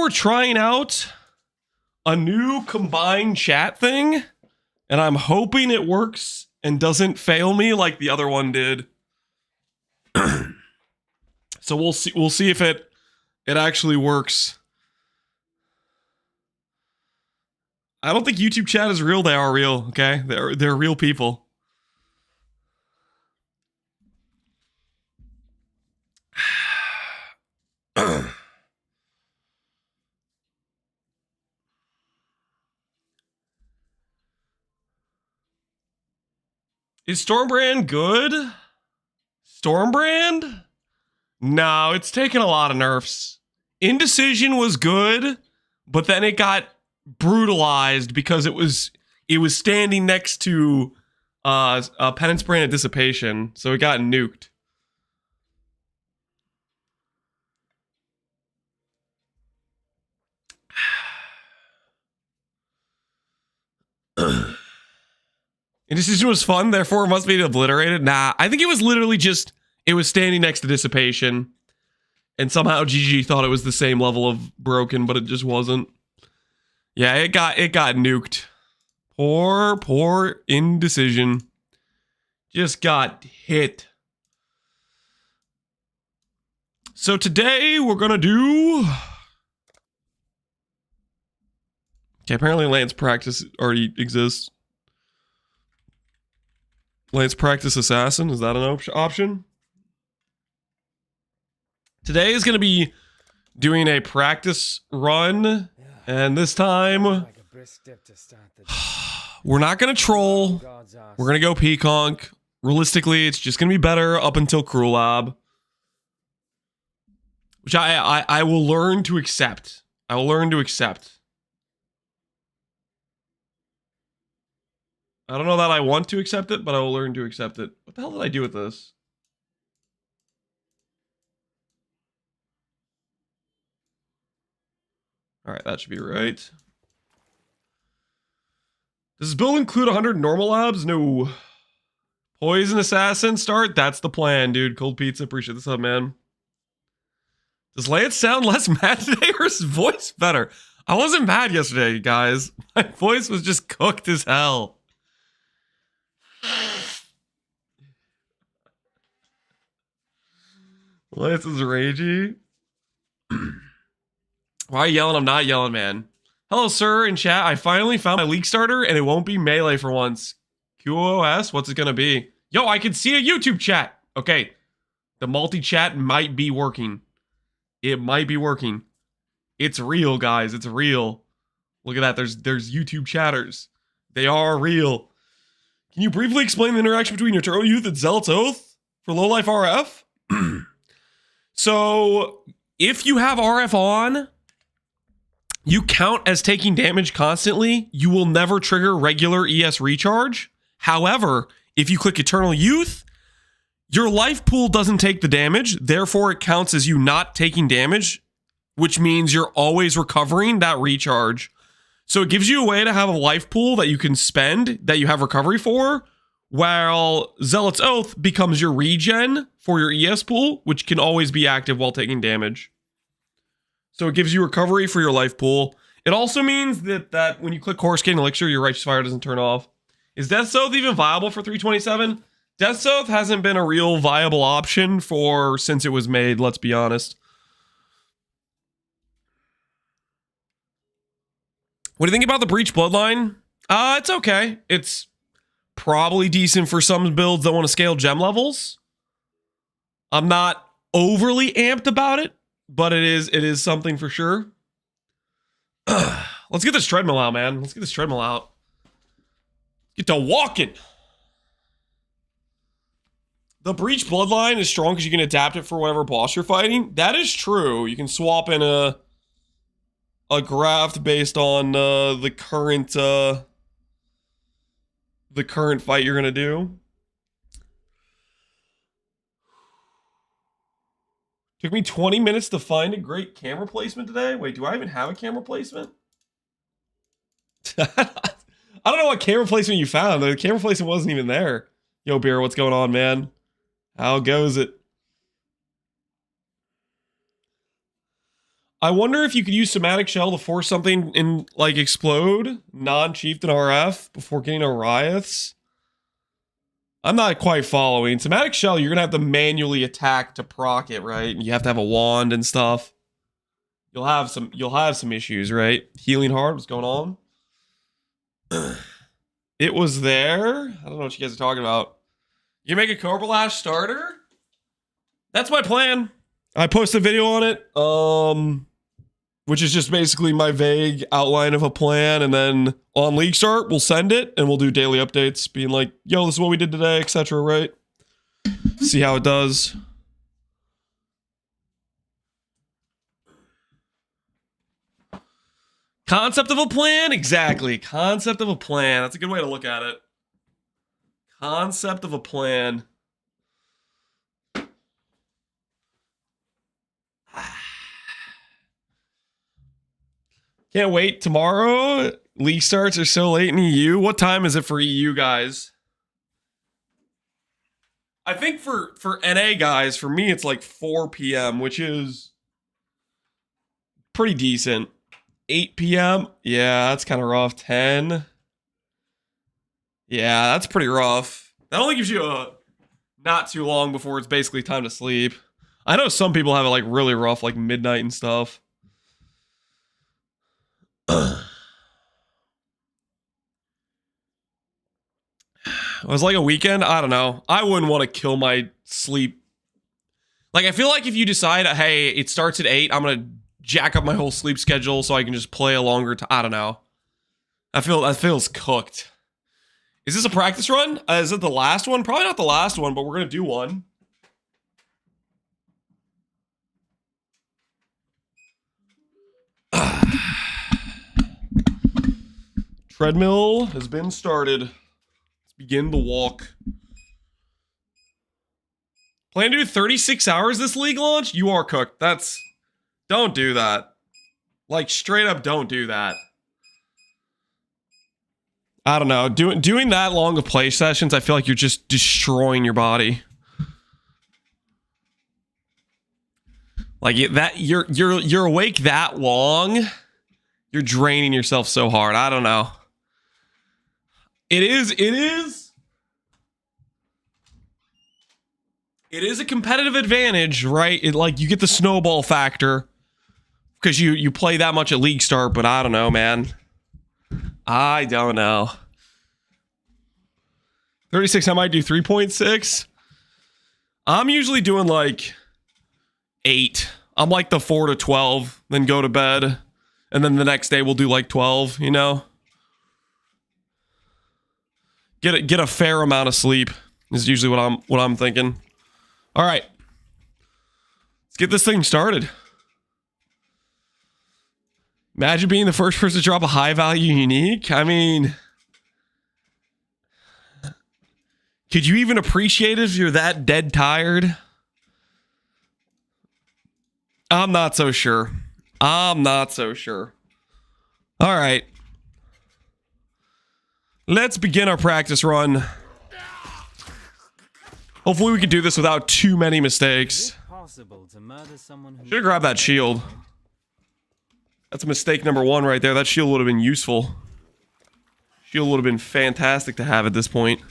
we're trying out a new combined chat thing, and I'm hoping it works and doesn't fail me like the other one did. So we'll see if it actually works. I don't think YouTube chat is real. They are real, okay? They're real people. Is Stormbrand good? Stormbrand? No, it's taken a lot of nerfs. Indecision was good, but then it got brutalized because it was standing next to Penance Brand and Dissipation, so it got nuked. Indecision was fun, therefore it must be obliterated. Nah, I think it was literally just, it was standing next to Dissipation, and somehow GG thought it was the same level of broken, but it just wasn't. Yeah, it got nuked. Poor Indecision. Just got hit. So today we're gonna do... Okay, apparently Lance Practice already exists. Lance Practice Assassin, is that an option? Today is going to be doing a practice run, and this time we're not going to troll. We're going to go Peaconk. Realistically, it's just going to be better up until Cruel Lab, which I will learn to accept. I will learn to accept. I don't know that I want to accept it, but I will learn to accept it. What the hell did I do with this? All right, that should be right. Does this build include 100 normal labs? No. Poison Assassin start? That's the plan, dude. Cold Pizza, appreciate this up, man. Does Lance sound less mad today or his voice better? I wasn't mad yesterday, guys. My voice was just cooked as hell. Lance is ragey. Why are you yelling? I'm not yelling, man. Hello, sir, in chat. I finally found my League starter, and it won't be melee for once. QoS? What's it gonna be? Yo, I can see a YouTube chat. Okay. The multi-chat might be working. It might be working. It's real, guys. It's real. Look at that. There's YouTube chatters. They are real. Can you briefly explain the interaction between your Turtle Youth and Zealot's Oath for low life RF? So, if you have RF on, you count as taking damage constantly. You will never trigger regular ES recharge. However, if you click Eternal Youth, your life pool doesn't take the damage. Therefore, it counts as you not taking damage, which means you're always recovering that recharge. So it gives you a way to have a life pool that you can spend, that you have recovery for, while Zealot's Oath becomes your regen for your ES pool, which can always be active while taking damage. So it gives you recovery for your life pool. It also means that when you click Coruscant Elixir, your Righteous Fire doesn't turn off. Is Death's Oath even viable for 327? Death's Oath hasn't been a real viable option since it was made, let's be honest. What do you think about the Breach Bloodline? It's okay. It's probably decent for some builds that want to scale gem levels. I'm not overly amped about it, but it is something for sure. Let's get this treadmill out, man. Let's get this treadmill out. Get to walking. The Breach Bloodline is strong because you can adapt it for whatever boss you're fighting. That is true. You can swap in a graft based on the current fight you're gonna do. Took me 20 minutes to find a great camera placement today. Wait, do I even have a camera placement? I don't know what camera placement you found. The camera placement wasn't even there. Yo, Beer, what's going on, man? How goes it? I wonder if you could use Somatic Shell to force something in, like, explode, non-Chieftain RF, before getting Oriaths. I'm not quite following. Somatic Shell, you're gonna have to manually attack to proc it, right? You have to have a wand and stuff. You'll have some issues, right? Healing Heart, what's going on? It was there. I don't know what you guys are talking about. You make a Cobra Lash starter? That's my plan. I posted a video on it, which is just basically my vague outline of a plan, and then on Leaguestart, we'll send it, and we'll do daily updates, being like, yo, this is what we did today, etc., right? See how it does. Concept of a plan? Exactly. Concept of a plan. That's a good way to look at it. Concept of a plan. Can't wait. Tomorrow, League starts are so late in EU. What time is it for EU, guys? I think for NA guys, for me, it's like 4 p.m., which is pretty decent. 8 p.m. Yeah, that's kind of rough. 10. Yeah, that's pretty rough. That only gives you a not too long before it's basically time to sleep. I know some people have it like really rough, like midnight and stuff. It was like a weekend. I don't know. I wouldn't want to kill my sleep. Like, I feel like if you decide, hey, it starts at 8, I'm going to jack up my whole sleep schedule so I can just play a longer time. I don't know. That feels cooked. Is this a practice run? Is it the last one? Probably not the last one, but we're going to do one. Treadmill has been started. Let's begin the walk. Plan to do 36 hours this league launch? You are cooked. Don't do that. Like, straight up don't do that. I don't know. Doing that long of play sessions, I feel like you're just destroying your body. Like you're awake that long, you're draining yourself so hard. I don't know. It is a competitive advantage, right? Like you get the snowball factor because you play that much at Leaguestart, but I don't know, man. I don't know. 36, I might do 3.6. I'm usually doing like 8. I'm like the 4 to 12, then go to bed. And then the next day we'll do like 12, you know? Get a fair amount of sleep is usually what I'm thinking. All right. Let's get this thing started. Imagine being the first person to drop a high value unique. I mean, could you even appreciate it if you're that dead tired? I'm not so sure. I'm not so sure. All right. Let's begin our practice run. Hopefully we can do this without too many mistakes. Should have grabbed that shield. That's mistake number 1 right there. That shield would have been useful. Shield would have been fantastic to have at this point.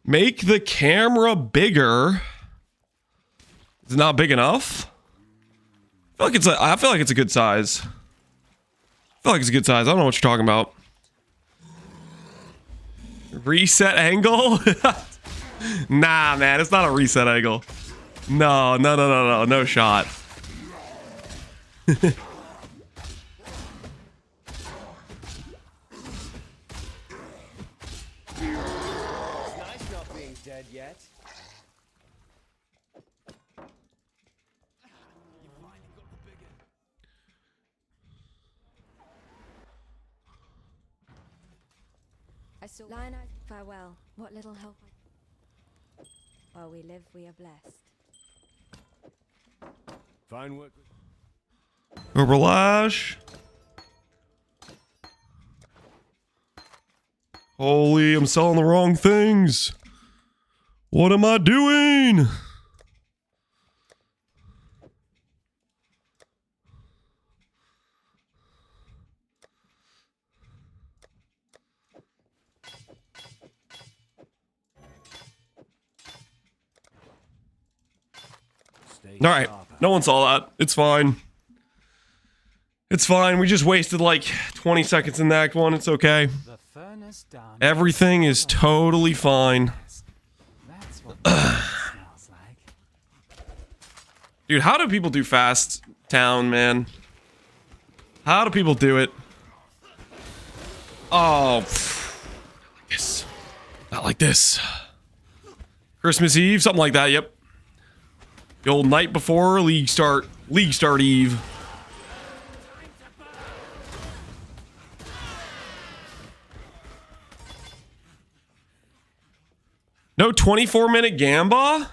Make the camera bigger. Is it not big enough? I feel like it's a good size. I feel like it's a good size. I don't know what you're talking about. Reset angle? Nah, man, it's not a reset angle. No shot. Line, farewell. What little help. While we live, we are blessed. Fine work. Overlash. Holy, I'm selling the wrong things. What am I doing? All right, no one saw that. It's fine. It's fine. We just wasted like 20 seconds in that one. It's okay. Everything is totally fine. Dude, how do people do fast town, man? How do people do it? Oh, yes. Not like this. Christmas Eve, something like that. Yep. The old night before Leaguestart Eve. No 24-minute gamba?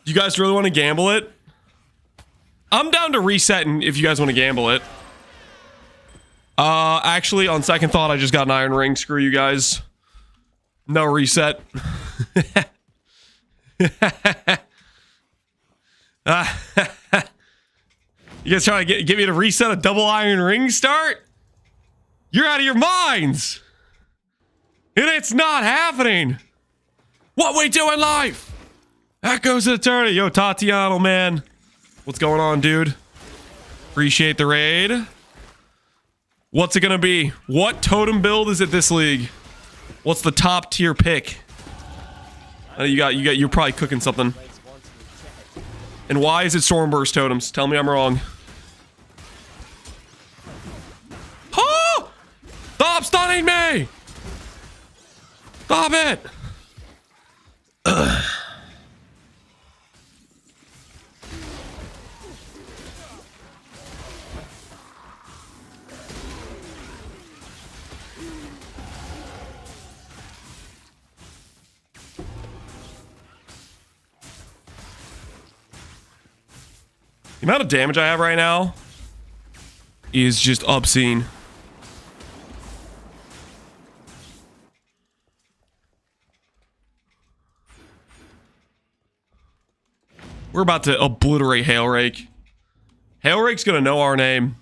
You guys really want to gamble it? I'm down to resetting if you guys want to gamble it. Actually, on second thought, I just got an iron ring. Screw you guys. No reset. You guys trying to get me to reset a double iron ring start? You're out of your minds. And it's not happening. What we do in life? That goes to eternity. Yo, Tatiano, man. What's going on, dude? Appreciate the raid. What's it gonna be? What totem build is it this league? What's the top tier pick? You're probably cooking something. And why is it Stormburst totems? Tell me I'm wrong. Oh! Stop stunning me! Stop it! The amount of damage I have right now is just obscene. We're about to obliterate Hailrake. Hailrake's gonna know our name.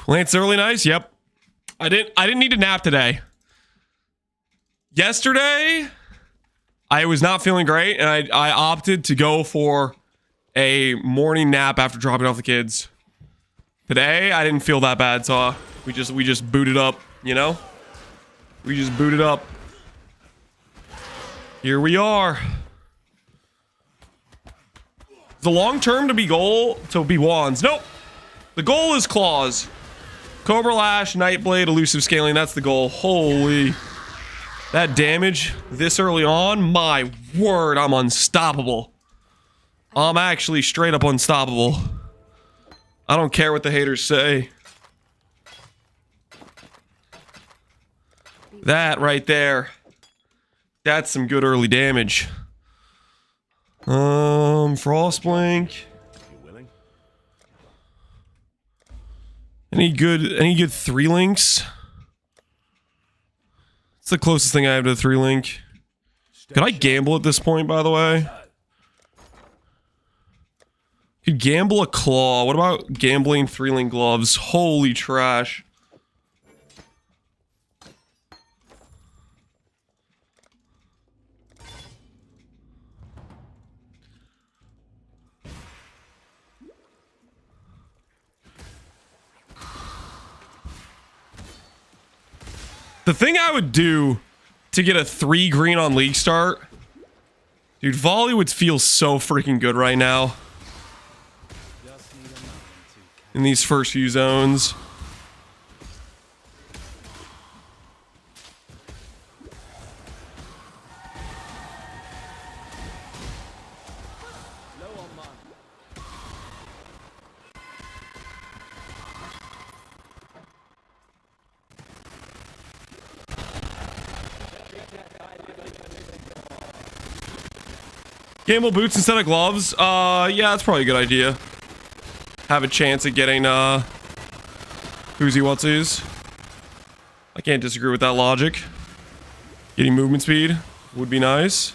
Lance early nice? Yep. I didn't need a nap today. Yesterday, I was not feeling great, and I opted to go for a morning nap after dropping off the kids. Today, I didn't feel that bad, so we just booted up, you know? We just booted up. Here we are. The long term to be wands. Nope. The goal is claws. Cobra Lash, Nightblade, Elusive Scaling. That's the goal. Holy. That damage this early on. My word, I'm unstoppable. I'm actually straight up unstoppable. I don't care what the haters say. That right there. That's some good early damage. Frostblink. Any good 3 links? It's the closest thing I have to a 3 link. Could I gamble at this point, by the way? Could gamble a claw. What about gambling 3 link gloves? Holy trash. The thing I would do to get a 3 green on Leaguestart, dude, volley would feel so freaking good right now. In these first few zones. Gamble boots instead of gloves? Yeah, that's probably a good idea. Have a chance at getting, who's he wants who's. I can't disagree with that logic. Getting movement speed would be nice.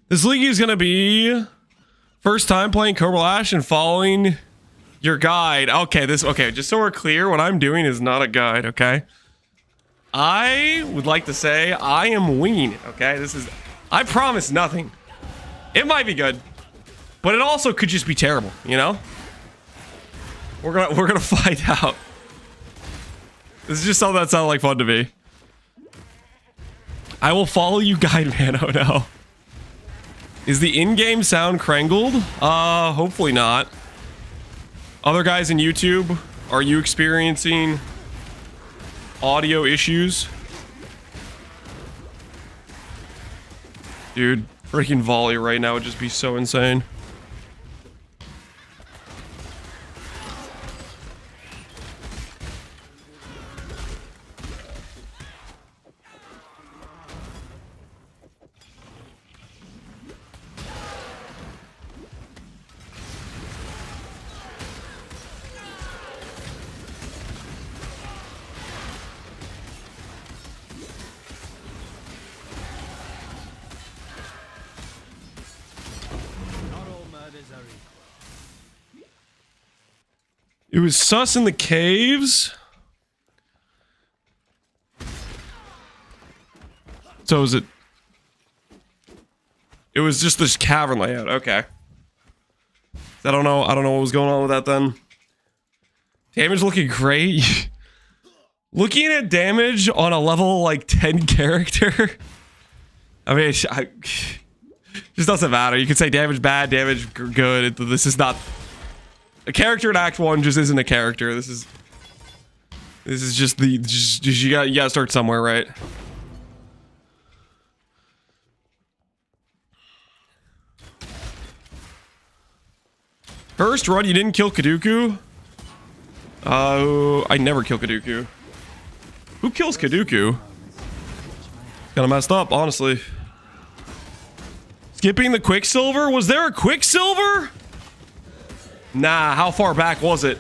This league is gonna be first time playing Cobra Lash and following your guide. Okay, just so we're clear, what I'm doing is not a guide, okay? I would like to say I am winging it, okay? I promise nothing. It might be good, but it also could just be terrible, you know? We're gonna find out. This is just something that sounded like fun to me. I will follow you, guide man. Oh no. Is the in-game sound crangled? Hopefully not. Other guys in YouTube, are you experiencing audio issues? Dude, freaking volley right now would just be so insane. It was sus in the caves. So is it? It was just this cavern layout. Okay. I don't know what was going on with that then. Damage looking great. Looking at damage on a level like 10 character. I mean, just doesn't matter. You can say damage bad, damage good. This is not. A character in Act 1 just isn't a character. This is just you gotta start somewhere, right? First run, you didn't kill Kaduku? I never kill Kaduku. Who kills Kaduku? Kinda messed up, honestly. Skipping the Quicksilver? Was there a Quicksilver? Nah, how far back was it?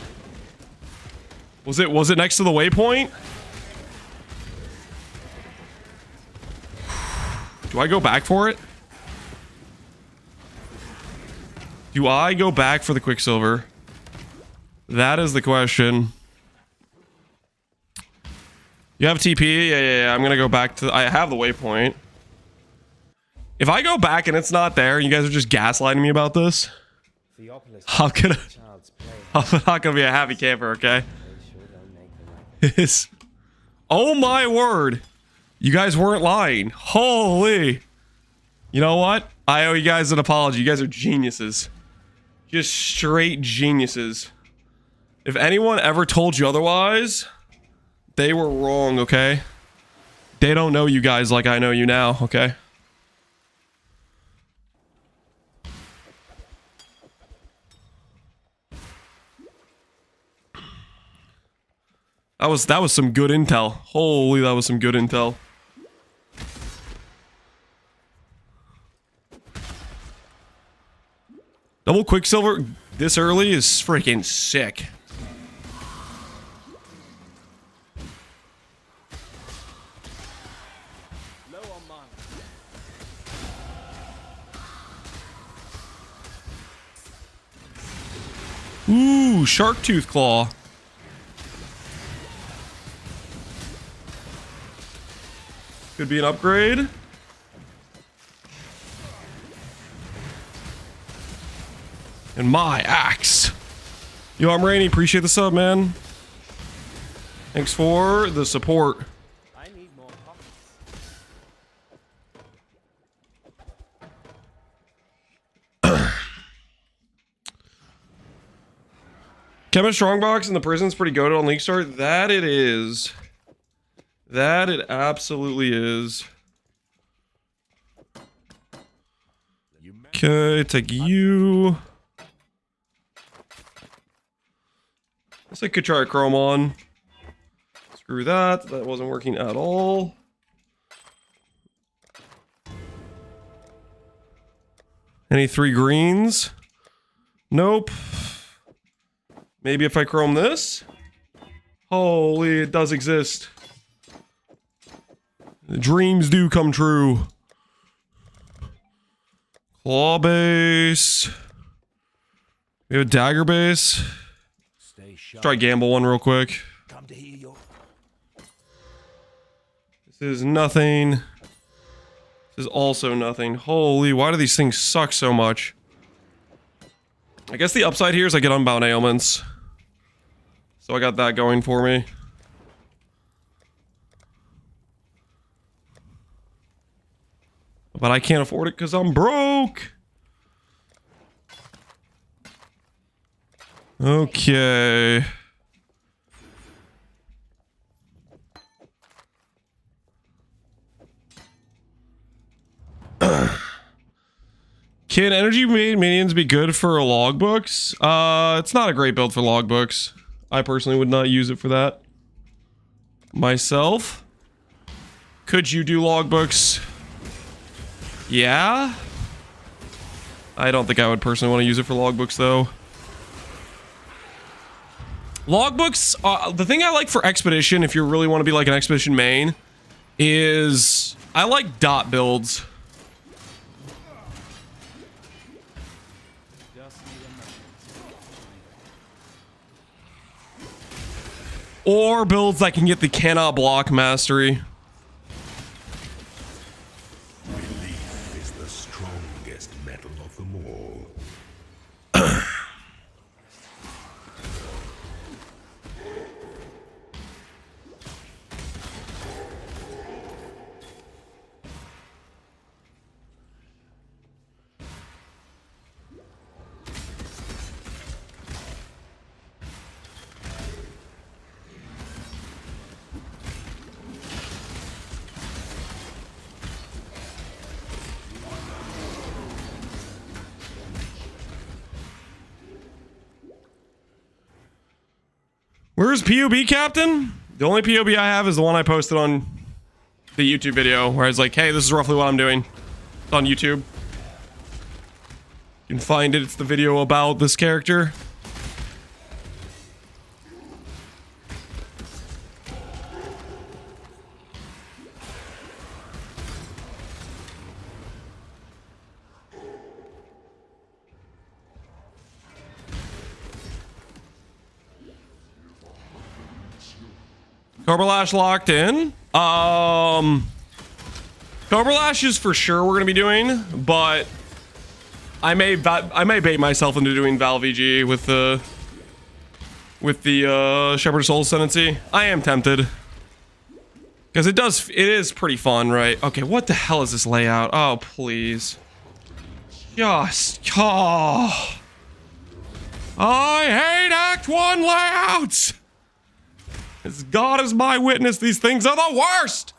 Was it next to the waypoint? Do I go back for it? Do I go back for the Quicksilver? That is the question. You have TP? Yeah. I'm gonna go back to... I have the waypoint. If I go back and it's not there, you guys are just gaslighting me about this. I'm not gonna be a happy camper, okay? Oh my word. You guys weren't lying. Holy. You know what? I owe you guys an apology. You guys are geniuses. Just straight geniuses. If anyone ever told you otherwise, they were wrong, okay? They don't know you guys like I know you now, okay? That was some good intel. Holy, that was some good intel. Double Quicksilver this early is freaking sick. Ooh, Shark Tooth Claw. Could be an upgrade. And my axe. Yo, I'm Rainy. Appreciate the sub, man. Thanks for the support. I need more copies. Chemist Strongbox in the prison's pretty goated on Leaguestart. That it is. That it absolutely is. Okay, take you. guess I could try a chrome on. Screw that. That wasn't working at all. Any 3 greens? Nope. Maybe if I chrome this? Holy, it does exist. The dreams do come true. Claw base. We have a dagger base. Let's try gamble one real quick. This is nothing. This is also nothing. Holy, why do these things suck so much? I guess the upside here is I get unbound ailments. So I got that going for me. But I can't afford it because I'm broke. Okay. Can energy minions be good for logbooks? It's not a great build for logbooks. I personally would not use it for that. Myself? Could you do logbooks? Yeah? I don't think I would personally want to use it for logbooks, though. Logbooks, the thing I like for Expedition, if you really want to be like an Expedition main, is I like dot builds. Or builds that can get the cannot block mastery. Belief is the strongest metal of them all. Where's POB Captain? The only POB I have is the one I posted on the YouTube video where I was like, hey, this is roughly what I'm doing. It's on YouTube. You can find it. It's the video about this character. Corbalash locked in. Corbalash is for sure we're gonna be doing, but I may bait myself into doing Val VG with the Shepherd of Souls Ascendancy. I am tempted because it is pretty fun, right? Okay, what the hell is this layout? Oh please, just oh, I hate Act 1 layouts. As God is my witness, these things are the worst!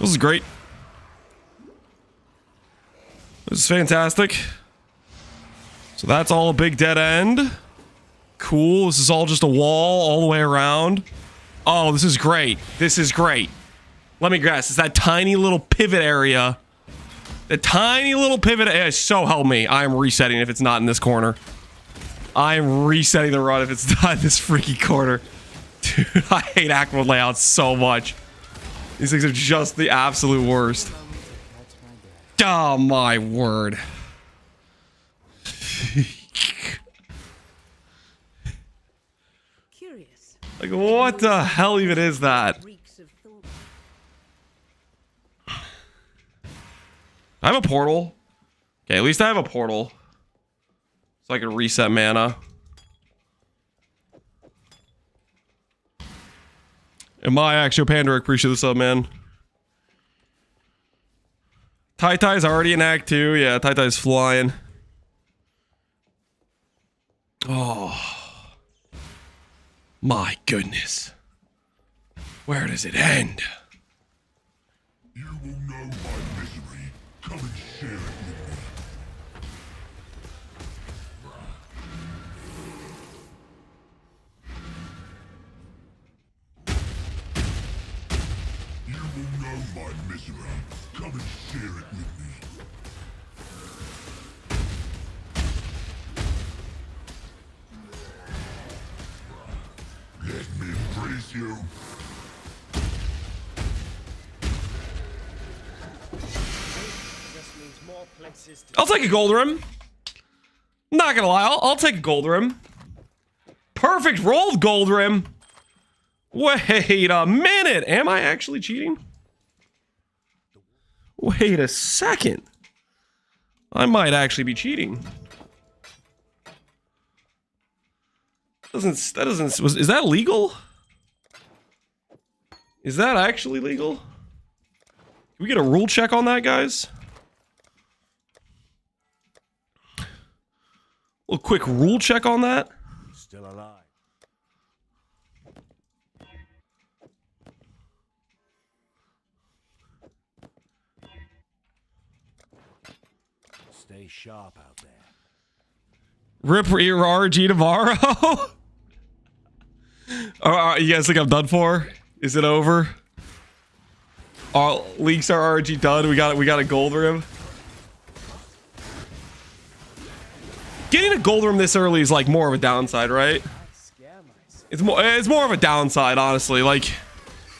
This is great. This is fantastic. So that's all a big dead end. Cool. This is all just a wall all the way around. Oh, this is great. This is great. Let me guess. It's that tiny little pivot area. The tiny little pivot area. So help me. I'm resetting if it's not in this corner. I'm resetting the run if it's not in this freaky corner. Dude, I hate Act 1 layouts so much. These things are just the absolute worst. Oh my word. Curious. Like what the hell even is that? I have a portal. Okay, at least I have a portal. So I can reset mana. And my Axio Pandoric, appreciate the sub, man. Tai Tai's already in Act 2. Yeah, Tai Tai's flying. Oh. My goodness. Where does it end? You will know my misery. Come and share it with me. You will know my misery. Come and share it with me. Let me embrace you. I'll take a gold rim. Not gonna lie, I'll take a gold rim. Perfect rolled gold rim. Wait a minute. Am I actually cheating? Wait a second. I might actually be cheating. Is that legal? Is that actually legal? Can we get a rule check on that, guys? A little quick rule check on that. Still alive. Stay sharp out there. Rip your RG tomorrow. You guys think I'm done for? Is it over? Leaguestart RG done. We got a gold rim. Getting a gold rim this early is like more of a downside, right? It's more of a downside, honestly. Like,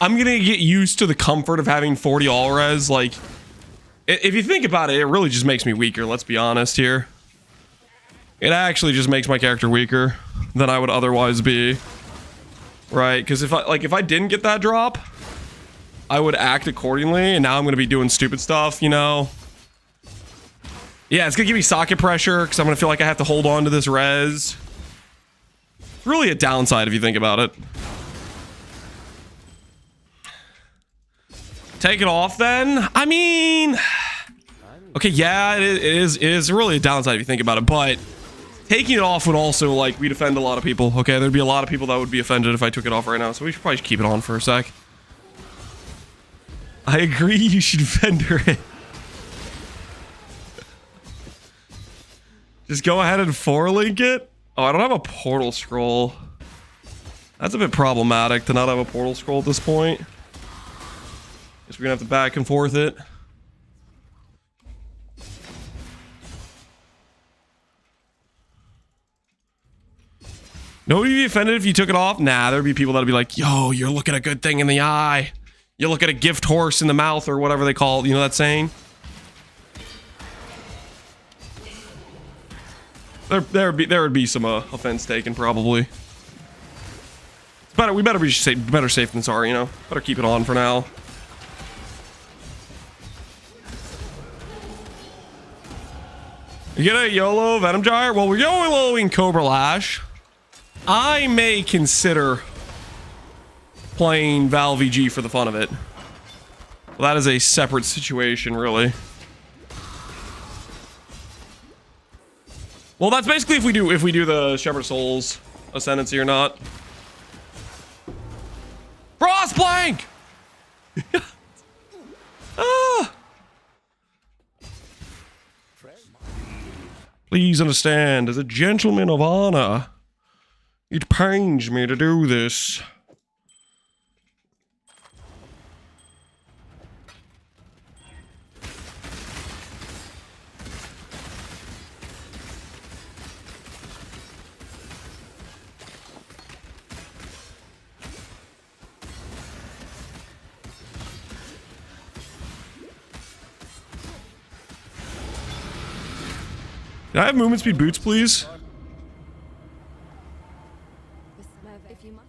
I'm gonna get used to the comfort of having 40 all res. Like, if you think about it, it really just makes me weaker. Let's be honest here. It actually just makes my character weaker than I would otherwise be, right? Because if I didn't get that drop, I would act accordingly, and now I'm gonna be doing stupid stuff, you know. Yeah, it's gonna give me socket pressure because I'm gonna feel like I have to hold on to this res. It's really a downside if you think about it. Take it off then? I mean, okay, yeah, it is really a downside if you think about it, but taking it off would also, like, we'd offend a lot of people, okay? There'd be a lot of people that would be offended if I took it off right now, so we should probably just keep it on for a sec. I agree, you should vendor it. Just go ahead and 4-link it? Oh, I don't have a portal scroll. That's a bit problematic to not have a portal scroll at this point. Guess we're gonna have to back and forth it. Nobody would be offended if you took it off? Nah, there'd be people that'd be like, yo, you're looking a good thing in the eye. You look at a gift horse in the mouth or whatever they call it. You know that saying? There would be some offense taken probably. We better be better safe than sorry, you know. Better keep it on for now. You get a YOLO Venom Gyre? Well, we're YOLOing Cobra Lash. I may consider playing Val VG for the fun of it. Well, that is a separate situation, really. Well, that's basically if we do the Shepherd Souls Ascendancy or not. Frostplank! Ah! Please understand, as a gentleman of honor, it pains me to do this. Can I have movement speed boots, please? If you must.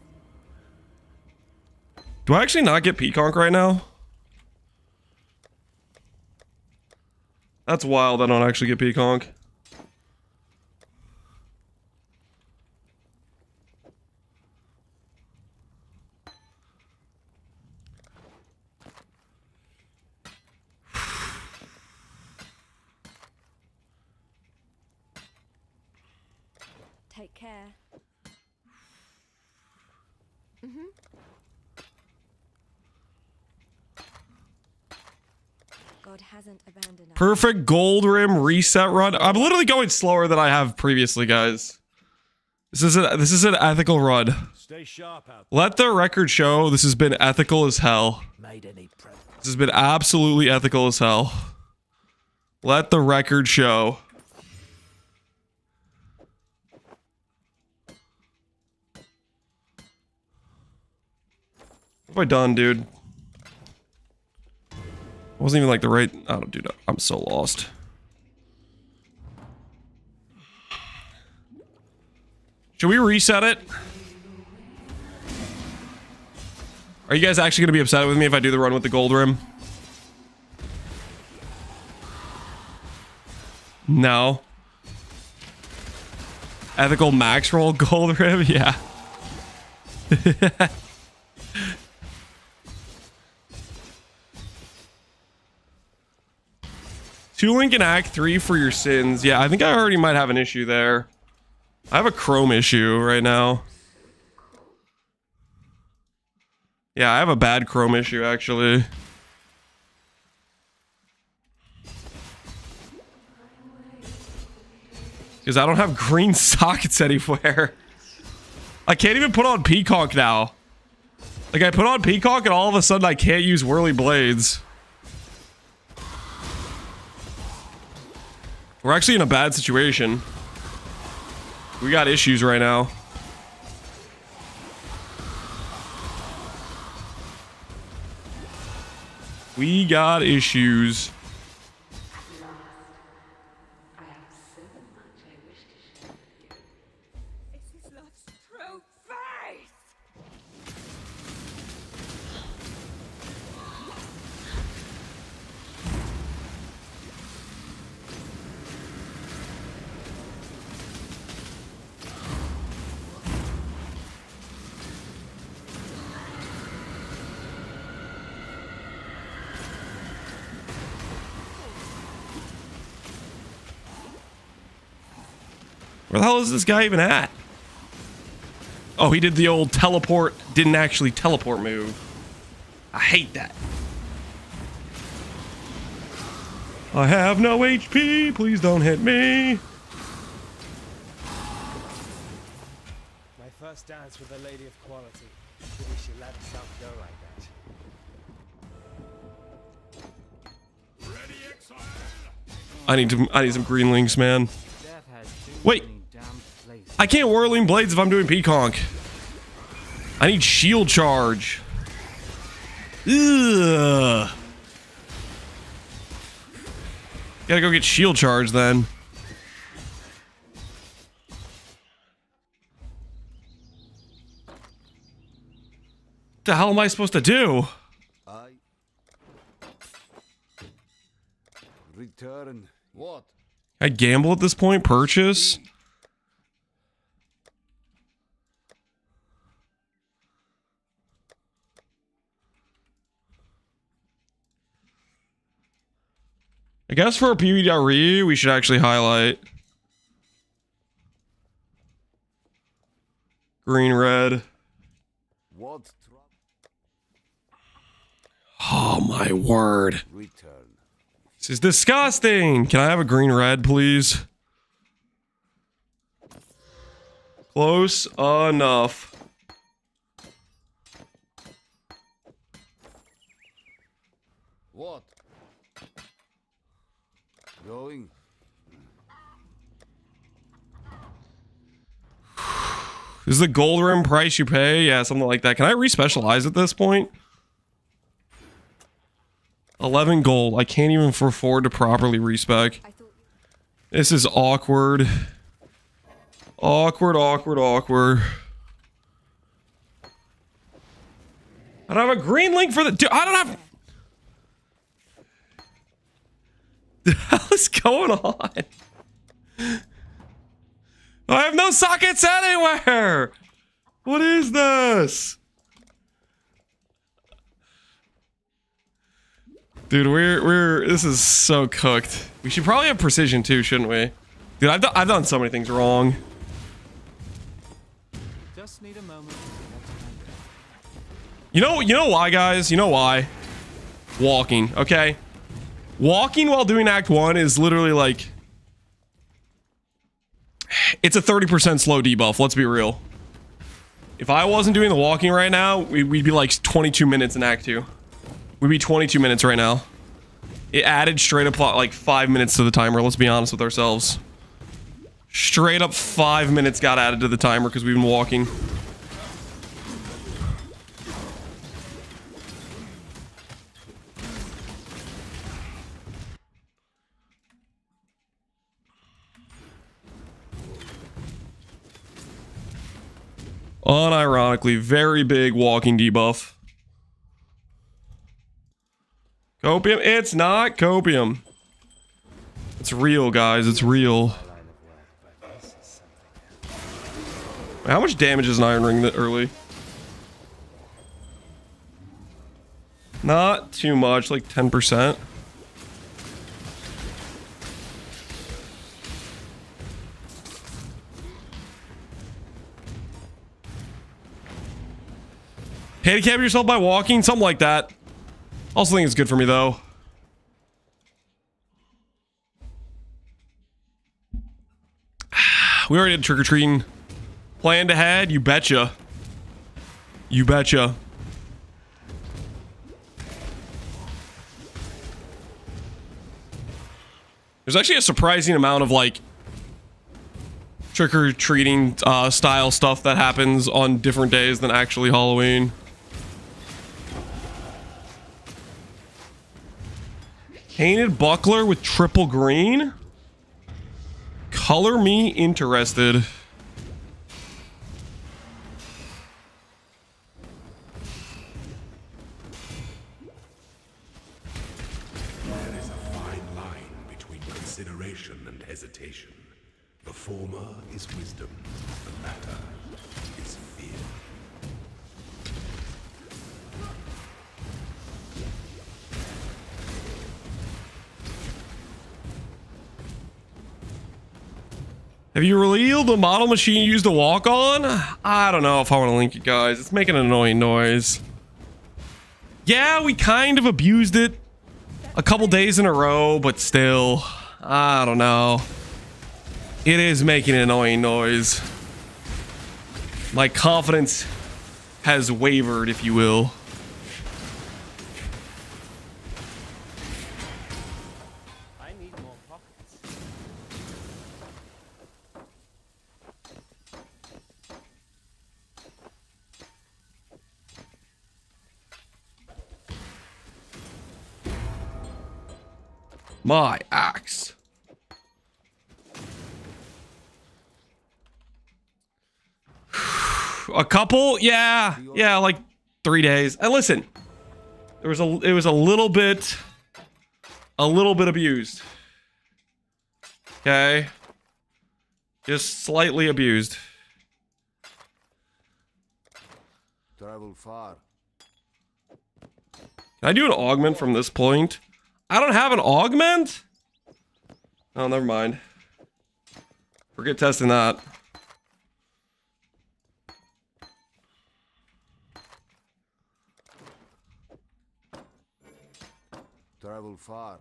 Do I actually not get Peaconk right now? That's wild. I don't actually get peaconk. Take care. God hasn't abandoned us. Perfect gold rim reset run. I'm literally going slower than I have previously, guys. This is an ethical run. Stay sharp out Let the record show this has been ethical as hell. there. Made any present. This has been absolutely ethical as hell. Let the record show. What have I done, dude? Wasn't even like the right. Oh, dude, I'm so lost. Should we reset it? Are you guys actually going to be upset with me if I do the run with the gold rim? No. Ethical max roll gold rim? Yeah. Two Link in Act 3 for your sins. Yeah, I think I already might have an issue there. I have a Chrome issue right now. Yeah, I have a bad Chrome issue, actually. Because I don't have green sockets anywhere. I can't even put on Peacock now. Like, I put on Peacock and all of a sudden I can't use Whirly Blades. We're actually in a bad situation. We got issues right now. We got issues. I have so much I wish to share with you. This is love's true face! Where the hell is this guy even at? Oh, he did the old teleport, didn't actually teleport move. I hate that. I have no HP, please don't hit me. My first dance with a lady of quality. Pity she let herself go like that. Ready, Exile? I need some green links, man. Death has too Wait. many damn places. I can't Whirling Blades if I'm doing Peaconk. I need shield charge. Ugh. Gotta go get shield charge then. What the hell am I supposed to do? I return. What? I gamble at this point? Purchase? I guess for a PB.re, we should actually highlight green, red. What? Oh my word. Return. This is disgusting. Can I have a green, red, please? Close enough. What? Going. Is the gold rim price you pay? Yeah, something like that. Can I respecialize at this point? 11 gold. I can't even afford to properly respec. I thought This is awkward. Awkward, awkward, awkward. I don't have a green link for the... Dude, I don't have... The hell is going on? I have no sockets anywhere. What is this? Dude, this is so cooked. We should probably have precision too, shouldn't we? Dude, I've done so many things wrong. Just need a moment. You know why, guys? You know why? Walking, okay? Walking while doing Act 1 is literally like... It's a 30% slow debuff, let's be real. If I wasn't doing the walking right now, we'd be like 22 minutes in Act 2. We'd be 22 minutes right now. It added straight up like 5 minutes to the timer, let's be honest with ourselves. Straight up 5 minutes got added to the timer because we've been walking. Unironically, very big walking debuff. Copium? It's not copium. It's real, guys. It's real. How much damage is an Iron Ring that early? Not too much, like 10%. Handicap yourself by walking, something like that. Also think it's good for me though. We already had trick-or-treating planned ahead, you betcha. You betcha. There's actually a surprising amount of like trick-or-treating style stuff that happens on different days than actually Halloween. Painted buckler with triple green? Color me interested. There is a fine line between consideration and hesitation. The former is wisdom, the latter is fear. Have you revealed the model machine you used to walk on? I don't know if I want to link it, guys. It's making an annoying noise. Yeah, we kind of abused it a couple days in a row, but still, I don't know. It is making an annoying noise. My confidence has wavered, if you will. I need more pockets. My axe. A couple? Yeah, like 3 days. And listen, it was a little bit abused. Okay, just slightly abused. Travel far. Can I do an augment from this point? I don't have an augment? Oh, never mind. Forget testing that. Travel far.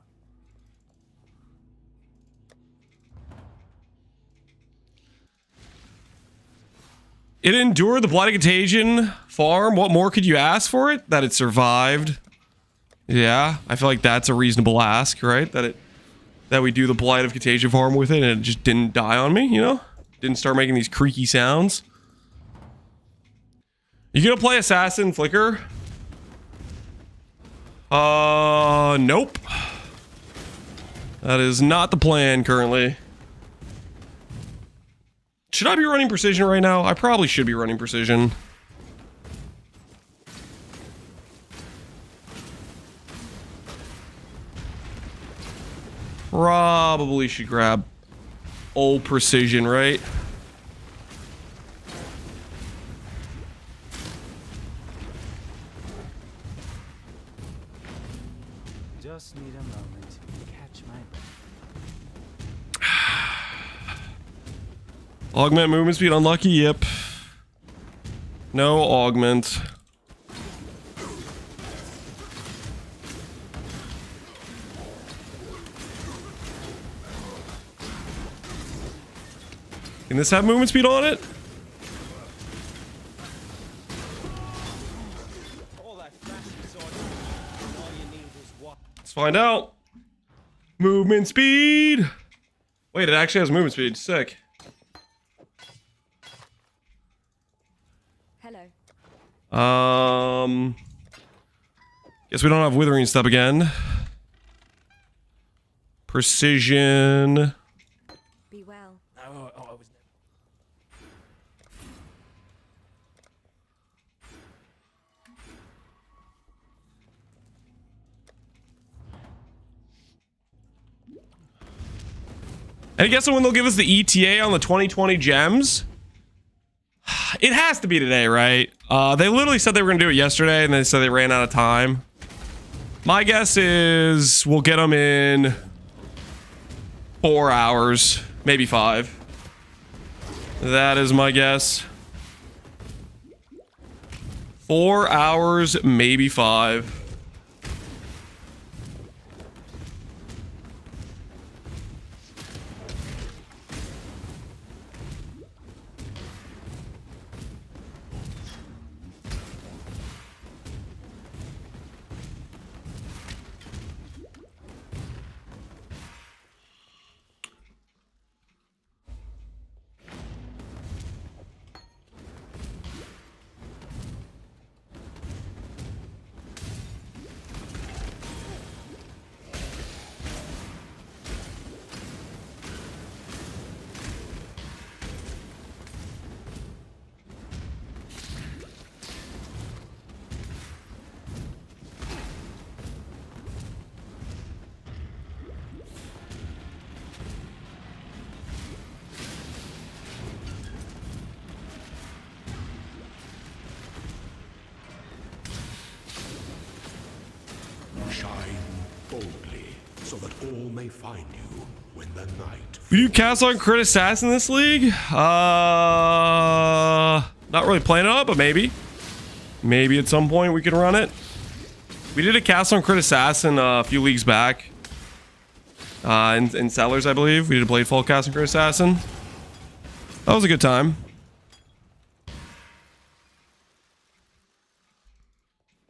It endured the Blighted Contagion farm. What more could you ask for it? That it survived. Yeah, I feel like that's a reasonable ask, right? That we do the Blight of Contagion farm with it and it just didn't die on me, you know? Didn't start making these creaky sounds. You gonna play Assassin Flicker? Nope. That is not the plan currently. Should I be running Precision right now? I probably should be running Precision. Probably should grab old precision, right? Just need a moment to catch my breath. Augment movement speed unlucky, yep. No augment. Can this have movement speed on it? All that flashy sword, and all you need is what? Let's find out. Movement speed. Wait, it actually has movement speed. Sick. Hello. Guess we don't have withering step again. Precision. Be well. Oh, I was. Any guess when they'll give us the ETA on the 2020 gems? It has to be today, right? They literally said they were going to do it yesterday, and they said they ran out of time. My guess is we'll get them in 4 hours, maybe 5. That is my guess. 4 hours, maybe 5. Shine boldly, so that all may find you when the night. We do cast on crit assassin this league? Not really planning on it, but maybe. Maybe at some point we could run it. We did a cast on crit assassin a few leagues back. In Settlers, I believe. We did a Bladefall cast on crit assassin. That was a good time.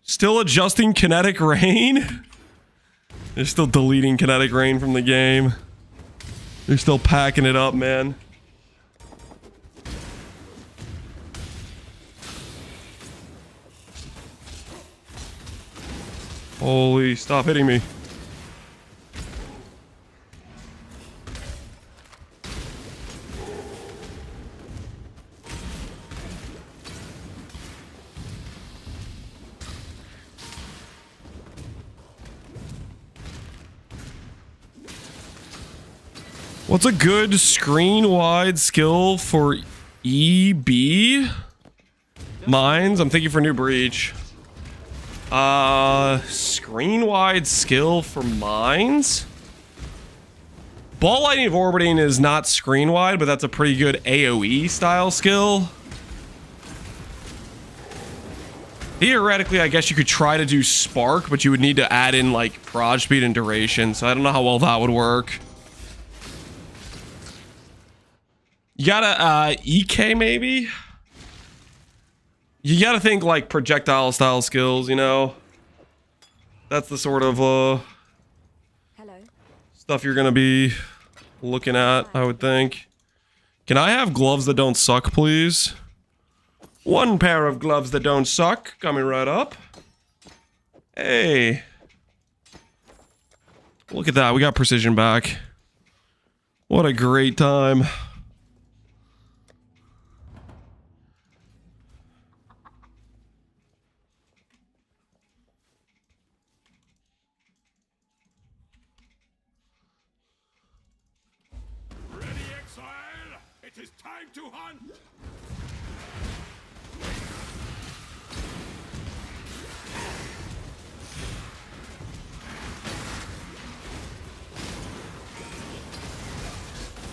Still adjusting kinetic rain? They're still deleting kinetic rain from the game. They're still packing it up, man. Holy, stop hitting me. What's a good screen-wide skill for EB? Mines? I'm thinking for New Breach. Screen-wide skill for mines? Ball Lightning of Orbiting is not screen-wide, but that's a pretty good AoE style skill. Theoretically, I guess you could try to do Spark, but you would need to add in, like, proj speed and duration, so I don't know how well that would work. You gotta, EK maybe? You gotta think, like, projectile style skills, you know? That's the sort of, Hello. stuff you're gonna be looking at, I would think. Can I have gloves that don't suck, please? One pair of gloves that don't suck, coming right up. Hey. Look at that, we got precision back. What a great time. 'Tis time to hunt!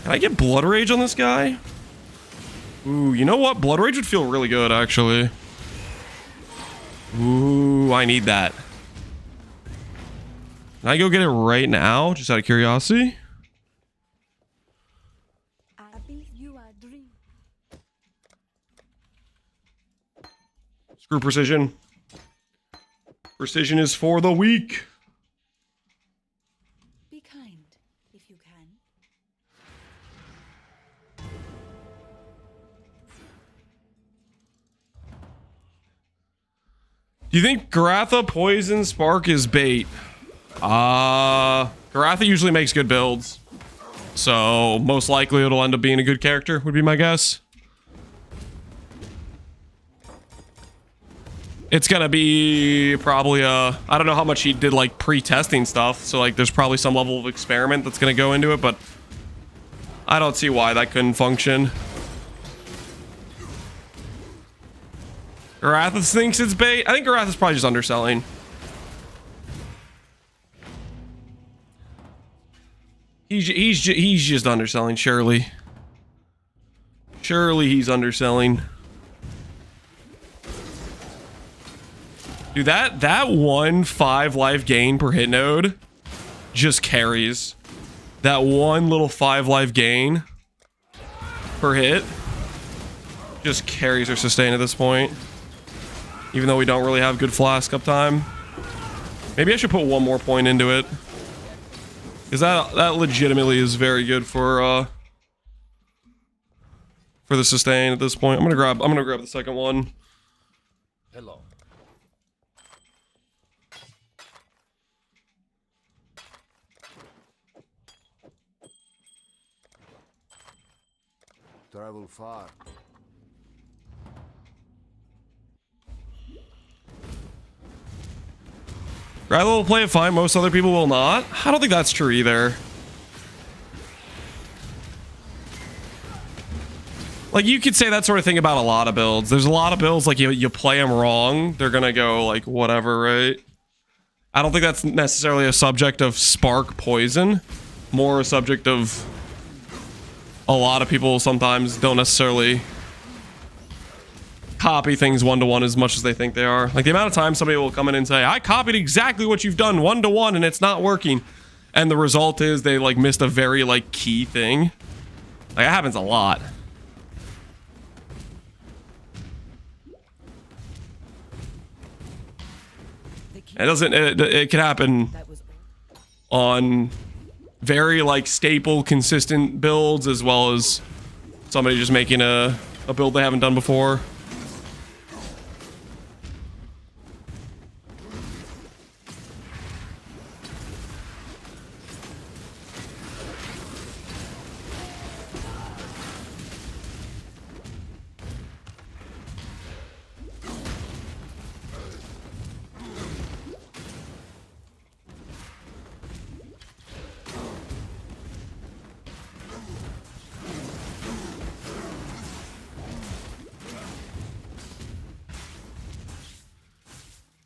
Can I get Blood Rage on this guy? Ooh, you know what? Blood Rage would feel really good, actually. Ooh, I need that. Can I go get it right now, just out of curiosity? Screw precision. Precision is for the weak. Be kind, if you can. Do you think Garatha Poison Spark is bait? Garatha usually makes good builds. So most likely it'll end up being a good character, would be my guess. It's gonna be probably I don't know how much he did like pre-testing stuff, so like there's probably some level of experiment that's gonna go into it, but I don't see why that couldn't function. Garatha thinks it's bait. I think Garatha's probably just underselling. He's just underselling, surely. Surely he's underselling. Dude, that 1/5 life gain per hit node just carries. That one little 5 life gain per hit just carries our sustain at this point. Even though we don't really have good flask uptime. Maybe I should put one more point into it. Because that legitimately is very good for the sustain at this point. I'm gonna grab the second one. Hello. Travel far. Gryla will play it fine, most other people will not. I don't think that's true either. Like, you could say that sort of thing about a lot of builds. There's a lot of builds, like, you play them wrong, they're gonna go, like, whatever, right? I don't think that's necessarily a subject of Spark Poison. More a subject of a lot of people sometimes don't necessarily copy things one-to-one as much as they think they are. Like, the amount of time somebody will come in and say, I copied exactly what you've done one-to-one and it's not working. And the result is they, like, missed a very, like, key thing. Like, it happens a lot. It can happen on very, like, staple, consistent builds, as well as somebody just making a build they haven't done before.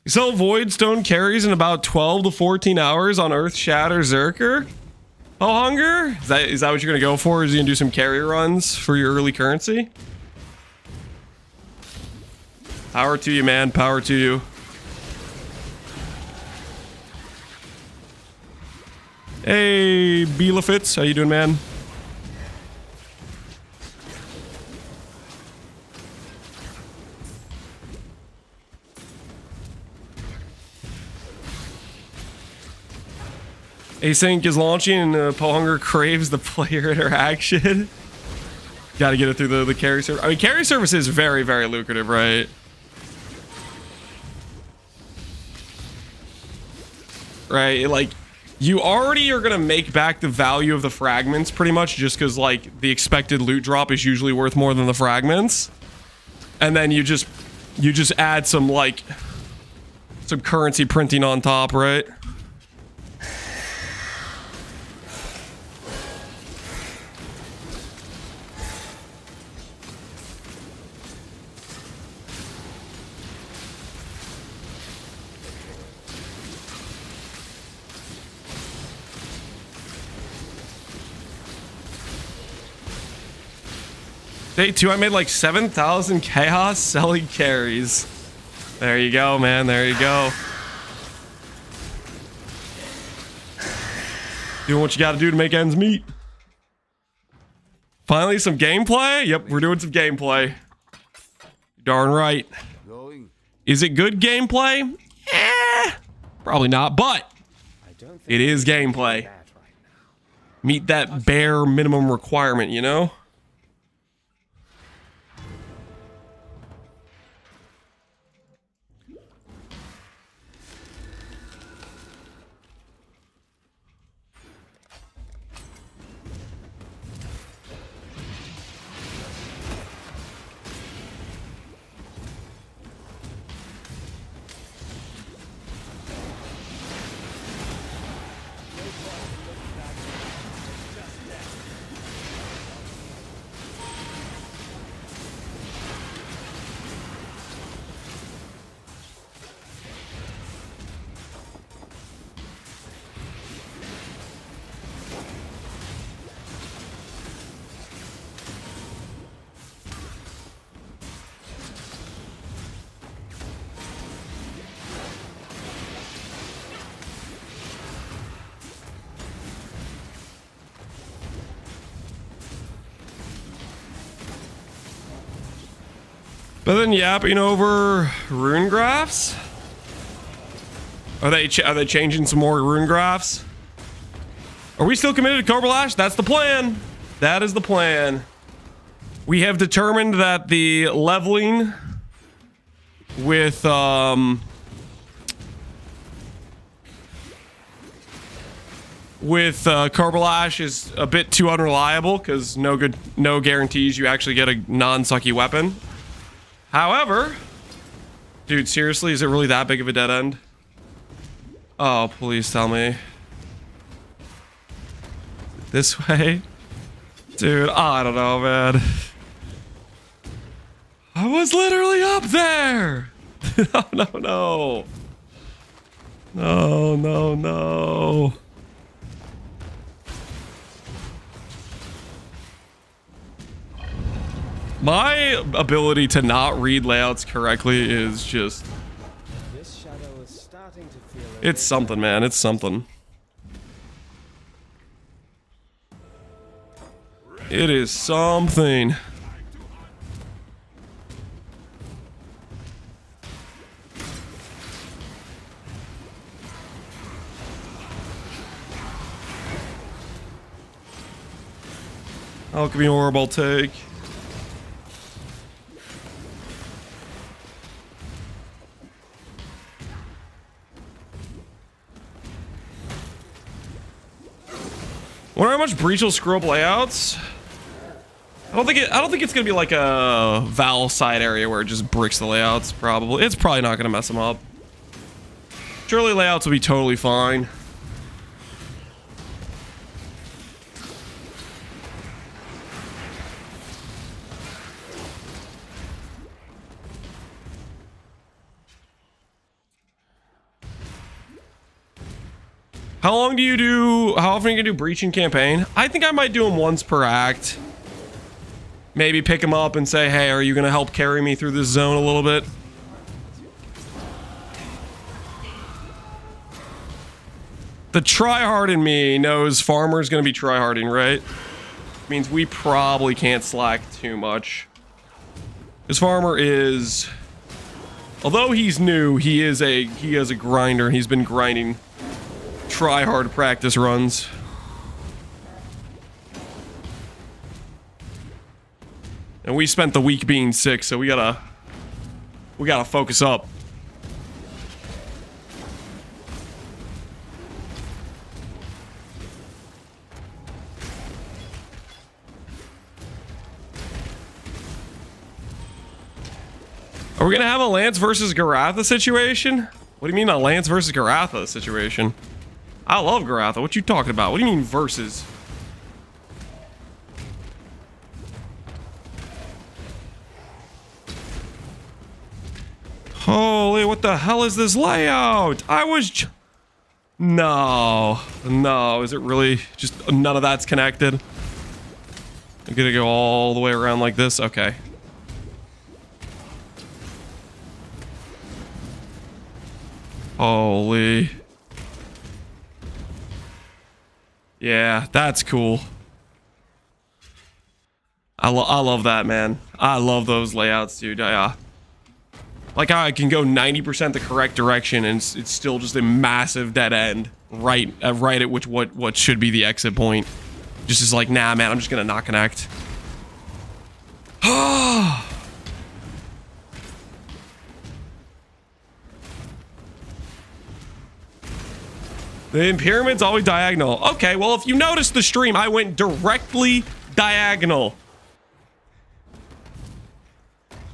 So Voidstone carries in about 12 to 14 hours on Earth Shatter Zerker. Oh, Hunger? Is that what you're gonna go for? Is you gonna do some carry runs for your early currency? Power to you, man. Power to you. Hey, Belafitz, how you doing, man? Async is launching and Pohunger craves the player interaction. Gotta get it through the carry service. I mean, carry service is very, very lucrative, right? Right, like, you already are gonna make back the value of the fragments pretty much just because, like, the expected loot drop is usually worth more than the fragments. And then you just add some, like, some currency printing on top, right? Day 2, I made like 7,000 chaos selling carries. There you go, man. There you go. Doing what you gotta do to make ends meet. Finally, some gameplay? Yep, we're doing some gameplay. Darn right. Going. Is it good gameplay? Probably not, but it is gameplay. Meet that bare minimum requirement, you know? But then yapping over rune graphs? Are they changing some more rune graphs? Are we still committed to Cobra? That's the plan. That is the plan. We have determined that the leveling with Carbolash is a bit too unreliable because no guarantees you actually get a non-sucky weapon. However, dude, seriously, is it really that big of a dead end? Oh, please tell me. This way? Dude, I don't know, man. I was literally up there! No. No. My ability to not read layouts correctly is just... This shadow is starting to feel It's something, man. It's something. It is something. Alchemy Orb, I'll take. Wonder how much Breach will screw up layouts. I don't think it's gonna be like a Val side area where it just bricks the layouts. Probably, it's probably not gonna mess them up. Surely layouts will be totally fine. How long do you do? How often do you do breaching campaign? I think I might do them once per act. Maybe pick them up and say, hey, are you gonna help carry me through this zone a little bit? The tryhard in me knows Farmer's gonna be tryharding, right? Means we probably can't slack too much. Because Farmer is, although he's new, he is a grinder. He's been grinding try-hard practice runs. And we spent the week being sick, so we gotta focus up. Are we gonna have a Lance versus Garatha situation? What do you mean a Lance versus Garatha situation? I love Garatha. What you talking about? What do you mean versus? Holy, what the hell is this layout? No. Is it really just none of that's connected? I'm gonna go all the way around like this. Okay. Holy. Yeah, that's cool. I love that, man. I love those layouts, dude. Yeah. Like how I can go 90% the correct direction and it's still just a massive dead end right at what should be the exit point. Just is like, nah, man, I'm just gonna not connect. The pyramid's always diagonal. Okay, well, if you noticed the stream, I went directly diagonal.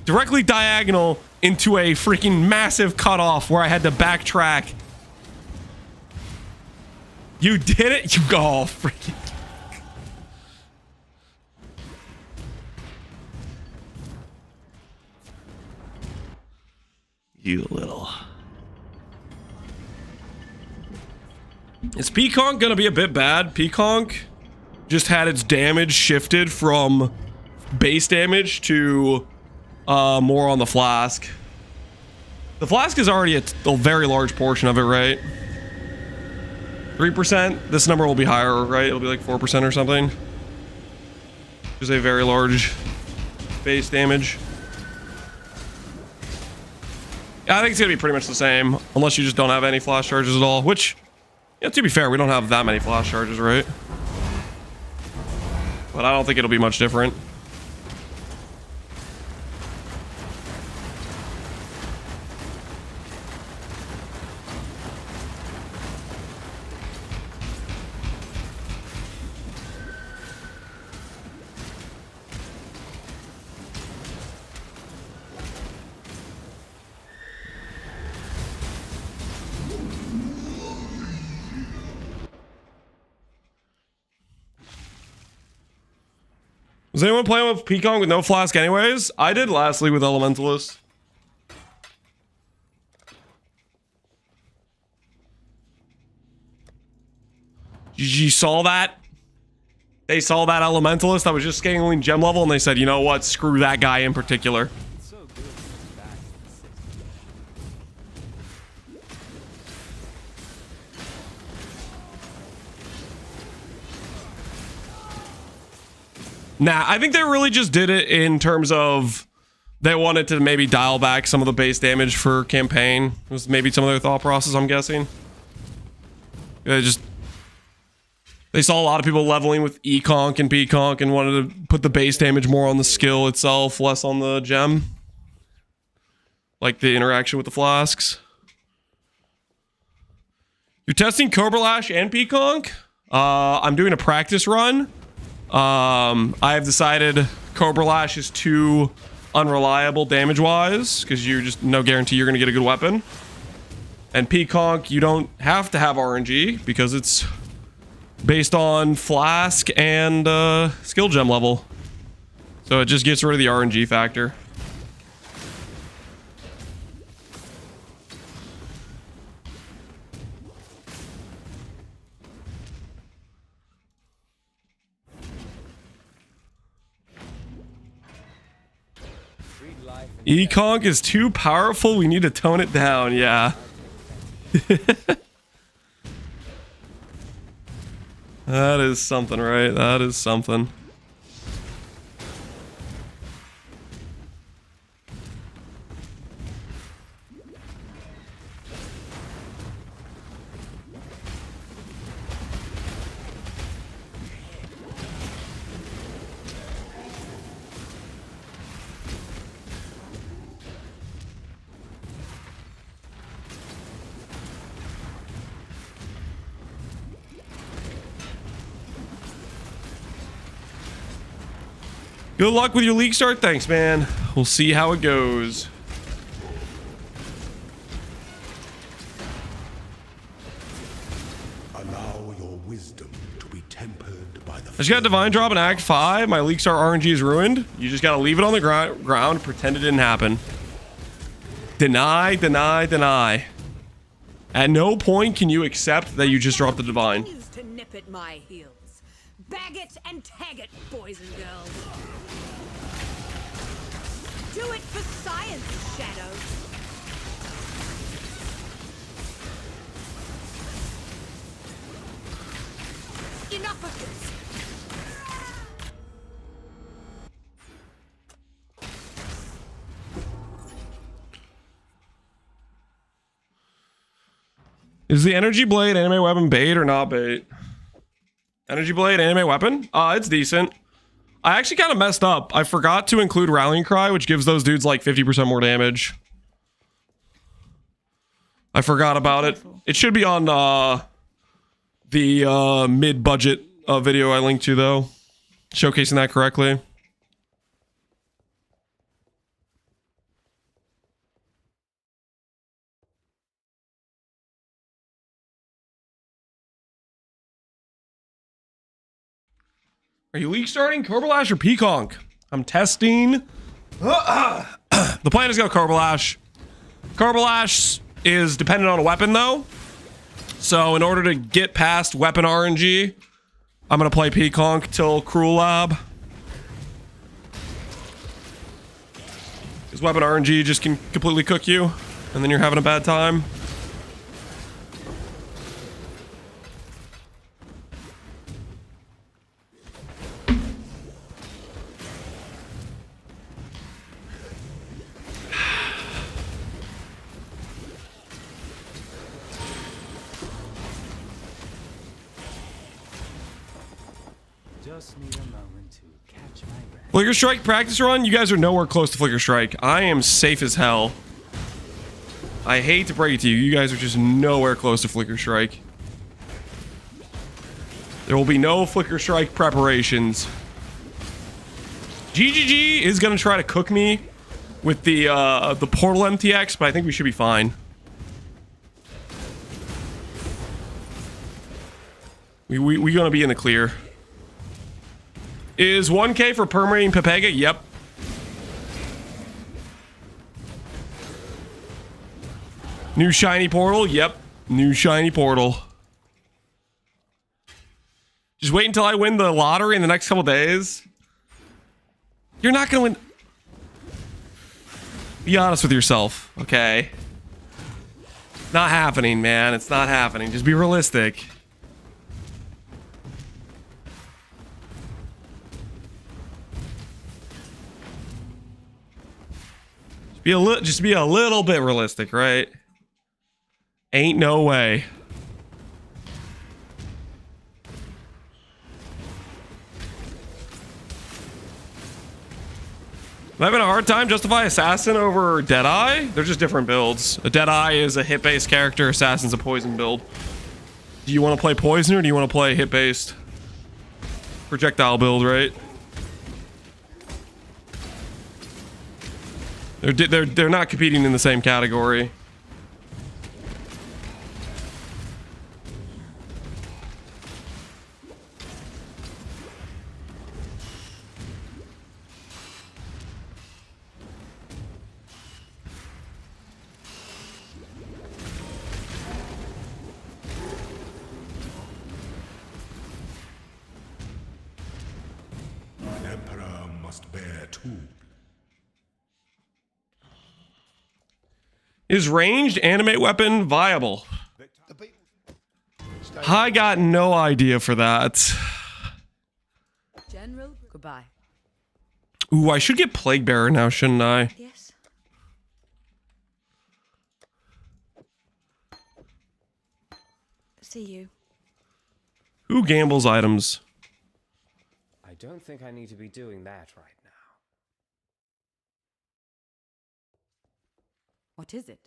Directly diagonal into a freaking massive cutoff where I had to backtrack. You did it? You go, oh, freaking. You little. Is Peaconk gonna be a bit bad? Peaconk just had its damage shifted from base damage to more on the flask. The flask is already a very large portion of it, right? 3%. This number will be higher, right? It'll be like 4% or something. Just a very large base damage. Yeah, I think it's gonna be pretty much the same, unless you just don't have any flash charges at all, which, yeah, to be fair, we don't have that many flash charges, right? But I don't think it'll be much different. Was anyone playing with Peacock with no flask anyways? I did lastly with Elementalist. You saw that? They saw that Elementalist that was just scaling gem level and they said, you know what? Screw that guy in particular. Nah, I think they really just did it in terms of they wanted to maybe dial back some of the base damage for campaign. It was maybe some of their thought process, I'm guessing. They saw a lot of people leveling with E-Conk and P-Conk and wanted to put the base damage more on the skill itself, less on the gem. Like the interaction with the flasks. You're testing Cobra Lash and P-Conk? I'm doing a practice run. I have decided Cobra Lash is too unreliable damage-wise, because you're just no guarantee you're going to get a good weapon. And Peaconk, you don't have to have RNG, because it's based on flask and skill gem level. So it just gets rid of the RNG factor. E-Conk is too powerful. We need to tone it down. Yeah. That is something, right? That is something. Good luck with your Leaguestart. Thanks, man. We'll see how it goes. Allow your wisdom to be tempered by the. I just got Divine Drop in Act 5. My Leaguestart RNG is ruined. You just gotta leave it on the ground, pretend it didn't happen. Deny, deny, deny. At no point can you accept that you just dropped the Divine. To nip at my heels. Bag it and tag it, boys and girls. Do it for science, Shadow. Enough of this. Is the energy blade anime weapon bait or not bait? Energy blade anime weapon? It's decent. I actually kind of messed up. I forgot to include rallying cry, which gives those dudes like 50% more damage. I forgot about it. It should be on the mid-budget video I linked to though. Showcasing that correctly. Are you league starting Corbalash or Peaconk? I'm testing. The plan is to go Corbalash. Corbalash is dependent on a weapon though. So in order to get past weapon RNG, I'm going to play Peaconk till Cruel Lab. Because weapon RNG just can completely cook you. And then you're having a bad time. Just need a moment to catch my breath. Flicker Strike practice run? You guys are nowhere close to Flicker Strike. I am safe as hell. I hate to break it to you. You guys are just nowhere close to Flicker Strike. There will be no Flicker Strike preparations. GGG is going to try to cook me with the Portal MTX, but I think we should be fine. We going to be in the clear. Is 1K for permeating Pepega? Yep. New shiny portal? Yep. New shiny portal. Just wait until I win the lottery in the next couple days. You're not gonna win. Be honest with yourself, okay? Not happening, man. It's not happening. Just be realistic. Just be a little bit realistic, right? Ain't no way. I'm having a hard time justify Assassin over Deadeye. They're just different builds. A Deadeye is a hit-based character. Assassin's a poison build. Do you want to play poison or do you want to play hit-based projectile build, right? They're not competing in the same category. An emperor must bear two. Is ranged animate weapon viable? I got no idea for that. General, goodbye. Ooh, I should get Plague Bearer now, shouldn't I? Yes. See you. Who gambles items? I don't think I need to be doing that right now. What is it?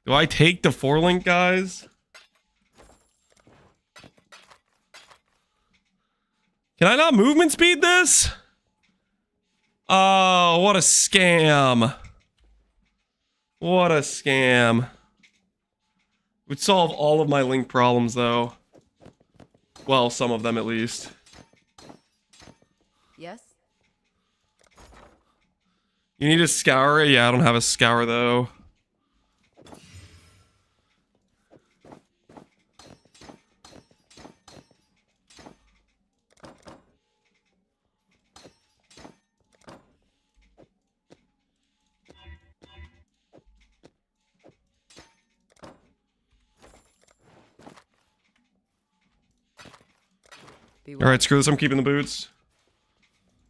Do I take the 4-link, guys? Can I not movement speed this? Oh, what a scam. What a scam. Would solve all of my link problems, though. Well, some of them at least. Yes? You need a scour? Yeah, I don't have a scour though. All right, screw this. I'm keeping the boots.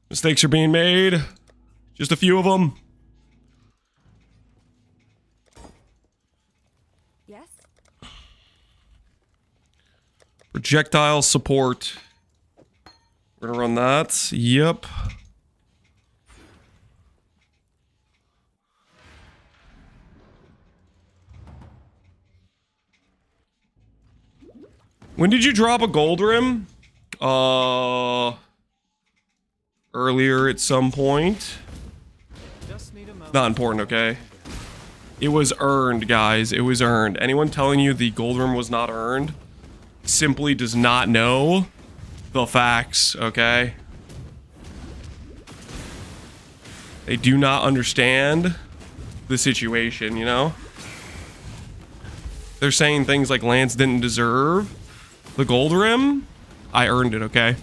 Mistakes are being made. Just a few of them. Yes? Projectile support. We're gonna run that. Yep. When did you drop a gold rim? Earlier at some point. Not important, okay? It was earned, guys. It was earned. Anyone telling you the gold rim was not earned simply does not know the facts, okay? They do not understand the situation, you know? They're saying things like Lance didn't deserve the gold rim. I earned it, okay?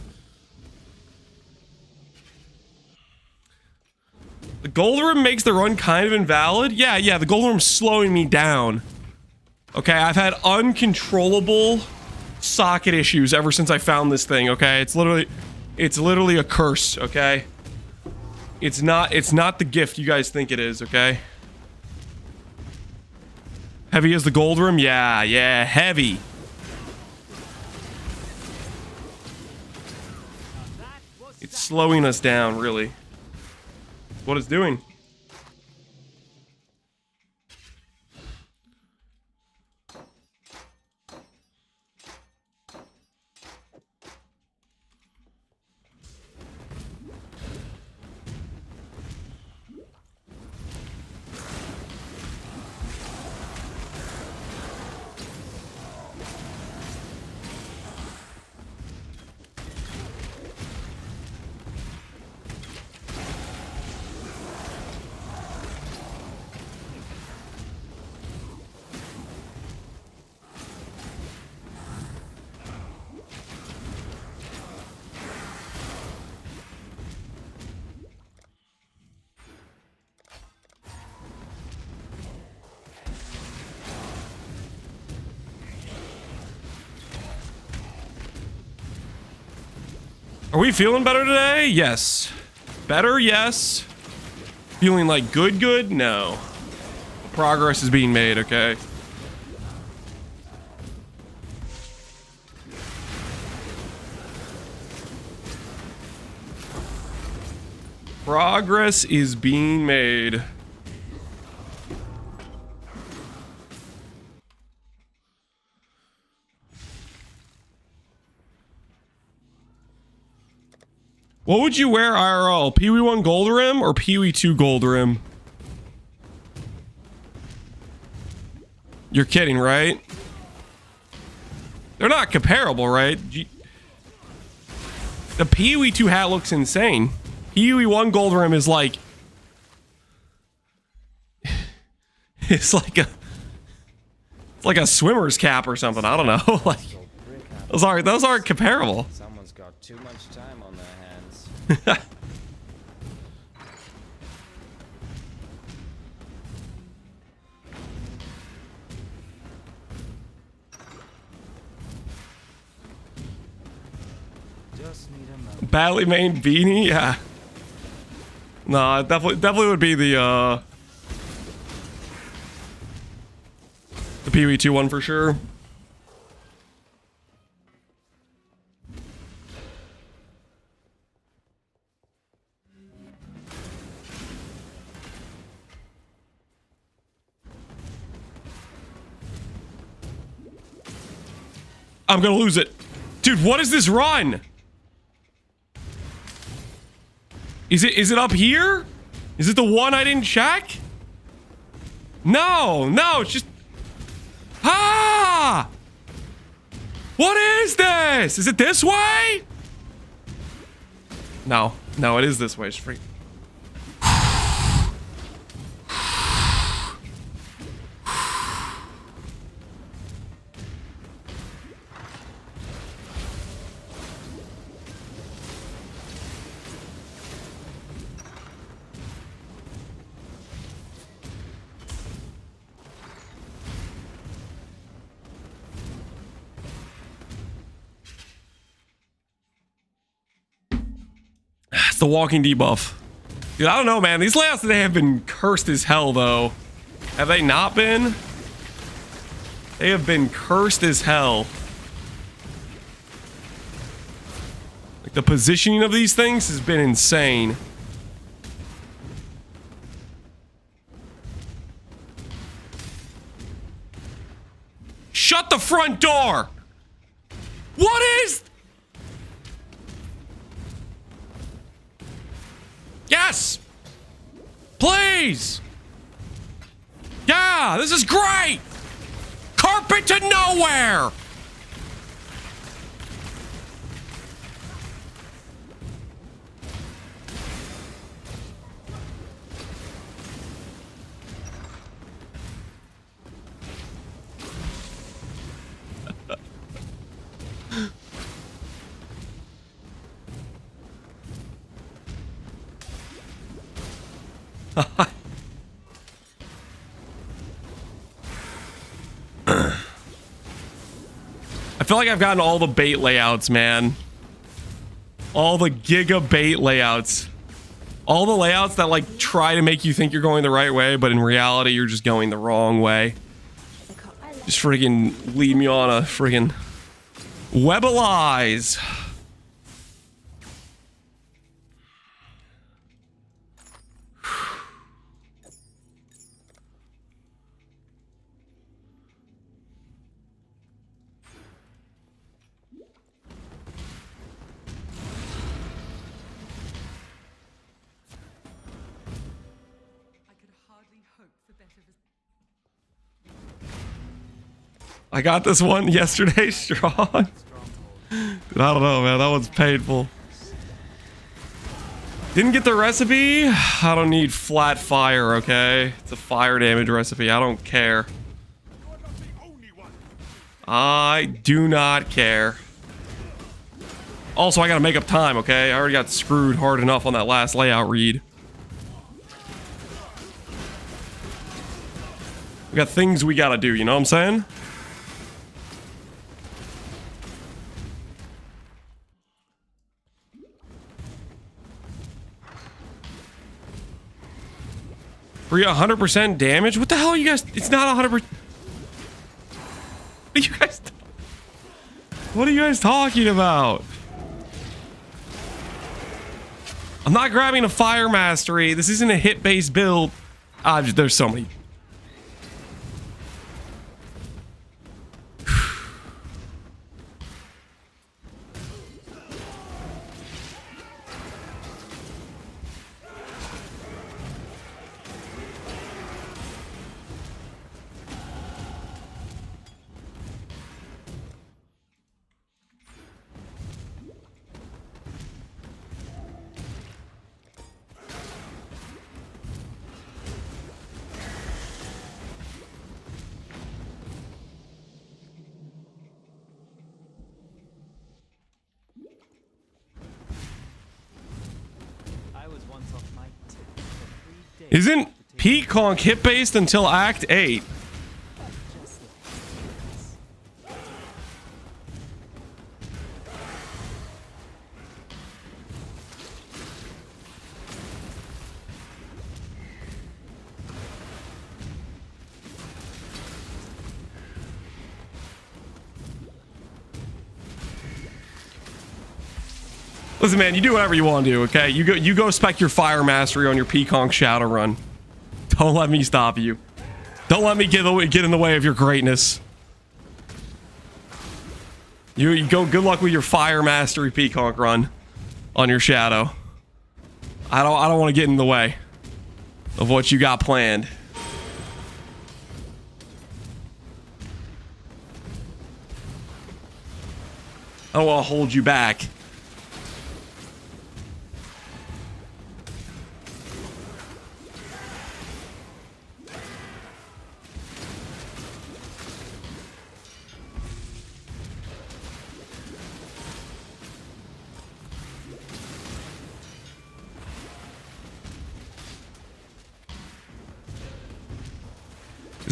The gold rim makes the run kind of invalid. Yeah, the gold rim's slowing me down. Okay, I've had uncontrollable socket issues ever since I found this thing, okay? It's literally a curse, okay? It's not the gift you guys think it is, okay? Heavy as the gold rim? Yeah, heavy. It's slowing us down, really. What it's doing. Are we feeling better today? Yes. Better? Yes. Feeling like good? No. Progress is being made, okay? Progress is being made. What would you wear IRL? Pee-wee 1 gold rim or Pee-wee 2 gold rim? You're kidding, right? They're not comparable, right? The Pee-wee 2 hat looks insane. Pee-wee 1 gold rim is like... It's like a swimmer's cap or something. I don't know. Like, those aren't comparable. Someone's got too much time on their hands. Just need a moment. Badly made beanie? Yeah. No, it definitely would be the Pee-wee 2 one for sure. I'm gonna lose it. Dude, what is this run? Is it up here? Is it the one I didn't check? No, it's just... Ah! What is this? Is it this way? No, it is this way. It's free. It's the walking debuff. Dude, I don't know, man. These layouts today have been cursed as hell, though. Have they not been? They have been cursed as hell. Like, the positioning of these things has been insane. Shut the front door! What is... Yes! Please! Yeah, this is great! Carpet to nowhere! I feel like I've gotten all the bait layouts, man. All the giga bait layouts. All the layouts that like try to make you think you're going the right way, but in reality you're just going the wrong way. Just friggin' lead me on a friggin' web of lies. I got this one yesterday, strong. Dude, I don't know, man. That one's painful. Didn't get the recipe. I don't need flat fire, okay? It's a fire damage recipe. I don't care. I do not care. Also, I gotta make up time, okay? I already got screwed hard enough on that last layout read. We got things we gotta do, you know what I'm saying? Were you 100% damage? What the hell are you guys? It's not 100%. What are you guys talking about? I'm not grabbing a fire mastery. This isn't a hit-based build. There's so many. Isn't Peaconk hit-based until Act 8? Listen, man, you do whatever you want to do, okay? You go spec your fire mastery on your Peaconk Shadow Run. Don't let me stop you. Don't let me get in the way of your greatness. You go. Good luck with your fire mastery Peaconk run on your Shadow. I don't want to get in the way of what you got planned. I don't want to hold you back.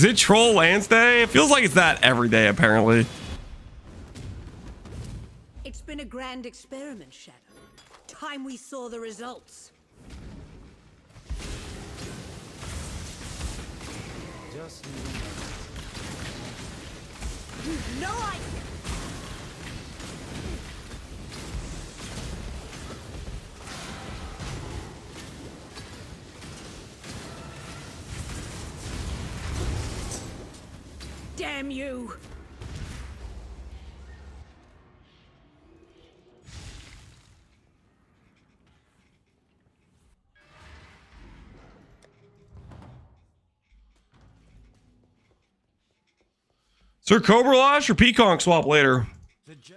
Is it Troll Lance Day? It feels like it's that every day, apparently. It's been a grand experiment, Shadow. Time we saw the results. Just No, I... Damn you! Sir Cobra Lash or Peacock swap later?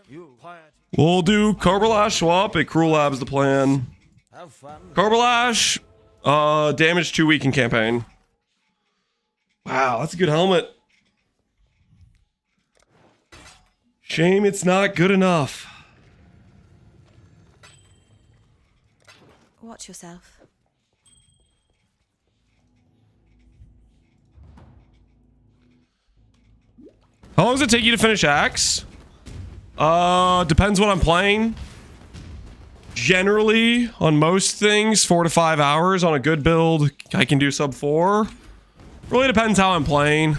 you piety. We'll do Cobra Lash swap at Cruel Labs the plan. Have fun. Cobra Lash, damage 2 week in campaign. Wow, that's a good helmet. Shame it's not good enough. Watch yourself. How long does it take you to finish Axe? Depends what I'm playing. Generally, on most things, 4 to 5 hours. On a good build, I can do sub 4. Really depends how I'm playing.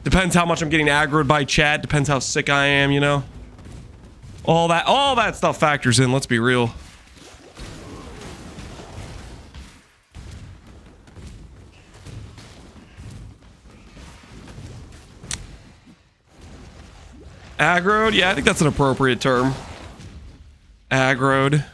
Depends how much I'm getting aggroed by chat. Depends how sick I am, you know? All that stuff factors in, let's be real. Aggroed? Yeah, I think that's an appropriate term. Aggroed.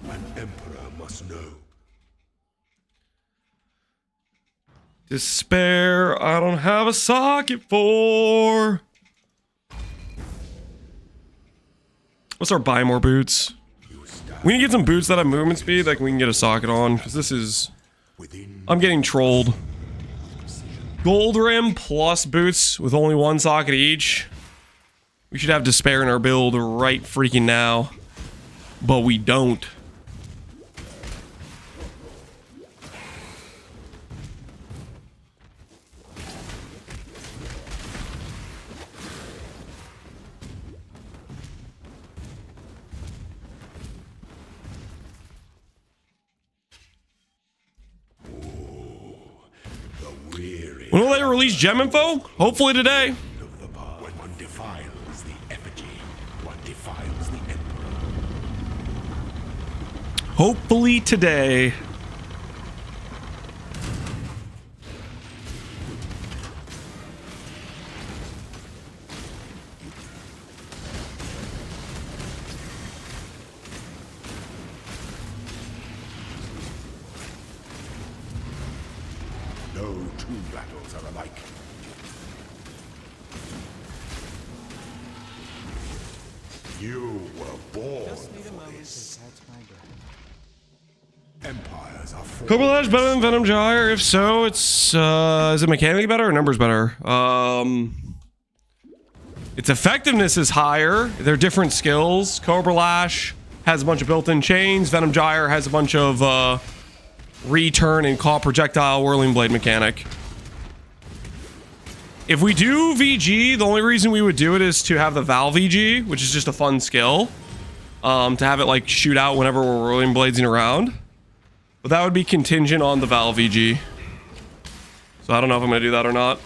An emperor must know. Despair, I don't have a socket for. Let's start buying more boots. We need to get some boots that have movement speed that we can get a socket on, because this is... I'm getting trolled. Gold rim plus boots with only 1 socket each. We should have despair in our build right freaking now. But we don't. When will they release gem info? Hopefully today. When one defiles the effigy, one defiles the emperor. Hopefully today. No two battles are alike. You were born for this. Empires are formed. Cobra Lash better than Venom Gyre? If so, it's is it mechanically better or numbers better? Its effectiveness is higher. They're different skills. Cobra Lash has a bunch of built-in chains. Venom Gyre has a bunch of return and call projectile whirling blade mechanic. If we do VG, the only reason we would do it is to have the Val VG, which is just a fun skill. To have it like shoot out whenever we're whirling bladesing around. But that would be contingent on the Val VG. So I don't know if I'm gonna do that or not.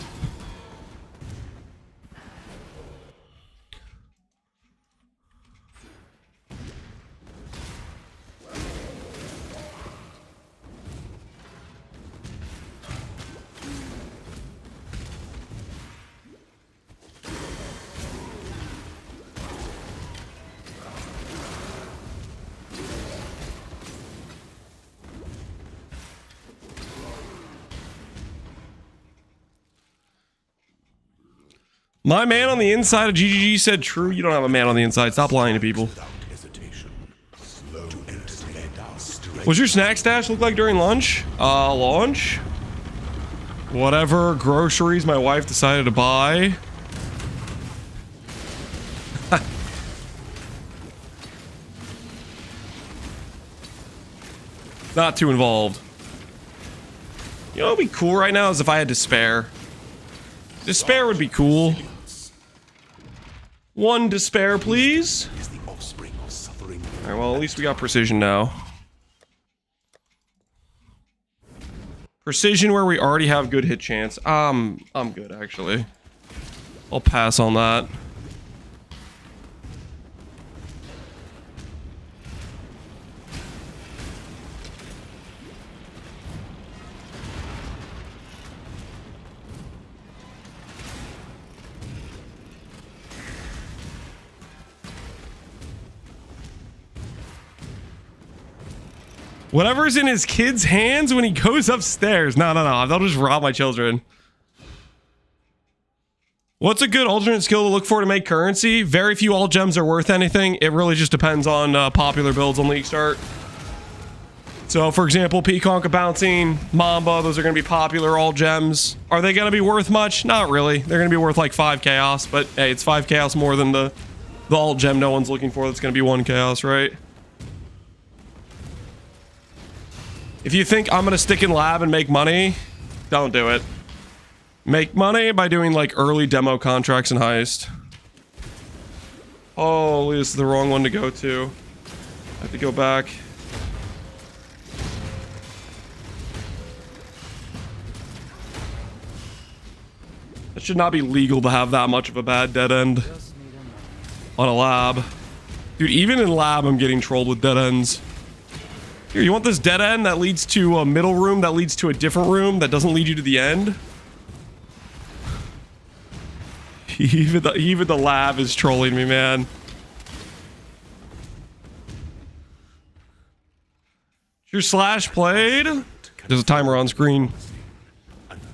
My man on the inside of GGG said true. You don't have a man on the inside. Stop lying to people. Without hesitation, slow and steady our strength. What's your snack stash look like during lunch? Lunch? Whatever groceries my wife decided to buy. Not too involved. You know what would be cool right now is if I had despair. Despair would be cool. One despair, please. Is the offspring of suffering. Alright, well, at least we got precision now. Precision where we already have good hit chance. I'm good, actually. I'll pass on that. Whatever's in his kid's hands when he goes upstairs. No. They'll just rob my children. What's a good alternate skill to look for to make currency? Very few alt gems are worth anything. It really just depends on popular builds on Leaguestart. So, for example, Peaconk bouncing, Mamba, those are going to be popular alt gems. Are they going to be worth much? Not really. They're going to be worth like 5 chaos, but hey, it's 5 chaos more than the alt gem no one's looking for. That's going to be 1 chaos, right? If you think I'm gonna stick in lab and make money, don't do it. Make money by doing like early demo contracts and heist. Oh, this is the wrong one to go to. I have to go back. It should not be legal to have that much of a bad dead end on a lab. Dude, even in lab, I'm getting trolled with dead ends. Here, you want this dead end that leads to a middle room that leads to a different room that doesn't lead you to the end? Even the lab is trolling me, man. Your slash played? There's a timer on screen.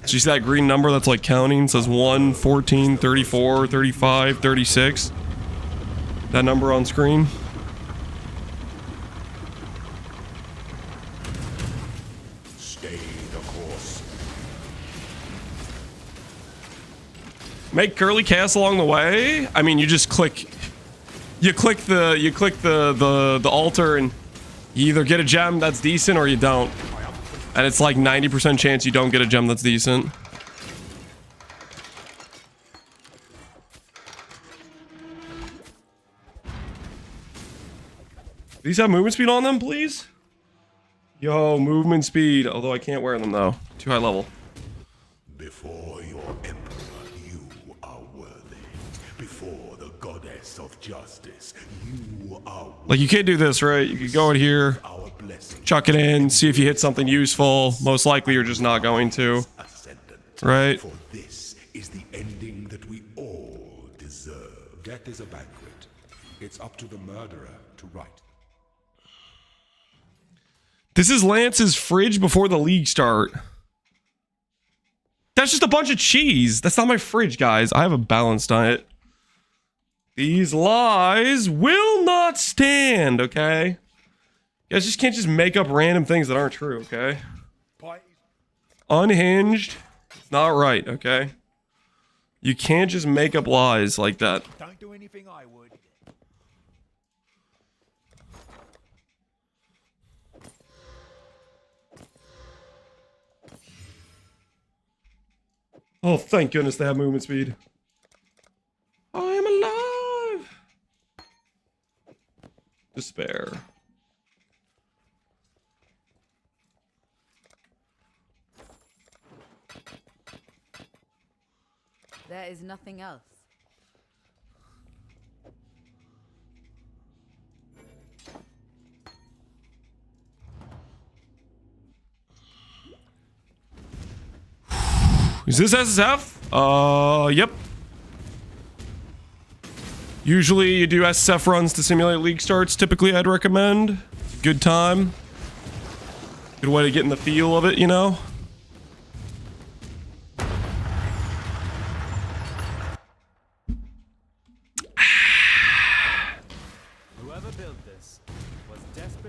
So you see that green number that's like counting? It says 1, 14, 34, 35, 36. That number on screen. Make curly chaos along the way. I mean, you just click. You click the altar, and you either get a gem that's decent or you don't. And it's like 90% chance you don't get a gem that's decent. These have movement speed on them, please. Yo, movement speed. Although I can't wear them though. Too high level. Before your emperor, you are worthy. Before the goddess of justice, you are worthy. Like, you can't do this, right? You could go in here, Our blessing. chuck it in, see if you hit something useful. Most likely you're just not going to. Ascendant. Right? For this is the ending that we all deserve. Death is a banquet. It's up to the murderer to write. This is Lance's fridge before the league start. That's just a bunch of cheese. That's not my fridge, guys. I have a balanced diet. These lies will not stand, okay? You guys just can't just make up random things that aren't true, okay? Unhinged. It's not right, okay? You can't just make up lies like that. Don't do anything I would. Oh, thank goodness they have movement speed. I am alive! Despair. There is nothing else. Is this SSF? Yep. Usually you do SSF runs to simulate league starts. Typically I'd recommend. Good time. Good way to get in the feel of it, you know?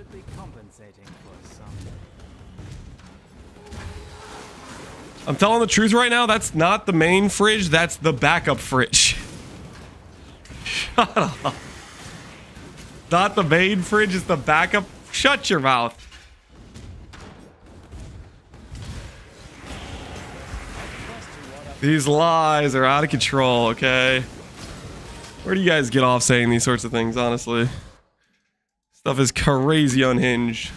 deliberately compensating for something. I'm telling the truth right now. That's not the main fridge. That's the backup fridge. Shut up. Not the main fridge. It's the backup. Shut your mouth. These lies are out of control, okay? Where do you guys get off saying these sorts of things, honestly? Stuff is crazy unhinged.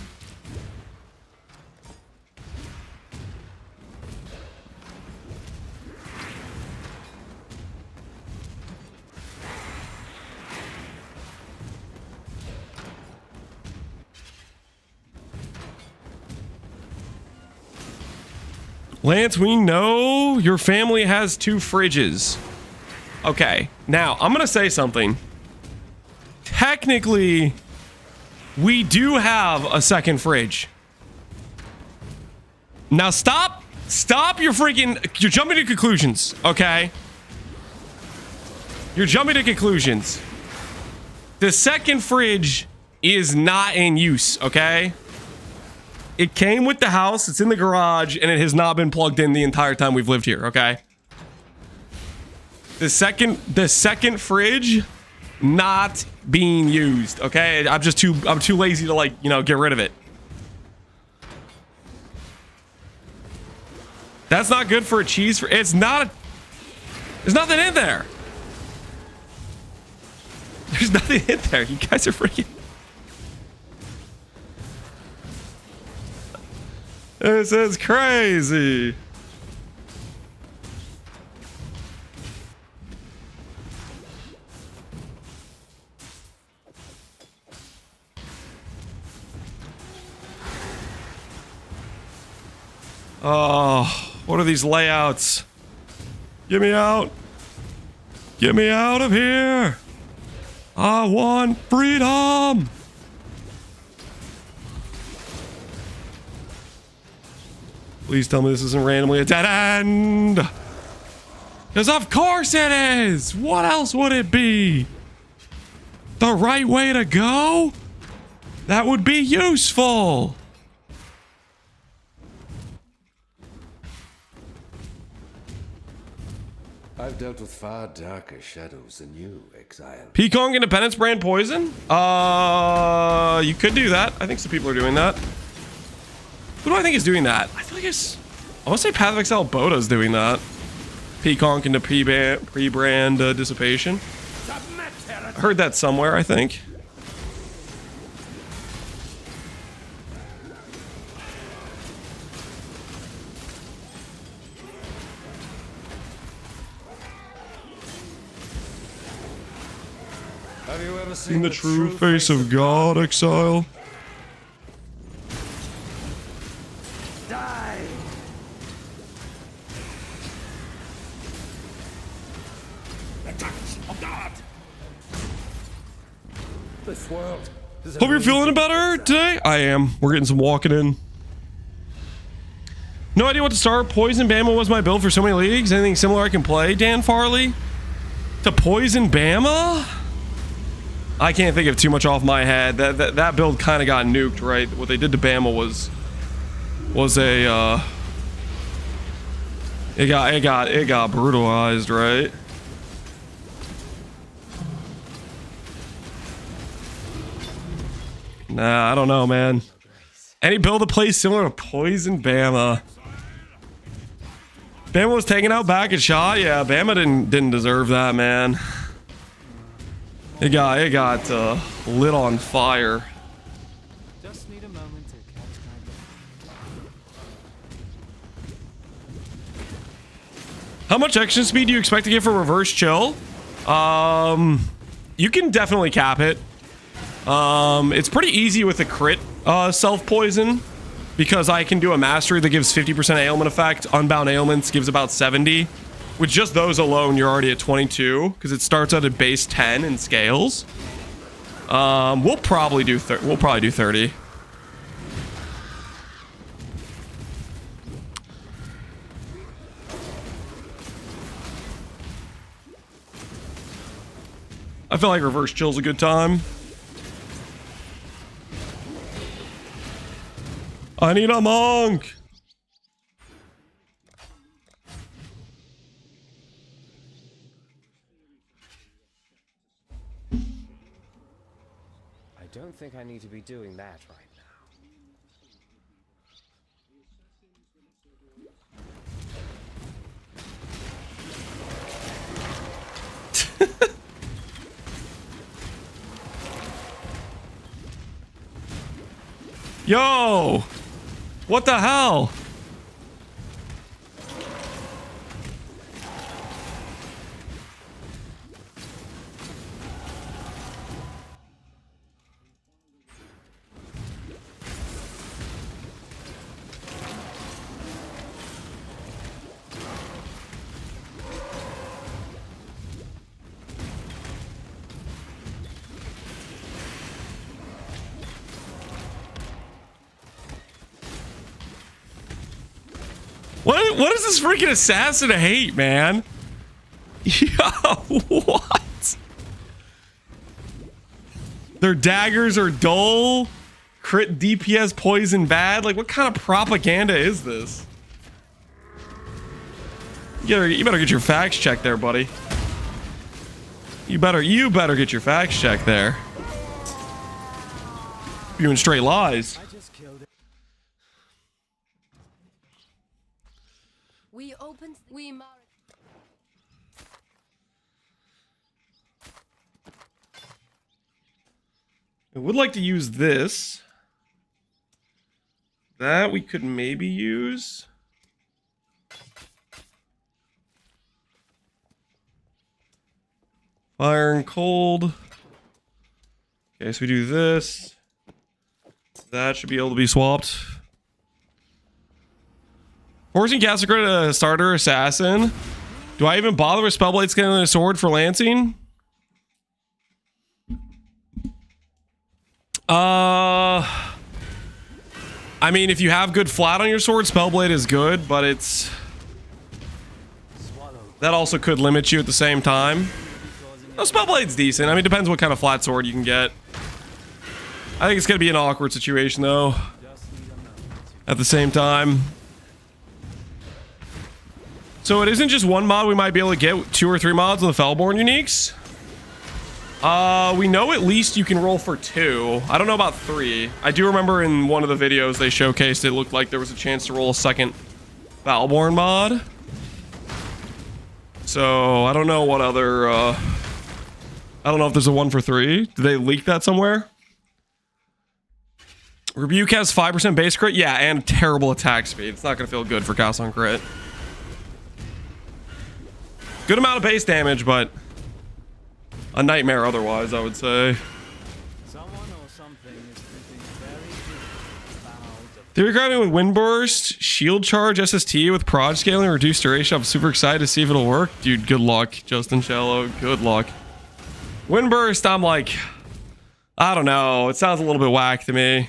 Lance, we know your family has 2 fridges. Okay, now I'm gonna say something. Technically, we do have a second fridge. Now stop your you're jumping to conclusions, okay? You're jumping to conclusions. The second fridge is not in use, okay? It came with the house, it's in the garage, and it has not been plugged in the entire time we've lived here, okay? The second fridge not being used, okay? I'm too lazy to, like, you know, get rid of it. That's not good for a cheese there's nothing in there. There's nothing in there. You guys are freaking. This is crazy. Oh, what are these layouts? Get me out. Get me out of here. I want freedom. Please tell me this isn't randomly a dead end. Because of course it is. What else would it be? The right way to go? That would be useful. I've dealt with far darker shadows than you, Exile. Pekong Independence brand poison? You could do that. I think some people are doing that. Who do I think is doing that? I feel like I want to say Path of Exile Boda's doing that. Pekong into pre-brand dissipation. I heard that somewhere, I think. Have you ever Seen the true face of God, Exile? Die! The touch of God! This world is Hope you're feeling better today. I am. We're getting some walking in. No idea what to start. Poison Bama was my build for so many leagues. Anything similar I can play, Dan Farley? To Poison Bama? I can't think of too much off my head. That build kind of got nuked, right? What they did to Bama was a it got brutalized, right? Nah, I don't know, man. Any build that plays similar to Poison Bama. Bama was taken out back and shot. Yeah, Bama didn't deserve that, man. It got lit on fire. Just need a moment to catch my breath. How much action speed do you expect to get for reverse chill? You can definitely cap it. It's pretty easy with a crit self poison because I can do a mastery that gives 50% ailment effect. Unbound ailments gives about 70. With just those alone, you're already at 22 because it starts out at base 10 and scales. We'll probably do 30. I feel like reverse chill's a good time. I need a monk. I don't think I need to be doing that right now. Yo! What the hell? What does this freaking assassin hate, man? Yo, what? Their daggers are dull. Crit DPS poison bad. Like, what kind of propaganda is this? You better get your facts checked there, buddy. You better get your facts checked there. You're doing straight lies. We married. I would like to use this. That we could maybe use. Fire and cold. Okay, so we do this. That should be able to be swapped. Forcing cast a crit a starter assassin. Do I even bother with Spellblade Skin and a sword for lancing? I mean, if you have good flat on your sword, Spellblade is good, but it's... That also could limit you at the same time. No, Spellblade's decent. I mean, it depends what kind of flat sword you can get. I think it's going to be an awkward situation, though. At the same time. So it isn't just one mod we might be able to get, 2 or 3 mods on the Fellborn uniques. We know at least you can roll for 2. I don't know about 3. I do remember in one of the videos they showcased it looked like there was a chance to roll a second Fellborn mod. So I don't know what other, I don't know if there's a 1 for 3. Did they leak that somewhere? Rebuke has 5% base crit? Yeah, and terrible attack speed. It's not going to feel good for cast on crit. Good amount of base damage, but a nightmare otherwise, I would say. Someone or something is thinking very Theorycrafting with Windburst, Shield Charge, SST with Prod Scaling, Reduced Duration. I'm super excited to see if it'll work. Dude, good luck, Justin Shallow. Good luck. Windburst, I'm like... I don't know. It sounds a little bit whack to me.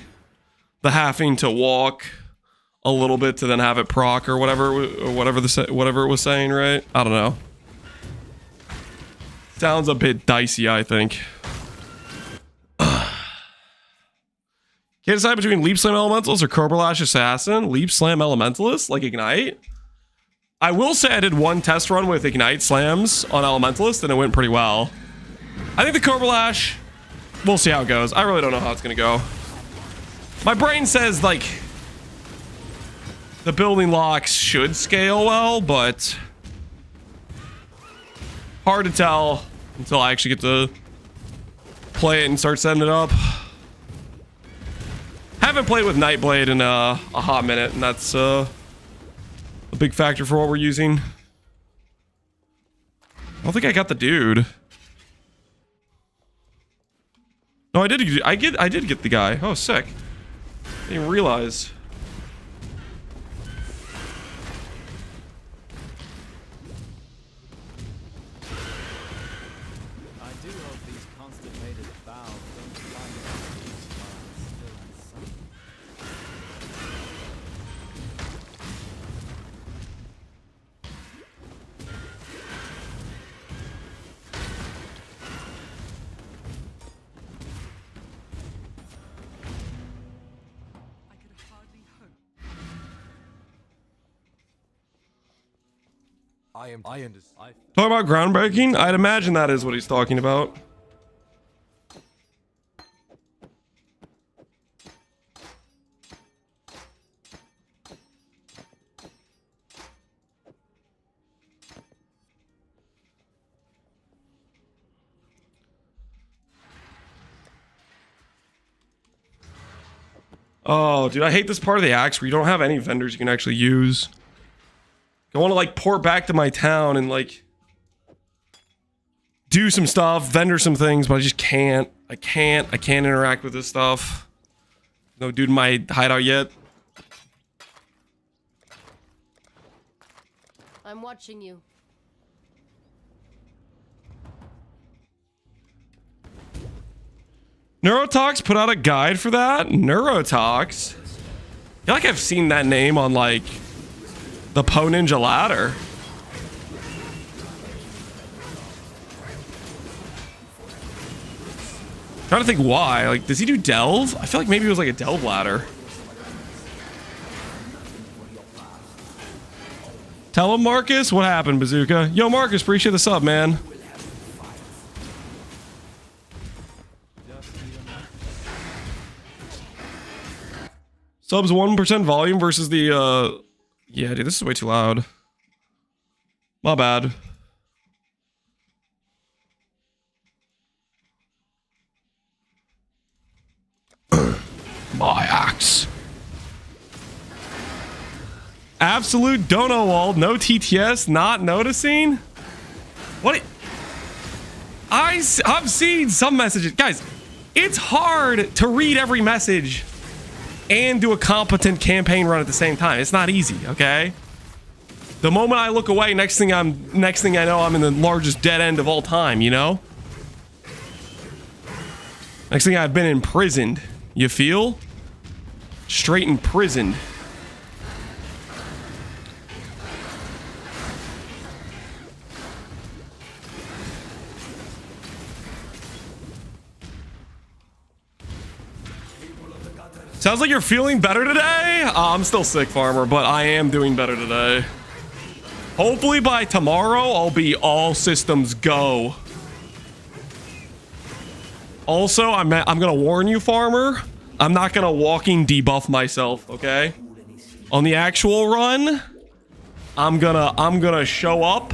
The having to walk a little bit to then have it proc or whatever it was saying, right? I don't know. Sounds a bit dicey, I think. Can't decide between Leap Slam Elementals or Cobra Lash Assassin. Leap Slam Elementalist, like Ignite. I will say I did one test run with Ignite Slams on Elementalist and it went pretty well. I think the Cobra Lash, we'll see how it goes. I really don't know how it's gonna go. My brain says, like, the building locks should scale well, but hard to tell until I actually get to play it and start setting it up. Haven't played with Nightblade in a hot minute, and that's a big factor for what we're using. I don't think I got the dude. No, I did get the guy. Oh, sick. I didn't even realize. I do hope these constipated valves don't find it still Talking about groundbreaking? I'd imagine that is what he's talking about. Oh, dude, I hate this part of the axe where you don't have any vendors you can actually use. I want to like port back to my town and like do some stuff, vendor some things, but I just can't. I can't interact with this stuff. No dude in my hideout yet. I'm watching you. Neurotox put out a guide for that? Neurotox? I feel like I've seen that name on like the Po Ninja ladder. Trying to think why. Like, does he do delve? I feel like maybe it was like a delve ladder. Tell him, Marcus. What happened, Bazooka? Yo, Marcus, appreciate the sub, man. Subs 1% volume versus the, yeah, dude, this is way too loud. My bad. My axe. Absolute dono wall, no TTS, not noticing? What? I've seen some messages. Guys, it's hard to read every message and do a competent campaign run at the same time. It's not easy, okay? The moment I look away, next thing I know, I'm in the largest dead end of all time, you know? Next thing I've been imprisoned. You feel? Straight imprisoned. Sounds like you're feeling better today? I'm still sick, Farmer, but I am doing better today. Hopefully by tomorrow, I'll be all systems go. Also, I'm gonna warn you, Farmer. I'm not gonna walking debuff myself, okay? On the actual run, I'm gonna show up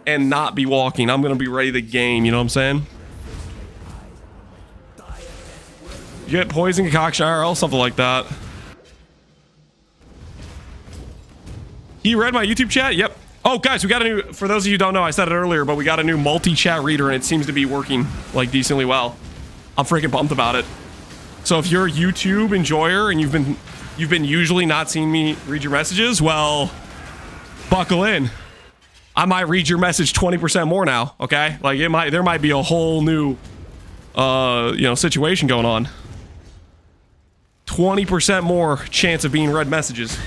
and not be walking. I'm gonna be ready to game, you know what I'm saying? You get poison concoction IRL, something like that. He read my YouTube chat? Yep. Oh, guys, we got a new, for those of you who don't know, I said it earlier, but we got a new multi-chat reader and it seems to be working like decently well. I'm freaking pumped about it. So if you're a YouTube enjoyer and you've been usually not seeing me read your messages, well, buckle in. I might read your message 20% more now, okay? Like there might be a whole new situation going on. 20% more chance of being read messages.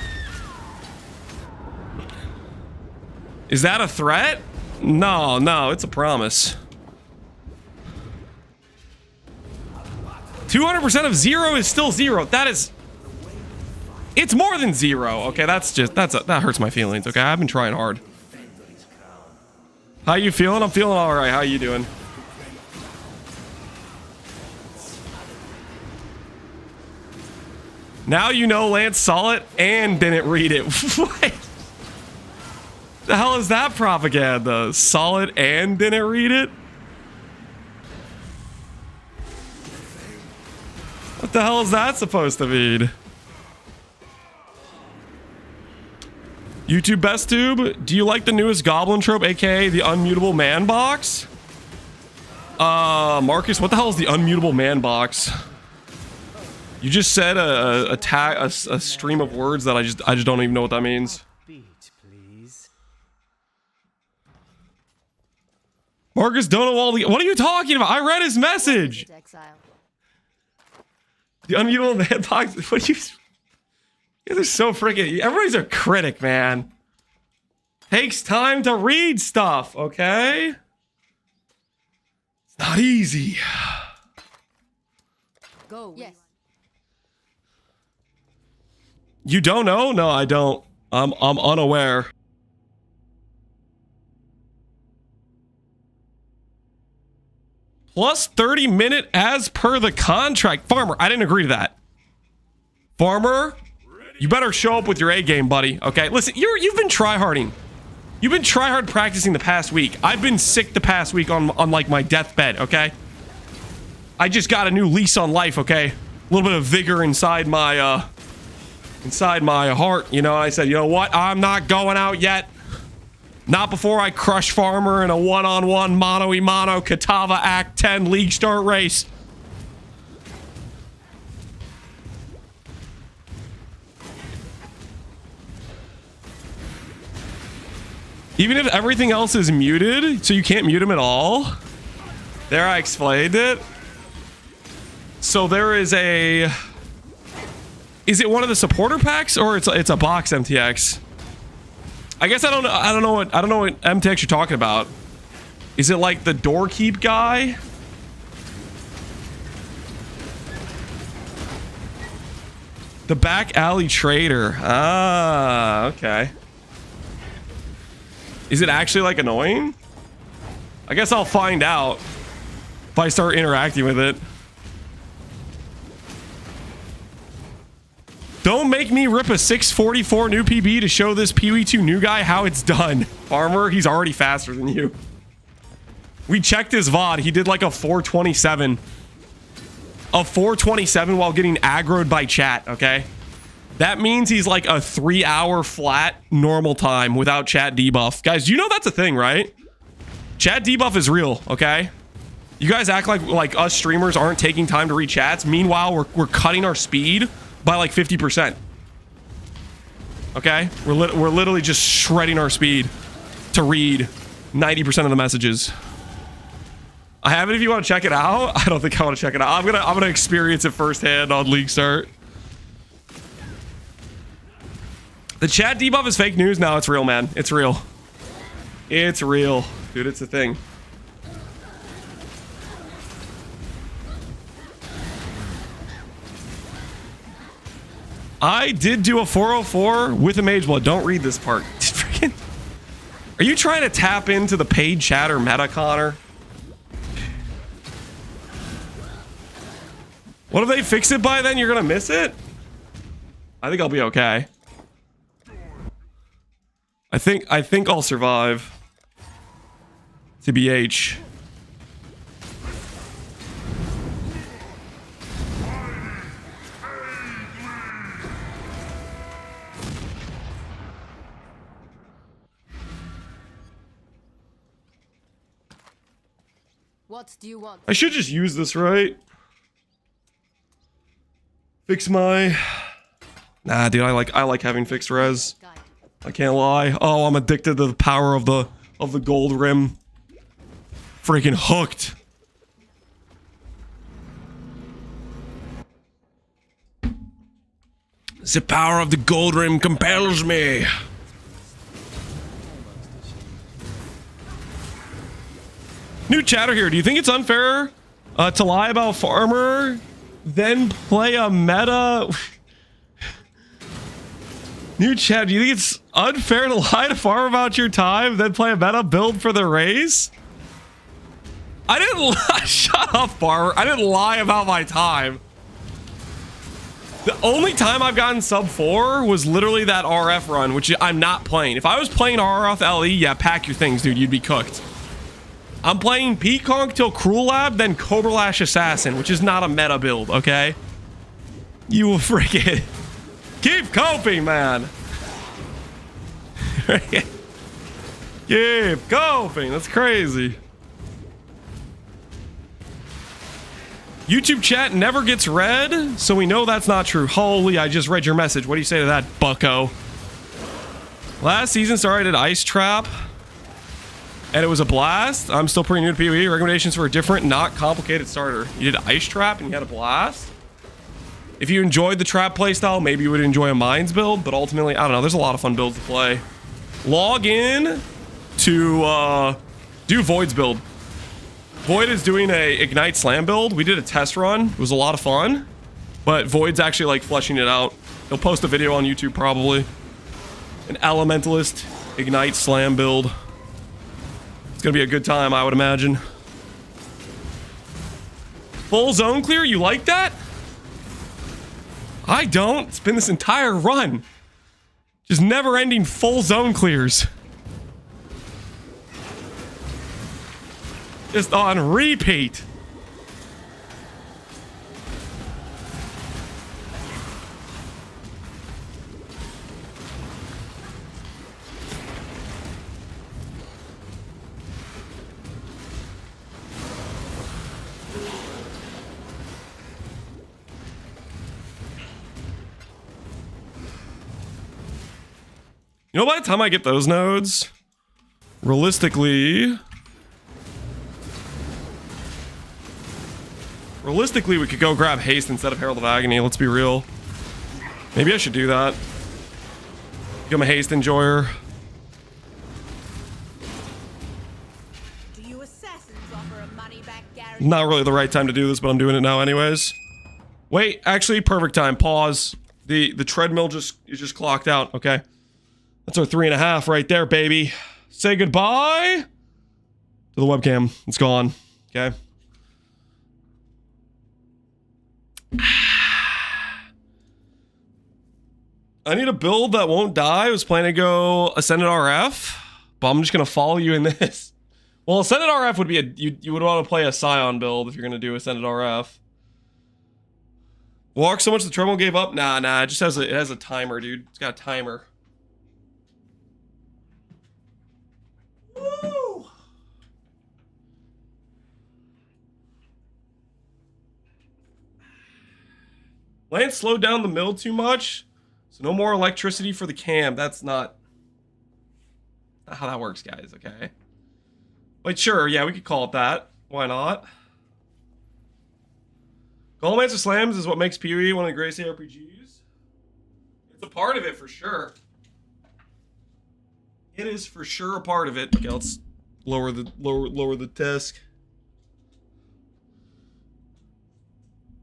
Is that a threat? No, it's a promise. 200% of 0 is still 0. That is... It's more than 0. Okay, that hurts my feelings, okay? I've been trying hard. How you feeling? I'm feeling alright. How you doing? Now you know Lance saw it and didn't read it. What? The hell is that propaganda? Saw it and didn't read it? What the hell is that supposed to mean? YouTube Best Tube, do you like the newest goblin trope, aka the unmutable man box? Marcus, what the hell is the unmutable man box? You just said a stream of words that I just don't even know what that means. Marcus, don't know all the... What are you talking about? I read his message. Exile. The unmutable man box. What are you... You guys are so freaking... Everybody's a critic, man. Takes time to read stuff, okay? It's not easy. Go. Yes. You don't know? No, I don't. I'm unaware. Plus 30-minute as per the contract. Farmer, I didn't agree to that. Farmer, you better show up with your A game, buddy. Okay, listen, you've been tryharding. You've been tryhard practicing the past week. I've been sick the past week on like my deathbed, okay? I just got a new lease on life, okay? A little bit of vigor inside my heart, you know. I said, you know what? I'm not going out yet. Not before I crush Farmer in a one-on-one mono-y-mono Katava Act 10 League Start race. Even if everything else is muted, so you can't mute him at all. There, I explained it. So there is a... Is it one of the supporter packs or it's a box MTX? I guess I don't know what MTX you're talking about. Is it like the doorkeep guy? The back alley trader. Ah, okay. Is it actually like annoying? I guess I'll find out if I start interacting with it. Don't make me rip a 644 new PB to show this PoE2 new guy how it's done. Farmer, he's already faster than you. We checked his VOD. He did like a 427. A 427 while getting aggroed by chat, okay? That means he's like a 3-hour flat normal time without chat debuff. Guys, you know that's a thing, right? Chat debuff is real, okay? You guys act like us streamers aren't taking time to read chats. Meanwhile, we're cutting our speed by like 50%. Okay? We're literally just shredding our speed to read 90% of the messages. I have it if you want to check it out. I don't think I want to check it out. I'm gonna experience it firsthand on Leaguestart. The chat debuff is fake news. No, it's real, man. It's real. It's real. Dude, it's a thing. I did do a 404 with a mage blood. Don't read this part. Are you trying to tap into the paid chatter meta, Connor? What if they fix it by then? You're gonna miss it? I think I'll be okay. I think I'll survive. TBH. What do you want? I should just use this, right? Fix my... Nah, dude, I like having fixed res. I can't lie. Oh, I'm addicted to the power of the gold rim. Freaking hooked. The power of the gold rim compels me. New chatter here. Do you think it's unfair to lie about Farmer, then play a meta? New chat, do you think it's unfair to lie to Farmer about your time, then play a meta build for the race? I didn't lie. Shut up, Farmer. I didn't lie about my time. The only time I've gotten sub 4 was literally that RF run, which I'm not playing. If I was playing RF LE, yeah, pack your things, dude. You'd be cooked. I'm playing Peaconk till Cruel Lab, then Cobra Lash Assassin, which is not a meta build, okay? You will freaking... Keep coping, man. Keep coping. That's crazy. YouTube chat never gets read, so we know that's not true. Holy, I just read your message. What do you say to that, bucko? Last season started Ice Trap, and it was a blast. I'm still pretty new to PoE. Recommendations for a different, not complicated starter. You did Ice Trap and you had a blast? If you enjoyed the trap playstyle, maybe you would enjoy a Mines build, but ultimately, I don't know. There's a lot of fun builds to play. Log in to do Void's build. Void is doing a Ignite Slam build. We did a test run. It was a lot of fun, but Void's actually like fleshing it out. He'll post a video on YouTube probably. An Elementalist Ignite Slam build. It's gonna be a good time, I would imagine. Full zone clear? You like that? I don't. It's been this entire run. Just never-ending full zone clears. Just on repeat. You know, by the time I get those nodes, realistically, we could go grab haste instead of Herald of Agony. Let's be real. Maybe I should do that. Become a haste enjoyer. Do you assassins offer a money-back guarantee? Not really the right time to do this, but I'm doing it now anyways. Wait, actually, perfect time. Pause. The treadmill is just clocked out. Okay. That's our 3.5 right there, baby. Say goodbye to the webcam. It's gone. Okay. I need a build that won't die. I was planning to go Ascendant RF, but I'm just going to follow you in this. Well, Ascendant RF would be you would want to play a Scion build if you're going to do Ascendant RF. Walk so much the treadmill gave up? Nah. It just has a timer, dude. It's got a timer. Woo! Lance slowed down the mill too much, so no more electricity for the cam. That's not how that works, guys, okay? But sure, yeah, we could call it that. Why not? Golem Answer Slams is what makes PoE one of the greatest RPGs. It's a part of it for sure. It is for sure a part of it. Okay, let's lower the desk.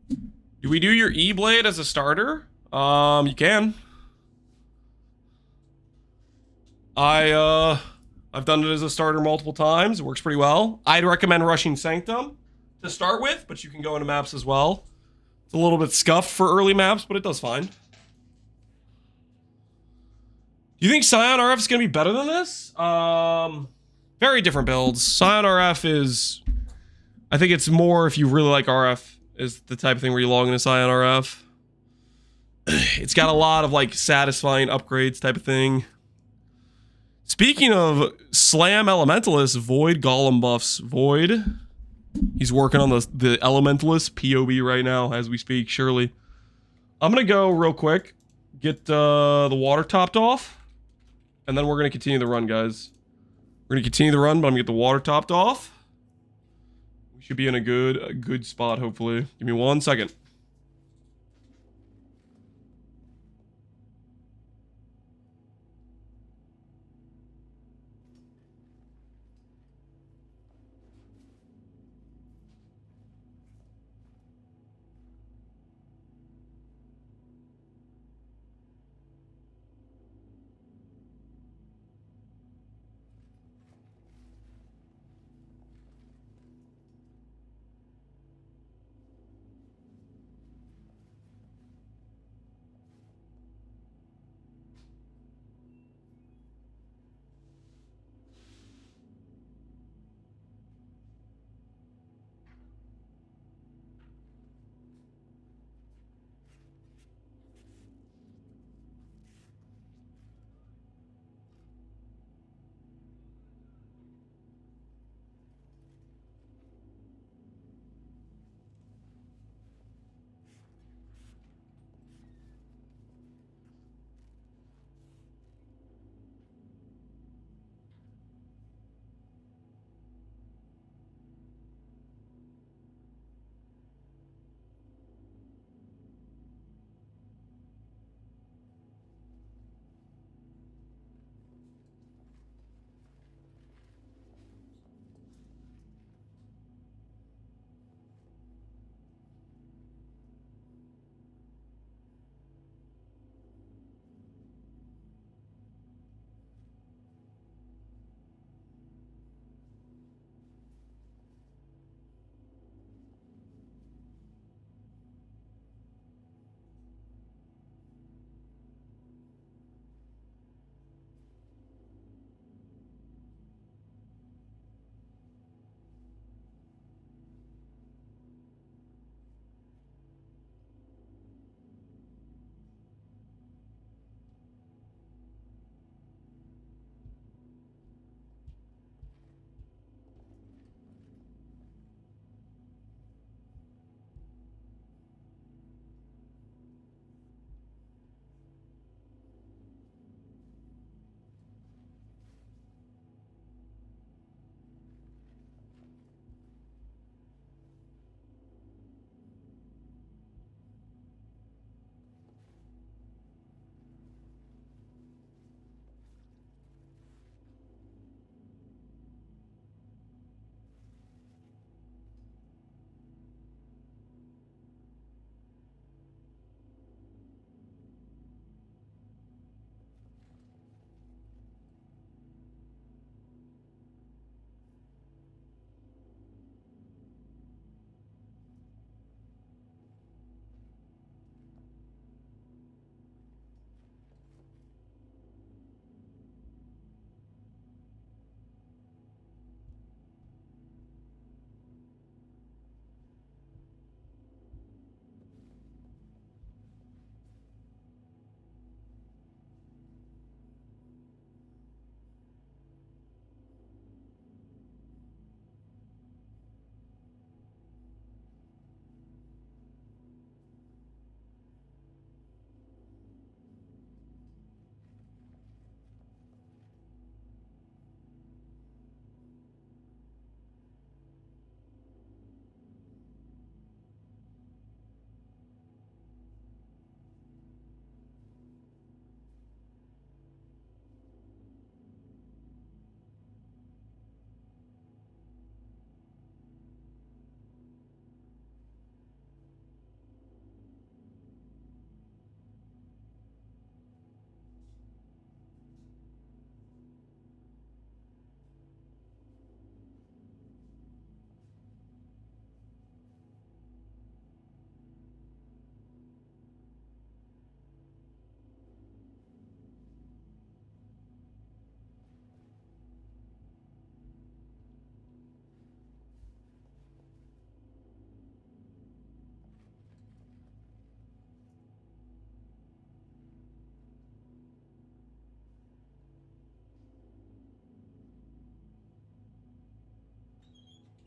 Do we do your E-Blade as a starter? You can. I've done it as a starter multiple times. It works pretty well. I'd recommend rushing Sanctum to start with, but you can go into maps as well. It's a little bit scuffed for early maps, but it does fine. Do you think Scion RF is going to be better than this? Very different builds. Scion RF is... I think it's more if you really like RF, is the type of thing where you log into Scion RF. It's got a lot of, like, satisfying upgrades type of thing. Speaking of Slam Elementalist, Void Golem buffs. Void. He's working on the Elementalist POB right now as we speak, surely. I'm going to go real quick. Get the water topped off. And then we're going to continue the run, guys. We're going to continue the run, but I'm going to get the water topped off. We should be in a good spot, hopefully. Give me 1 second.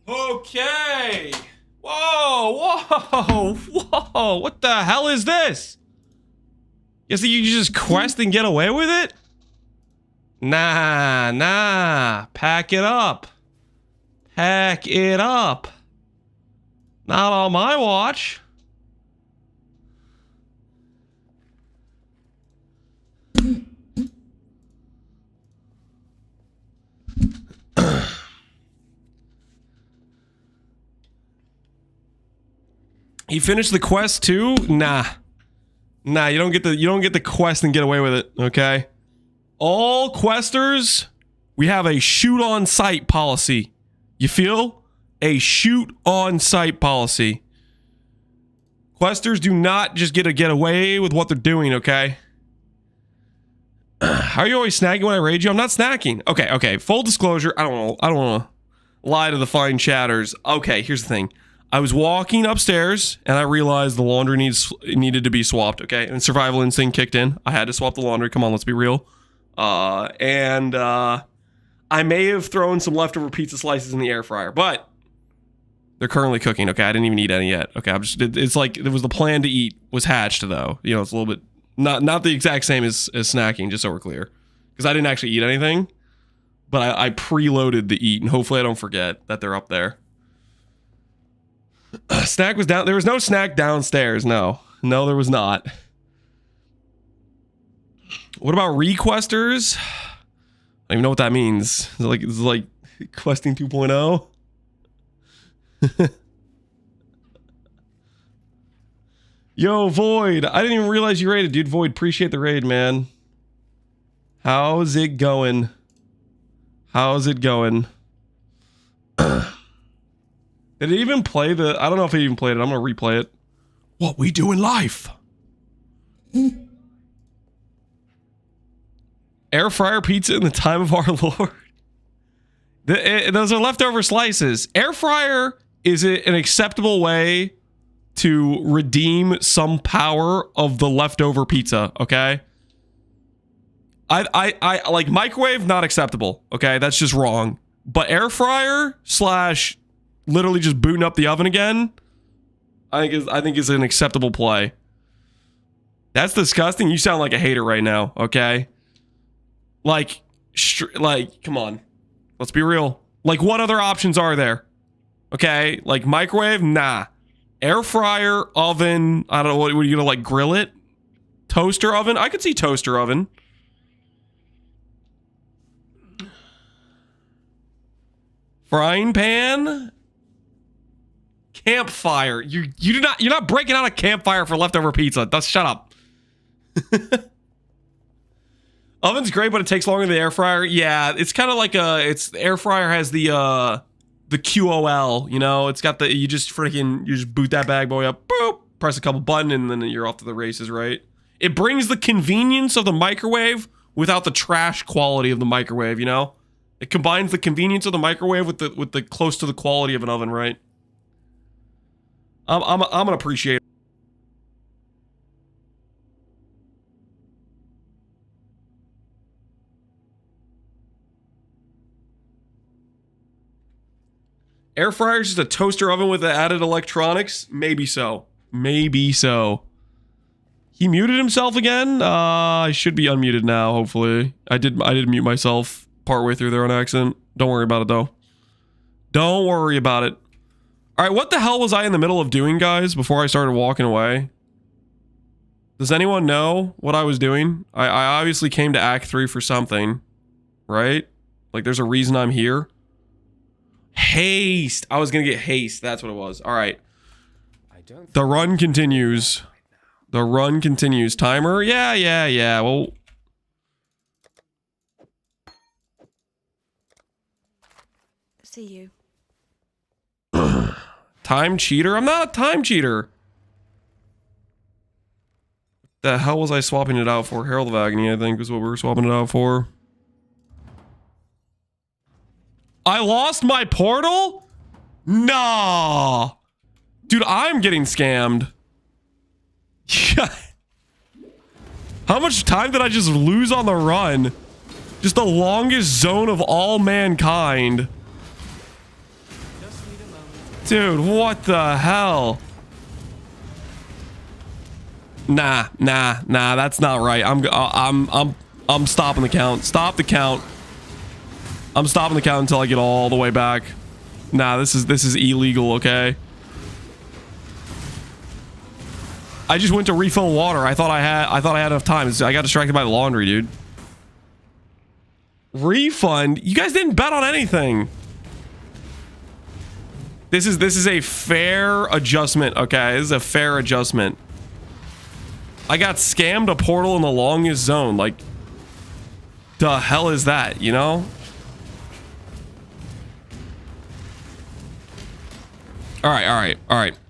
Okay. Whoa, whoa, whoa. What the hell is this? You think you can just quest and get away with it? Nah, nah. Pack it up. Pack it up. Not on my watch. He finished the quest too? Nah. Nah, you don't get the quest and get away with it, okay? All questers, we have a shoot on sight policy. You feel? A shoot on sight policy. Questers do not just get to get away with what they're doing, okay? How are you always snacking when I raid you? I'm not snacking. Okay, okay. Full disclosure, I don't want to lie to the fine chatters. Okay, here's the thing. I was walking upstairs and I realized the laundry needed to be swapped, okay? And survival instinct kicked in. I had to swap the laundry. Come on, let's be real. I may have thrown some leftover pizza slices in the air fryer, but they're currently cooking, okay? I didn't even eat any yet. Okay, it's like it was the plan to eat was hatched though. You know, it's a little bit not the exact same as snacking, just so we're clear. Because I didn't actually eat anything, but I preloaded the eat and hopefully I don't forget that they're up there. Snack was down. There was no snack downstairs. No, there was not. What about requesters? I don't even know what that means. Is it like questing 2.0? Yo, Void. I didn't even realize you raided, dude. Void, appreciate the raid, man. How's it going? How's it going? Did it even play the... I don't know if it even played it. I'm going to replay it. What we do in life. Air fryer pizza in the time of our Lord. Those are leftover slices. Air fryer is an acceptable way to redeem some power of the leftover pizza, okay? I like microwave, not acceptable, okay? That's just wrong. But air fryer / literally just booting up the oven again, I think is an acceptable play. That's disgusting. You sound like a hater right now, okay? Like, come on. Let's be real. Like, what other options are there? Okay, like microwave, nah. Air fryer, oven, I don't know, what are you gonna like grill it? Toaster oven? I could see toaster oven. Frying pan? Campfire. You're not breaking out a campfire for leftover pizza. Shut up. Oven's great, but it takes longer than the air fryer. Yeah, it's kind of like the air fryer has the QOL, you know, it's got you just boot that bad boy up, boop, press a couple buttons, and then you're off to the races, right? It brings the convenience of the microwave without the trash quality of the microwave, you know? It combines the convenience of the microwave with the close to the quality of an oven, right? I'm gonna appreciate it. Air fryer is just a toaster oven with the added electronics? Maybe so. Maybe so. He muted himself again? I should be unmuted now, hopefully. I did mute myself partway through there on accident. Don't worry about it, though. Don't worry about it. Alright, what the hell was I in the middle of doing, guys, before I started walking away? Does anyone know what I was doing? I obviously came to Act 3 for something. Right? Like, there's a reason I'm here. Haste! I was gonna get haste. That's what it was. Alright. The run continues. The run continues. Timer? Yeah. Well... See you. Time cheater? I'm not a time cheater. The hell was I swapping it out for? Herald of Agony, I think, is what we were swapping it out for. I lost my portal? Nah. Dude, I'm getting scammed. How much time did I just lose on the run? Just the longest zone of all mankind. Just need a Dude, what the hell? Nah, that's not right. I'm stopping the count. Stop the count. I'm stopping the count until I get all the way back. Nah, this is illegal, okay? I just went to refill water. I thought I had enough time. I got distracted by the laundry, dude. Refund? You guys didn't bet on anything. This is a fair adjustment, okay? This is a fair adjustment. I got scammed a portal in the longest zone. Like, the hell is that, you know? All right.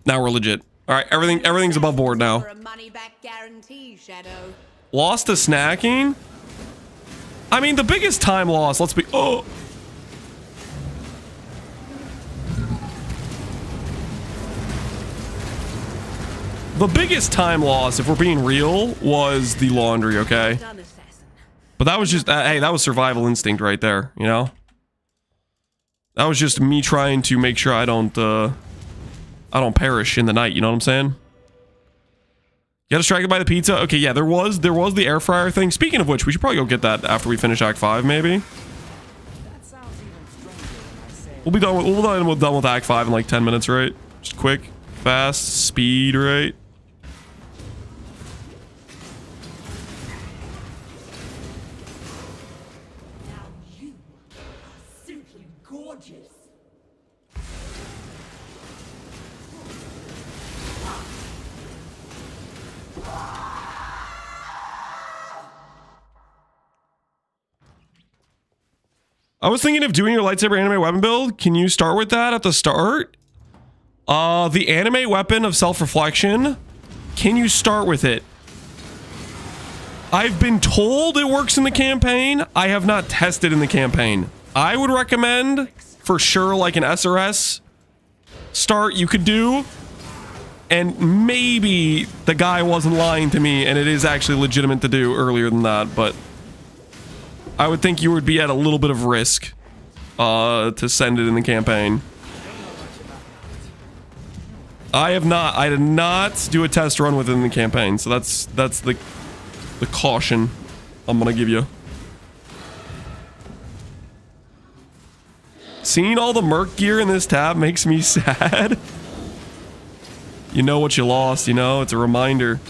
Now we're legit. All right, everything's above board now. For a money-back guarantee, Shadow. Lost to snacking? I mean, the biggest time loss, let's be... Oh! The biggest time loss, if we're being real, was the laundry, okay? Done, assassin. But that was just... hey, that was survival instinct right there, you know? That was just me trying to make sure I don't perish in the night, you know what I'm saying? Got distracted by the pizza? Okay, yeah, there was the air fryer thing. Speaking of which, we should probably go get that after we finish Act 5, maybe. We'll be done with Act 5 in like 10 minutes, right? Just quick, fast, speed, right? Now you are simply gorgeous. I was thinking of doing your lightsaber anime weapon build. Can you start with that at the start? The anime weapon of self-reflection. Can you start with it? I've been told it works in the campaign. I have not tested in the campaign. I would recommend, for sure, like an SRS start you could do. And maybe the guy wasn't lying to me and it is actually legitimate to do earlier than that, but I would think you would be at a little bit of risk to send it in the campaign. I did not do a test run within the campaign, so that's the caution I'm gonna give you. Seeing all the merc gear in this tab makes me sad. You know what you lost, you know? It's a reminder.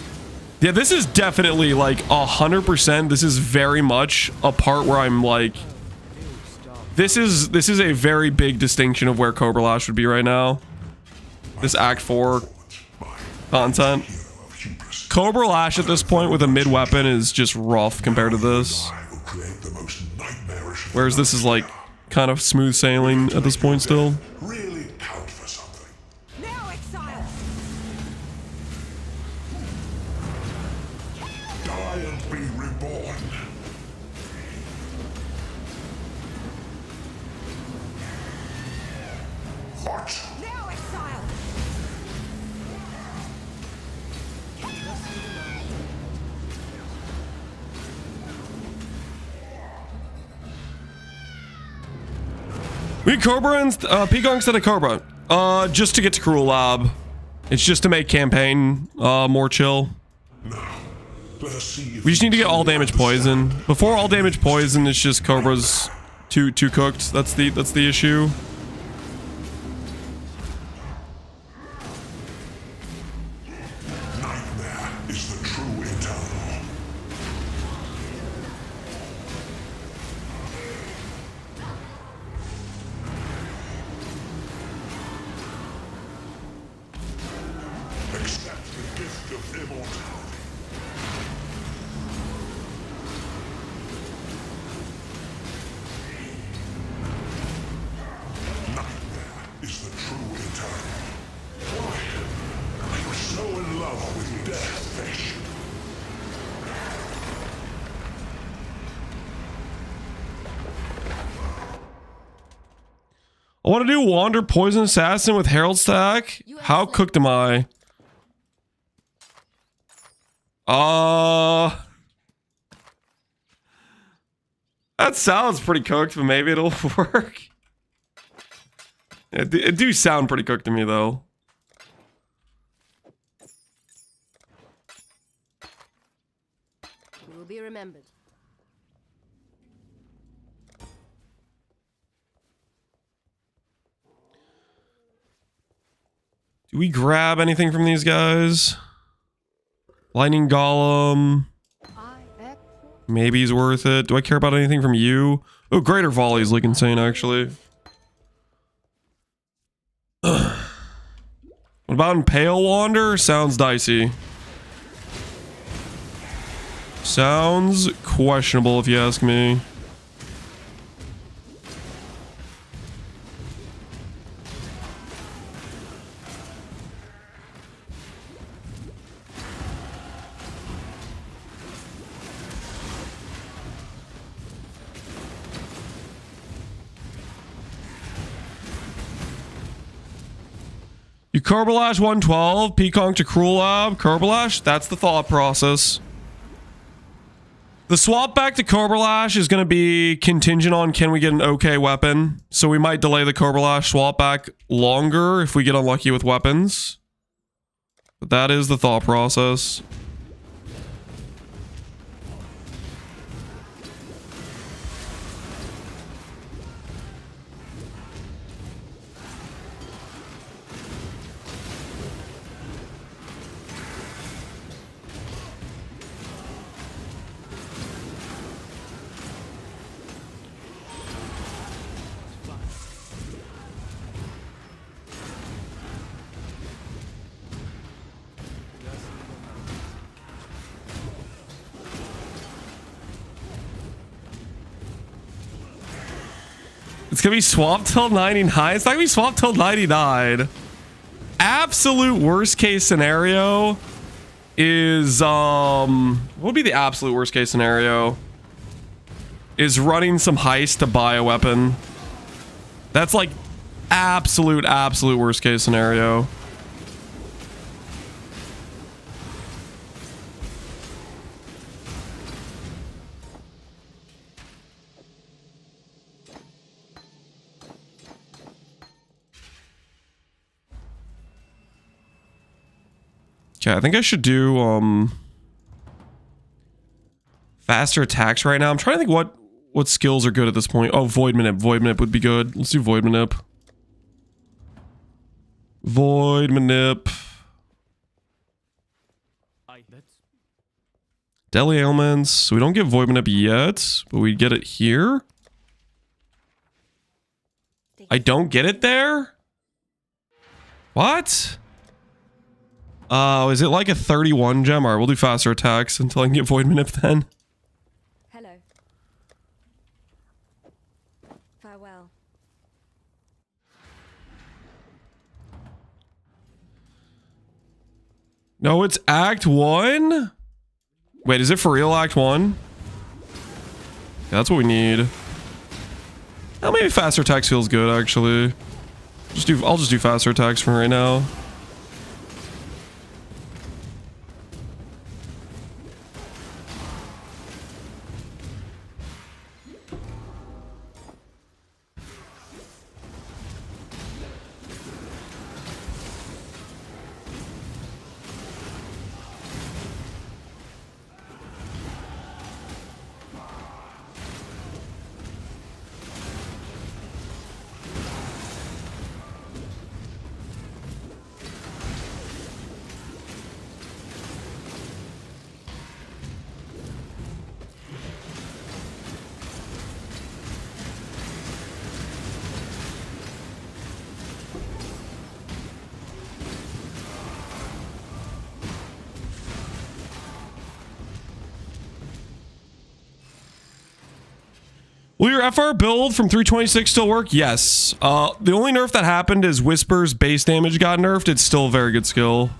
Yeah, this is definitely like 100%. This is very much a part where I'm like, this is a very big distinction of where Cobra Lash would be right now. This Act 4 content. Cobra Lash at this point with a mid weapon is just rough compared to this. Whereas this is like kind of smooth sailing at this point still. Really count for something. Now, Exile! Die and be reborn. What? Now, Exile! We Cobra and Peacock instead of Cobra. Just to get to Cruel Lab. It's just to make campaign more chill. Let us see if We just need to get all damage poison. Before all damage poison, it's just Cobra's too cooked. That's the issue. nightmare is the true eternal. Accept the gift of immortality. Nightmare is the true eternal. Why are you so in love with death, fish? I want to do Wander Poison Assassin with Herald Stack. How cooked am I? That sounds pretty cooked, but maybe it'll work. It do sound pretty cooked to me, though. You will be remembered. Do we grab anything from these guys? Lightning Golem. Maybe he's worth it. Do I care about anything from you? Oh, Greater Volley's like insane, actually. What about Impale Wander? Sounds dicey. Sounds questionable if you ask me. You Carbolash 112, Peaconk to Cruel Lab, Carbolash, that's the thought process. The swap back to Carbolash is going to be contingent on can we get an okay weapon. So we might delay the Carbolash swap back longer if we get unlucky with weapons. But that is the thought process. It's gonna be swapped till 99. It's not gonna be swapped till 99. Absolute worst case scenario is what would be the absolute worst case scenario? Is running some heist to buy a weapon. That's like absolute worst case scenario. Okay, I think I should do faster attacks right now. I'm trying to think what skills are good at this point. Oh, Void Manip. Void Manip would be good. Let's do Void Manip. Void Manip. Deadly Ailments. So we don't get Void Manip yet, but we get it here. I don't get it there? What? Oh, is it like a 31 gem? Alright, we'll do faster attacks until I can get Void Manip then. Hello. Farewell. No, it's Act 1? Wait, is it for real Act 1? Yeah, that's what we need. Oh, maybe faster attacks feels good, actually. I'll just do faster attacks for right now. Will your FR build from 326 still work? Yes. The only nerf that happened is Whisper's base damage got nerfed. It's still a very good skill.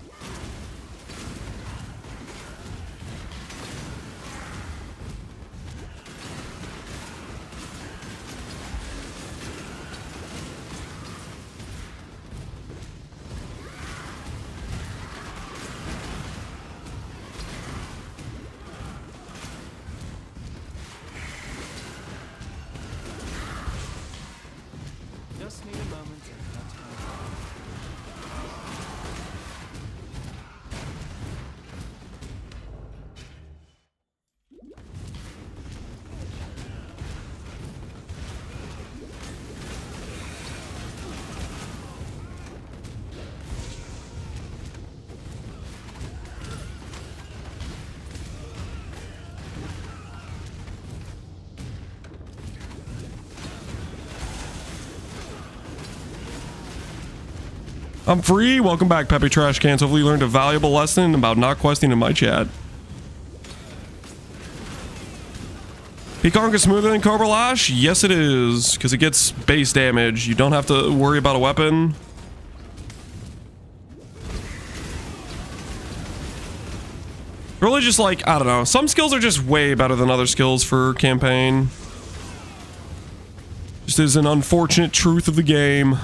Just need a moment. I'm free. Welcome back, Peppy Trash Cans. Hopefully you learned a valuable lesson about not questing in my chat. Peacock is smoother than Cobra Lash? Yes, it is, because it gets base damage. You don't have to worry about a weapon. Really just like, I don't know. Some skills are just way better than other skills for campaign. Just is an unfortunate truth of the game.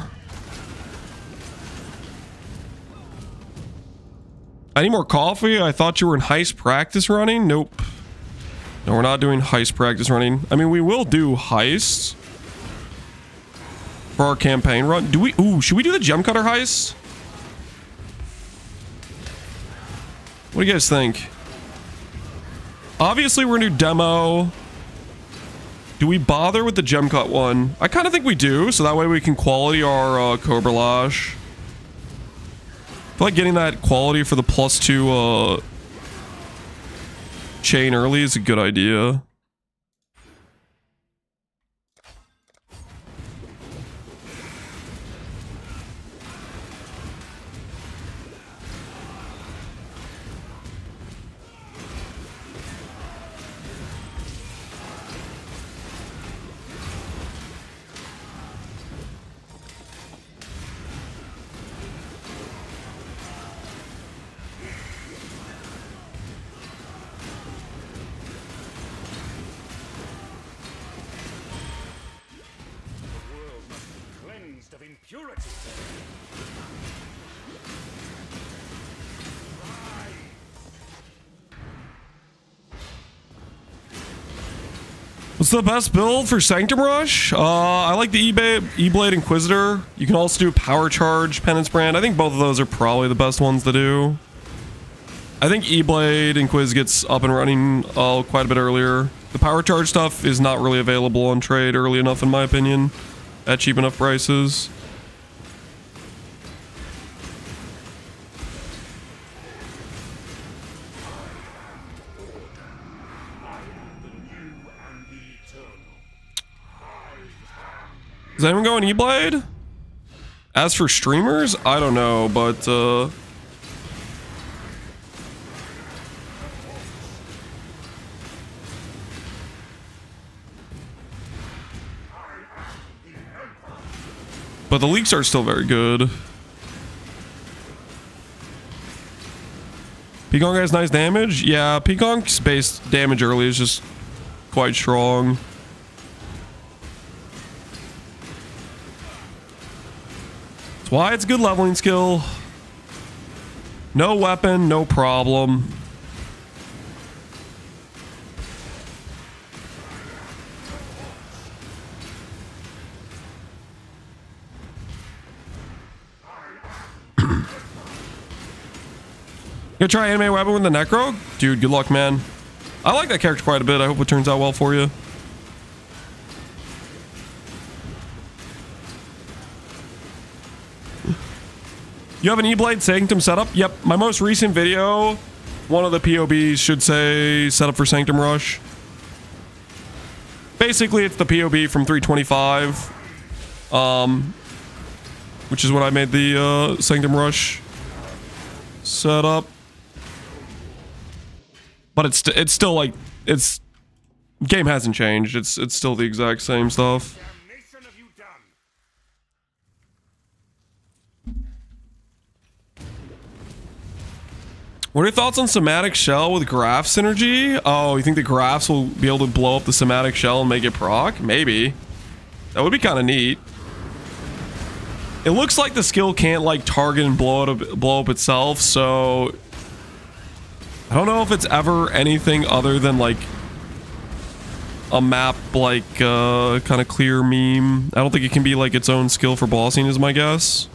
I need more coffee. I thought you were in heist practice running. Nope. No, we're not doing heist practice running. I mean, we will do heists for our campaign run. Do we? Ooh, should we do the gem cutter heist? What do you guys think? Obviously, we're gonna do demo. Do we bother with the gem cut one? I kind of think we do, so that way we can quality our Cobra Lash. I feel like getting that quality for the +2 chain early is a good idea. What's the best build for Sanctum Rush? I like the E-Blade Inquisitor. You can also do Power Charge Penance Brand. I think both of those are probably the best ones to do. I think E-Blade Inquis gets up and running quite a bit earlier. The Power Charge stuff is not really available on trade early enough in my opinion, at cheap enough prices. Is anyone going E-Blade? As for streamers, I don't know, but the Leaguestart still very good. Peacock has nice damage. Yeah, Peacock's base damage early is just quite strong. That's why it's a good leveling skill. No weapon, no problem. Gonna try anime weapon with the Necro? Dude, good luck, man. I like that character quite a bit. I hope it turns out well for you. You have an E-Blade Sanctum setup? Yep. My most recent video, one of the POBs should say setup for Sanctum Rush. Basically, it's the POB from 325. Which is what I made the Sanctum Rush setup. But it's still like, game hasn't changed. It's still the exact same stuff. What are your thoughts on Somatic Shell with Graph synergy? Oh, you think the Graphs will be able to blow up the Somatic Shell and make it proc? Maybe. That would be kind of neat. It looks like the skill can't like target and blow up itself, so I don't know if it's ever anything other than like a map like kind of clear meme. I don't think it can be like its own skill for bossing is my guess.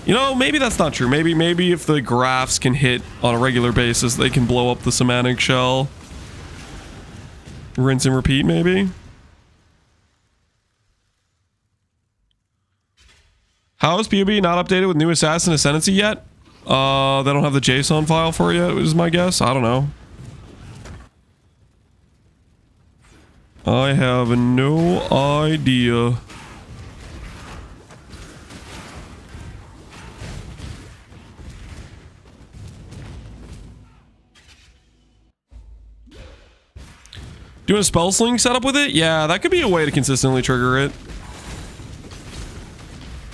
You know, maybe that's not true. Maybe if the Graphs can hit on a regular basis, they can blow up the Somatic Shell. Rinse and repeat, maybe. How is POB not updated with new Assassin Ascendancy yet? They don't have the JSON file for it yet, is my guess. I don't know. I have no idea. Doing a spell sling setup with it? Yeah, that could be a way to consistently trigger it.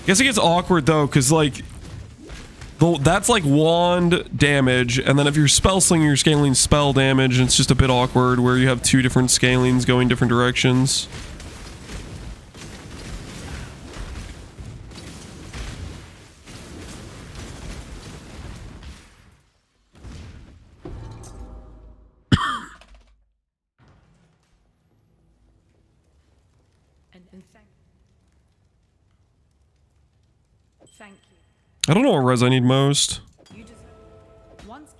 Guess it gets awkward though, because like that's like wand damage, and then if you're spell slinging, you're scaling spell damage, and it's just a bit awkward where you have two different scalings going different directions. Thank you. I don't know what res I need most. You just once.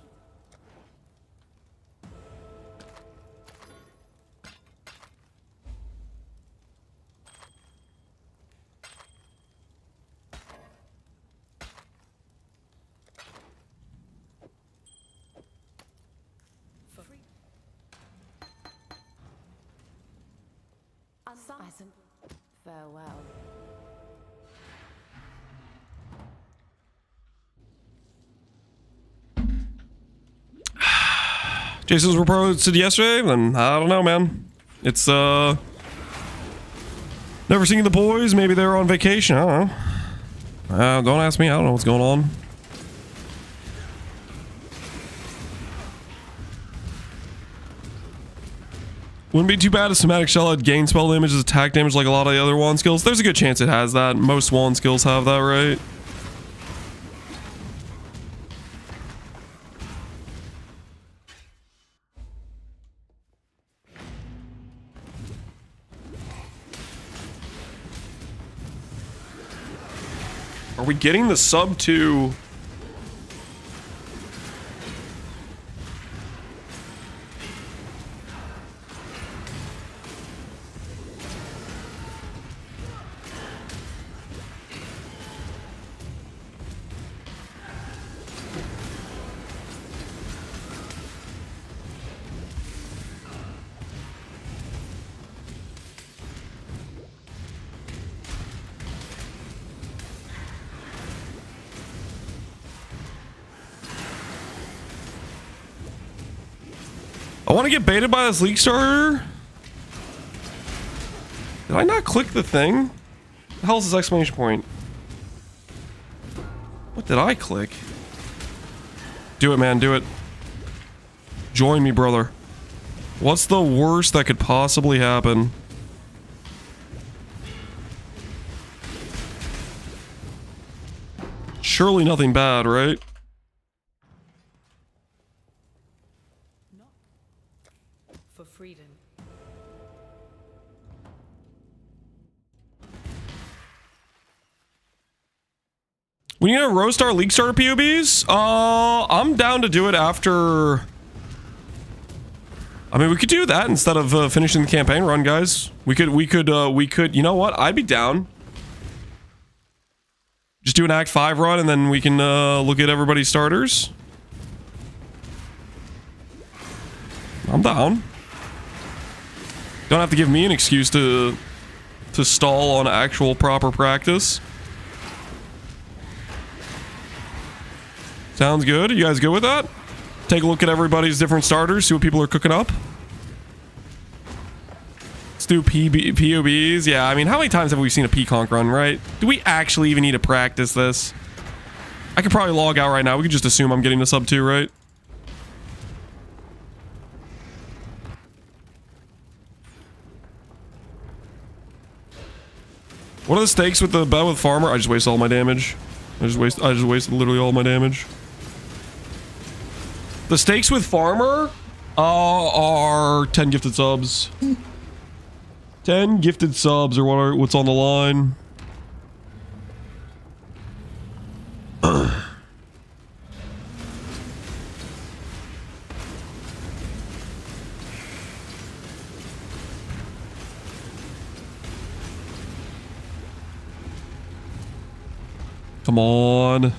For free. Farewell. Jason's reported yesterday, then I don't know, man. It's never seen the boys. Maybe they're on vacation. I don't know. Don't ask me. I don't know what's going on. Wouldn't be too bad if Somatic Shell had gain spell damage as attack damage like a lot of the other wand skills. There's a good chance it has that. Most wand skills have that, right? Are we getting the sub 2? I want to get baited by this League starter. Did I not click the thing? The hell is this exclamation point? What did I click? Do it, man. Do it. Join me, brother. What's the worst that could possibly happen? Surely nothing bad, right? For freedom. We need to roast our League starter POBs? I'm down to do it after. I mean, we could do that instead of finishing the campaign run, guys. We could, you know what? I'd be down. Just do an Act 5 run and then we can look at everybody's starters. I'm down. Don't have to give me an excuse to stall on actual proper practice. Sounds good. You guys good with that? Take a look at everybody's different starters, see what people are cooking up. Let's do POBs. Yeah, I mean, how many times have we seen a P-Conk run, right? Do we actually even need to practice this? I could probably log out right now. We could just assume I'm getting the sub 2, right? What are the stakes with the bet with Farmer? I just wasted all my damage. I just wasted literally all my damage. The stakes with Farmer are 10 gifted subs. 10 gifted subs are what's on the line. Come on.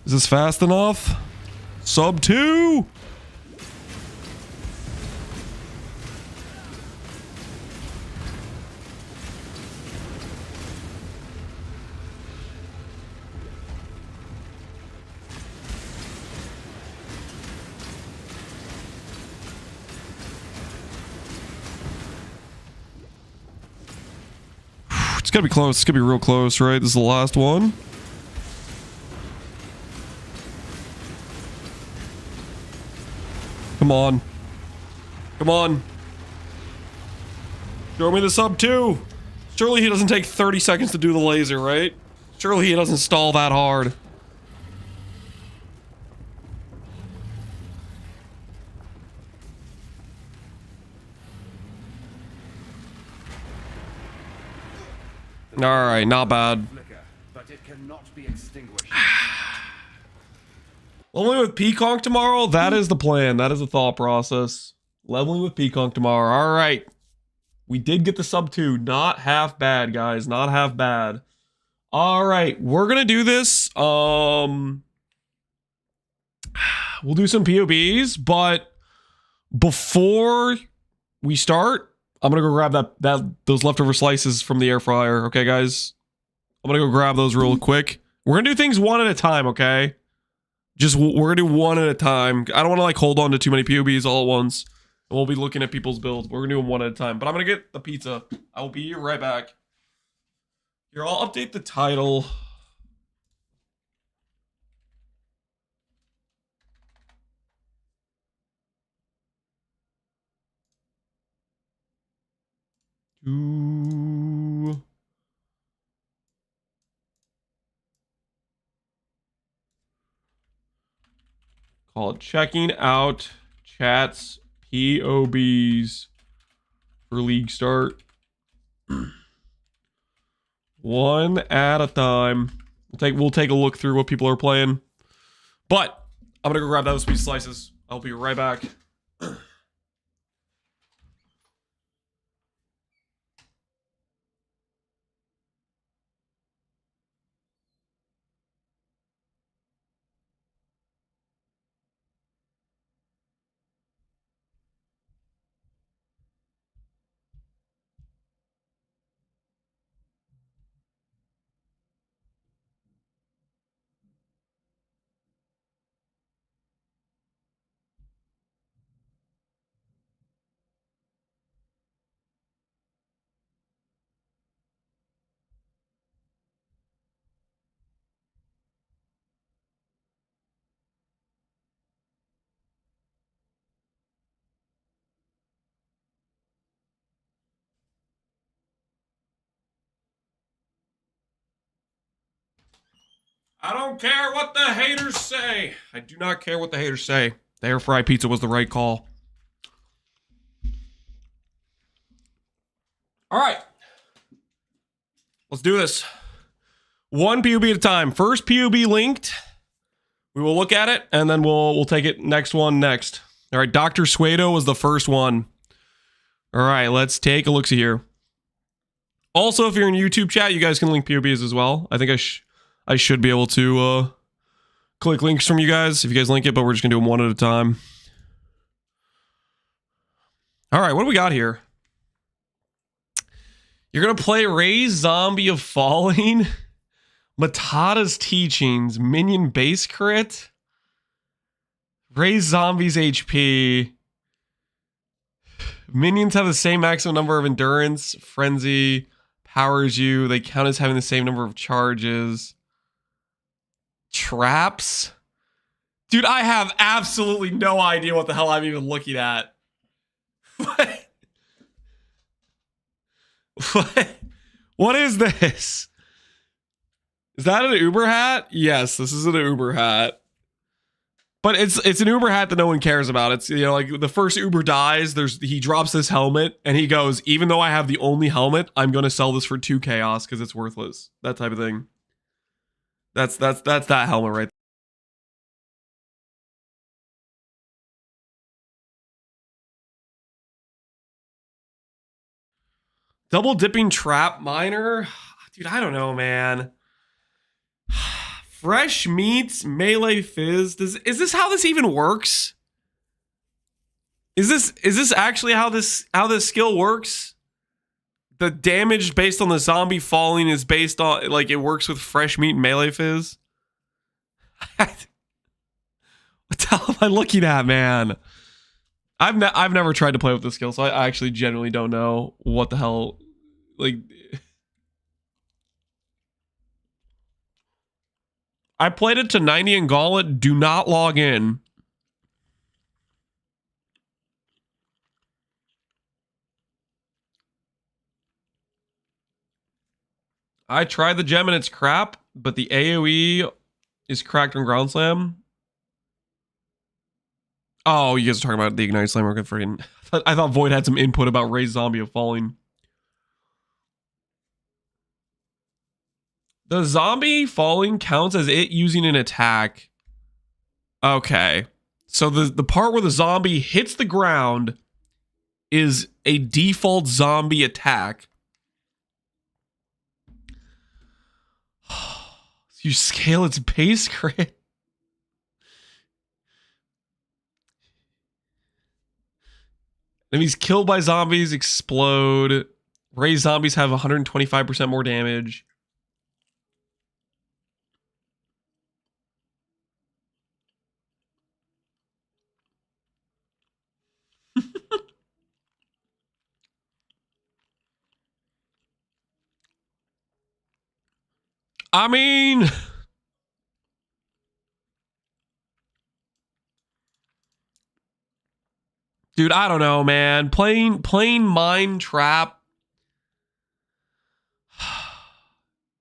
Is this fast enough? Sub 2. It's gotta be close. It's gonna be real close, right? This is the last one. Come on. Come on. Show me the sub 2. Surely he doesn't take 30 seconds to do the laser, right? Surely he doesn't stall that hard. Alright, not bad. But it cannot be extinguished. Leveling with Peaconk tomorrow? That is the plan. That is the thought process. Leveling with Peaconk tomorrow. Alright. We did get the sub 2. Not half bad, guys. Not half bad. Alright. We're gonna do this. We'll do some POBs, but before we start, I'm gonna go grab those leftover slices from the air fryer, okay, guys? I'm gonna go grab those real quick. We're gonna do things one at a time, okay? We're gonna do one at a time. I don't want to like hold on to too many POBs all at once. And we'll be looking at people's builds. We're gonna do them one at a time. But I'm gonna get the pizza. I will be right back. Here, I'll update the title. Call it checking out chat's POBs for Leaguestart. One at a time. We'll take a look through what people are playing. But I'm gonna go grab those sweet slices. I'll be right back. I don't care what the haters say. I do not care what the haters say. The air fry pizza was the right call. All right. Let's do this. One POB at a time. First POB linked. We will look at it, and then we'll take it next one next. All right, Dr. Suedo was the first one. All right, let's take a look-see here. Also, if you're in YouTube chat, you guys can link POBs as well. I think I should be able to click links from you guys if you guys link it, but we're just gonna do them one at a time. All right, what do we got here? You're gonna play Ray's Zombie of Falling, Matada's Teachings, Minion Base Crit, Ray's Zombies HP. Minions have the same maximum number of endurance. Frenzy powers you. They count as having the same number of charges. Traps? Dude, I have absolutely no idea what the hell I'm even looking at. What? What is this? Is that an Uber hat? Yes, this is an Uber hat. But it's an Uber hat that no one cares about. It's, you know, like the first Uber dies, he drops this helmet and he goes, even though I have the only helmet, I'm going to sell this for 2 chaos because it's worthless. That type of thing. That's that helmet right there. Double dipping trap miner? Dude, I don't know, man. Fresh meats, melee fizz. Is this how this even works? Is this actually how this skill works? The damage based on the zombie falling is based on, like, it works with fresh meat and melee fizz? What the hell am I looking at, man? I've never tried to play with this skill, so I actually genuinely don't know what the hell, like. I played it to 90 and Gauntlet. Do not log in. I tried the gem and it's crap, but the AoE is cracked on Ground Slam. Oh, you guys are talking about the Ignite Slam. I thought Void had some input about Raise Zombie of Falling. The zombie falling counts as it using an attack. Okay. So the part where the zombie hits the ground is a default zombie attack. You scale its base crit. Enemies killed by zombies explode. Raised zombies have 125% more damage. I mean, dude, I don't know, man. Playing Mind Trap.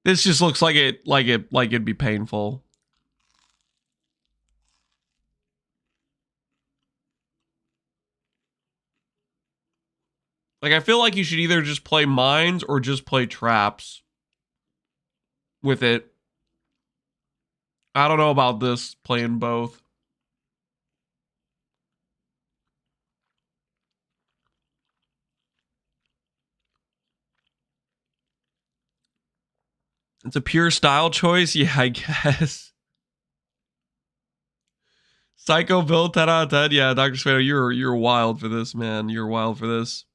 This just looks like it'd be painful. Like, I feel like you should either just play mines or just play traps with it. I don't know about this, playing both. It's a pure style choice? Yeah, I guess. Psycho build 10 out of 10. Yeah, Dr. Spano, you're wild for this, man. You're wild for this.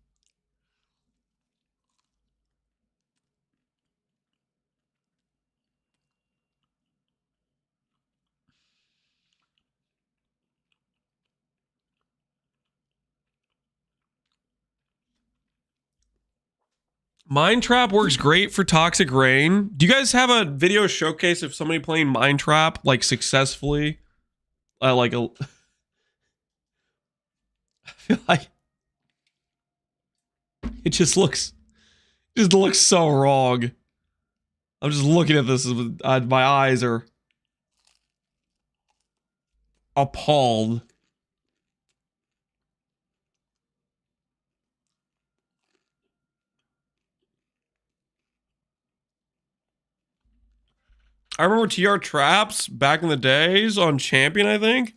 Mind Trap works great for Toxic Rain. Do you guys have a video showcase of somebody playing Mind Trap like successfully? I feel like it just looks so wrong. I'm just looking at this. My eyes are appalled. I remember TR Traps back in the days on Champion, I think.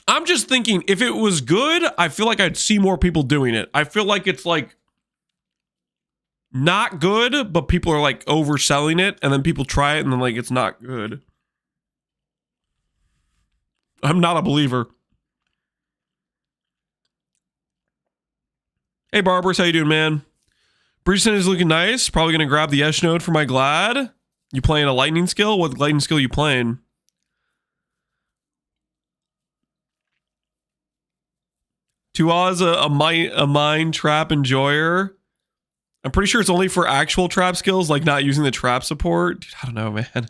I'm just thinking, if it was good, I feel like I'd see more people doing it. I feel like it's like not good, but people are like overselling it, and then people try it, and then like it's not good. I'm not a believer. Hey, Barbers, how you doing, man? Bridgeton is looking nice. Probably going to grab the S node for my Glad. You playing a lightning skill? What lightning skill you playing? Tua's a mind trap enjoyer. I'm pretty sure it's only for actual trap skills, like not using the trap support. Dude, I don't know, man.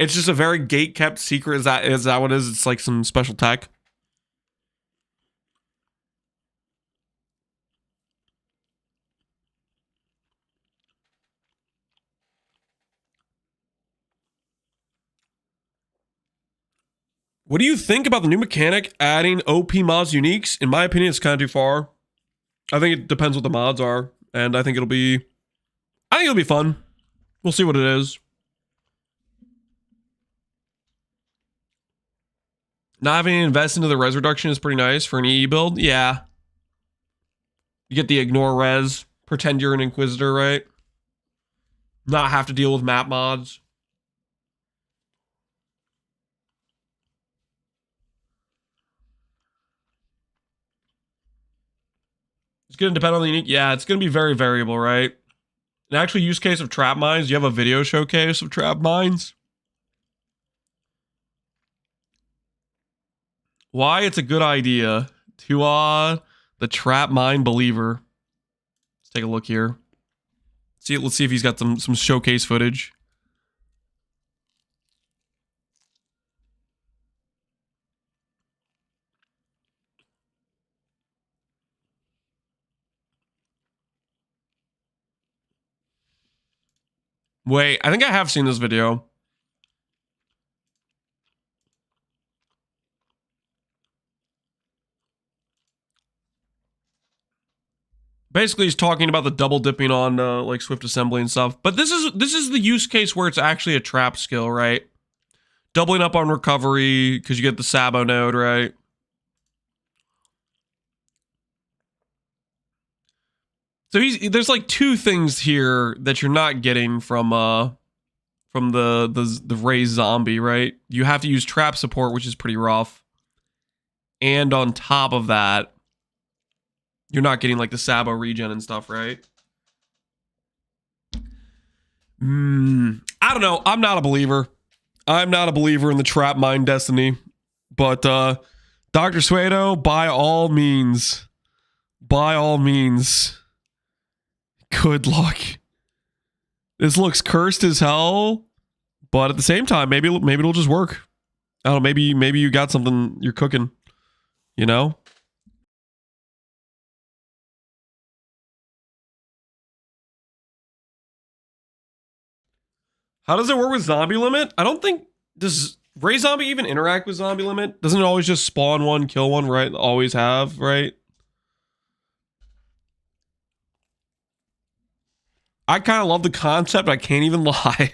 It's just a very gate-kept secret. Is that what it is? It's like some special tech. What do you think about the new mechanic adding OP mods uniques? In my opinion, it's kind of too far. I think it depends what the mods are, and I think it'll be fun. We'll see what it is. Not having to invest into the res reduction is pretty nice for an EE build. Yeah. You get the ignore res, pretend you're an Inquisitor, right? Not have to deal with map mods. It's going to depend on the unique. Yeah, it's going to be very variable, right? An actual use case of trap mines. Do you have a video showcase of trap mines? Why it's a good idea. to the Trap Mind Believer. Let's take a look here. Let's see if he's got some showcase footage. Wait, I think I have seen this video. Basically, he's talking about the double dipping on like Swift assembly and stuff. But this is the use case where it's actually a trap skill, right? Doubling up on recovery because you get the Sabo node, right? So there's like two things here that you're not getting from the raised zombie, right? You have to use trap support, which is pretty rough. And on top of that, you're not getting like the Sabo regen and stuff, right? I don't know. I'm not a believer. I'm not a believer in the trap mind destiny. But Dr. Suedo, by all means, good luck. This looks cursed as hell, but at the same time, maybe it'll just work. I don't know, maybe you got something you're cooking, you know? How does it work with zombie limit? I don't think, does Ray Zombie even interact with zombie limit? Doesn't it always just spawn one, kill one, right? Always have, right? I kind of love the concept. I can't even lie.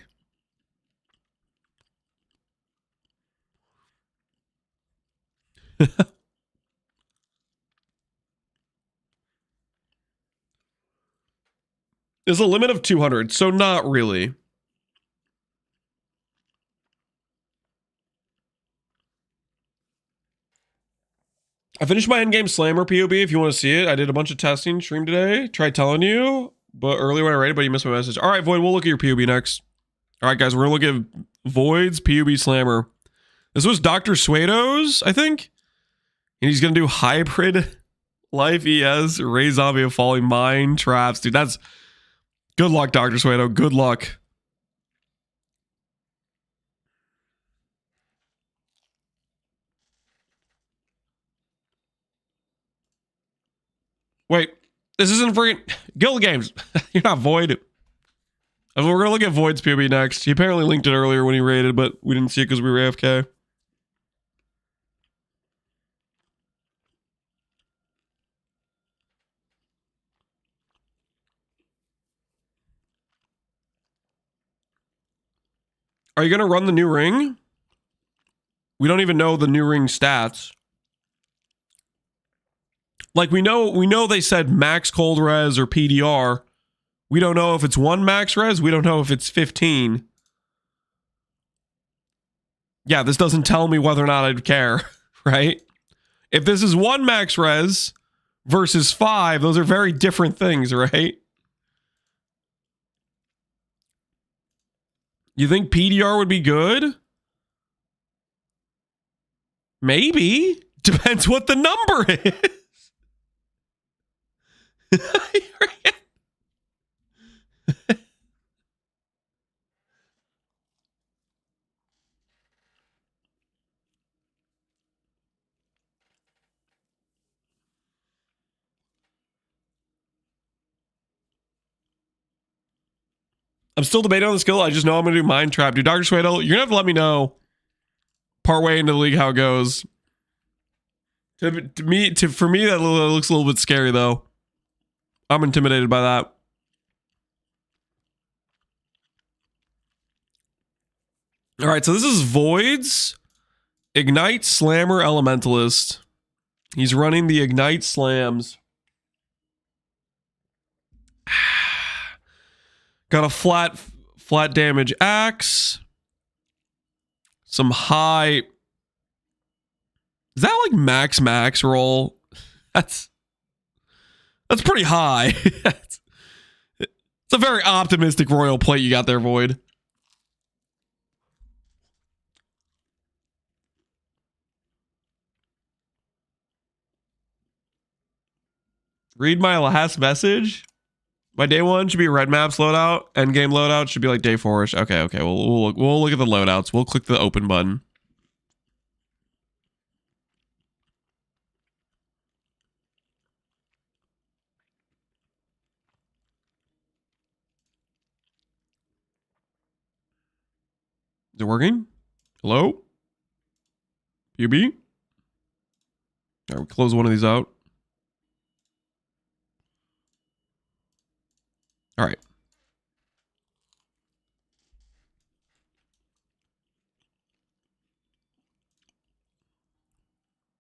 There's a limit of 200, so not really. I finished my Endgame Slammer POB if you want to see it. I did a bunch of testing stream today. Tried telling you, but earlier when I read it, but you missed my message. All right, Void, we'll look at your POB next. All right, guys, we're going to look at Void's POB Slammer. This was Dr. Suedo's, I think. And he's going to do hybrid life ES, Ray Zombie of Falling Mine Traps. Dude, that's... Good luck, Dr. Suedo. Good luck. Wait, this isn't freaking Guild Games. You're not Void. We're going to look at Void's POB next. He apparently linked it earlier when he raided, but we didn't see it because we were AFK. Are you going to run the new ring? We don't even know the new ring stats. Like we know they said max cold res or PDR. We don't know if it's 1 max res. We don't know if it's 15. Yeah, this doesn't tell me whether or not I'd care, right? If this is 1 max res versus 5, those are very different things, right? You think PDR would be good? Maybe. Depends what the number is. I'm still debating on the skill. I just know I'm going to do Mind Trap. Dude, Dr. Suedo, you're going to have to let me know partway into the league how it goes. For me, that looks a little bit scary, though. I'm intimidated by that. All right, so this is Void's Ignite Slammer Elementalist. He's running the Ignite Slams. Got a flat damage axe. Some high... Is that like max roll? That's pretty high. It's a very optimistic royal plate you got there, Void. Read my last message. My day one should be red maps loadout. Endgame loadout should be like day 4-ish. Okay, okay. We'll look at the loadouts. We'll click the open button. Is it working? Hello? POB? All right, we close one of these out. All right.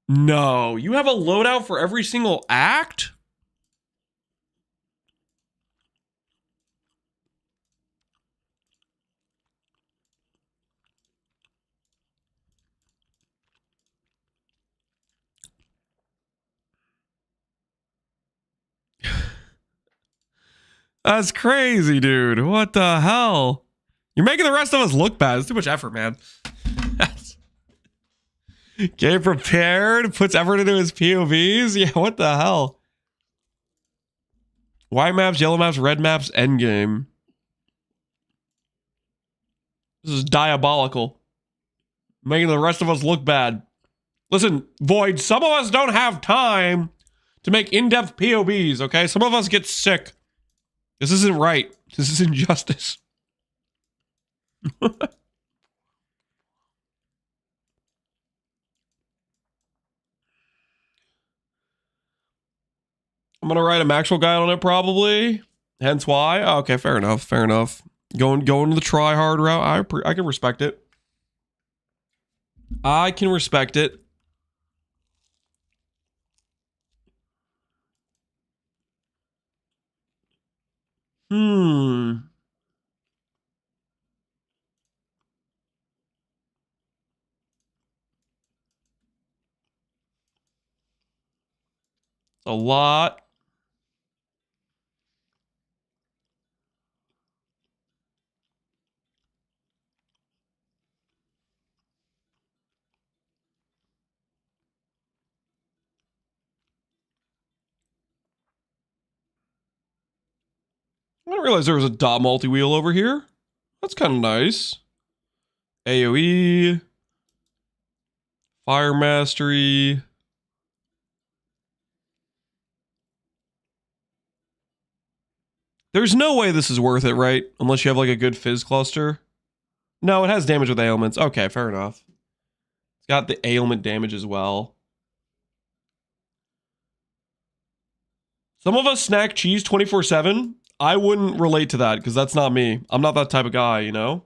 No, you have a loadout for every single act? That's crazy, dude. What the hell? You're making the rest of us look bad. It's too much effort, man. Get prepared, puts effort into his POVs. Yeah, what the hell? White maps, yellow maps, red maps, endgame. This is diabolical. Making the rest of us look bad. Listen, Void, some of us don't have time to make in-depth POBs, okay? Some of us get sick. This isn't right. This is injustice. I'm gonna write a Maxwell guide on it probably. Hence why. Okay, fair enough. Fair enough. Going to the try hard route. I can respect it. I can respect it. A lot. I didn't realize there was a dot multi-wheel over here. That's kind of nice. AoE. Fire Mastery. There's no way this is worth it, right? Unless you have like a good fizz cluster. No, it has damage with ailments. Okay, fair enough. It's got the ailment damage as well. Some of us snack cheese 24/7. I wouldn't relate to that because that's not me. I'm not that type of guy, you know?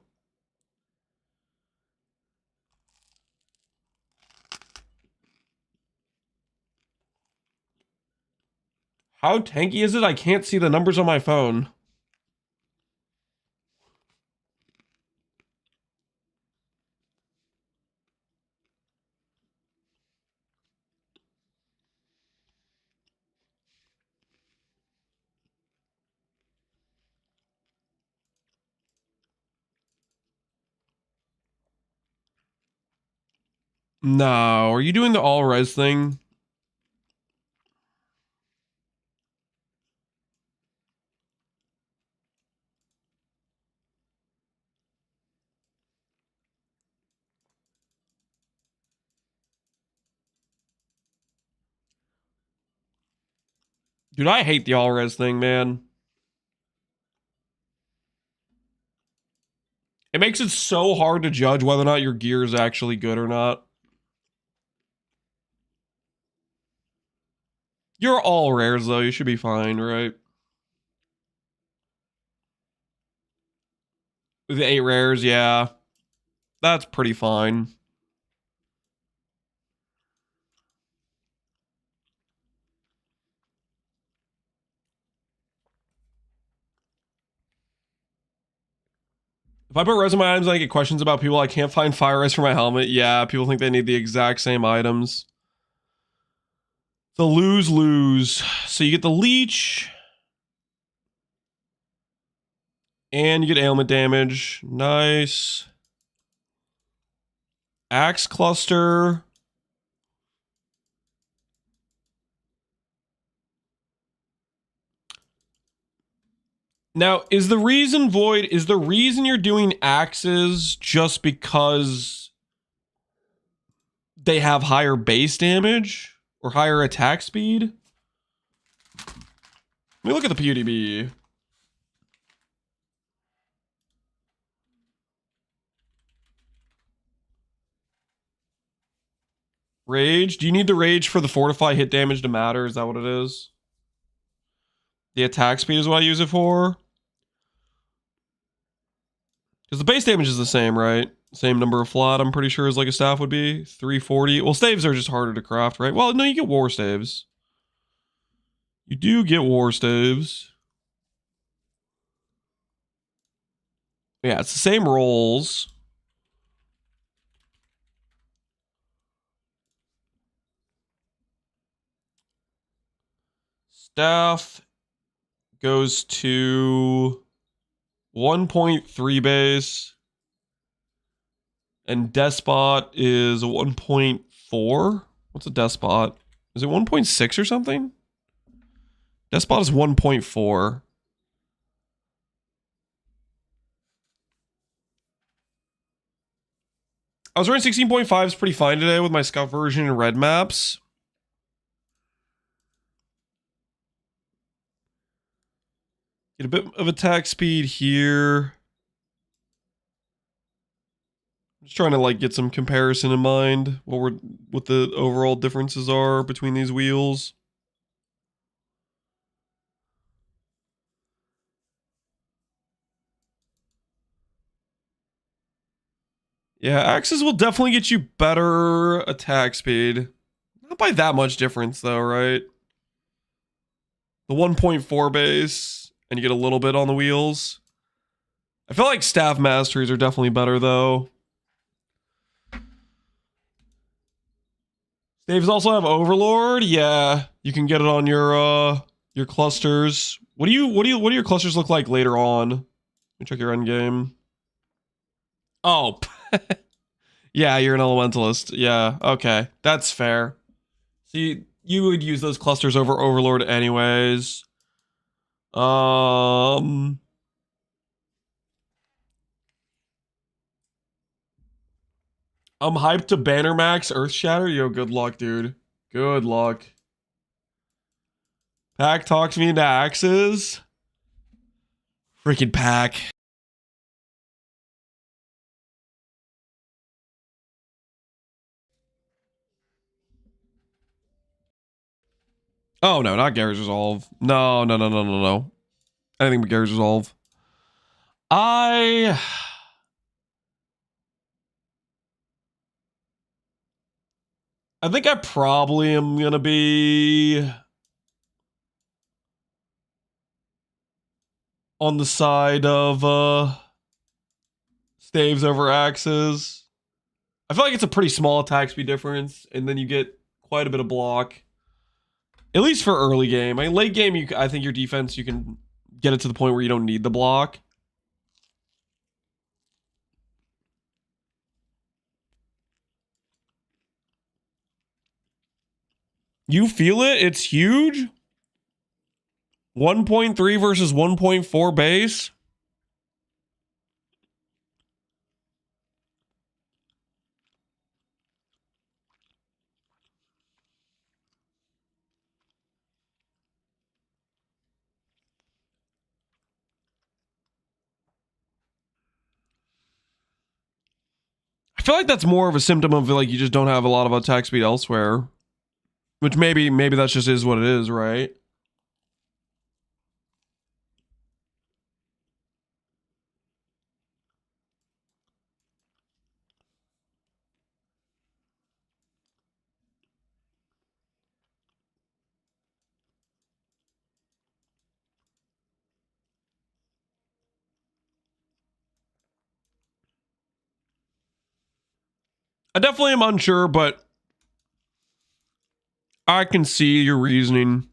How tanky is it? I can't see the numbers on my phone. No, are you doing the all res thing? Dude, I hate the all res thing, man. It makes it so hard to judge whether or not your gear is actually good or not. You're all rares, though. You should be fine, right? With the 8 rares, yeah. That's pretty fine. If I put res on my items, I get questions about people. I can't find fire res for my helmet. Yeah, people think they need the exact same items. The lose. So you get the leech. And you get ailment damage. Nice. Axe cluster. Now, is the reason you're doing axes just because they have higher base damage or higher attack speed? Let me look at the PODB. Rage? Do you need the rage for the fortify hit damage to matter? Is that what it is? The attack speed is what I use it for? Because the base damage is the same, right? Same number of flat, I'm pretty sure, as like a staff would be. 340. Well, staves are just harder to craft, right? Well, no, you get war staves. You do get war staves. Yeah, it's the same rolls. Staff goes to 1.3 base. And Despot is a 1.4. What's a Despot? Is it 1.6 or something? Despot is 1.4. I was running 16.5 is pretty fine today with my scout version and red maps. Get a bit of attack speed here. I'm just trying to like get some comparison in mind what the overall differences are between these wheels. Yeah, axes will definitely get you better attack speed. Not by that much difference though, right? The 1.4 base, and you get a little bit on the wheels. I feel like staff masteries are definitely better though. Staves also have Overlord. Yeah, you can get it on your clusters. What do your clusters look like later on? Let me check your endgame. Oh, yeah, you're an elementalist. Yeah, okay, that's fair. So you would use those clusters over Overlord anyways. I'm hyped to Banner Max Earth Shatter. Yo, good luck, dude. Good luck. Pack talks me into axes. Freaking Pack. Oh no, not Garage Resolve. No. Anything but Garage Resolve. I think I probably am gonna be on the side of staves over axes. I feel like it's a pretty small attack speed difference, and then you get quite a bit of block. At least for early game. I mean, late game, I think your defense, you can get it to the point where you don't need the block. You feel it? It's huge? 1.3 versus 1.4 base? I feel like that's more of a symptom of like you just don't have a lot of attack speed elsewhere. Which maybe that just is what it is, right? I definitely am unsure, but I can see your reasoning.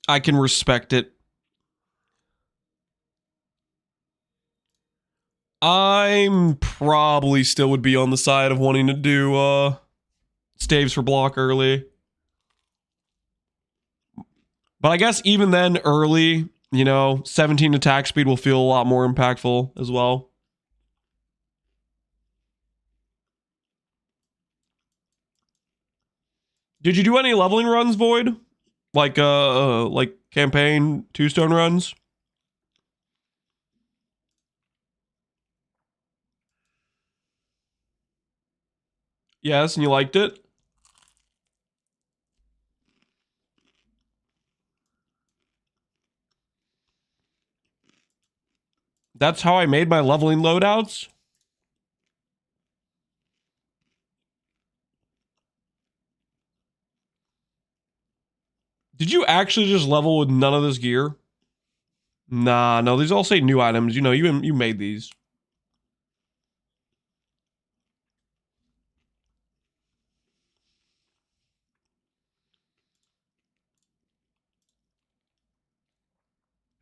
I can respect it. I'm probably still would be on the side of wanting to do staves for block early. But I guess even then, early, you know, 17 attack speed will feel a lot more impactful as well. Did you do any leveling runs, Void? Like campaign 2-stone runs? Yes, and you liked it? That's how I made my leveling loadouts? Did you actually just level with none of this gear? Nah, no, these all say new items. You know, you made these.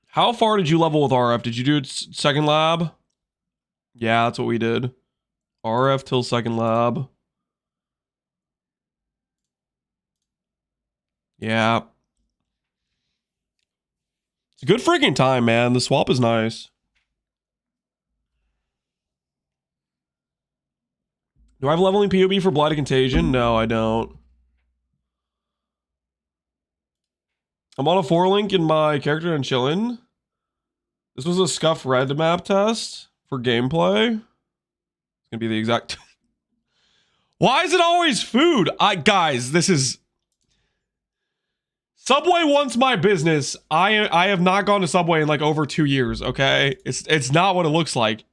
How far did you level with RF? Did you do it second lab? Yeah, that's what we did. RF till second lab. Yeah. It's a good freaking time, man. The swap is nice. Do I have leveling POB for Blighted Contagion? No, I don't. I'm on a 4-link in my character and chillin'. This was a scuff red map test for gameplay. It's gonna be the exact... Why is it always food? Guys, this is... Subway wants my business. I have not gone to Subway in like over 2 years, okay? It's not what it looks like.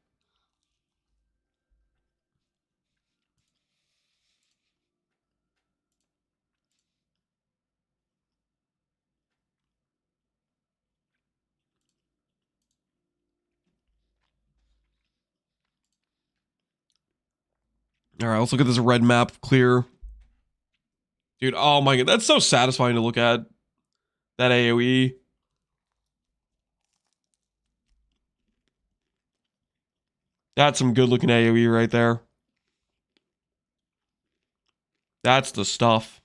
All right, let's look at this red map clear. Dude, oh my god, that's so satisfying to look at. That AoE. That's some good looking AoE right there. That's the stuff.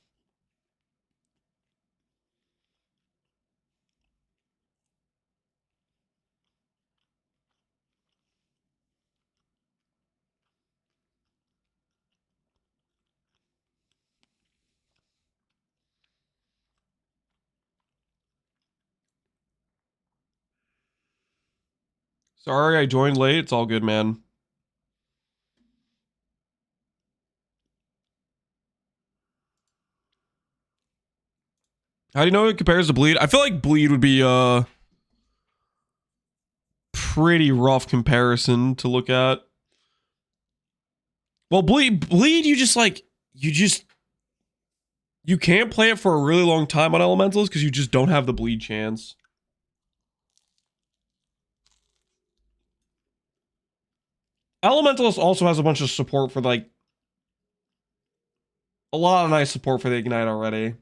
Sorry I joined late. It's all good, man. How do you know it compares to Bleed? I feel like Bleed would be a pretty rough comparison to look at. Well, Bleed, you can't play it for a really long time on Elementals because you just don't have the bleed chance. Elementalist also has a bunch of support for like a lot of nice support for the Ignite already.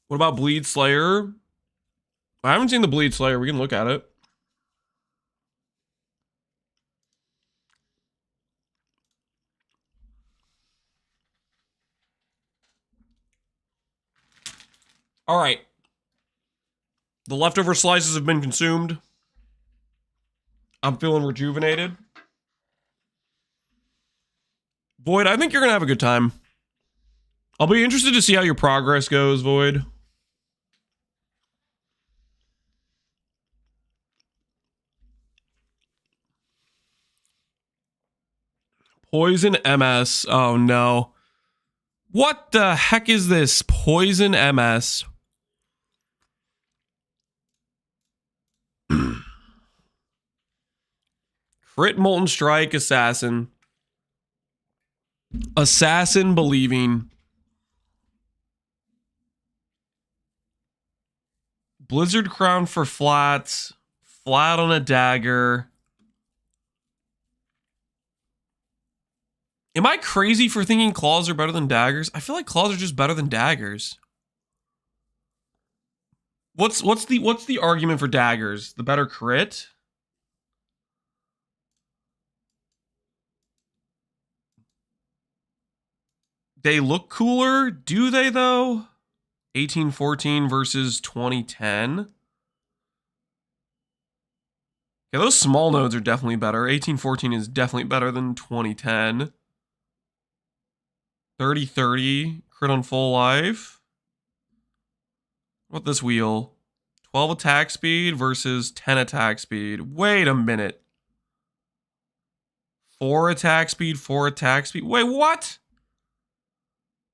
What about Bleed Slayer? I haven't seen the Bleed Slayer. We can look at it. All right. The leftover slices have been consumed. I'm feeling rejuvenated. Void, I think you're going to have a good time. I'll be interested to see how your progress goes, Void. Poison MS. Oh, no. What the heck is this? Poison MS. Crit Molten Strike Assassin. Assassin Believing. Blizzard Crown for flats. Flat on a dagger. Am I crazy for thinking claws are better than daggers? I feel like claws are just better than daggers. What's the argument for daggers? The better crit? They look cooler, do they though? 1814 versus 2010. Yeah, those small nodes are definitely better. 1814 is definitely better than 2010. 3030, crit on full life. What about this wheel? 12 attack speed versus 10 attack speed. Wait a minute. 4 attack speed, 4 attack speed. Wait, what?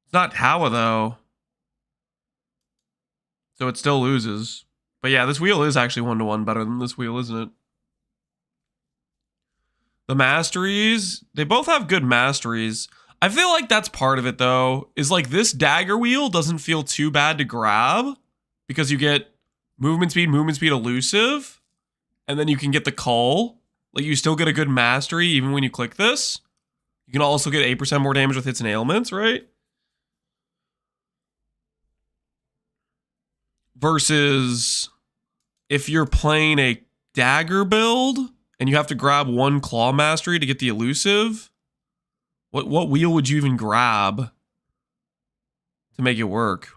It's not Tower though. So it still loses. But yeah, this wheel is actually 1-to-1 better than this wheel, isn't it? The masteries, they both have good masteries. I feel like that's part of it though, is like this dagger wheel doesn't feel too bad to grab because you get movement speed, elusive, and then you can get the cull. Like you still get a good mastery even when you click this. You can also get 8% more damage with hits and ailments, right? Versus if you're playing a dagger build and you have to grab 1 claw mastery to get the elusive, what wheel would you even grab to make it work?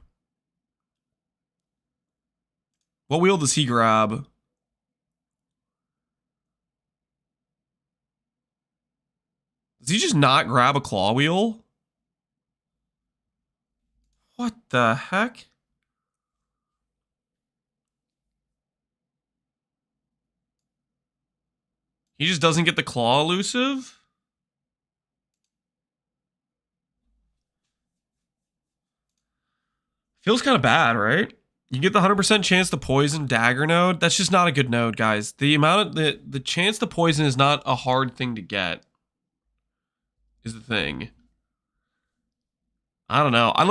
What wheel does he grab? Does he just not grab a claw wheel? What the heck? He just doesn't get the claw elusive? Feels kind of bad, right? You get the 100% chance to poison dagger node. That's just not a good node, guys. The amount of the chance to poison is not a hard thing to get. Is the thing. I don't know. I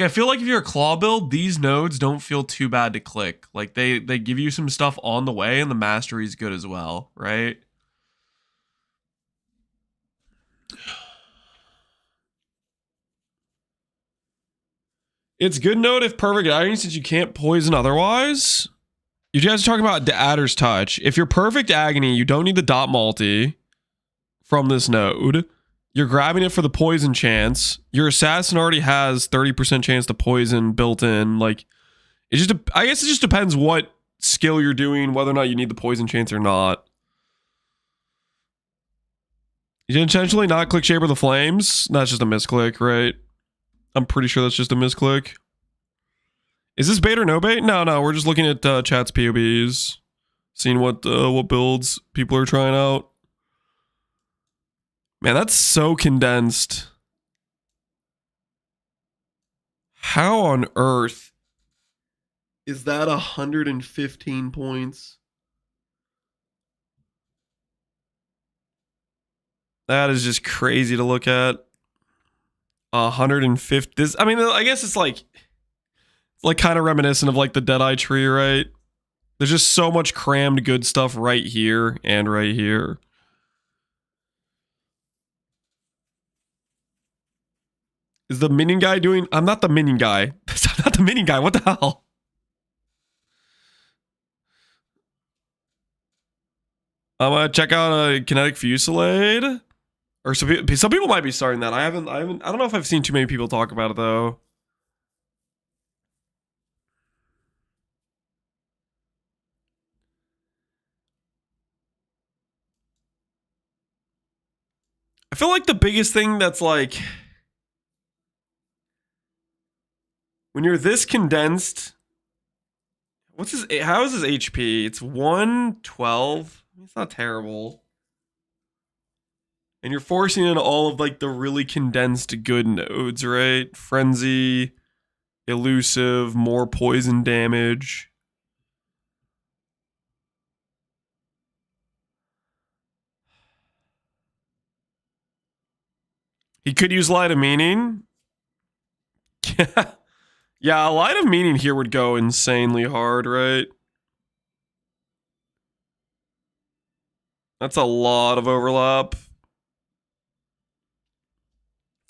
feel like if you're a claw build, these nodes don't feel too bad to click. Like they give you some stuff on the way and the mastery is good as well, right? It's good node if perfect agony since you can't poison otherwise. You guys are talking about Adder's Touch. If you're perfect agony, you don't need the dot multi from this node. You're grabbing it for the poison chance. Your assassin already has 30% chance to poison built in. Like, I guess it just depends what skill you're doing, whether or not you need the poison chance or not. You did intentionally not click Shaper of the Flames. That's just a misclick, right? I'm pretty sure that's just a misclick. Is this bait or no bait? No, we're just looking at chat's POBs. Seeing what builds people are trying out. Man, that's so condensed. How on earth is that 115 points? That is just crazy to look at. 150. This, I mean, I guess it's like kind of reminiscent of like the Deadeye tree, right? There's just so much crammed good stuff right here and right here. Is the minion guy doing? I'm not the minion guy. I'm not the minion guy. What the hell? I'm gonna check out a kinetic fusillade. Or some people might be starting that. I don't know if I've seen too many people talk about it though. I feel like the biggest thing that's like, when you're this condensed, how is his HP? It's 112. It's not terrible. And you're forcing in all of like the really condensed good nodes, right? Frenzy, elusive, more poison damage. He could use Light of Meaning. Yeah, a Light of Meaning here would go insanely hard, right? That's a lot of overlap.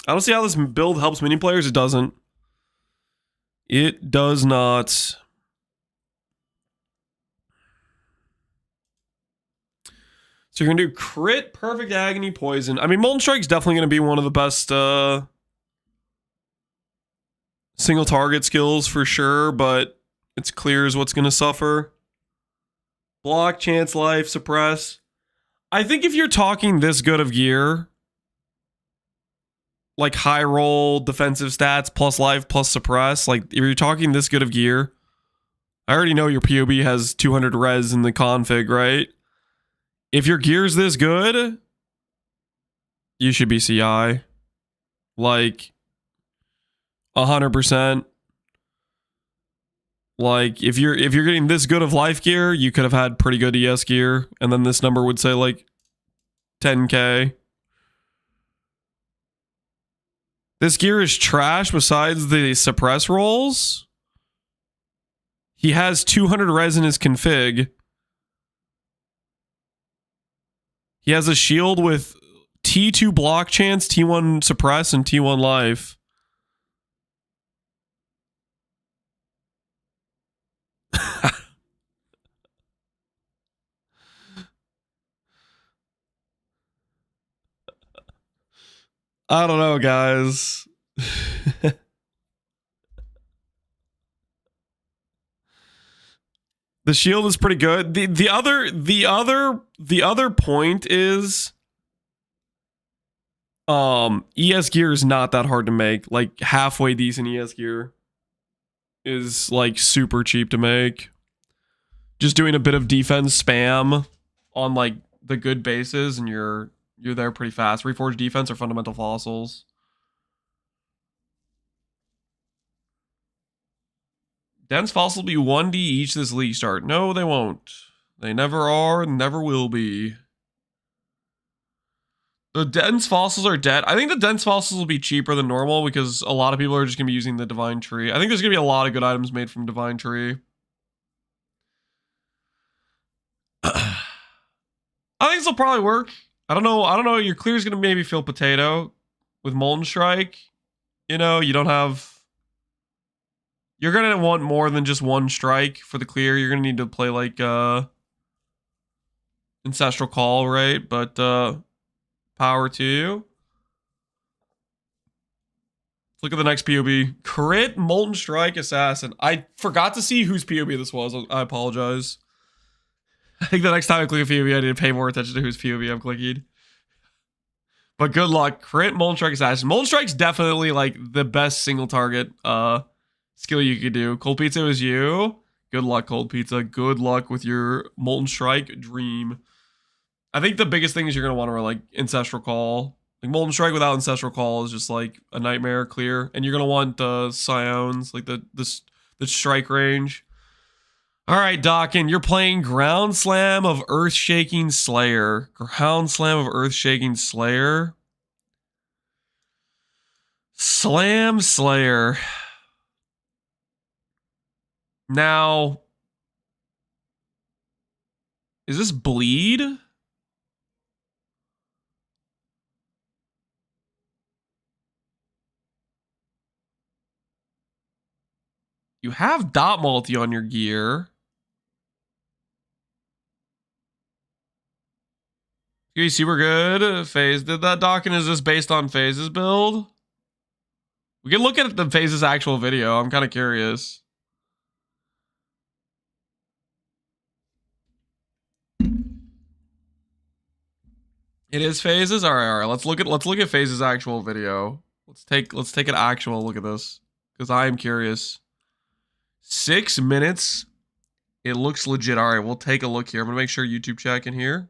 I don't see how this build helps mini players. It doesn't. It does not. So you're gonna do crit, perfect agony, poison. I mean, Molten Strike's definitely gonna be one of the best single target skills for sure, but it's clear as what's gonna suffer. Block, chance, life, suppress. I think if you're talking this good of gear, like high roll, defensive stats, plus life, plus suppress, like if you're talking this good of gear, I already know your POB has 200 res in the config, right? If your gear's this good, you should be CI. Like 100%. Like if you're getting this good of life gear, you could have had pretty good ES gear, and then this number would say like 10k. This gear is trash besides the suppress rolls. He has 200 res in his config. He has a shield with T2 block chance, T1 suppress, and T1 life. I don't know, guys. The shield is pretty good. The other point is ES gear is not that hard to make. Like halfway decent ES gear is like super cheap to make. Just doing a bit of defense spam on like the good bases and you're there pretty fast. Reforged defense or fundamental fossils. Dense fossils will be 1D each this Leaguestart. No, they won't. They never are and never will be. The dense fossils are dead. I think the dense fossils will be cheaper than normal because a lot of people are just going to be using the Divine Tree. I think there's going to be a lot of good items made from Divine Tree. I think this will probably work. I don't know. Your clear is going to maybe feel potato with Molten Strike. You know, you don't have... You're going to want more than just one strike for the clear. You're going to need to play like Ancestral Call, right? But power to you. Let's look at the next POB. Crit, Molten Strike, Assassin. I forgot to see whose POB this was. I apologize. I think the next time I click a POB, I need to pay more attention to whose POB I'm clicking. But good luck. Crit, Molten Strike, Assassin. Molten Strike's definitely like the best single target skill you could do. Cold Pizza is you. Good luck, Cold Pizza. Good luck with your Molten Strike dream. I think the biggest thing is you're going to want to run like Ancestral Call. Like Molten Strike without Ancestral Call is just like a nightmare clear. And you're going to want Scions, like the strike range. All right, Dawkin, you're playing Ground Slam of Earth-Shaking Slayer. Ground Slam of Earth-Shaking Slayer. Slam Slayer. Now, is this bleed? You have dot multi on your gear. Okay, super good. Phase. Did that Dawkin? Is this based on Phase's build? We can look at the Phase's actual video. I'm kind of curious. It is Phases. All right. Let's look at Phase's actual video. Let's take an actual look at this because I am curious. 6 minutes. It looks legit. All right, we'll take a look here. I'm gonna make sure YouTube chat in here.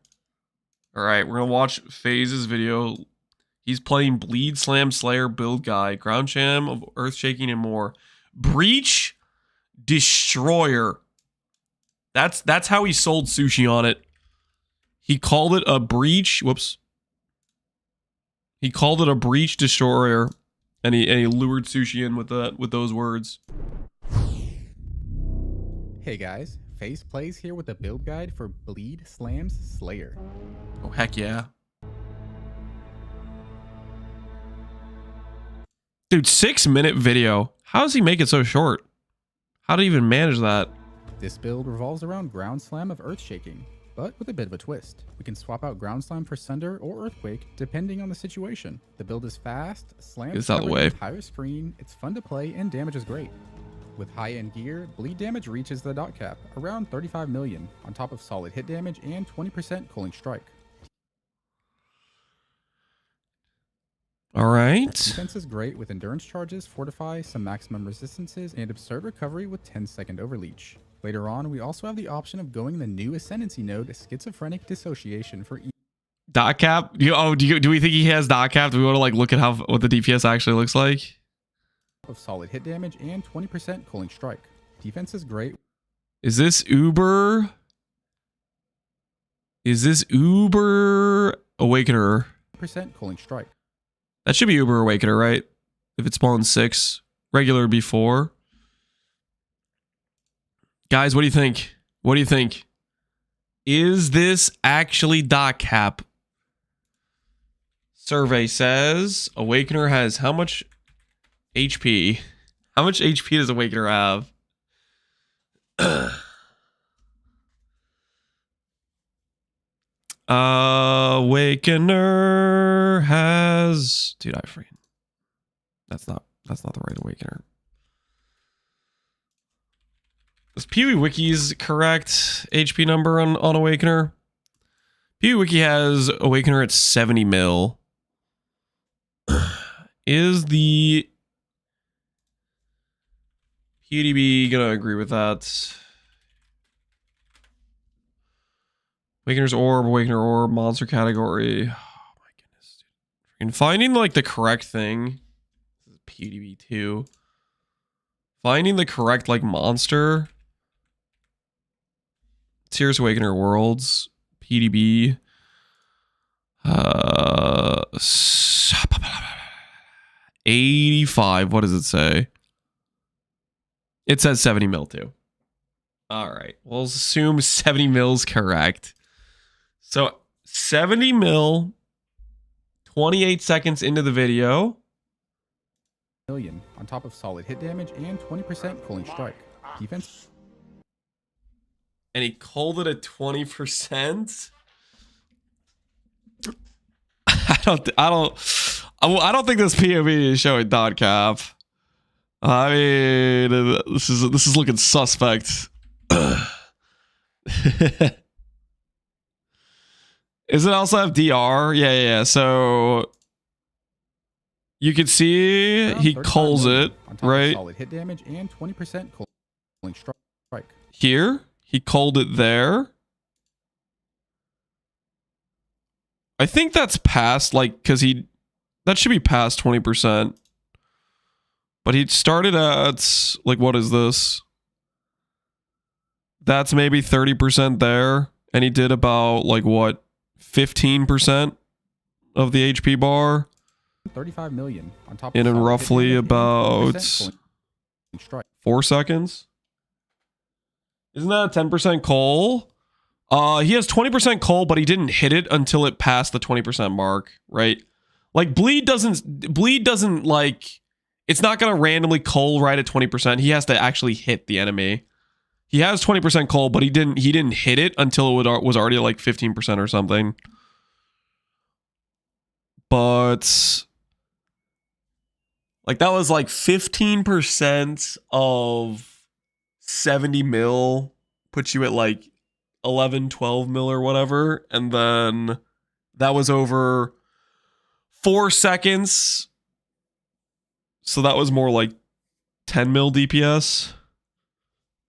All right, we're gonna watch Phase's video. He's playing Bleed Slam Slayer build guy, Ground Sham of Earth Shaking and more. Breach Destroyer. That's how he sold sushi on it. He called it a breach. Whoops. He called it a breach destroyer, and he lured sushi in with those words. Hey guys, Phase Plays here with a build guide for Bleed Slams Slayer. Oh heck yeah. Dude, 6 minute video. How does he make it so short? How do you even manage that? This build revolves around Ground Slam of Earth Shaking. but with a bit of a twist. We can swap out Ground Slime for Sunder or Earthquake, depending on the situation. The build is fast, slams It's out of the covered way. with higher screen, it's fun to play, and damage is great. With high-end gear, bleed damage reaches the dot cap, around 35 million, on top of solid hit damage and 20% cooling strike. All right. Defense is great with endurance charges, fortify, some maximum resistances, and absurd recovery with 10-second overleach. Later on, we also have the option of going the new Ascendancy node, Schizophrenic Dissociation for Dot cap? Do we think he has dot cap? Do we want to like look at what the DPS actually looks like? of solid hit damage and 20% cooling strike. Defense is great. Is this Uber? Is this Uber Awakener? % cooling strike. That should be Uber Awakener, right? If it spawns 6, regular would be 4. Guys, what do you think? What do you think? Is this actually dot cap? Survey says Awakener has how much HP? How much HP does Awakener have? Awakener has, dude, I freaking, that's not the right Awakener. Is PoE Wiki's correct HP number on Awakener? PoE Wiki has Awakener at 70 mil. Is the PDB gonna agree with that? Awakener's Orb, Awakener Orb, monster category. Oh my goodness, dude. And finding like the correct thing. This is PDB 2. Finding the correct like monster. Serious Awakener Worlds. PDB. 85. What does it say? It says 70 mil too. Alright. We'll assume 70 mil's correct. So 70 mil, 28 seconds into the video. Million on top of solid hit damage and 20% cooling strike. Defense. And he called it a 20%. I don't think this POV is showing dot cap. I mean, this is looking suspect. Does it also have DR? Yeah. So you can see he calls it, right? Solid hit damage and 20% cooling strike. Here, he called it there. I think that's past, like, because that should be past 20%. But he started at, like, what is this? That's maybe 30% there. And he did about, like, what? 15% of the HP bar. 35 million on top of in roughly about 4 seconds. Isn't that a 10% coal? He has 20% coal, but he didn't hit it until it passed the 20% mark, right? Like bleed doesn't like, it's not gonna randomly coal right at 20%. He has to actually hit the enemy. He has 20% coal, but he didn't hit it until it was already like 15% or something. But like that was like 15% of 70 mil puts you at like 11, 12 mil or whatever. And then that was over 4 seconds. So that was more like 10 mil DPS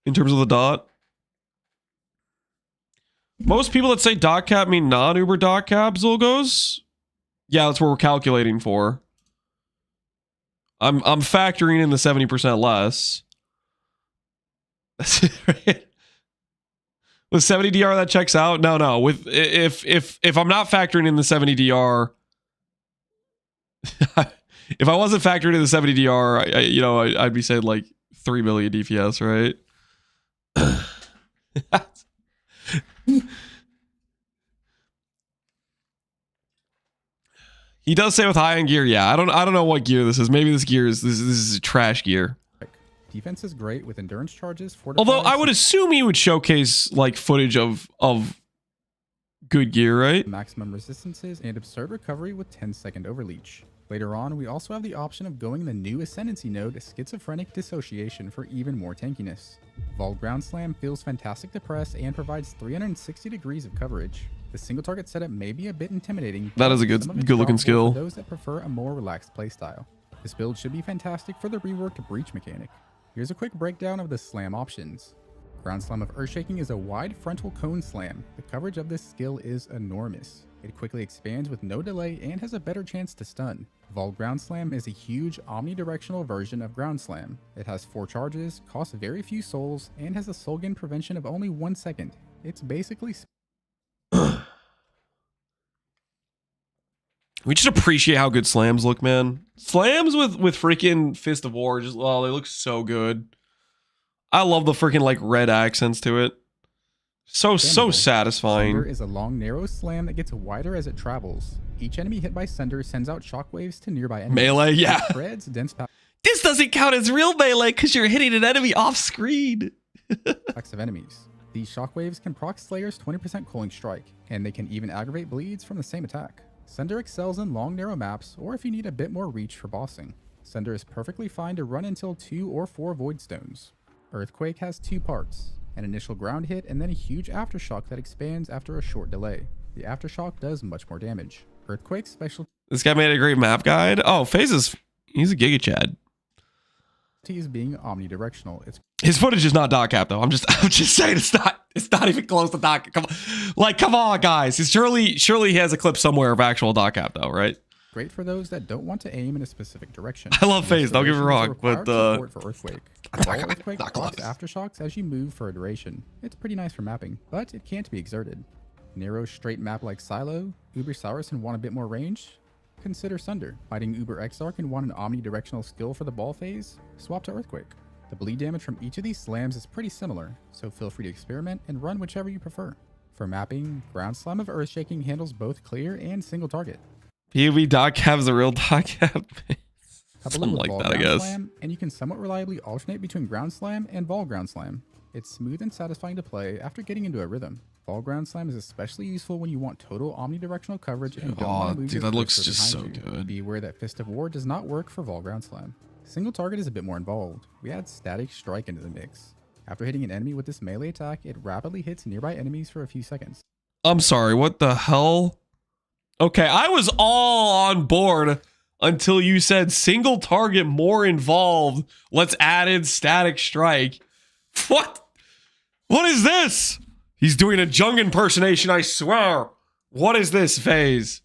in terms of the dot. Most people that say dot cap mean non-Uber dot cap, Zulgos. Yeah, that's what we're calculating for. I'm factoring in the 70% less. That's it, right? With 70 DR that checks out. No. With if I'm not factoring in the 70 DR, if I wasn't factoring in the 70 DR, I'd be saying like 3 million DPS, right? He does say with high-end gear, yeah. I don't know what gear this is. Maybe this gear is this is trash gear. Defense is great with endurance charges. Although I would assume he would showcase like footage of Good gear, right? maximum resistances, and absurd recovery with 10-second overleach. Later on, we also have the option of going the new Ascendancy node Schizophrenic Dissociation for even more tankiness. Vol Ground Slam feels fantastic to press and provides 360 degrees of coverage. The single target setup may be a bit intimidating. That is a but some of it's good looking powerful skill. For those that prefer a more relaxed playstyle. This build should be fantastic for the reworked breach mechanic. Here's a quick breakdown of the slam options. Ground Slam of Earthshaking is a wide frontal cone slam. The coverage of this skill is enormous. It quickly expands with no delay and has a better chance to stun. Vol Ground Slam is a huge omnidirectional version of Ground Slam. It has 4 charges, costs very few souls, and has a soul gain prevention of only 1 second. It's basically... We just appreciate how good slams look, man. Slams with freaking Fist of War, just, oh, they look so good. I love the freaking like red accents to it. So satisfying. Sunder is a long, narrow slam that gets wider as it travels. Each enemy hit by Sunder sends out shockwaves to nearby enemies. Melee, yeah. It spreads dense This doesn't count as real melee because you're hitting an enemy off screen. packs of enemies. These shockwaves can proc Slayer's 20% cooling strike, and they can even aggravate bleeds from the same attack. Sunder excels in long, narrow maps, or if you need a bit more reach for bossing. Sunder is perfectly fine to run until 2 or 4 Void Stones. Earthquake has 2 parts, an initial ground hit and then a huge aftershock that expands after a short delay. The aftershock does much more damage. Earthquake's special... This guy made a great map guide. Oh, FaZe he's a Giga Chad. is being omnidirectional. His footage is not dot cap though. I'm just saying it's not even close to dot cap. Come on, guys. Surely he has a clip somewhere of actual dot cap though, right? Great for those that don't want to aim in a specific direction. I love FaZe, don't get me wrong, but support for Earthquake. Earthquake blocks aftershocks as you move for a duration. It's pretty nice for mapping, but it can't be exerted. Narrow straight map like Silo, Uber Saurus and want a bit more range? Consider Sunder. Fighting Uber Exarch and want an omnidirectional skill for the ball phase? Swap to Earthquake. The bleed damage from each of these slams is pretty similar, so feel free to experiment and run whichever you prefer. For mapping, Ground Slam of Earthshaking handles both clear and single target. POV dot cap is a real dot cap. Couple Something it with like Vol that, I Ground guess. Slam, and you can somewhat reliably alternate between Ground Slam and Vol Ground Slam. It's smooth and satisfying to play after getting into a rhythm. Vol Ground Slam is especially useful when you want total omnidirectional coverage and don't want to lose dude, your that looks cursor just so behind you. good. Be aware that Fist of War does not work for Vol Ground Slam. Single target is a bit more involved. We add Static Strike into the mix. After hitting an enemy with this melee attack, it rapidly hits nearby enemies for a few seconds. I'm sorry, what the hell? Okay, I was all on board until you said single target more involved. Let's add in Static Strike. What? What is this? He's doing a Jung impersonation, I swear. What is this phase?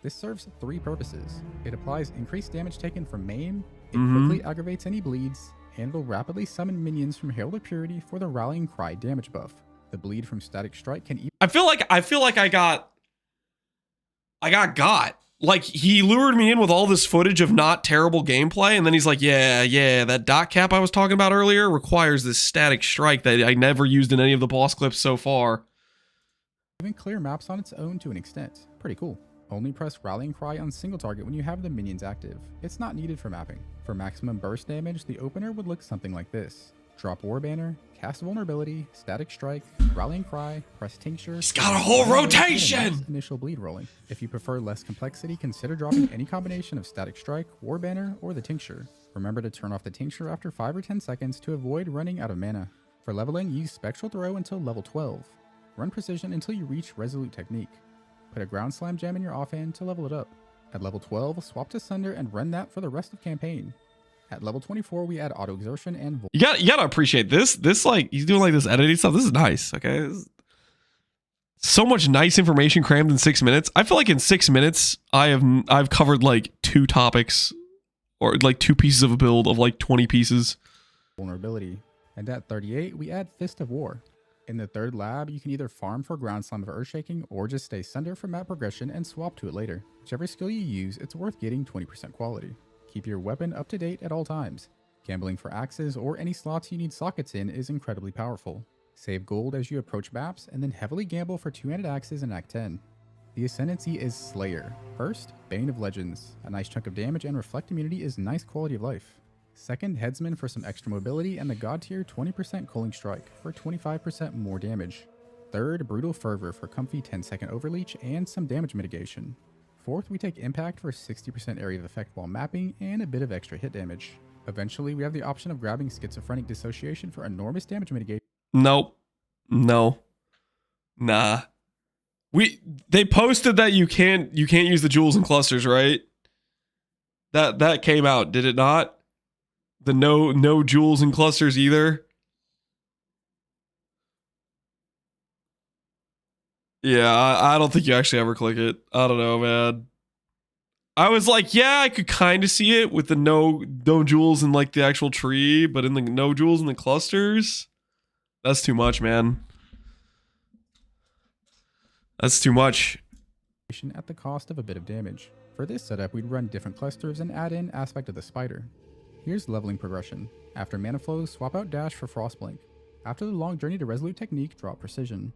This serves 3 purposes. It applies increased damage taken from main, it quickly aggravates any bleeds, and will rapidly summon minions from Herald of Purity for the Rallying Cry damage buff. The bleed from Static Strike can even... I feel like I got. Like, he lured me in with all this footage of not terrible gameplay, and then he's like, yeah, that dot cap I was talking about earlier requires this Static Strike that I never used in any of the boss clips so far. even clear maps on its own to an extent. Pretty cool. Only press Rallying Cry on single target when you have the minions active. It's not needed for mapping. For maximum burst damage, the opener would look something like this. Drop War Banner, cast Vulnerability, Static Strike, Rallying Cry, press Tincture. He's got a whole rotation! Initial bleed rolling. If you prefer less complexity, consider dropping any combination of Static Strike, War Banner, or the Tincture. Remember to turn off the Tincture after 5 or 10 seconds to avoid running out of mana. For leveling, use Spectral Throw until level 12. Run Precision until you reach Resolute Technique. Put a Ground Slam gem in your offhand to level it up. At level 12, swap to Sunder and run that for the rest of campaign. At level 24, we add Auto Exertion and You gotta appreciate this. This, like, he's doing like this editing stuff. This is nice, okay? So much nice information crammed in 6 minutes. I feel like in 6 minutes, I've covered like 2 topics or like 2 pieces of a build of like 20 pieces. Vulnerability. And at 38, we add Fist of War. In the third lab, you can either farm for Ground Slam of Earthshaking or just stay Sunder for map progression and swap to it later. Whichever skill you use, it's worth getting 20% quality. Keep your weapon up to date at all times. Gambling for axes or any slots you need sockets in is incredibly powerful. Save gold as you approach maps and then heavily gamble for 2-handed axes in Act 10. The Ascendancy is Slayer. First, Bane of Legends. A nice chunk of damage and reflect immunity is nice quality of life. Second, Headsman for some extra mobility and the God tier 20% cooling strike for 25% more damage. Third, Brutal Fervor for comfy 10-second overleach and some damage mitigation. Fourth, we take Impact for 60% area of effect while mapping and a bit of extra hit damage. Eventually, we have the option of grabbing Schizophrenic Dissociation for enormous damage mitigation. Nope. No. Nah. They posted that you can't use the jewels and clusters, right? That came out, did it not? The no jewels and clusters either. Yeah, I don't think you actually ever click it. I don't know, man. I was like, yeah, I could kind of see it with the no jewels in like the actual tree, but in the no jewels in the clusters, that's too much, man. That's too much. At the cost of a bit of damage. For this setup, we'd run different clusters and add in Aspect of the Spider. Here's leveling progression. After Mana Flows, swap out Dash for Frostblink. After the Long Journey to Resolute Technique, drop Precision.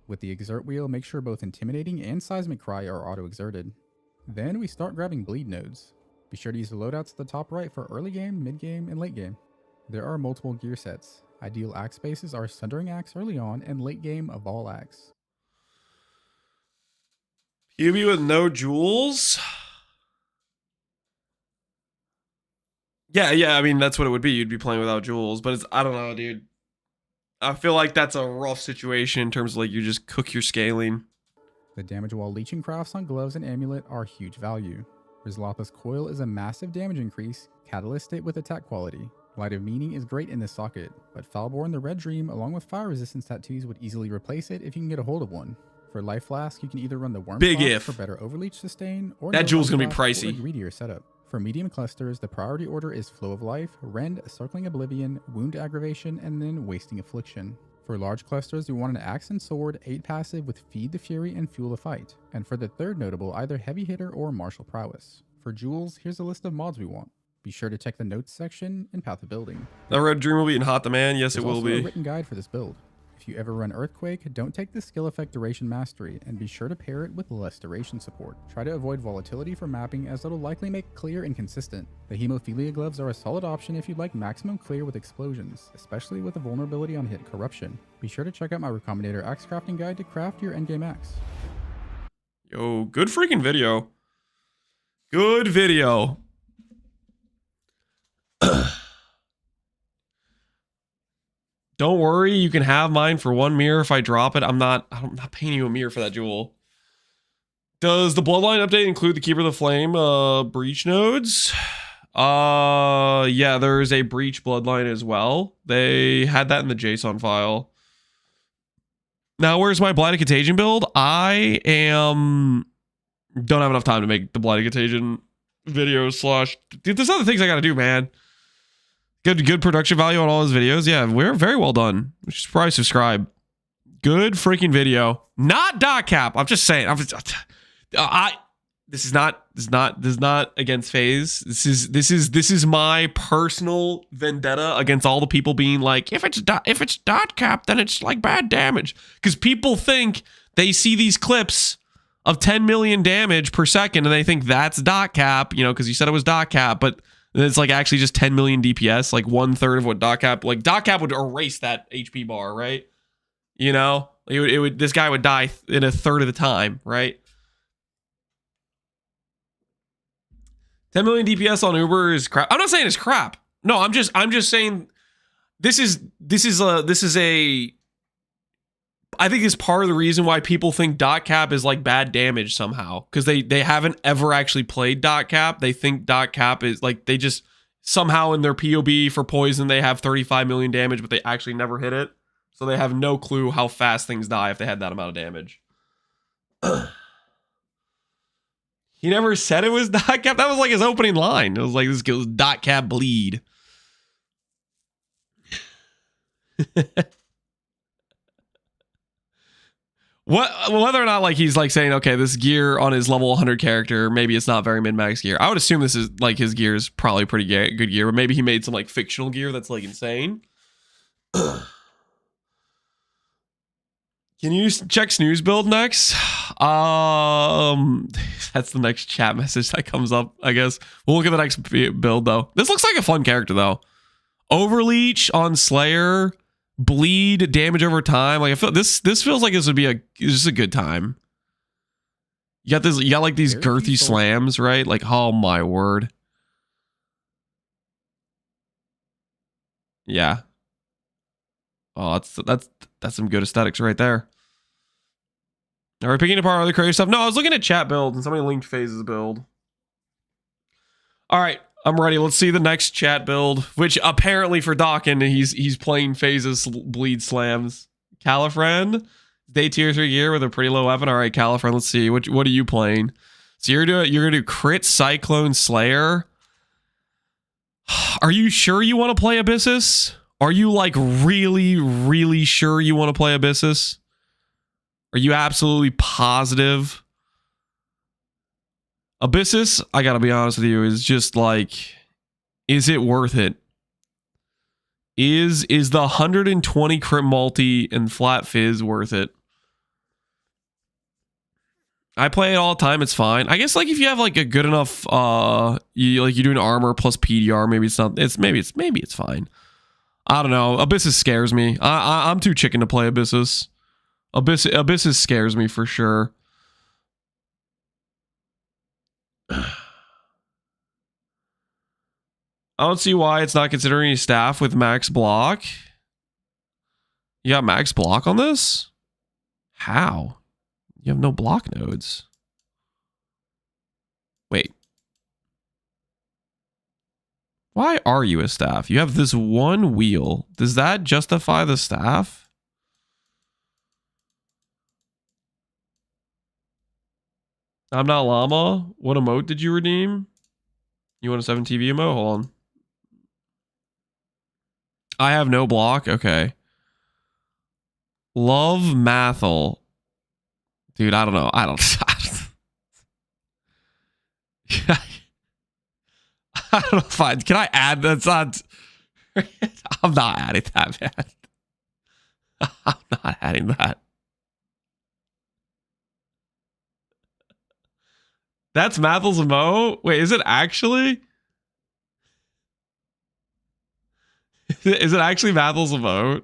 With the Exert wheel, make sure both Intimidating and Seismic Cry are auto-exerted. Then we start grabbing bleed nodes. Be sure to use the loadouts at the top right for early game, mid game, and late game. There are multiple gear sets. Ideal axe spaces are Sundering Axe early on and late game a Ball Axe. POB with no jewels? Yeah, I mean, that's what it would be. You'd be playing without jewels, but I don't know, dude. I feel like that's a rough situation in terms of like you just cook your scaling. The damage while leeching crafts on gloves and amulet are huge value. Rizlatha's Coil is a massive damage increase, catalyst it with attack quality. Light of Meaning is great in this socket, but Falborn the Red Dream along with fire resistance tattoos would easily replace it if you can get a hold of one. For Life Flask, you can either run the Worm Big Flask if. for better overleach sustain, or that no jewel's Life gonna be Flask or a pricey. greedier setup. For medium clusters, the priority order is Flow of Life, Rend, Circling Oblivion, Wound Aggravation, and then Wasting Affliction. For large clusters, we want an Axe and Sword, 8 passive with Feed the Fury and Fuel the Fight. And for the third notable, either Heavy Hitter or Martial Prowess. For jewels, here's a list of mods we want. Be sure to check the notes section and Path of Building. That Red Dream will be in Hot Demand. Yes, There's it will also be. a written guide for this build. If you ever run Earthquake, don't take the skill effect Duration Mastery, and be sure to pair it with less duration support. Try to avoid volatility for mapping, as it'll likely make clear inconsistent. The Hemophilia gloves are a solid option if you'd like maximum clear with explosions, especially with a vulnerability on hit corruption. Be sure to check out my Recombinator axe crafting guide to craft your endgame axe. Yo, good freaking video. Good video. Don't worry, you can have mine for 1 mirror if I drop it. I'm not paying you a mirror for that jewel. Does the Bloodline update include the Keeper of the Flame breach nodes? Yeah, there's a breach bloodline as well. They had that in the JSON file. Now, where's my Blighted Contagion build? I don't have enough time to make the Blighted Contagion video / Dude, there's other things I gotta do, man. Good production value on all his videos. Yeah, we're very well done. You should probably subscribe. Good freaking video. Not dot cap. I'm just saying. This is not against FaZe. This is my personal vendetta against all the people being like, if it's dot cap, then it's like bad damage. Because people think they see these clips of 10 million damage per second and they think that's dot cap, you know, because you said it was dot cap, but it's like actually just 10 million DPS, like 1/3 of what dot cap, like dot cap would erase that HP bar, right? You know, it would this guy would die in 1/3 of the time, right? 10 million DPS on Uber is crap. I'm not saying it's crap. No, I'm just saying this is a I think it's part of the reason why people think dot cap is like bad damage somehow, because they haven't ever actually played dot cap. They think dot cap is like, they just somehow in their POB for poison they have 35 million damage, but they actually never hit it, so they have no clue how fast things die if they had that amount of damage. He never said it was dot cap. That was like his opening line. It was like, this goes dot cap bleed. Whether or not like he's like saying, okay, this gear on his level 100 character, maybe it's not very min-max gear. I would assume this is like his gear is probably pretty good gear, but maybe he made some like fictional gear that's like insane. Can you check snooze build next? That's the next chat message that comes up, I guess. We'll look at the next build though. This looks like a fun character though. Overleach on Slayer bleed, damage over time. Like I feel this feels like this would be just a good time. You got like these girthy slams, right? Like, oh my word. Yeah. Oh, that's some good aesthetics right there. Are we picking apart other creative stuff? No, I was looking at chat build and somebody linked Phases build. All right, I'm ready. Let's see the next chat build, which apparently for Dawkin, he's playing Phases bleed slams. Califren, day tier 3 gear with a pretty low weapon. All right, Califren, let's see. What are you playing? So you're gonna do crit Cyclone Slayer. Are you sure you want to play Abyssus? Are you like really, really sure you want to play Abyssus? Are you absolutely positive? Abyssus, I gotta be honest with you, is just like, is it worth it? Is the 120 crit multi and flat fizz worth it? I play it all the time, it's fine. I guess like if you have like a good enough you're doing armor plus PDR, maybe it's not maybe it's fine. I don't know. Abyssus scares me. I'm too chicken to play Abyssus. Abyssus scares me for sure. I don't see why it's not considering staff with max block. You got max block on this? How? You have no block nodes. Wait. Why are you a staff? You have this one wheel. Does that justify the staff? I'm not llama. What emote did you redeem? You want a 7 TV emote? Hold on. I have no block. Okay. Love Mathel. Dude, I don't know. I don't know if can I add that's not I'm not adding that, man. I'm not adding that. That's Mathel's emote? Wait, is it actually? Is it actually Mathel's emote?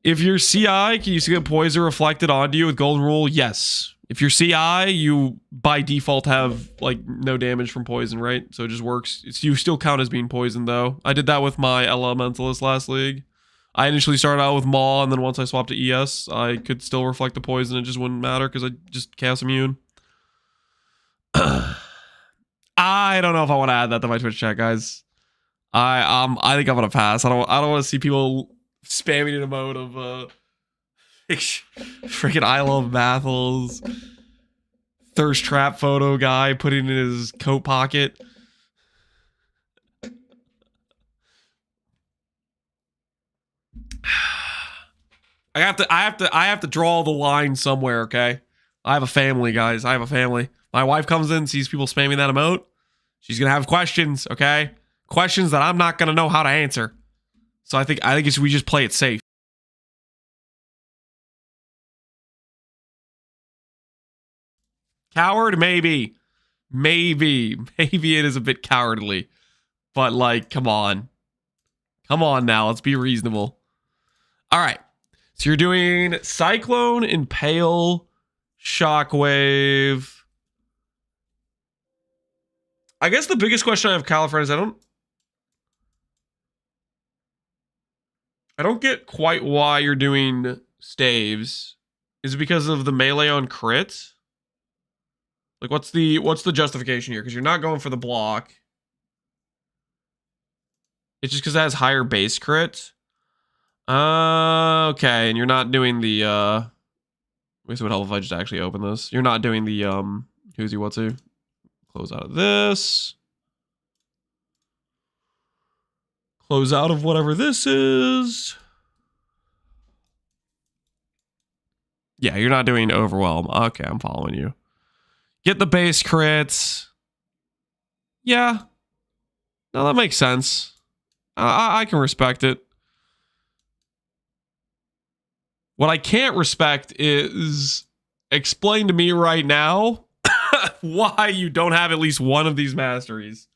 If you're CI, can you get poison reflected onto you with golden rule? Yes. If you're CI, you by default have like no damage from poison, right? So it just works. You still count as being poisoned though. I did that with my elementalist last league. I initially started out with Maw, and then once I swapped to ES, I could still reflect the poison. It just wouldn't matter because I just chaos immune. I don't know if I want to add that to my Twitch chat, guys. I think I'm gonna pass. I don't want to see people spamming in a mode of freaking I love Mathels thirst trap photo guy putting in his coat pocket. I have to draw the line somewhere, okay? I have a family, guys. I have a family. My wife comes in, sees people spamming that emote. She's gonna have questions, okay? Questions that I'm not gonna know how to answer. So I think we just play it safe. Coward, maybe it is a bit cowardly, but like, come on now, let's be reasonable. All right, so you're doing Cyclone, Impale, Shockwave. I guess the biggest question I have, Califren, is I don't get quite why you're doing staves. Is it because of the melee on crit? Like, what's the justification here? Because you're not going for the block. It's just because it has higher base crit. Okay, and you're not doing the I guess it would help if I just actually open this. You're not doing the who's he what's who. Close out of this. Close out of whatever this is. Yeah, you're not doing overwhelm. Okay, I'm following you. Get the base crits. Yeah. No, that makes sense. I can respect it. What I can't respect is explain to me right now why you don't have at least one of these masteries.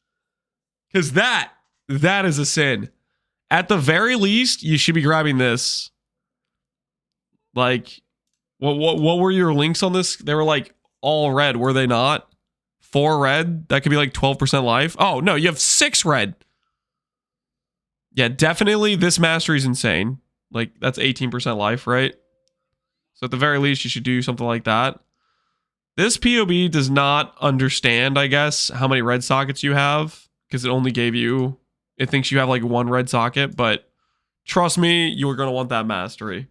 Because that is a sin. At the very least, you should be grabbing this. Like, what were your links on this? They were like all red, were they not? 4 red? That could be like 12% life. Oh, no, you have 6 red. Yeah, definitely this mastery is insane. Like, that's 18% life, right? So at the very least, you should do something like that. This POB does not understand, I guess, how many red sockets you have, because it only gave you, it thinks you have like 1 red socket, but trust me, you're going to want that mastery.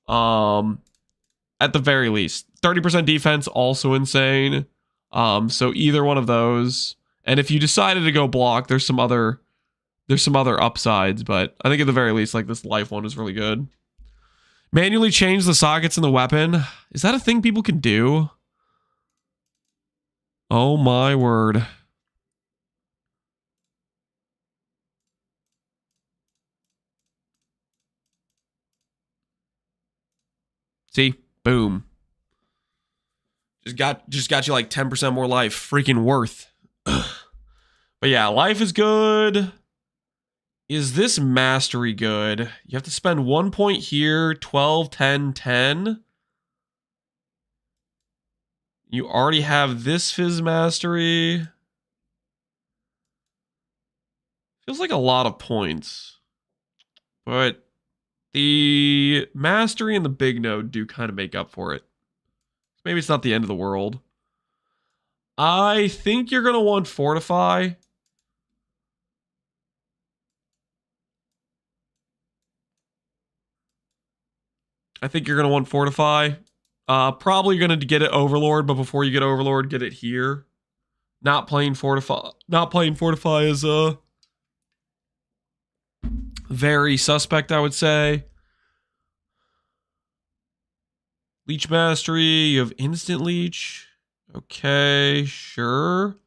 At the very least. 30% defense, also insane. So either one of those. And if you decided to go block, there's some other upsides, but I think at the very least, like this life one is really good. Manually change the sockets in the weapon. Is that a thing people can do? Oh my word. See? Boom. Just got you like 10% more life. Freaking worth. But yeah, life is good. Is this mastery good? You have to spend 1 point here, 12, 10, 10. You already have this Fizz mastery. Feels like a lot of points. But the mastery and the big node do kind of make up for it. Maybe it's not the end of the world. I think you're going to want Fortify. Probably going to get it Overlord, but before you get Overlord, get it here. Not playing Fortify is very suspect, I would say. Leech Mastery, you have Instant Leech. Okay, sure.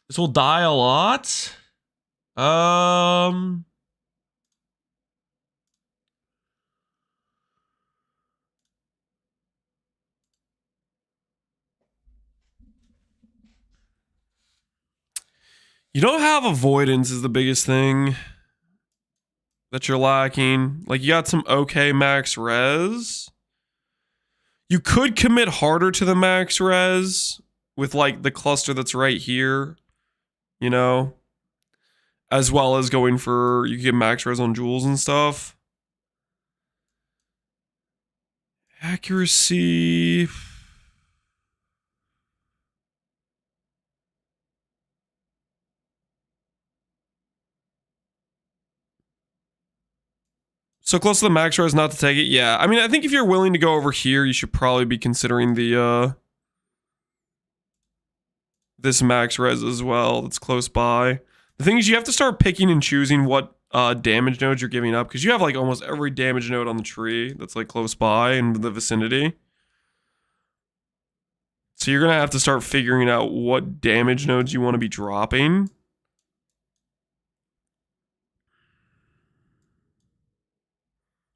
This will die a lot. You don't have avoidance is the biggest thing that you're lacking. Like, you got some okay max res. You could commit harder to the max res with like the cluster that's right here, you know, as well as going for, you can get max res on jewels and stuff. Accuracy. So close to the max res not to take it? Yeah. I mean, I think if you're willing to go over here, you should probably be considering the, this max res as well that's close by. The thing is, you have to start picking and choosing what damage nodes you're giving up, because you have like almost every damage node on the tree that's like close by in the vicinity. So you're going to have to start figuring out what damage nodes you want to be dropping.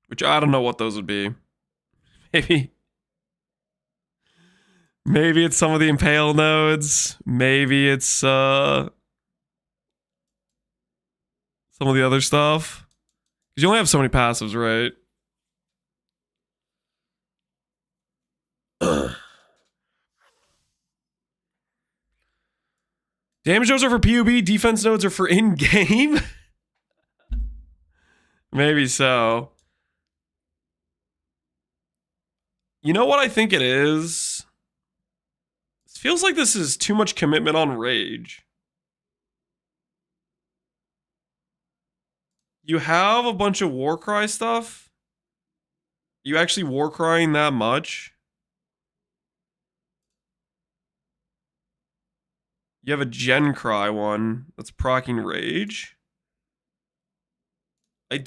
Which I don't know what those would be. Maybe it's some of the Impale nodes. Maybe it's some of the other stuff. Because you only have so many passives, right? Damage nodes are for POB. Defense nodes are for in-game. Maybe so. You know what I think it is? It feels like this is too much commitment on rage. You have a bunch of Warcry stuff? You actually Warcrying that much? You have a Gen Cry one that's proccing rage. I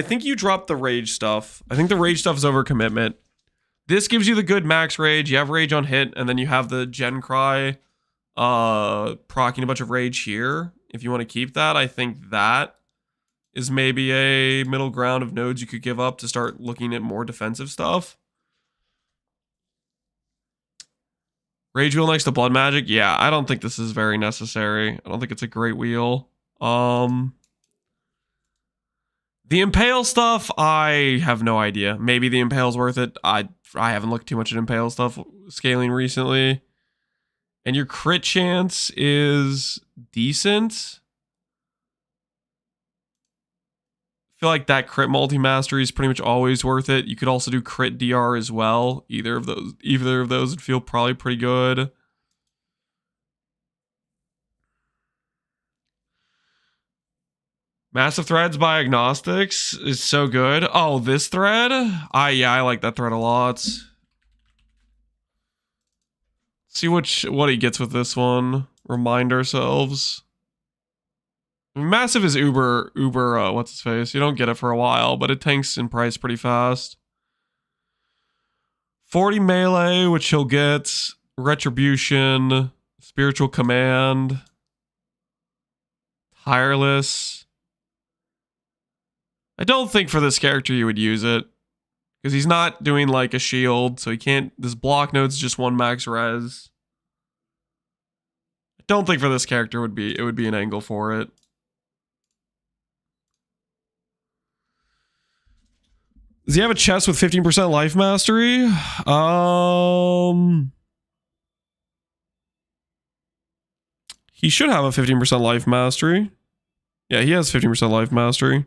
think you dropped the rage stuff. I think the rage stuff is overcommitment. This gives you the good max rage. You have rage on hit, and then you have the Gen Cry proccing a bunch of rage here. If you want to keep that, I think that is maybe a middle ground of nodes you could give up to start looking at more defensive stuff. Rage wheel next to blood magic. Yeah, I don't think this is very necessary. I don't think it's a great wheel. The impale stuff, I have no idea. Maybe the impale's worth it. I haven't looked too much at impale stuff scaling recently. And your crit chance is decent. I feel like that crit multi-mastery is pretty much always worth it. You could also do crit DR as well. Either of those would feel probably pretty good. Massive Threads by Agnostics is so good. Oh, this thread? Yeah, I like that thread a lot. See what he gets with this one. Remind ourselves. Massive is uber, what's his face? You don't get it for a while, but it tanks in price pretty fast. 40 melee, which he'll get. Retribution. Spiritual Command. Tireless. I don't think for this character you would use it. Because he's not doing like a shield, so he can't... This block node's just 1 max res. I don't think for this character it would be an angle for it. Does he have a chest with 15% life mastery? He should have a 15% life mastery. Yeah, he has 15% life mastery.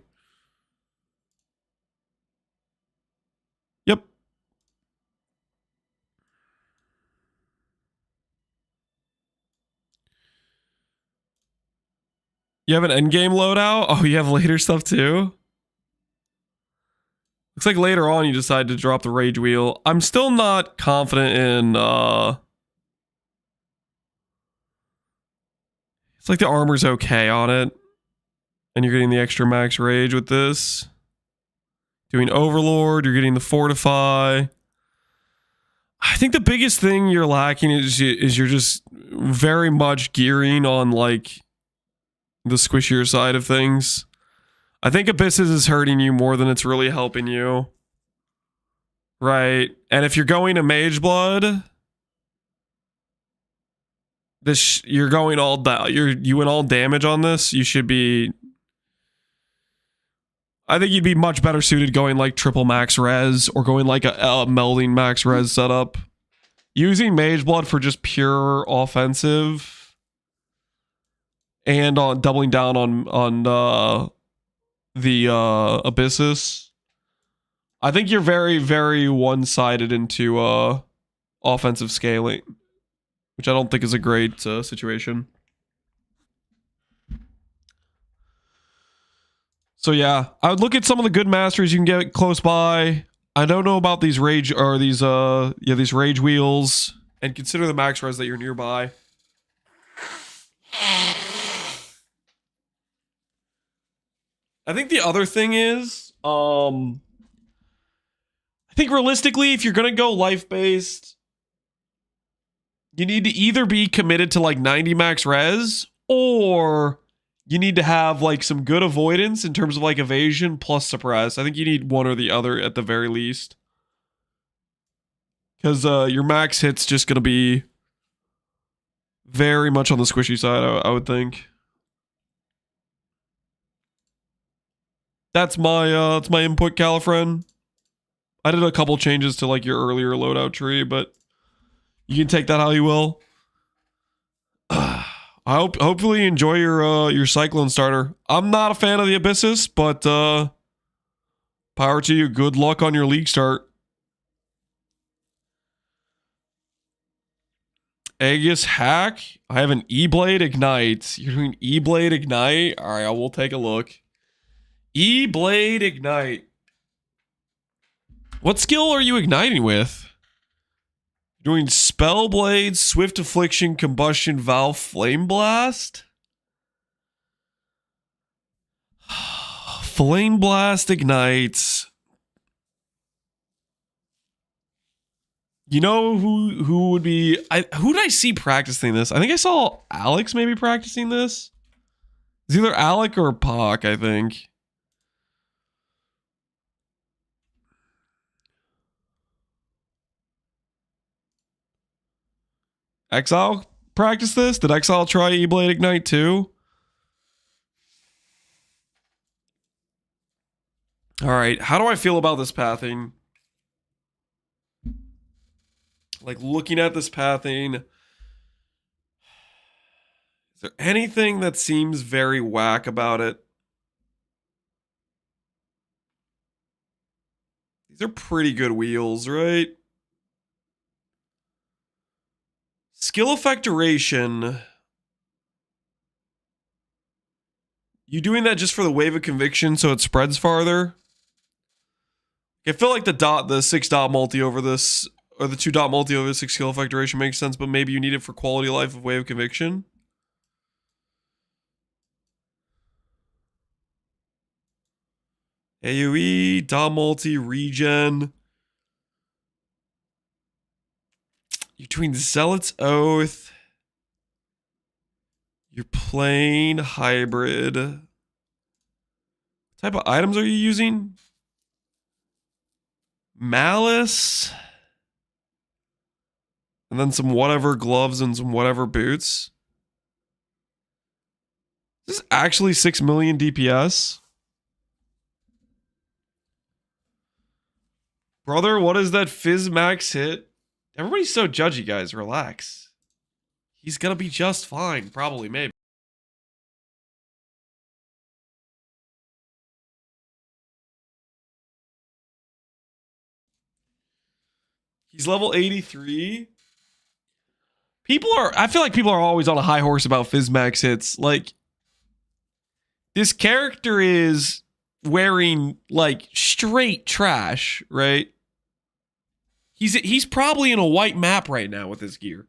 Yep. You have an endgame loadout? Oh, you have later stuff too? Looks like later on you decide to drop the rage wheel. I'm still not confident in it's like the armor's okay on it. And you're getting the extra max rage with this. Doing Overlord, you're getting the Fortify. I think the biggest thing you're lacking is you're just very much gearing on like the squishier side of things. I think Abysses is hurting you more than it's really helping you. Right. And if you're going to Mage Blood, you're going all down. You went all damage on this. You should be... I think you'd be much better suited going like triple max res or going like a melding max res setup. Using Mage Blood for just pure offensive and on doubling down on the Abyssus. I think you're very, very one-sided into offensive scaling, which I don't think is a great situation. So yeah, I would look at some of the good masters you can get close by. I don't know about these rage or these rage wheels, and consider the max res that you're nearby. I think the other thing is, I think realistically, if you're gonna go life-based, you need to either be committed to like 90 max res, or you need to have like some good avoidance in terms of like evasion plus suppress. I think you need one or the other at the very least. Because your max hit's just gonna be very much on the squishy side, I would think. That's my input, Califren. I did a couple changes to like your earlier loadout tree, but you can take that how you will. Hopefully you enjoy your Cyclone starter. I'm not a fan of the Abyssus, but power to you. Good luck on your Leaguestart. Aegis Hack. I have an E-Blade Ignite. You're doing E-Blade Ignite? All right, I will take a look. E-Blade Ignite. What skill are you igniting with? Doing Spellblade, Swift Affliction, Combustion, Valve, Flame Blast? Flame Blast ignites. You know who would be... who did I see practicing this? I think I saw Alex maybe practicing this. It's either Alec or Pac, I think. Exile practice this? Did Exile try E-Blade Ignite too? All right, how do I feel about this pathing? Like looking at this pathing, is there anything that seems very whack about it? These are pretty good wheels, right? Skill effect duration. You doing that just for the wave of conviction so it spreads farther? I feel like the 6 dot multi over this, or the 2 dot multi over 6 skill effect duration makes sense, but maybe you need it for quality of life of wave of conviction. AoE, dot multi, regen. You're doing Zealot's Oath. You're playing hybrid. What type of items are you using? Malice. And then some whatever gloves and some whatever boots. This is actually 6 million DPS. Brother, what is that Fizz Max hit? Everybody's so judgy, guys. Relax. He's gonna be just fine. Probably, maybe. He's level 83. I feel like people are always on a high horse about Fizz Max hits. Like, this character is wearing, like, straight trash, right? He's probably in a white map right now with his gear.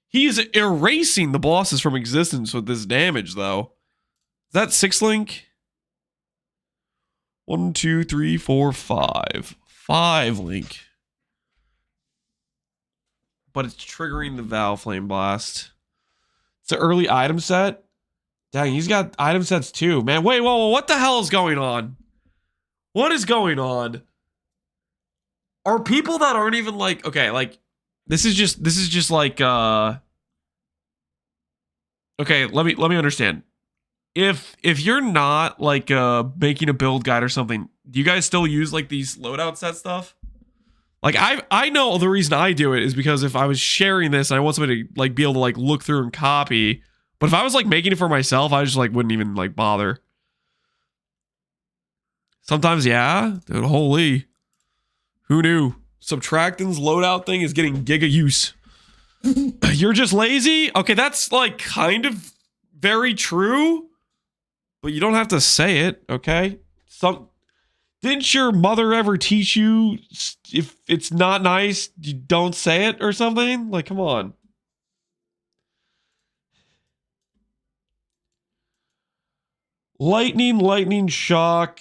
He is erasing the bosses from existence with this damage, though. Is that 6 link? 1, 2, 3, 4, 5. 5 link. But it's triggering the Vow Flame Blast. It's an early item set. Dang, he's got item sets too. Man, wait, whoa, what the hell is going on? What is going on? Are people that aren't even like, okay, like, this is just like, okay, let me understand. If you're not like making a build guide or something, do you guys still use like these loadout set stuff? Like I know the reason I do it is because if I was sharing this and I want somebody to like be able to like look through and copy, but if I was like making it for myself, I just like wouldn't even like bother. Sometimes, yeah, dude, holy. Who knew? Subtractance loadout thing is getting giga use. You're just lazy? Okay, that's like kind of very true, but you don't have to say it, okay? Didn't your mother ever teach you if it's not nice, you don't say it or something? Like, come on. Lightning shock,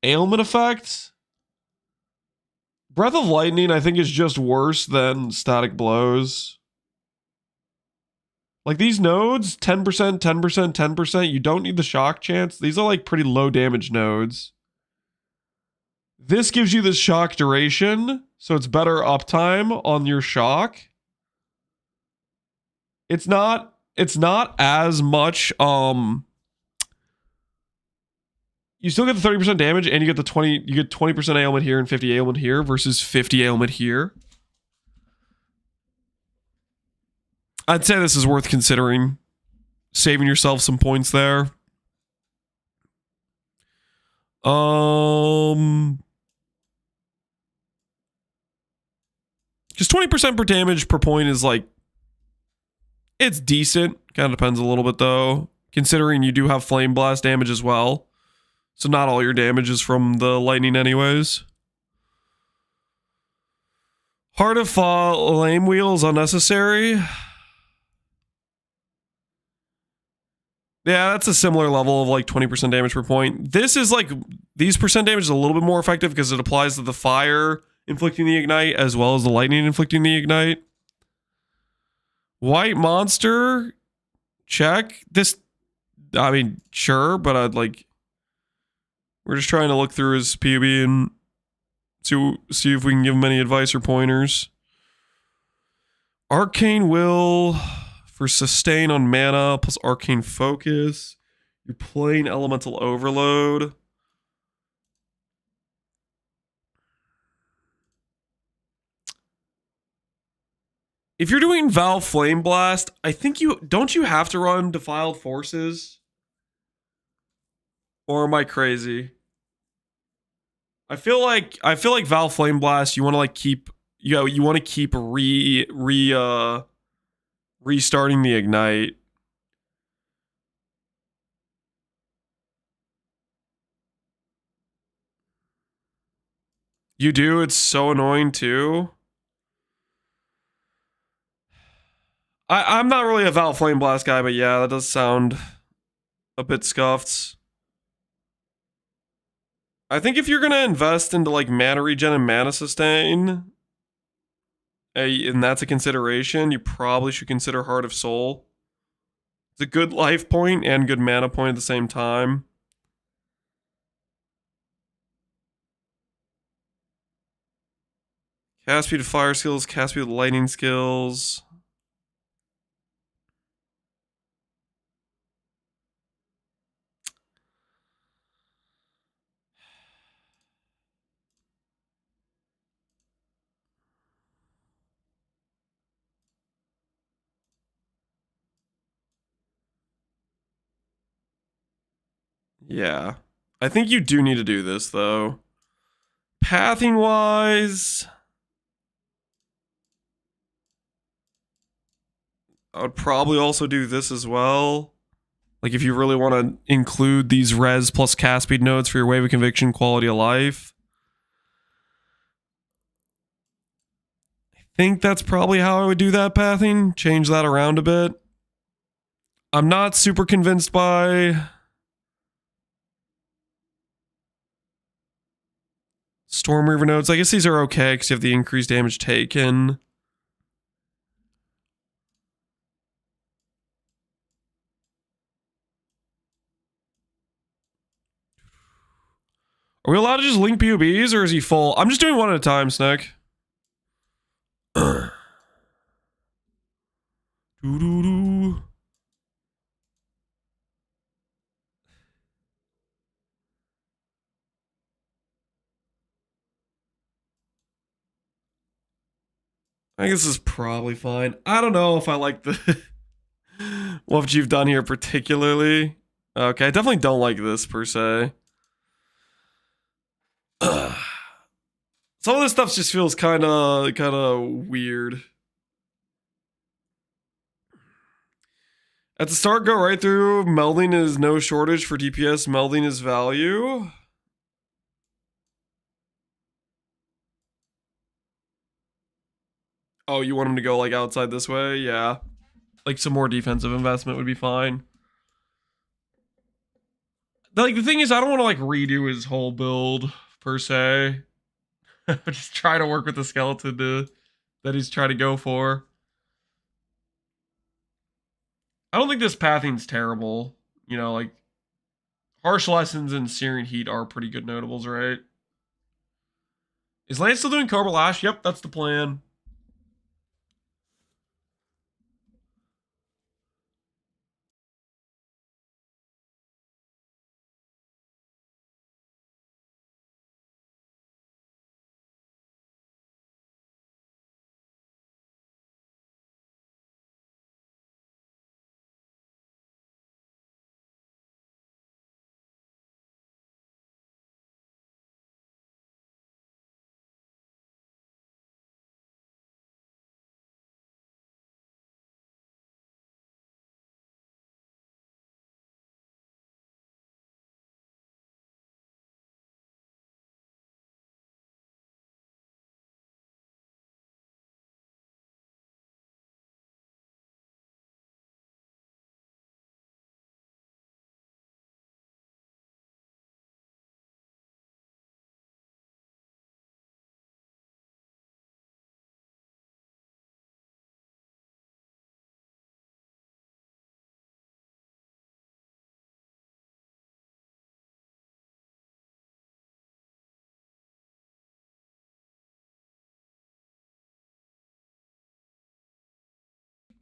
ailment effects. Breath of Lightning, I think, is just worse than static blows. Like these nodes, 10%, 10%, 10%, you don't need the shock chance. These are like pretty low damage nodes. This gives you the shock duration, so it's better uptime on your shock. It's not as much, you still get the 30% damage and you get 20% ailment here and 50 ailment here versus 50 ailment here. I'd say this is worth considering. Saving yourself some points there. Because 20% per damage per point is like, it's decent. Kind of depends a little bit though. Considering you do have Flame Blast damage as well. So not all your damage is from the lightning anyways. Heart of Flame Wheel is unnecessary. Yeah, that's a similar level of like 20% damage per point. This is like, these percent damage is a little bit more effective because it applies to the fire inflicting the ignite as well as the lightning inflicting the ignite. White monster, check. This, I mean, sure, but I'd like, we're just trying to look through his POB and see if we can give him any advice or pointers. Arcane Will for sustain on mana plus Arcane Focus. You're playing Elemental Overload. If you're doing Val Flame Blast, I think don't you have to run Defiled Forces? Or am I crazy? I feel like Val Flame Blast, you want to like keep you want to keep restarting the ignite. You do? It's so annoying too. I'm not really a Val Flame Blast guy, but yeah, that does sound a bit scuffed. I think if you're gonna invest into like mana regen and mana sustain, and that's a consideration, you probably should consider Heart of Soul. It's a good life point and good mana point at the same time. Cast speed with fire skills, cast speed with lightning skills. Yeah. I think you do need to do this, though. Pathing-wise, I would probably also do this as well. Like, if you really want to include these res plus cast speed nodes for your Wave of Conviction, quality of life. I think that's probably how I would do that pathing. Change that around a bit. I'm not super convinced by Storm Reaver nodes. I guess these are okay because you have the increased damage taken. Are we allowed to just link POBs or is he full? I'm just doing one at a time, Snick. Doo-doo-doo. I guess this is probably fine. I don't know if I like the what you've done here particularly. Okay, I definitely don't like this per se. Some of this stuff just feels kind of weird. At the start, go right through. Melding is no shortage for DPS. Melding is value. Oh, you want him to go like outside this way? Yeah. Like some more defensive investment would be fine. Like the thing is, I don't want to like redo his whole build per se. Just try to work with the skeleton that he's trying to go for. I don't think this pathing's terrible. You know, like Harsh Lessons and Searing Heat are pretty good notables, right? Is Lance still doing Cobra Lash? Yep, that's the plan.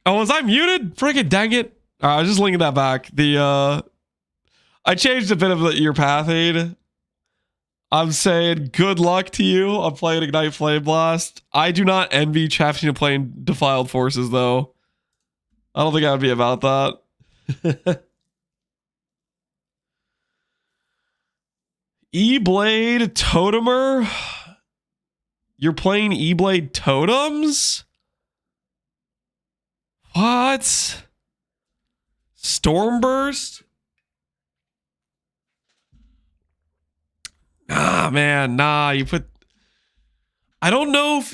Oh, was I muted? Friggin' dang it. I was just linking that back. I changed a bit of your path aid. I'm saying good luck to you on playing Ignite Flame Blast. I do not envy having to play in Defiled Forces, though. I don't think I would be about that. E-Blade Totemer? You're playing E-Blade Totems? What? Stormburst? Ah, man, nah, you put... I don't know if...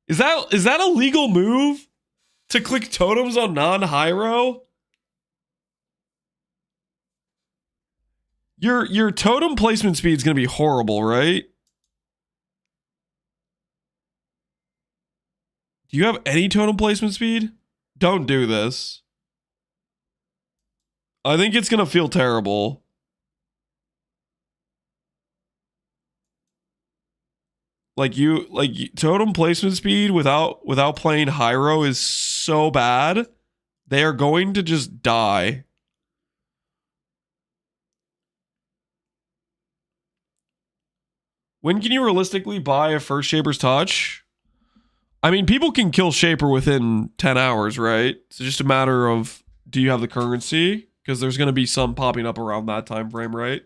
Is that a legal move? To click totems on non-Hyro? Your totem placement speed is going to be horrible, right? Do you have any totem placement speed? Don't do this. I think it's going to feel terrible. Like totem placement speed without playing Hyro is so bad. They are going to just die. When can you realistically buy a first Shaper's Touch? I mean, people can kill Shaper within 10 hours, right? It's just a matter of, do you have the currency? Because there's going to be some popping up around that time frame, right?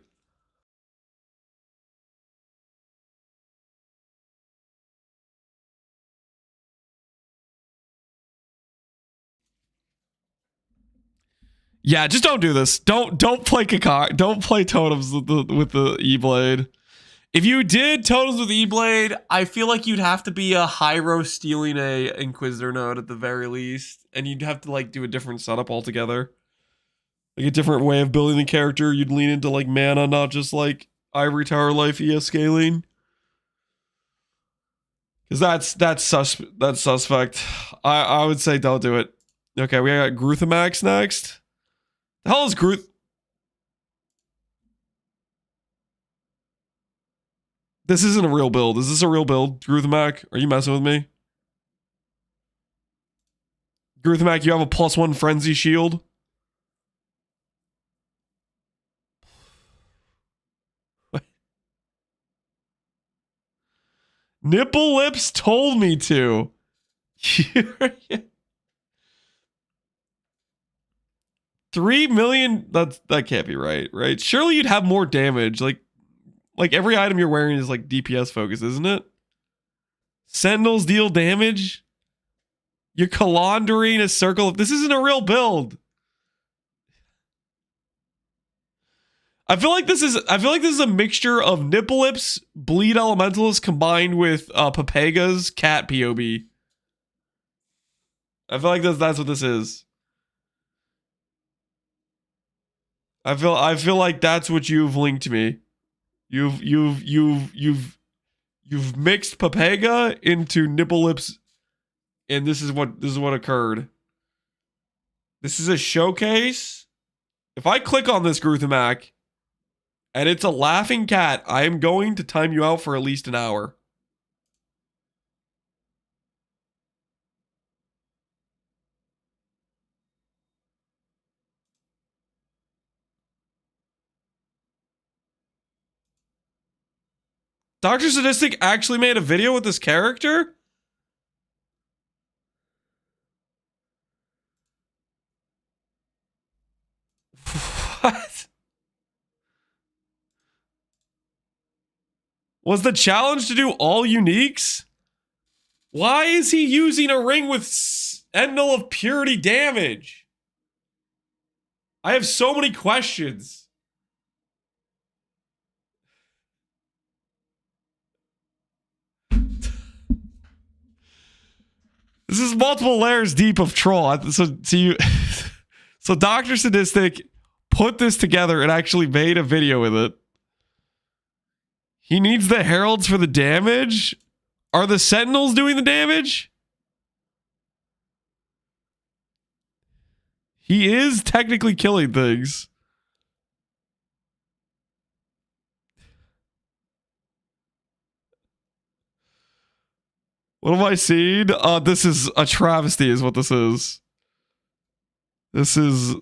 Yeah, just don't do this. Don't play Kakak. Don't play totems with the E-Blade. If you did totems with E-Blade, I feel like you'd have to be a Hyro stealing a Inquisitor node at the very least. And you'd have to like do a different setup altogether. Like a different way of building the character. You'd lean into like mana, not just like Ivory Tower Life ES scaling. Because that's suspect. I would say don't do it. Okay, we got Gruthamax next. The hell is Gruth? This isn't a real build. Is this a real build, Gruthamac? Are you messing with me? Gruthamac, you have a +1 frenzy shield. Nipple Lips told me to. 3 million? That can't be right? Surely you'd have more damage. Like every item you're wearing is like DPS focus, isn't it? Sentinels deal damage. You're Calandering a circle. This isn't a real build. I feel like this is a mixture of Nipple Lips, Bleed Elementalist combined with Papega's cat POB. I feel like that's what this is. I feel like that's what you've linked to me. You've mixed Papega into Nipple Lips, and this is what occurred. This is a showcase. If I click on this Gruthamac, and it's a laughing cat, I am going to time you out for at least an hour. Dr. Sadistic actually made a video with this character? What? Was the challenge to do all uniques? Why is he using a ring with Endel of Purity damage? I have so many questions. This is multiple layers deep of troll. So Dr. Sadistic put this together and actually made a video with it. He needs the heralds for the damage? Are the sentinels doing the damage? He is technically killing things. What have I seen? This is a travesty is what this is. This is...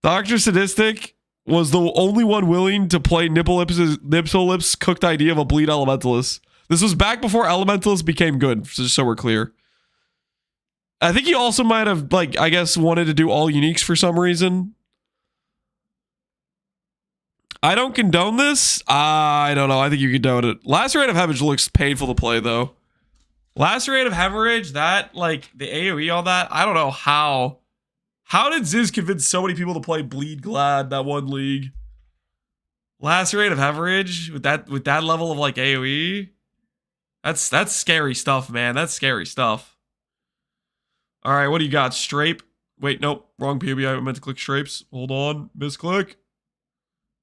Dr. Sadistic was the only one willing to play Nipsolip's cooked idea of a bleed elementalist. This was back before elementalists became good, just so we're clear. I think he also might have, like, I guess, wanted to do all uniques for some reason. I don't condone this. I don't know. I think you condone it. Lacerate of Hemorrhage looks painful to play, though. Lacerate of Hemorrhage, that, like, the AoE on that, I don't know how. How did Ziz convince so many people to play Bleed Glad that one league? Lacerate of Hemorrhage with that level of, like, AoE? That's scary stuff, man. That's scary stuff. All right, what do you got? Strape. Wait, nope. Wrong POB. I meant to click Strapes. Hold on. Misclick.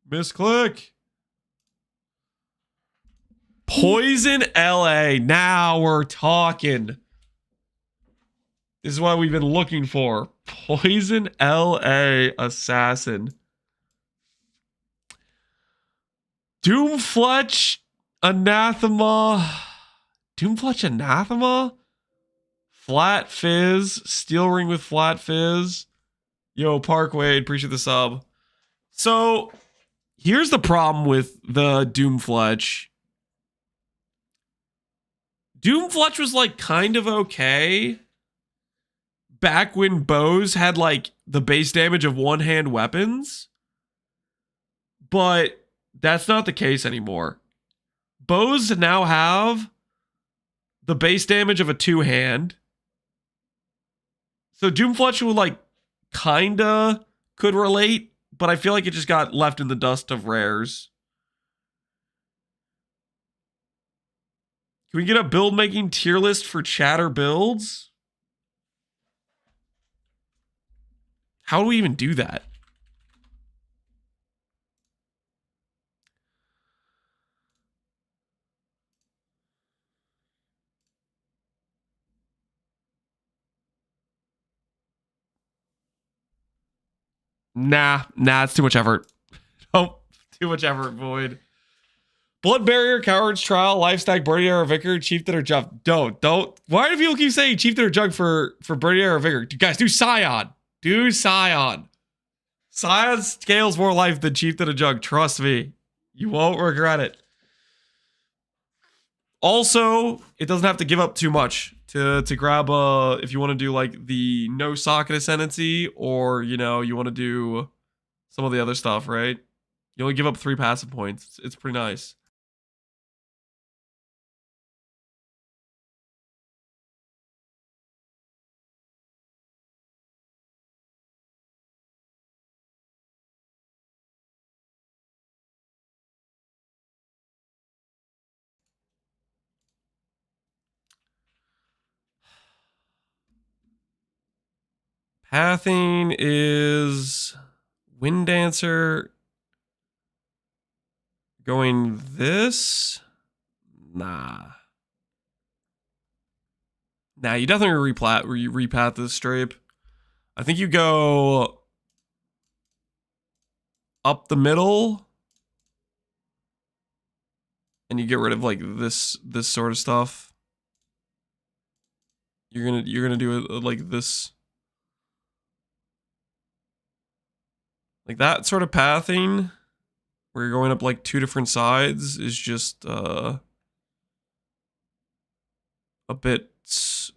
Misclick. Poison LA. Now we're talking. This is what we've been looking for. Poison LA Assassin. Doomfletch Anathema. Doomfletch Anathema? Flat Fizz. Steel Ring with Flat Fizz. Yo, Parkway, appreciate the sub. So, here's the problem with the Doomfletch. Doomfletch was, like, kind of okay back when bows had, like, the base damage of one-hand weapons. But that's not the case anymore. Bows now have the base damage of a two-hand. So Doomfletch would, like, kinda could relate, but I feel like it just got left in the dust of rares. Can we get a build-making tier list for chatter builds? How do we even do that? Nah, it's too much effort. Nope, too much effort, Void. Blood Barrier, Coward's Trial, Lifestack, Birdier, or Vicar, Chieftain, or Jug. Don't. Why do people keep saying Chieftain or Jug for Birdier or Vicar? Guys, do Scion. Do Scion. Scion scales more life than Chieftain or Jug. Trust me. You won't regret it. Also, it doesn't have to give up too much to grab if you want to do like the no socket ascendancy, or you know, you want to do some of the other stuff, right? You only give up 3 passive points. It's pretty nice. Pathing is Wind Dancer going this. Nah, you definitely repath this Strape. I think you go up the middle and you get rid of like this sort of stuff. You're gonna do it like this. Like that sort of pathing where you're going up like 2 different sides is just a bit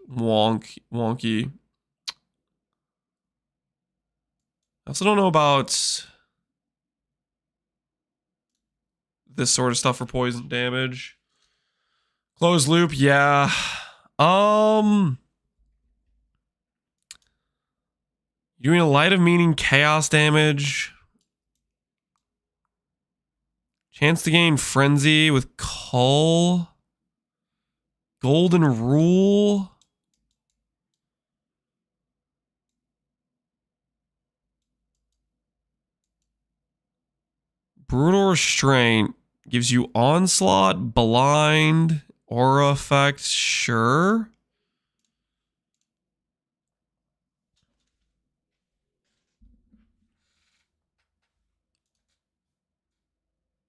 wonky. I also don't know about this sort of stuff for poison damage. Closed loop, yeah. Doing a light of meaning chaos damage. Chance to gain frenzy with Cull. Golden Rule. Brutal Restraint gives you Onslaught, Blind, Aura Effect, sure.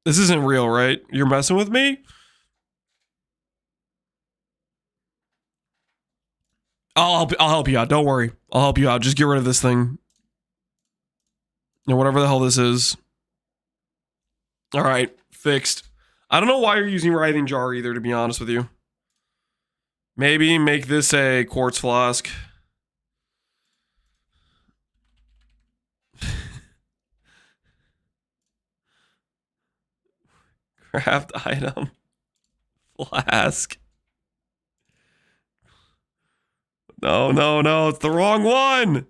This isn't real, right? You're messing with me? I'll help you out. Don't worry. I'll help you out. Just get rid of this thing. Whatever the hell this is. All right, fixed. I don't know why you're using Writhing Jar either, to be honest with you. Maybe make this a quartz flask. Craft item. Flask. No. It's the wrong one.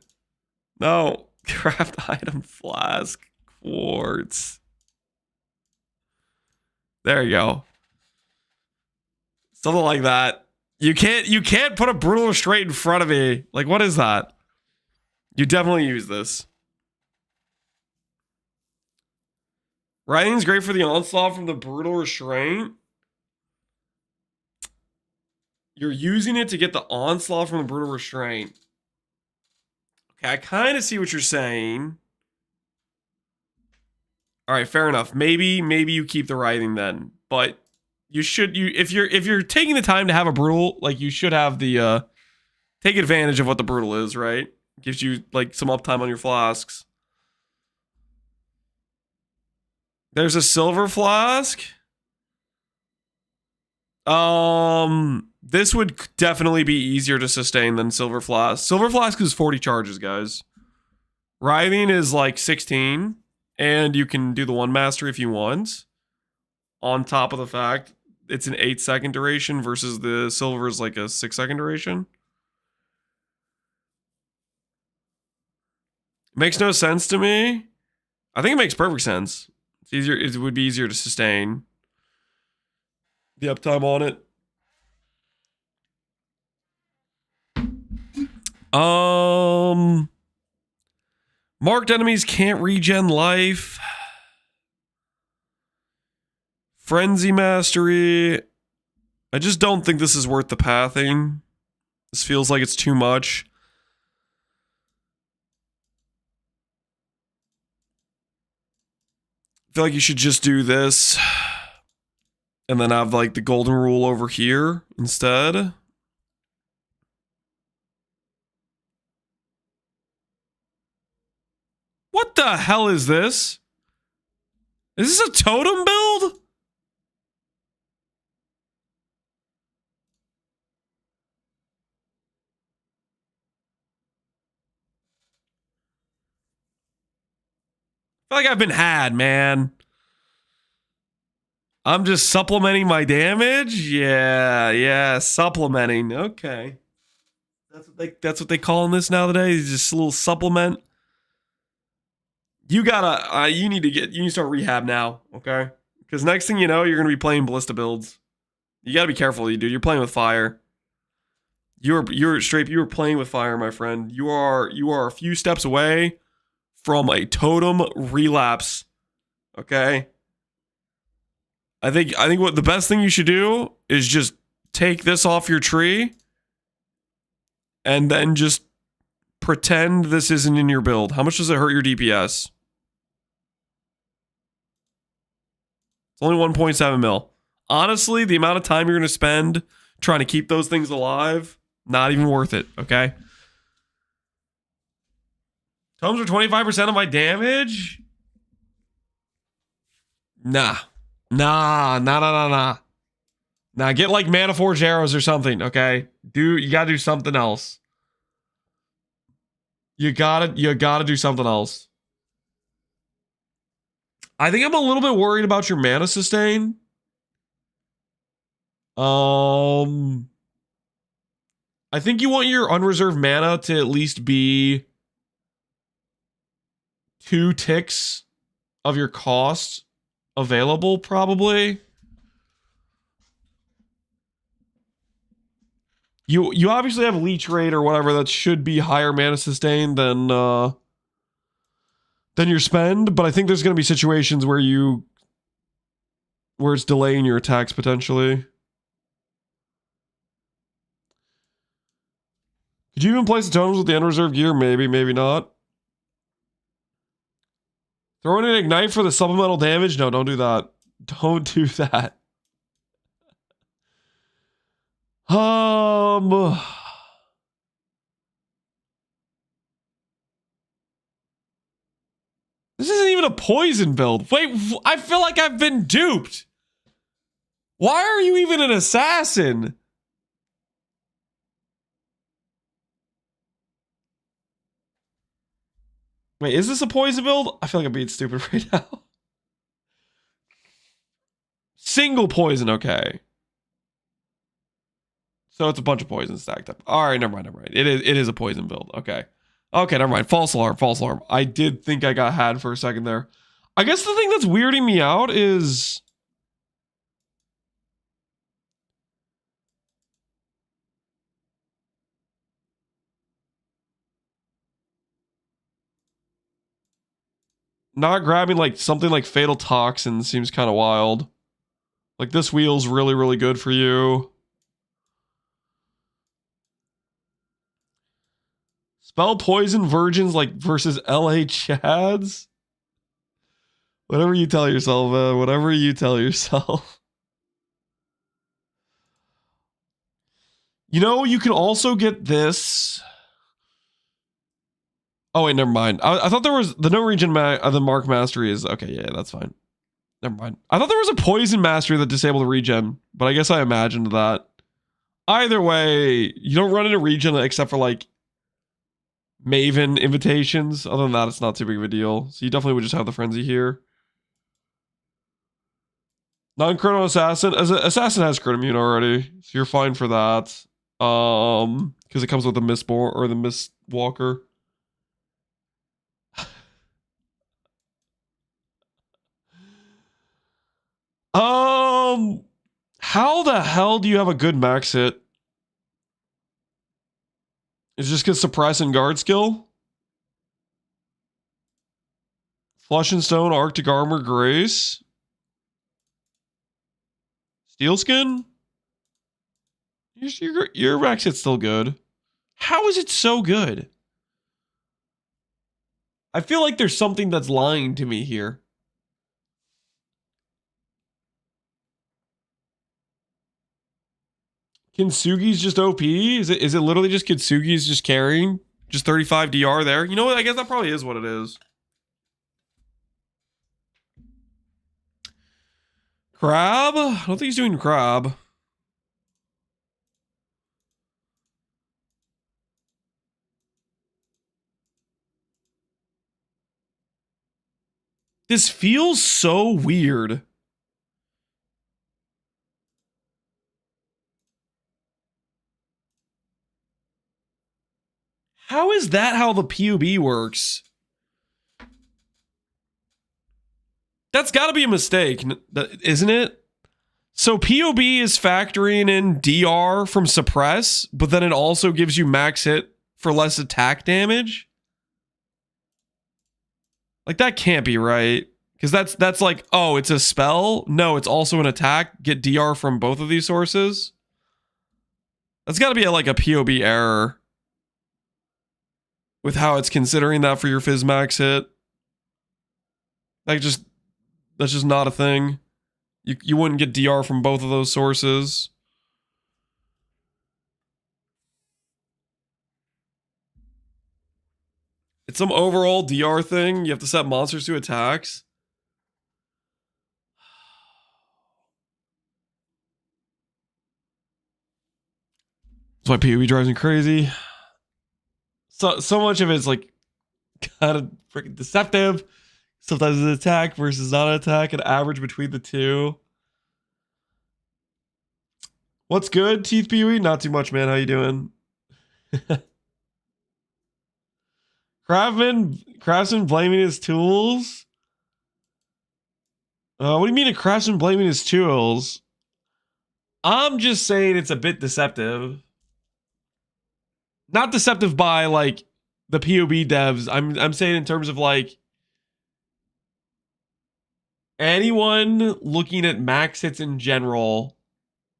No. Craft item flask. Quartz. There you go. Something like that. You can't put a brutal restraint in front of me. Like, what is that? You definitely use this. Writing's great for the onslaught from the brutal restraint. You're using it to get the onslaught from the brutal restraint. Okay, I kind of see what you're saying. All right, fair enough. Maybe you keep the writhing then, but if you're taking the time to have a brutal, like, you should have the take advantage of what the brutal is, right? Gives you like some uptime on your flasks. There's a silver flask. This would definitely be easier to sustain than silver flask. Silver flask is 40 charges, guys. Writhing is like 16, and you can do the one mastery if you want. On top of the fact it's an 8-second duration versus the silver is like a 6-second duration. Makes no sense to me. I think it makes perfect sense. It's easier. It would be easier to sustain the uptime on it. Marked enemies can't regen life. Frenzy mastery. I just don't think this is worth the pathing. This feels like it's too much. I feel like you should just do this and then have like the golden rule over here instead. What the hell is this? Is this a totem build? I feel like I've been had, man. I'm just supplementing my damage? Yeah, supplementing. Okay. That's what they call in this nowadays. Just a little supplement. You gotta, you need to start rehab now, okay? Because next thing you know, you're gonna be playing ballista builds. You gotta be careful, dude. You're playing with fire. You're playing with fire, my friend. You are a few steps away from a totem relapse. Okay? I think what the best thing you should do is just take this off your tree and then just pretend this isn't in your build. How much does it hurt your DPS? It's only 1.7 mil. Honestly, the amount of time you're going to spend trying to keep those things alive, not even worth it, okay? Tomes are 25% of my damage? Nah, get like Mana Forge arrows or something, okay? You gotta do something else. You gotta do something else. I think I'm a little bit worried about your mana sustain. I think you want your unreserved mana to at least be 2 ticks of your cost available, probably. You obviously have leech rate or whatever that should be higher mana sustain than your spend, but I think there's going to be situations where it's delaying your attacks potentially. Could you even place the totems with the unreserved gear? Maybe, maybe not. Throw in an ignite for the supplemental damage? No, don't do that. Don't do that. This isn't even a poison build. Wait, I feel like I've been duped. Why are you even an assassin? Wait, is this a poison build? I feel like I'm being stupid right now. Single poison, okay. So it's a bunch of poisons stacked up. All right, never mind. It is a poison build. Okay. Okay, never mind. False alarm. I did think I got had for a second there. I guess the thing that's weirding me out is... not grabbing like something like Fatal Toxin seems kind of wild. Like this wheel's really, really good for you. Spell Poison Virgins like versus LA Chads? Whatever you tell yourself, man. Whatever you tell yourself. You know, you can also get this. Oh, wait, never mind. I thought there was the no region, the Mark Mastery is okay. Yeah, that's fine. Never mind. I thought there was a Poison Mastery that disabled the regen, but I guess I imagined that. Either way, you don't run into regen except for like Maven invitations. Other than that, it's not too big of a deal. So you definitely would just have the Frenzy here. Non-Chrono Assassin. Assassin has Chronomune already, so you're fine for that. Because it comes with the Mistborn or the Mistwalker. How the hell do you have a good max hit? Is it just because Suppress and Guard skill? Flesh and Stone, Arctic Armor, Grace. Steel Skin? Your max hit's still good. How is it so good? I feel like there's something that's lying to me here. Kintsugi's just OP? Is it literally just Kintsugi's just carrying? Just 35 DR there? You know what? I guess that probably is what it is. Crab? I don't think he's doing crab. This feels so weird. How is that how the POB works? That's got to be a mistake, isn't it? So POB is factoring in DR from Suppress, but then it also gives you max hit for less attack damage? Like, that can't be right. Because that's like, oh, it's a spell? No, it's also an attack. Get DR from both of these sources? That's got to be like a POB error. With how it's considering that for your Fizz max hit. Like, that's just not a thing. You wouldn't get DR from both of those sources. It's some overall DR thing. You have to set monsters to attacks. That's why POB drives me crazy. So much of it's like kind of freaking deceptive. Sometimes it's an attack versus not an attack, an average between the two. What's good, Teeth Pee-wee? Not too much, man. How you doing? Craftsman blaming his tools? What do you mean a craftsman blaming his tools? I'm just saying it's a bit deceptive. Not deceptive by like the POB devs. I'm saying in terms of like anyone looking at max hits in general,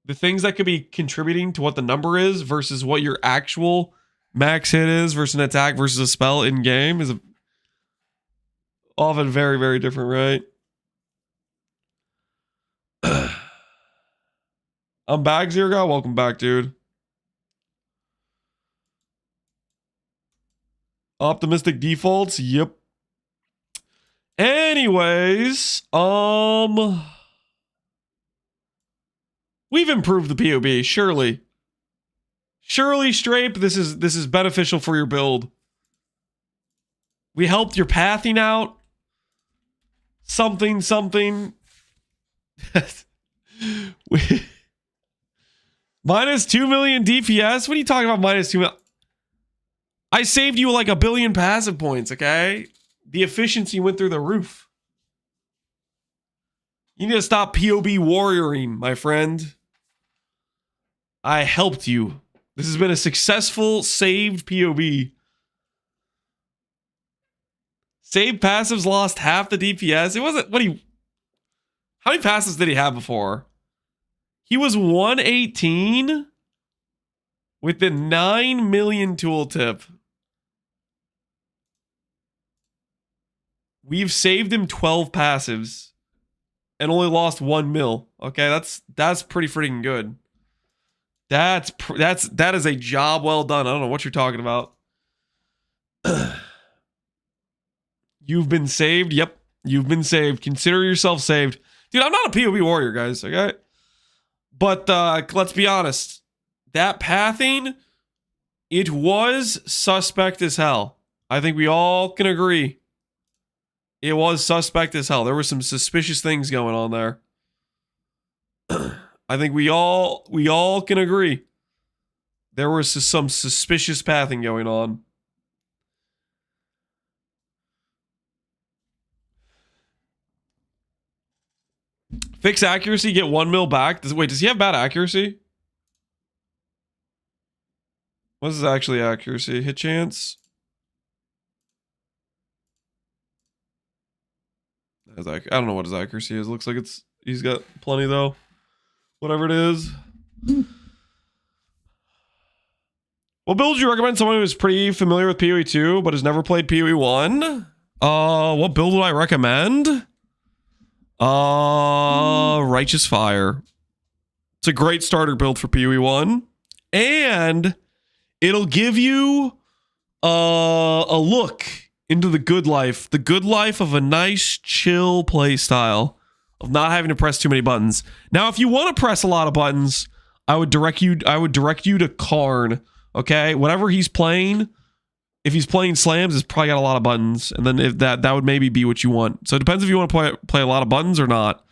the things that could be contributing to what the number is versus what your actual max hit is versus an attack versus a spell in game is often very, very different, right? I'm back, Zero Guy. Welcome back, dude. Optimistic defaults, yep. anyways, we've improved the POB, surely. Surely, Strape, this is beneficial for your build. We helped your pathing out. Something. Minus 2 million DPS? What are you talking about minus 2 million? I saved you like 1 billion passive points, okay? The efficiency went through the roof. You need to stop POB warrioring, my friend. I helped you. This has been a successful saved POB. Saved passives lost half the DPS. It wasn't, how many passives did he have before? He was 118 with the 9 million tooltip. We've saved him 12 passives and only lost 1 mil. Okay, that's pretty freaking good. That is a job well done. I don't know what you're talking about. You've been saved. Yep, you've been saved. Consider yourself saved. Dude, I'm not a POB warrior, guys, okay? But let's be honest. That pathing, it was suspect as hell. I think we all can agree. It was suspect as hell. There were some suspicious things going on there. I think we all can agree. There was some suspicious pathing going on. Fix accuracy, get 1 mil back. Wait, does he have bad accuracy? What is actually accuracy? Hit chance? I don't know what his accuracy is. Looks like he's got plenty though. Whatever it is. What build would you recommend someone who is pretty familiar with PoE 2 but has never played PoE 1? What build would I recommend? Righteous Fire. It's a great starter build for PoE 1. And it'll give you a look into the good life of a nice, chill play style of not having to press too many buttons. Now, if you want to press a lot of buttons, I would direct you to Karn. Okay, whatever he's playing, if he's playing slams, it's probably got a lot of buttons, and then if that would maybe be what you want. So it depends if you want to play a lot of buttons or not.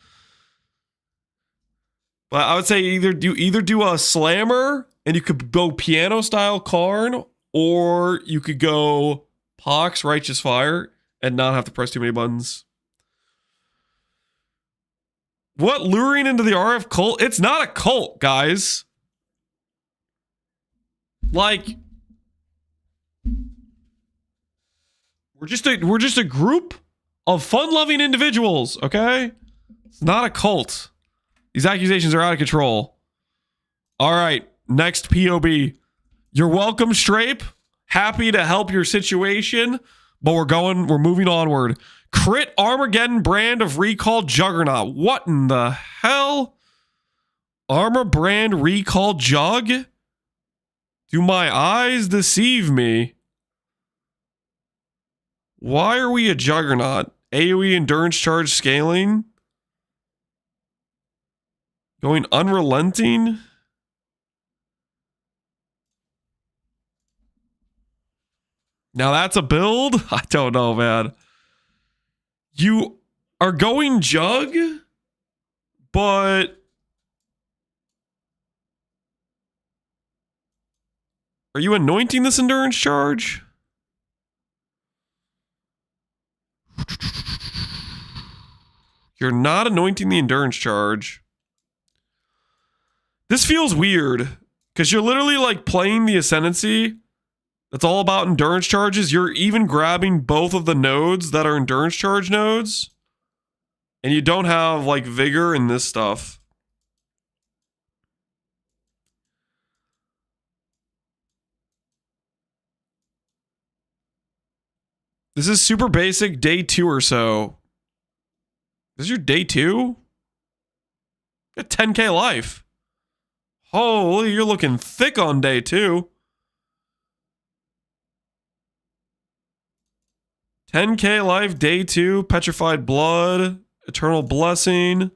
But I would say either do a slammer, and you could go piano style Karn, or you could go Pox Righteous Fire and not have to press too many buttons. What, luring into the RF cult? It's not a cult, guys. Like, we're just a group of fun-loving individuals, okay? It's not a cult. These accusations are out of control. All right, next POB. You're welcome, Strape. Happy to help your situation, but we're moving onward. Crit Armageddon brand of Recall Juggernaut. What in the hell? Armor brand Recall Jug? Do my eyes deceive me? Why are we a Juggernaut? AoE endurance charge scaling? Going unrelenting? Now that's a build? I don't know, man. You are going Jug, but are you anointing this endurance charge? You're not anointing the endurance charge. This feels weird because you're literally like playing the Ascendancy. That's all about endurance charges. You're even grabbing both of the nodes that are endurance charge nodes. And you don't have like vigor in this stuff. This is super basic day 2 or so. This is your day 2? You got 10k life. Holy, you're looking thick on day 2. 10k life, day 2, petrified blood, eternal blessing.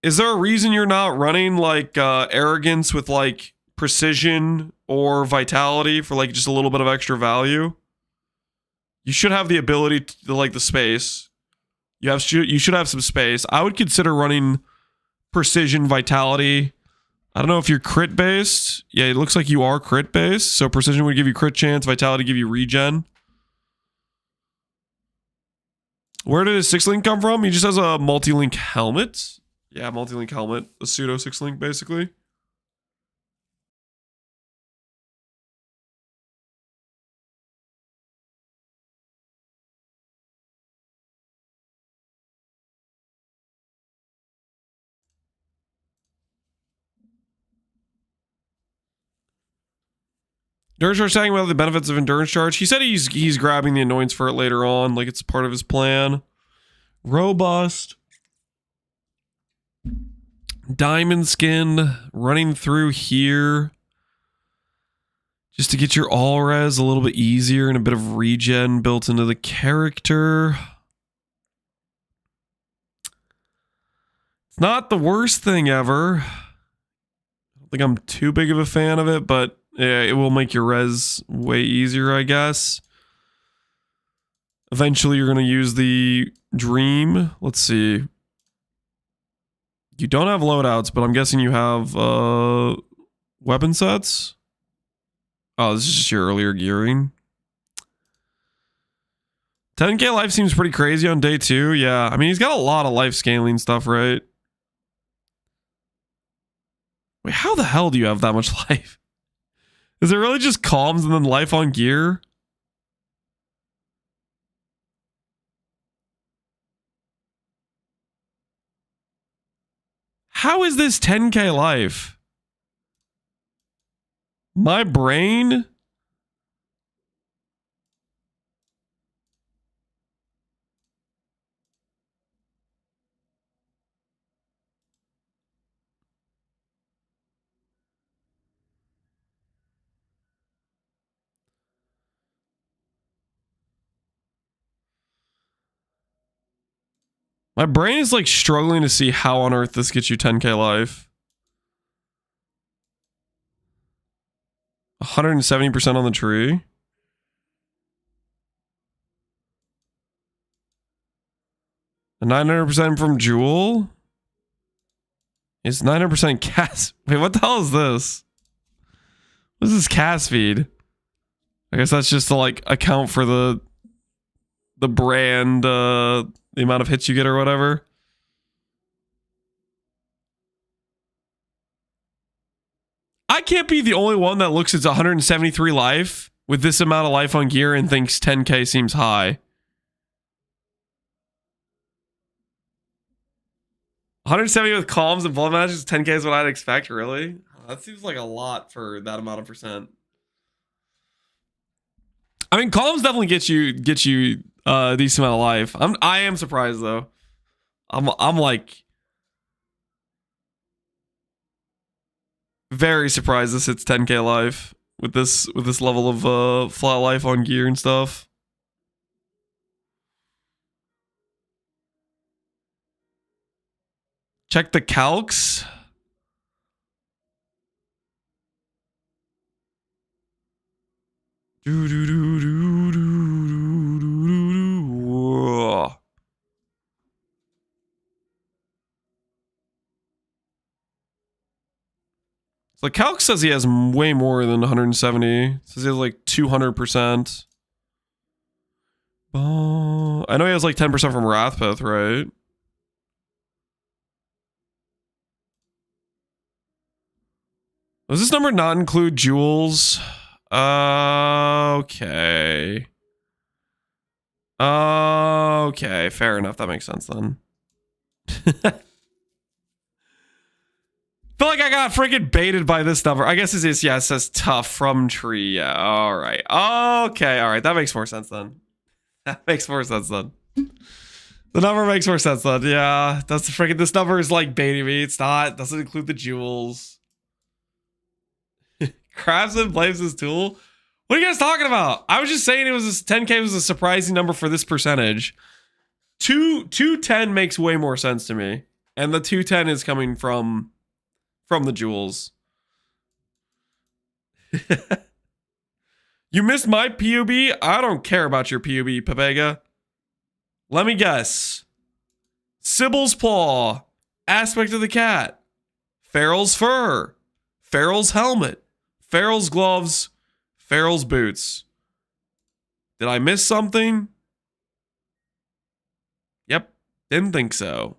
Is there a reason you're not running like arrogance with like precision or vitality for like just a little bit of extra value? You should have the ability to like the space. You should have some space. I would consider running precision, vitality. I don't know if you're crit based. Yeah, it looks like you are crit based. So precision would give you crit chance, vitality give you regen. Where did his 6-link come from? He just has a multi-link helmet. Yeah, multi-link helmet. A pseudo 6-link basically. Endurance Charge saying about the benefits of Endurance Charge. He said he's grabbing the annoyance for it later on, like it's part of his plan. Robust. Diamond Skin running through here. Just to get your all res a little bit easier and a bit of regen built into the character. It's not the worst thing ever. I don't think I'm too big of a fan of it, but yeah, it will make your res way easier, I guess. Eventually, you're going to use the Dream. Let's see. You don't have loadouts, but I'm guessing you have weapon sets. Oh, this is just your earlier gearing. 10k life seems pretty crazy on day 2. Yeah, I mean, he's got a lot of life scaling stuff, right? Wait, how the hell do you have that much life? Is it really just calms and then life on gear? How is this 10k life? My brain? My brain is like struggling to see how on earth this gets you 10k life. 170% on the tree. A 900% from Jewel. It's 900% cast. Wait, what the hell is this? What is this cast feed? I guess that's just to like account for the brand, the amount of hits you get or whatever. I can't be the only one that looks at 173 life with this amount of life on gear and thinks 10k seems high. 170 with calms and blood matches, 10k is what I'd expect, really? That seems like a lot for that amount of percent. I mean, calms definitely get you a decent amount of life. I am surprised though. I'm like very surprised this hits 10k life with this level of flat life on gear and stuff. Check the calcs. So the calc says he has way more than 170. It says he has like 200%. Oh, I know he has like 10% from Wrathpith, right? Does this number not include jewels? Okay. Okay, fair enough. That makes sense then. Feel like I got freaking baited by this number. I guess it is, yeah, it says tough from tree. Yeah, all right. Okay, all right. That makes more sense then. That makes more sense then. The number makes more sense then. Yeah, that's the freaking, this number is like baiting me. It's not, doesn't include the jewels. Craftsman blames his tool. What are you guys talking about? I was just saying it was 10K was a surprising number for this percentage. 210 makes way more sense to me. And the 210 is coming from the jewels. You missed my POB? I don't care about your POB, Pepega. Let me guess. Sybil's paw. Aspect of the cat. Farrell's fur. Farrell's helmet. Farrell's gloves. Farrell's boots. Did I miss something? Yep. Didn't think so.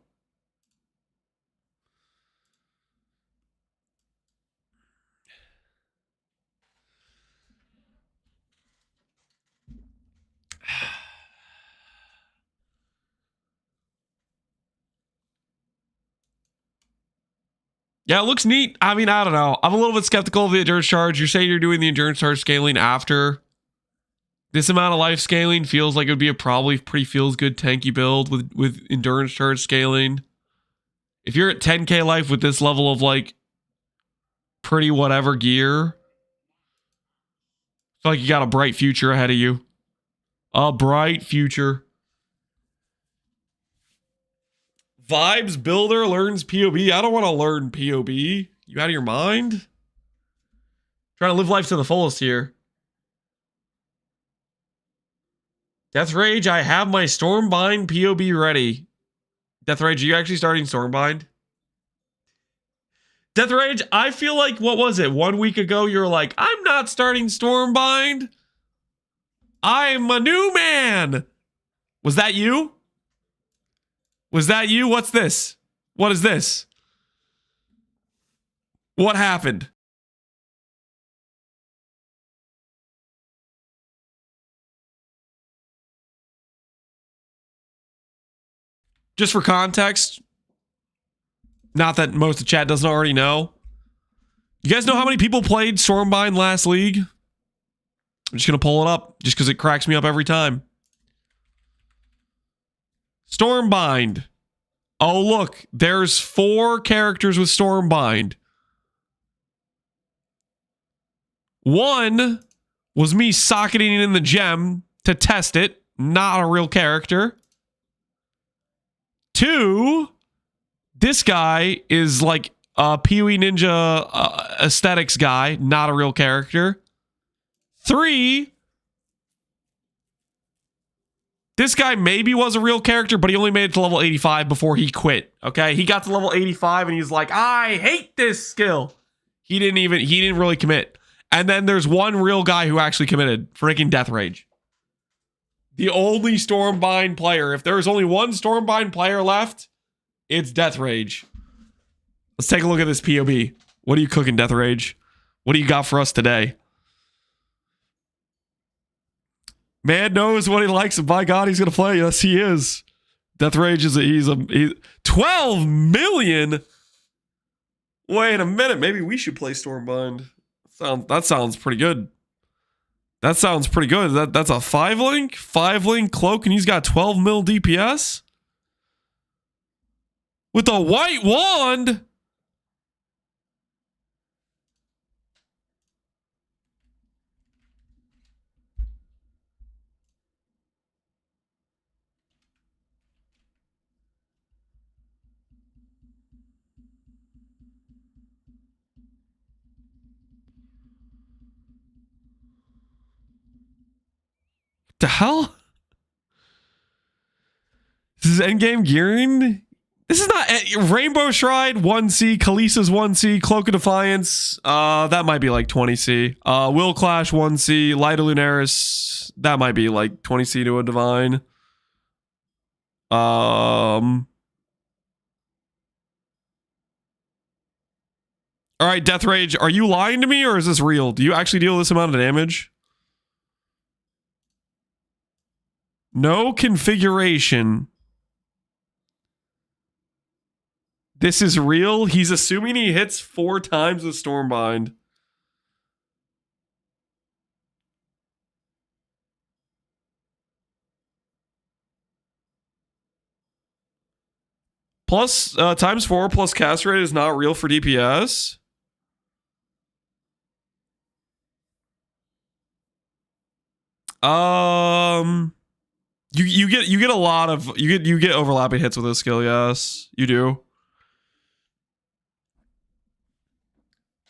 Yeah, it looks neat. I mean, I don't know. I'm a little bit skeptical of the endurance charge. You're saying you're doing the endurance charge scaling after this amount of life scaling. Feels like it would be a probably pretty feels good tanky build with endurance charge scaling. If you're at 10k life with this level of like pretty whatever gear, I feel like you got a bright future ahead of you. A bright future. Vibes builder learns POB. I don't want to learn POB. You out of your mind? Trying to live life to the fullest here. Death Rage, I have my Stormbind POB ready. Death Rage, are you actually starting Stormbind? Death Rage, I feel like, what was it? 1 week ago, you were like, I'm not starting Stormbind. I'm a new man. Was that you? Was that you? What's this? What is this? What happened? Just for context, not that most of the chat doesn't already know. You guys know how many people played Stormbind last league? I'm just going to pull it up just because it cracks me up every time. Stormbind. Oh, look. There's 4 characters with Stormbind. 1 was me socketing it in the gem to test it. Not a real character. 2, this guy is like a PoE Ninja aesthetics guy. Not a real character. 3, this guy maybe was a real character, but he only made it to level 85 before he quit. Okay, he got to level 85 and he's like, I hate this skill. He didn't really commit. And then there's 1 real guy who actually committed, freaking Death Rage. The only Stormbind player. If there's only 1 Stormbind player left, it's Death Rage. Let's take a look at this POB. What are you cooking, Death Rage? What do you got for us today? Man knows what he likes, and by God, he's gonna play. Yes, he is. Death Rage is he's 12 million. Wait a minute, maybe we should play Stormbind. That sounds pretty good. That sounds pretty good. That's a 5-link cloak, and he's got 12 mil DPS with a white wand. The hell? This is endgame gearing? This is not Rainbow Shrine 1C, Khaleesi's 1C, Cloak of Defiance. That might be like 20C. Will Clash 1C, Light of Lunaris. That might be like 20C to a Divine. All right, Death Rage, are you lying to me or is this real? Do you actually deal this amount of damage? No configuration. This is real? He's assuming he hits 4 times with Stormbind. Plus, times 4 plus cast rate is not real for DPS. You get a lot of you get overlapping hits with this skill. Yes, you do.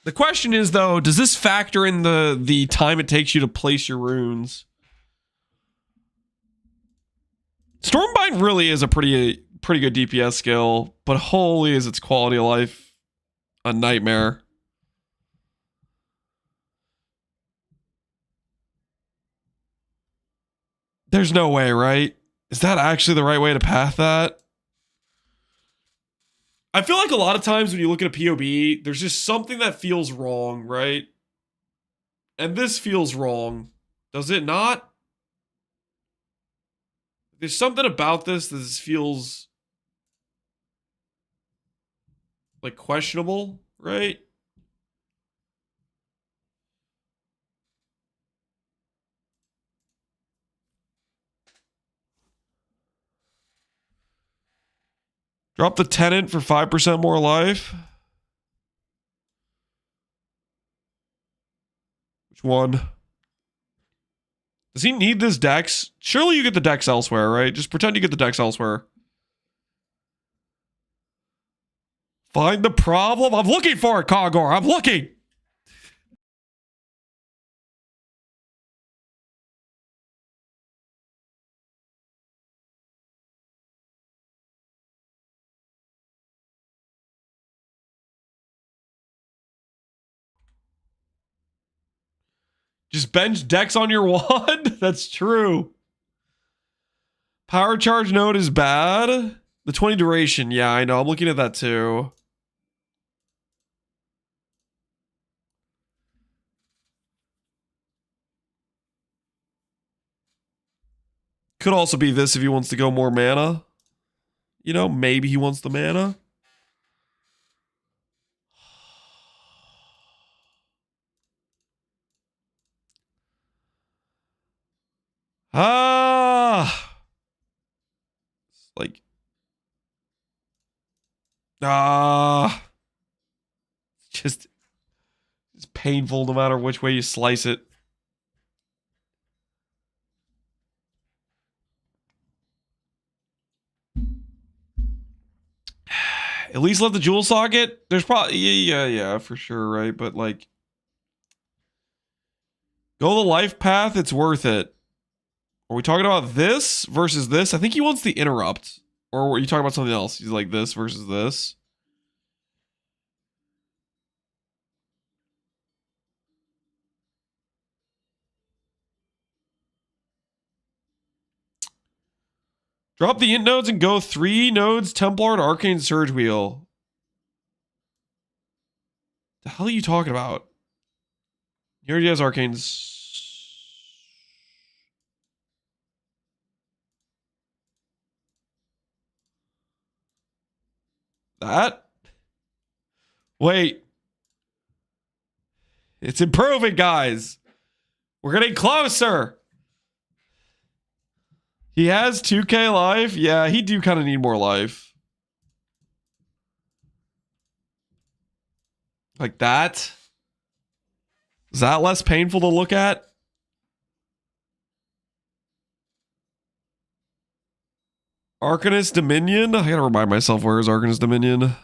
The question is though, does this factor in the time it takes you to place your runes? Stormbind really is a pretty good DPS skill, but holy is its quality of life a nightmare. There's no way, right? Is that actually the right way to path that? I feel like a lot of times when you look at a POB, there's just something that feels wrong, right? And this feels wrong. Does it not? There's something about this that feels like questionable, right? Drop the tenant for 5% more life. Which one? Does he need this dex? Surely you get the dex elsewhere, right? Just pretend you get the dex elsewhere. Find the problem? I'm looking for it, Kogor. I'm looking. Just bench dex on your wand? That's true. Power charge node is bad. The 20 duration. Yeah, I know. I'm looking at that too. Could also be this if he wants to go more mana. You know, maybe he wants the mana. Like. Just. It's painful no matter which way you slice it. At least let the jewel socket. There's probably yeah, for sure, right? But like, go the life path. It's worth it. Are we talking about this versus this? I think he wants the interrupt. Or are you talking about something else? He's like this versus this. Drop the int nodes and go 3 nodes Templar to Arcane Surge Wheel. The hell are you talking about? He already has Arcane's. That? Wait. It's improving, guys. We're getting closer. He has 2k life. Yeah, he do kind of need more life. Like that? Is that less painful to look at? Arcanist Dominion? I gotta remind myself, where is Arcanist Dominion?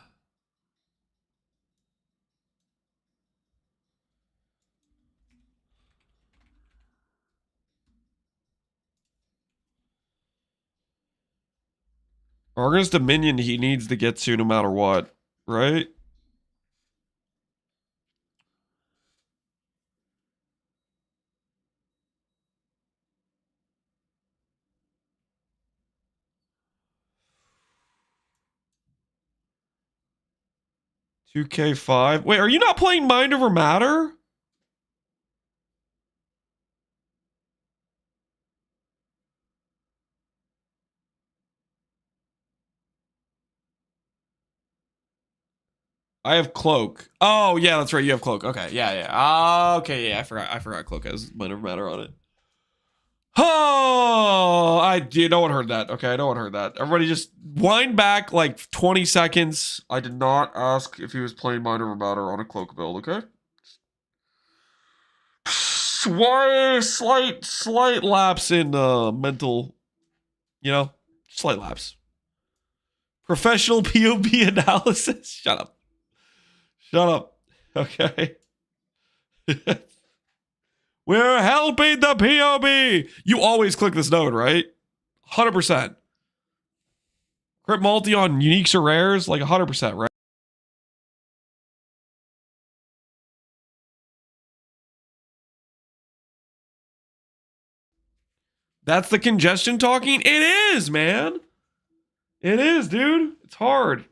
Arcanist Dominion he needs to get to no matter what, right? $2K5. Wait, are you not playing Mind Over Matter? I have Cloak. Oh, yeah, that's right. You have Cloak. Okay, yeah. Okay, yeah, I forgot Cloak has Mind Over Matter on it. Oh, no one heard that. Okay, no one heard that. Everybody just wind back like 20 seconds. I did not ask if he was playing Mind Over Matter on a Cloak build, okay? slight lapse in mental, slight lapse. Professional POB analysis. Shut up. Okay. We're helping the POB. You always click this node, right? 100%. Crit multi on uniques or rares, like 100%, right? That's the congestion talking? It is, man. It is, dude. It's hard.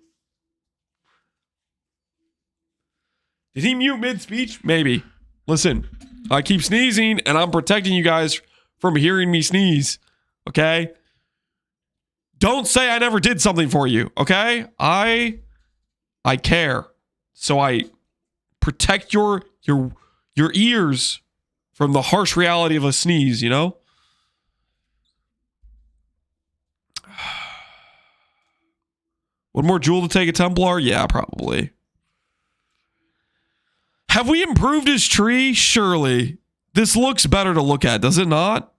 Did he mute mid-speech? Maybe. Listen, I keep sneezing and I'm protecting you guys from hearing me sneeze. Okay? Don't say I never did something for you. Okay? I care. So I protect your ears from the harsh reality of a sneeze, One more jewel to take a Templar? Yeah, probably. Have we improved his tree? Surely. This looks better to look at, does it not?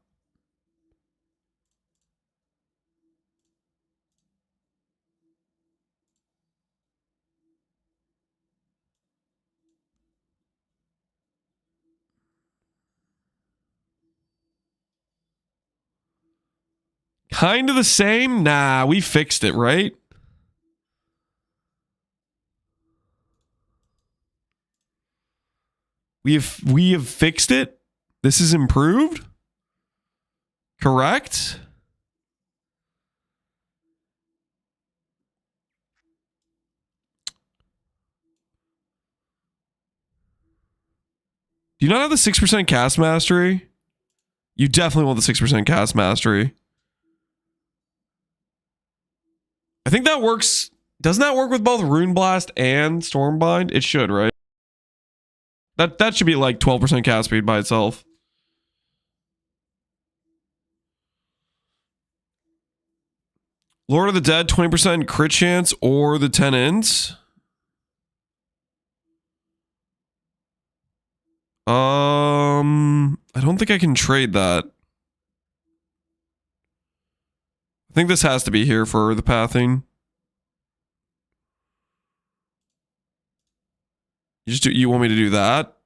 Kind of the same? Nah, we fixed it, right? We have fixed it. This is improved. Correct? Do you not have the 6% cast mastery? You definitely want the 6% cast mastery. I think that works. Doesn't that work with both Rune Blast and Stormbind? It should, right? That should be like 12% cast speed by itself. Lord of the Dead, 20% crit chance or the 10 ends. I don't think I can trade that. I think this has to be here for the pathing. You want me to do that?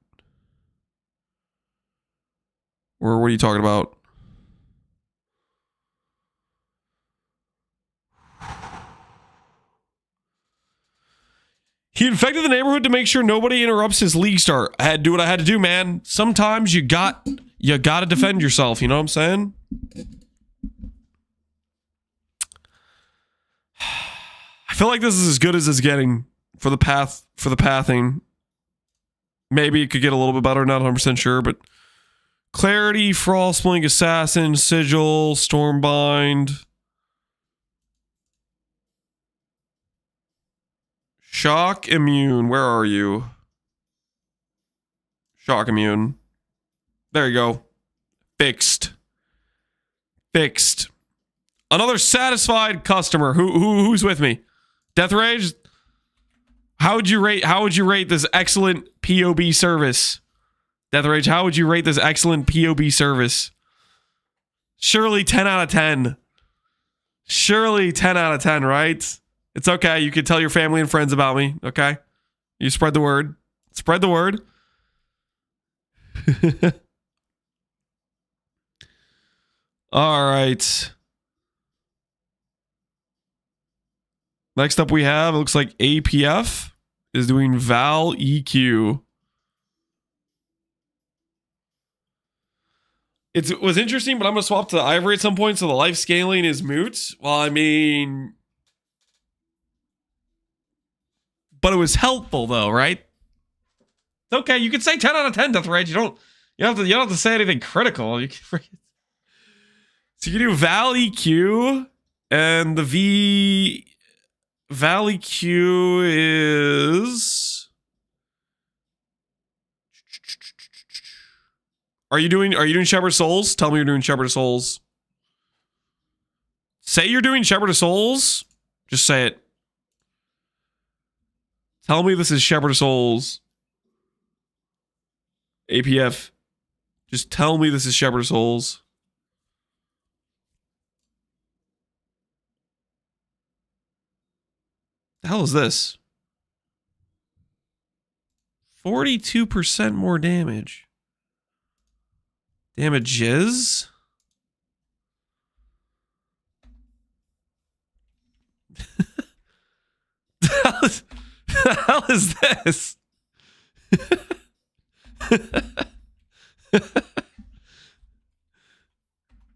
Or what are you talking about? He infected the neighborhood to make sure nobody interrupts his Leaguestart. I had to do what I had to do, man. Sometimes you got to defend yourself, you know what I'm saying? I feel like this is as good as it's getting for the pathing. Maybe it could get a little bit better, not 100% sure, but Clarity, Frostblink, Assassin, Sigil, Stormbind. Shock Immune, where are you? Shock Immune. There you go. Fixed. Another satisfied customer. Who's with me? Death Rage? How would you rate this excellent POB service? Death Rage, how would you rate this excellent POB service? Surely 10 out of 10. Surely 10 out of 10, right? It's okay. You can tell your family and friends about me, okay? You spread the word. Spread the word. All right. Next up we have, it looks like APF is doing Val EQ. It was interesting, but I'm going to swap to Ivory at some point, so the life scaling is moot. Well, I mean... But it was helpful, though, right? It's okay, you can say 10 out of 10, Death Rage. You don't have to say anything critical. You can... So you can do Val EQ, and the Val EQ is... Are you doing Shepherd Souls? Tell me you're doing Shepherd Souls. Say you're doing Shepherd of Souls. Just say it. Tell me this is Shepherd of Souls. APF. Just tell me this is Shepherd of Souls. The hell is this? 42% more damage. Damages? The hell is this?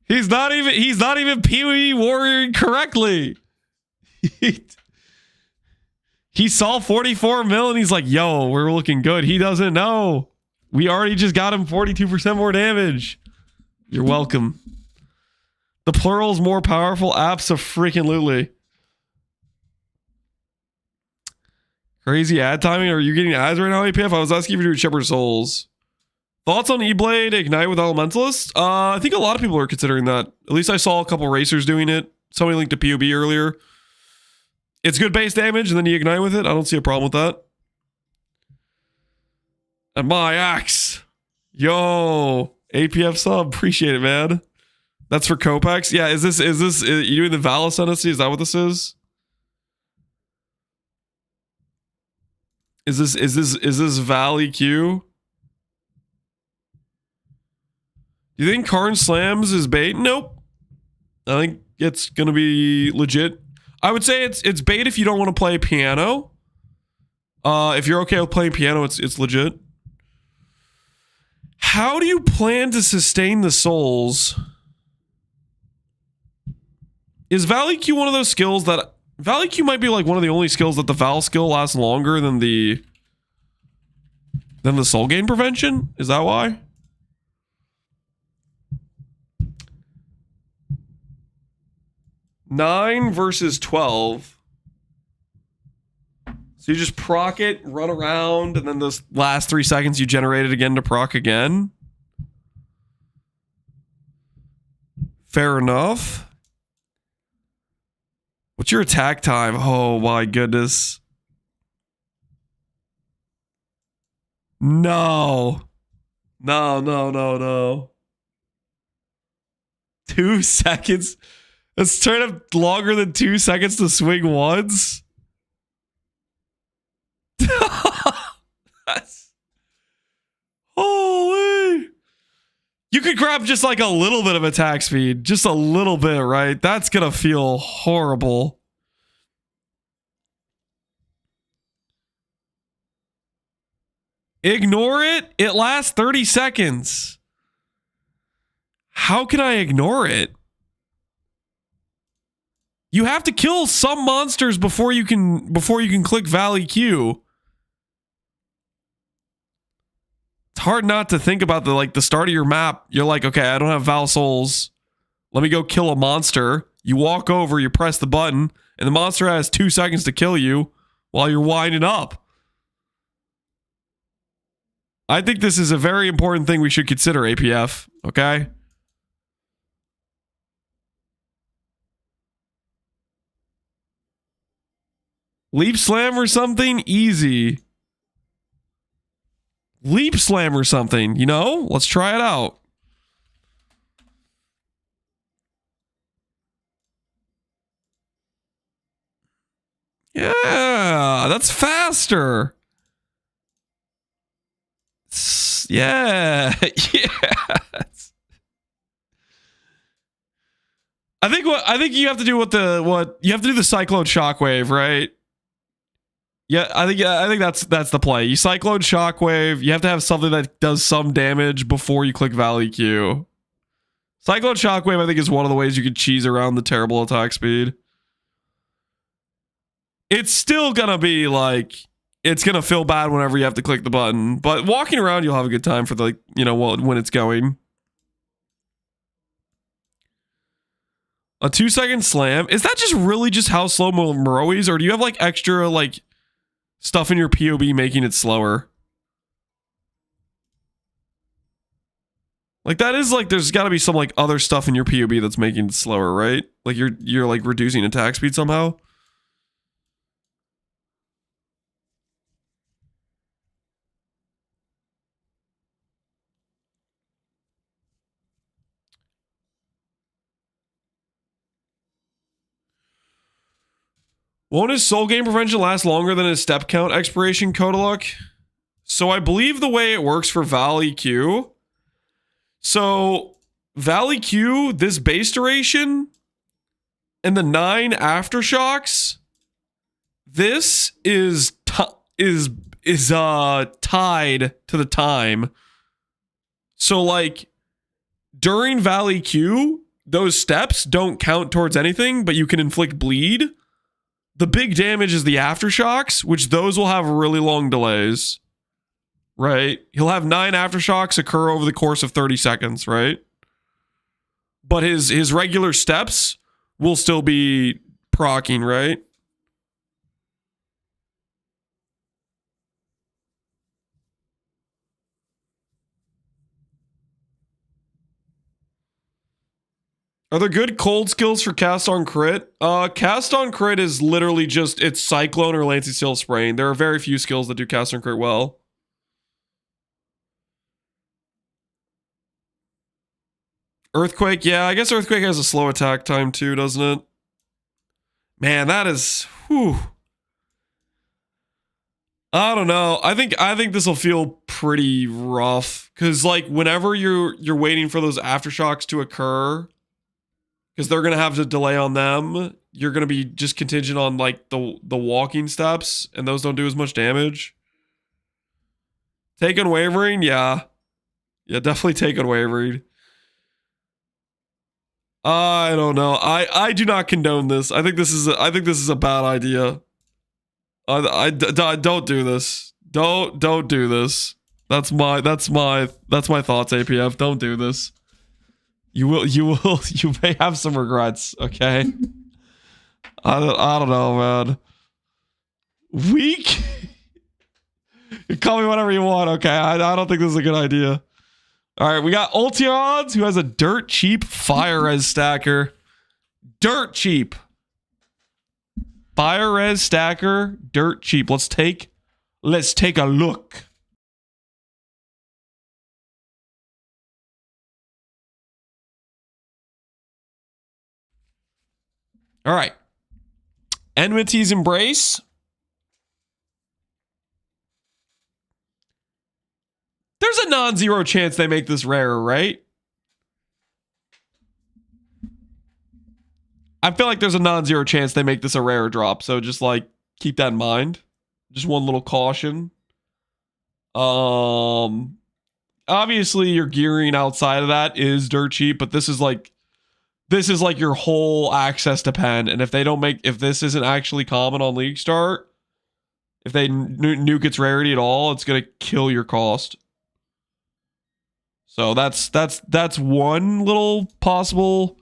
He's not even PoE warrioring correctly. He saw 44 mil and he's like, yo, we're looking good. He doesn't know. We already just got him 42% more damage. You're welcome. The plural's more powerful. Abso-freaking-lutely. Crazy ad timing. Are you getting ads right now, APF? I was asking if you're doing Shepherd of Souls. Thoughts on E-Blade Ignite with Elementalist? I think a lot of people are considering that. At least I saw a couple racers doing it. Somebody linked to POB earlier. It's good base damage, and then you ignite with it. I don't see a problem with that. And my axe. Yo. APF sub. Appreciate it, man. That's for Copax. Yeah, is you doing the Val Ascendancy? Is that what this is? Is this Val EQ? Do you think Karn Slams is bait? Nope. I think it's gonna be legit. I would say it's bait if you don't want to play piano. If you're okay with playing piano, it's legit. How do you plan to sustain the souls? Is Val EQ one of those skills that Val EQ might be like one of the only skills that the Val skill lasts longer than the soul gain prevention? Is that why? Nine versus 12. So you just proc it, run around, and then those last 3 seconds you generate it again to proc again. Fair enough. What's your attack time? Oh my goodness. No. No. 2 seconds. Let's turn up longer than 2 seconds to swing once. That's... Holy. You could grab just like a little bit of attack speed. Just a little bit, right? That's going to feel horrible. Ignore it. It lasts 30 seconds. How can I ignore it? You have to kill some monsters before you can click Val EQ. It's hard not to think about the start of your map. You're like, okay, I don't have Val Souls. Let me go kill a monster. You walk over, you press the button, and the monster has 2 seconds to kill you while you're winding up. I think this is a very important thing we should consider, APF. Okay? Leap slam or something? Easy. Leap slam or something, you know? Let's try it out. Yeah, that's faster. Yeah. Yes. I think you have to do what you have to do the Cyclone Shockwave, right? Yeah, I think that's the play. You Cyclone Shockwave. You have to have something that does some damage before you click Val EQ. Cyclone Shockwave, I think, is one of the ways you can cheese around the terrible attack speed. It's still gonna be like, it's gonna feel bad whenever you have to click the button, but walking around, you'll have a good time for when it's going. A 2-second slam. Is that just really just how slow Moroi is, or do you have like extra like stuff in your POB making it slower? Like that is like, there's got to be some like other stuff in your POB that's making it slower, right? Like you're like reducing attack speed somehow. Won't his soul gain prevention last longer than his step count expiration, Kodaluk? So I believe the way it works for Valley Q. So Valley Q, this base duration and the 9 aftershocks, this is tied to the time. So like during Valley Q, those steps don't count towards anything, but you can inflict bleed. The big damage is the aftershocks, which those will have really long delays, right? He'll have 9 aftershocks occur over the course of 30 seconds, right? But his regular steps will still be proccing, right? Are there good cold skills for cast on crit? Cast on crit is literally just, it's Cyclone or Lancey Steel Sprain. There are very few skills that do cast on crit well. Earthquake, yeah, I guess Earthquake has a slow attack time too, doesn't it? Man, that is, whew. I don't know. I think this will feel pretty rough because like whenever you're waiting for those aftershocks to occur, because they're gonna have to delay on them, you're gonna be just contingent on like the walking steps, and those don't do as much damage. Take Unwavering, yeah, definitely take Unwavering. I don't know. I do not condone this. I think this is a bad idea. I don't do this. Don't do this. That's my thoughts, APF. Don't do this. You may have some regrets, okay? I don't know, man. Weak? You call me whatever you want, okay? I don't think this is a good idea. All right, we got Ultions, who has a dirt cheap fire res stacker. Dirt cheap. Fire res stacker, dirt cheap. Let's take a look. All right. Enmity's Embrace. There's a non-zero chance they make this rare, right? I feel like there's a non-zero chance they make this a rare drop, so just like keep that in mind. Just one little caution. Obviously your gearing outside of that is dirt cheap, but this is like your whole access to pen, and if this isn't actually common on Leaguestart, if they nuke its rarity at all, it's gonna kill your cost. So that's one little possible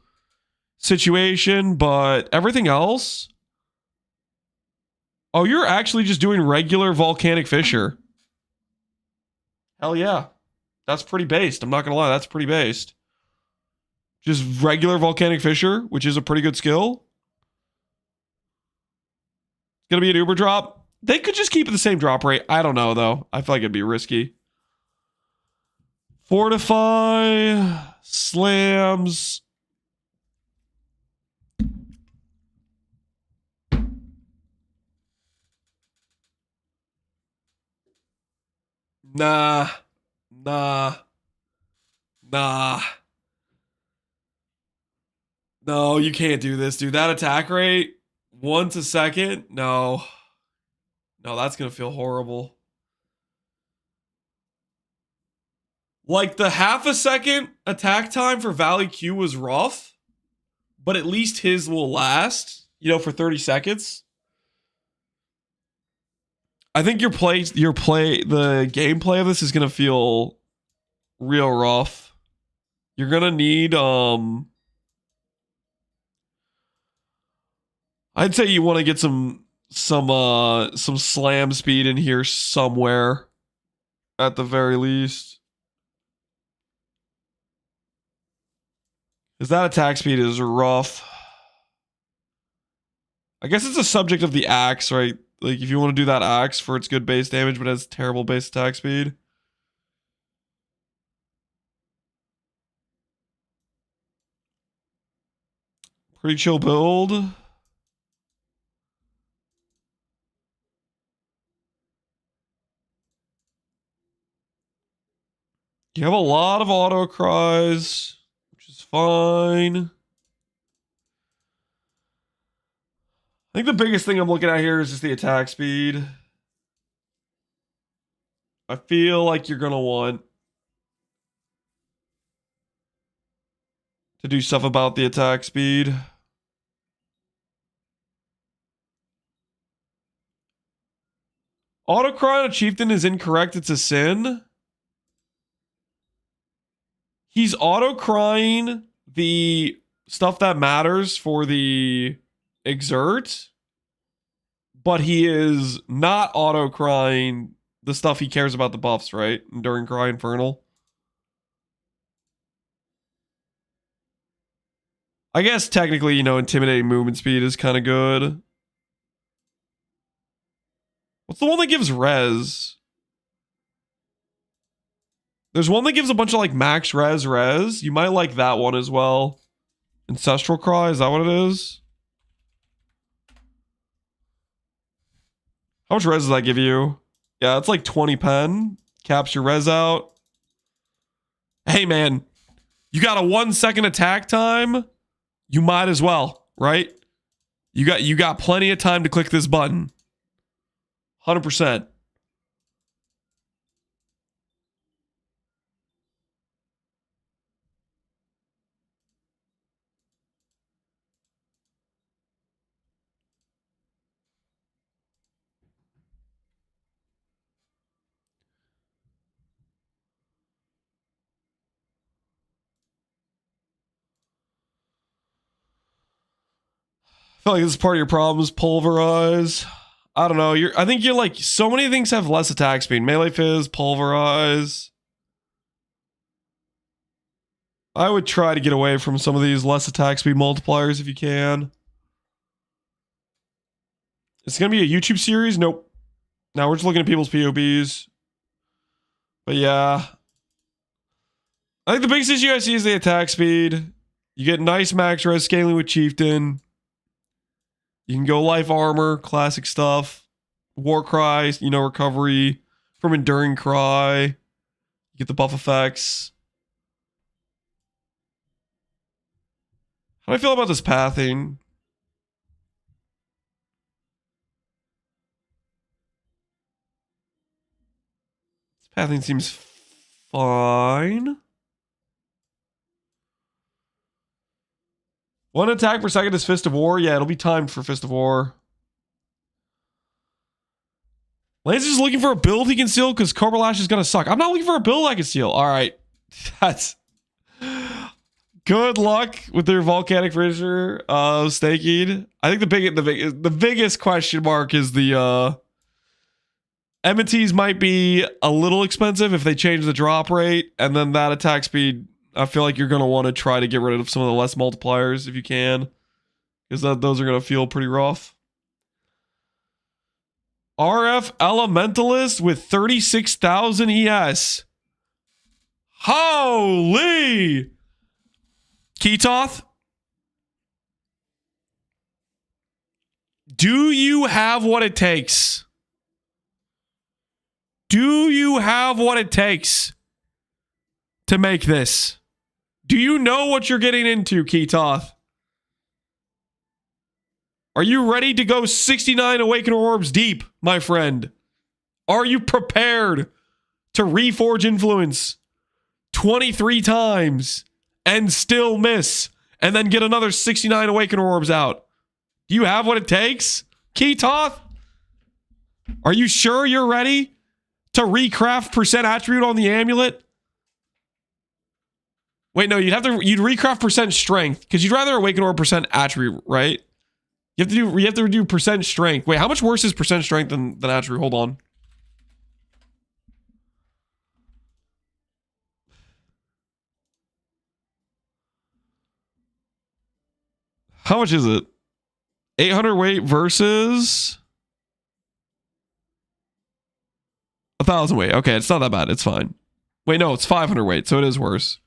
situation, but everything else. Oh, you're actually just doing regular volcanic fissure. Hell yeah. That's pretty based. I'm not gonna lie, that's pretty based. Just regular volcanic fissure, which is a pretty good skill. It's gonna be an Uber drop. They could just keep it the same drop rate. I don't know though. I feel like it'd be risky. Fortify, slams. Nah. No, you can't do this, dude. That attack rate, once a second? No. No, that's gonna feel horrible. Like the half a second attack time for Valley Q was rough, but at least his will last, for 30 seconds. I think the gameplay of this is gonna feel real rough. You're gonna need I'd say you want to get some slam speed in here somewhere at the very least. Because that attack speed is rough. I guess it's a subject of the axe, right? Like, if you want to do that axe for its good base damage, but has terrible base attack speed. Pretty chill build. You have a lot of auto cries, which is fine. I think the biggest thing I'm looking at here is just the attack speed. I feel like you're going to want to do stuff about the attack speed. Autocry on a chieftain is incorrect. It's a sin. He's autocrying the stuff that matters for the exert, but he is not autocrying the stuff he cares about the buffs, right? During Cry Infernal. I guess technically, you know, intimidating movement speed is kind of good. What's the one that gives res? There's one that gives a bunch of like max res. You might like that one as well. Ancestral Cry, is that what it is? How much res does that give you? Yeah, it's like 20 pen. Caps your res out. Hey man, you got a 1 second attack time. You might as well, right? You got plenty of time to click this button. 100%. I feel like this is part of your problems. Pulverize. I don't know. I think you're like, so many things have less attack speed. Melee Fizz, Pulverize. I would try to get away from some of these less attack speed multipliers if you can. It's going to be a YouTube series? Nope. Now we're just looking at people's POBs. But yeah. I think the biggest issue I see is the attack speed. You get nice max res scaling with Chieftain. You can go life armor, classic stuff. War Cry, you know, recovery from Enduring Cry. You get the buff effects. How do I feel about this pathing? This pathing seems fine. 1 attack per second is Fist of War. Yeah, it'll be timed for Fist of War. Lance is looking for a build he can steal because Cobra Lash is going to suck. I'm not looking for a build I can steal. All right. That's... Good luck with their volcanic fissure staking. I think the biggest question mark is the enmities might be a little expensive if they change the drop rate, and then that attack speed. I feel like you're going to want to try to get rid of some of the less multipliers if you can, because those are going to feel pretty rough. RF Elementalist with 36,000 ES. Holy! Ketoth? Do you have what it takes? Do you have what it takes to make this? Do you know what you're getting into, Ketoth? Are you ready to go 69 Awakener Orbs deep, my friend? Are you prepared to reforge influence 23 times and still miss and then get another 69 Awakener Orbs out? Do you have what it takes, Ketoth? Are you sure you're ready to recraft percent attribute on the amulet? Wait, no, you'd recraft percent strength because you'd rather Awaken Orb percent attribute, right? You have to do percent strength. Wait, how much worse is percent strength than attribute? Hold on. How much is it? 800 weight versus 1,000 weight. Okay, it's not that bad. It's fine. Wait, no, it's 500 weight, so it is worse.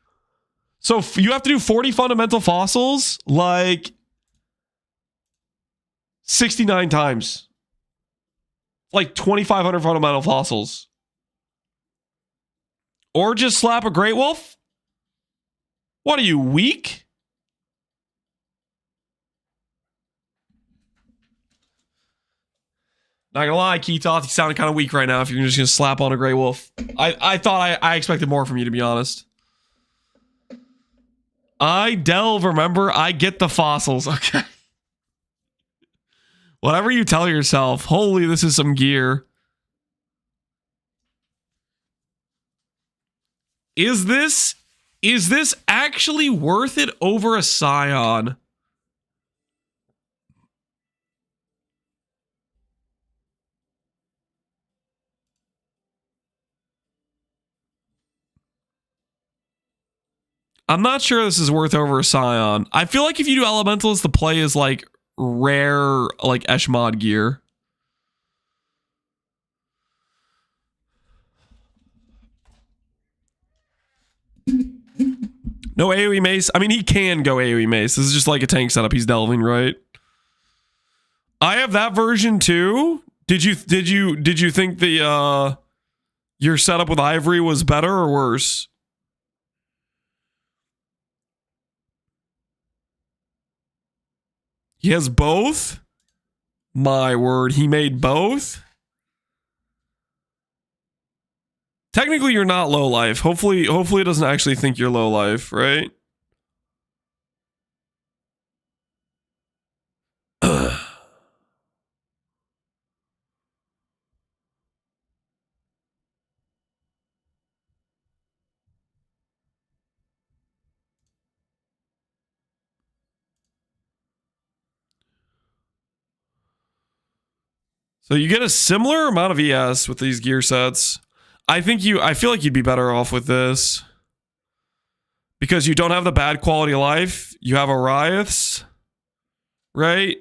So you have to do 40 fundamental fossils like 69 times. Like 2,500 fundamental fossils. Or just slap a Great Wolf? What are you, weak? Not gonna lie, Keetoth, you sounded kind of weak right now if you're just gonna slap on a Grey Wolf. I thought I expected more from you, to be honest. I delve, remember? I get the fossils. Okay. Whatever you tell yourself. Holy, this is some gear. Is this actually worth it over a Scion? I'm not sure this is worth over a Scion. I feel like if you do Elementals, the play is like rare, like Eshmod gear. No AoE mace. I mean, he can go AoE mace. This is just like a tank setup. He's delving, right? I have that version too. Did you think the your setup with Ivory was better or worse? He has both? My word, he made both? Technically, you're not low life. Hopefully it doesn't actually think you're low life, right? So you get a similar amount of ES with these gear sets. I feel like you'd be better off with this. Because you don't have the bad quality of life. You have Ariaths, right?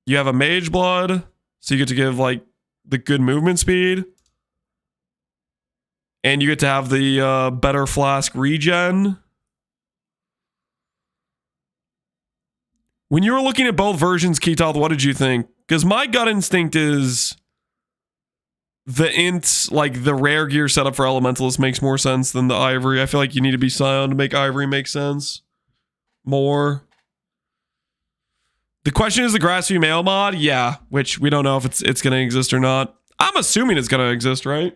You have a Mage Blood, so you get to give like the good movement speed. And you get to have the better flask regen. When you were looking at both versions, Keetoth, what did you think? Because my gut instinct is the rare gear setup for Elementalist makes more sense than the Ivory. I feel like you need to be Scion to make Ivory make sense more. The question is the Grassy Male mod? Yeah, which we don't know if it's going to exist or not. I'm assuming it's going to exist, right?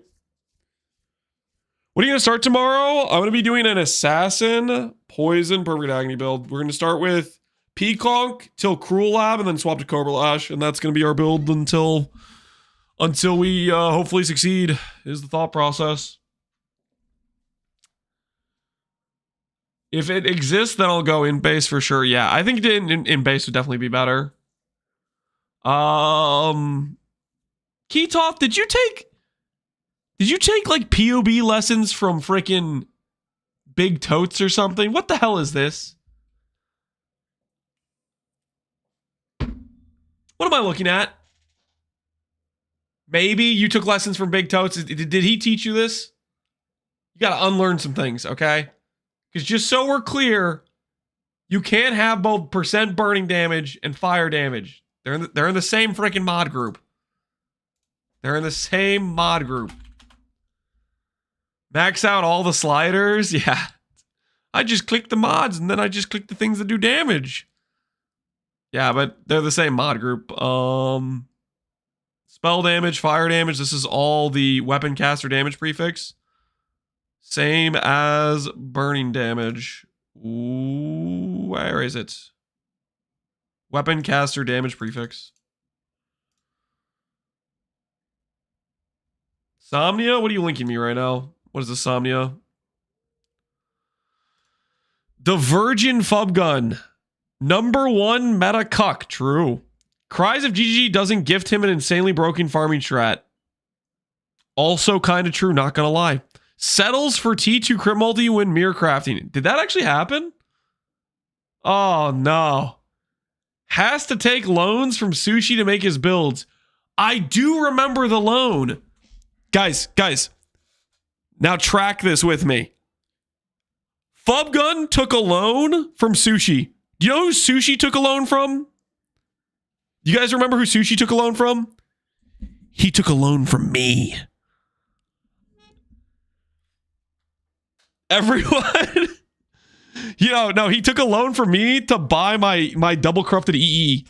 What are you going to start tomorrow? I'm going to be doing an Assassin, Poison, Perfect Agony build. We're going to start with Peaconk till Cruel Lab and then swap to Cobra Lash, and that's going to be our build until we hopefully succeed, is the thought process. If it exists, then I'll go in base for sure. Yeah, I think in base would definitely be better. Keetoth, did you take like POB lessons from freaking Big Totes or something? What the hell is this? What am I looking at? Maybe you took lessons from Big Totes. Did he teach you this? You got to unlearn some things, okay? Because just so we're clear, you can't have both percent burning damage and fire damage. They're in the same freaking mod group. They're in the same mod group. Max out all the sliders. Yeah. I just click the mods and then I just click the things that do damage. Yeah, but they're the same mod group. Spell damage, fire damage. This is all the weapon caster damage prefix. Same as burning damage. Ooh, where is it? Weapon caster damage prefix. Somnia? What are you linking me right now? What is the Somnia? The Virgin Fub Gun. #1 meta cuck. True. Cries of GGG doesn't gift him an insanely broken farming strat. Also kind of true, not gonna lie. Settles for T2 crit multi when mirror crafting. Did that actually happen? Oh no. Has to take loans from Sushi to make his builds. I do remember the loan. Guys. Now track this with me. Fubgun took a loan from Sushi. Do you know who Sushi took a loan from? You guys remember who Sushi took a loan from? He took a loan from me. Everyone. No, he took a loan from me to buy my double corrupted EE.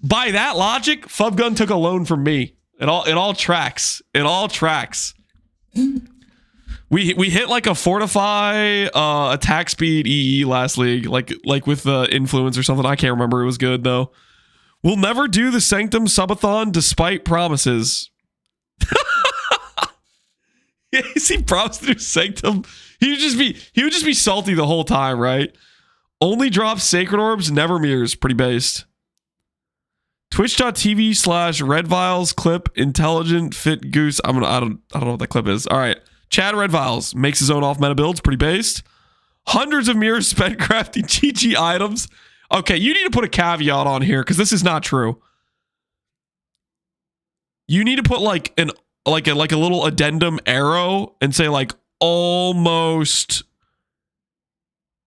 By that logic, Fubgun took a loan from me. It all tracks. It all tracks. We hit like a fortify attack speed EE last league, like with the influence or something. I can't remember. It was good though. We'll never do the Sanctum subathon despite promises. Yeah, he promised to do Sanctum. He would just be salty the whole time, right? Only drops Sacred Orbs, never mirrors. Pretty based. Twitch.tv/Red Vials clip intelligent fit goose. I don't know what that clip is. All right. Chad Red Vials makes his own off meta builds. Pretty based. Hundreds of mirrors spent crafting GG items. Okay, you need to put a caveat on here because this is not true. You need to put like a little addendum arrow and say like almost,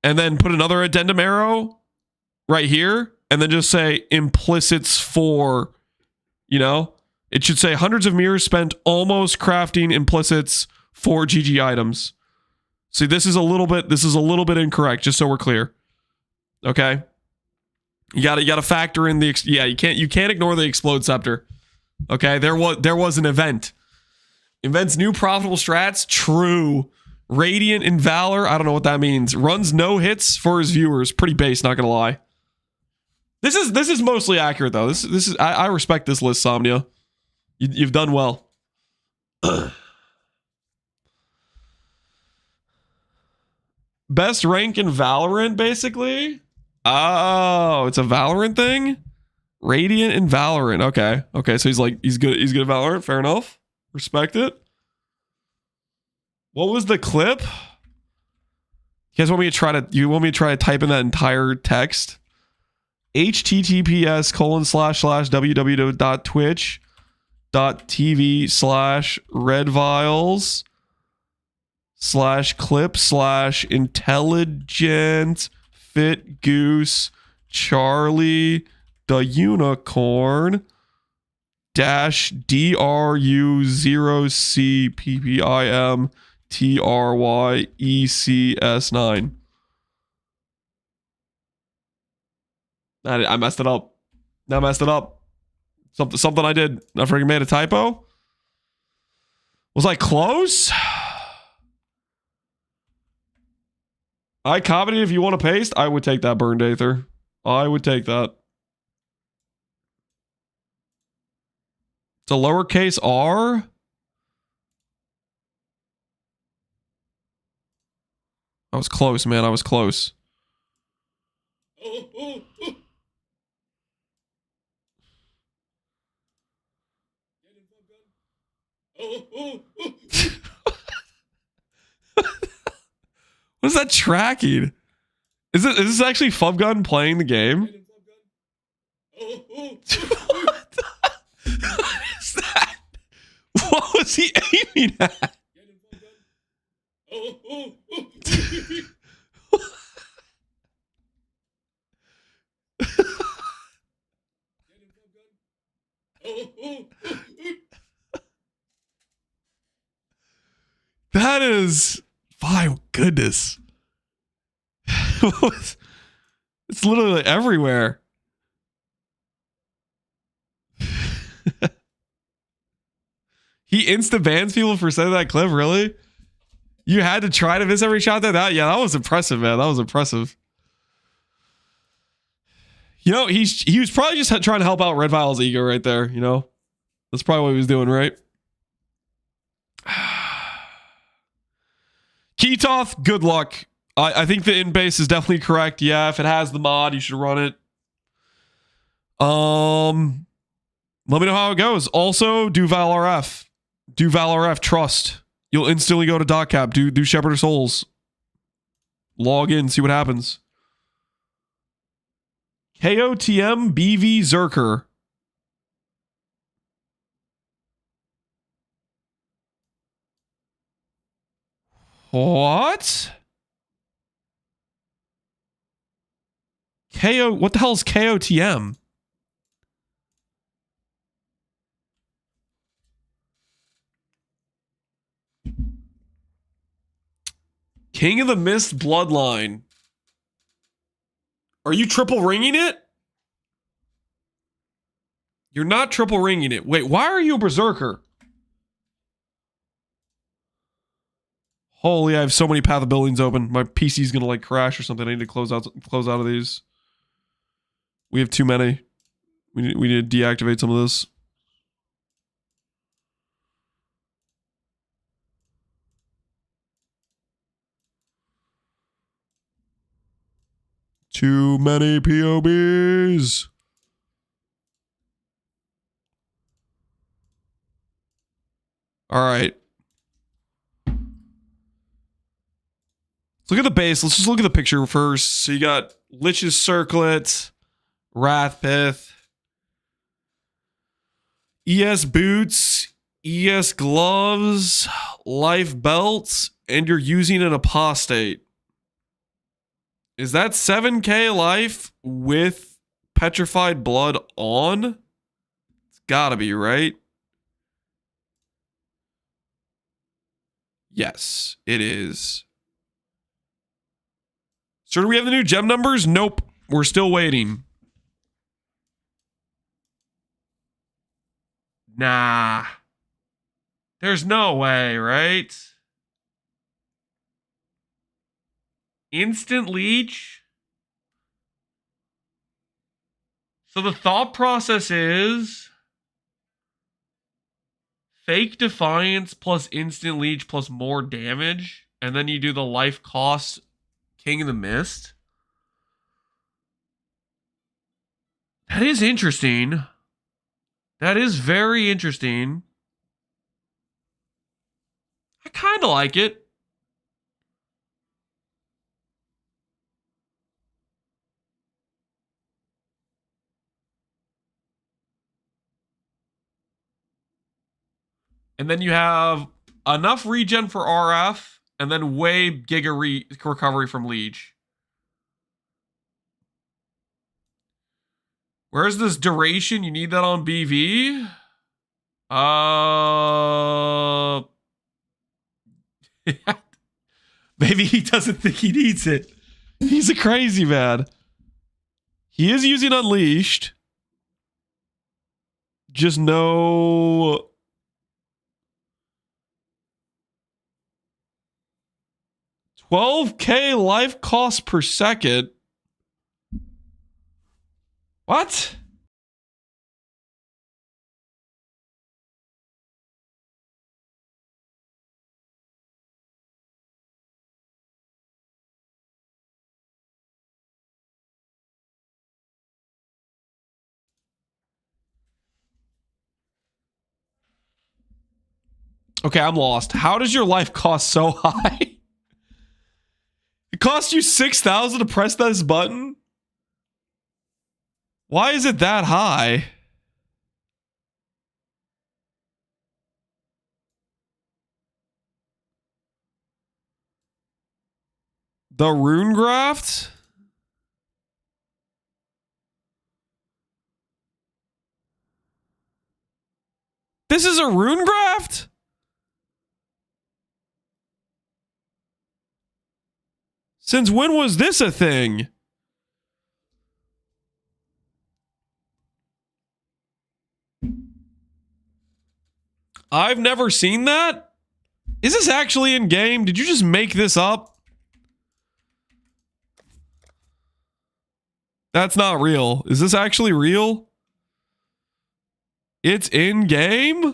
and then put another addendum arrow right here, and then just say implicits for, it should say hundreds of mirrors spent almost crafting implicits for GG items. See, this is a little bit incorrect, just so we're clear. Okay. You gotta factor in the, you can't ignore the Explode Scepter. Okay, there was an event. Invents new profitable strats. True. Radiant in Valor. I don't know what that means. Runs no hits for his viewers. Pretty base, not gonna lie. This is mostly accurate though. This is I respect this list, Somnia. You've done well. Best rank in Valorant, basically. Oh, it's a Valorant thing. Radiant in Valorant. Okay. So he's good at Valorant. Fair enough. Respect it. What was the clip? You guys want me to try to type in that entire text? https://www.twitch.tv/redvials/clip/intelligent fit goose Charlie the unicorn -DRU0CPPIMTRYECS9. I messed it up. I messed it up. Something I did. I freaking made a typo. Was I close? I commented if you want to paste. I would take that, Burned Aether. I would take that. It's a lowercase r. I was close, man. I was close. What is that tracking? Is this actually Fubgun playing the game? What is that? What was he aiming at? That is, my goodness. It's literally everywhere. He insta bans people for saying that clip, really? You had to try to miss every shot there? That was impressive, man. That was impressive. He was probably just trying to help out Red Vial's ego right there, That's probably what he was doing, right? Ketoth, good luck. I think the in base is definitely correct. Yeah, if it has the mod, you should run it. Let me know how it goes. Also, do ValRF. Do ValRF, trust. You'll instantly go to .cap. Do Shepherd of Souls. Log in, see what happens. KOTM BV Zerker. What? What the hell is KOTM? King of the Mist Bloodline. Are you triple ringing it? You're not triple ringing it. Wait, why are you a berserker? Holy, I have so many Path of Buildings open. My PC's gonna like crash or something. I need to close out of these. We have too many. We need to deactivate some of this. Too many POBs. All right. Let's look at the base. Let's just look at the picture first. So you got Lich's Circlet, Wrathpith, ES Boots, ES Gloves, Life Belts, and you're using an Apostate. Is that 7k life with Petrified Blood on? It's gotta be, right? Yes, it is. So do we have the new gem numbers? Nope. We're still waiting. Nah. There's no way, right? Instant leech? So the thought process is fake defiance plus instant leech plus more damage, and then you do the life cost King of the Mist. That is interesting. That is very interesting. I kind of like it. And then you have enough regen for RF, and then way giga recovery from Leech. Where's this duration? You need that on BV? Maybe he doesn't think he needs it. He's a crazy man. He is using Unleashed. Just no... 12k life cost per second. What? Okay, I'm lost. How does your life cost so high? It costs you 6,000 to press this button? Why is it that high? The rune graft? This is a rune graft? Since when was this a thing? I've never seen that. Is this actually in game? Did you just make this up? That's not real. Is this actually real? It's in game?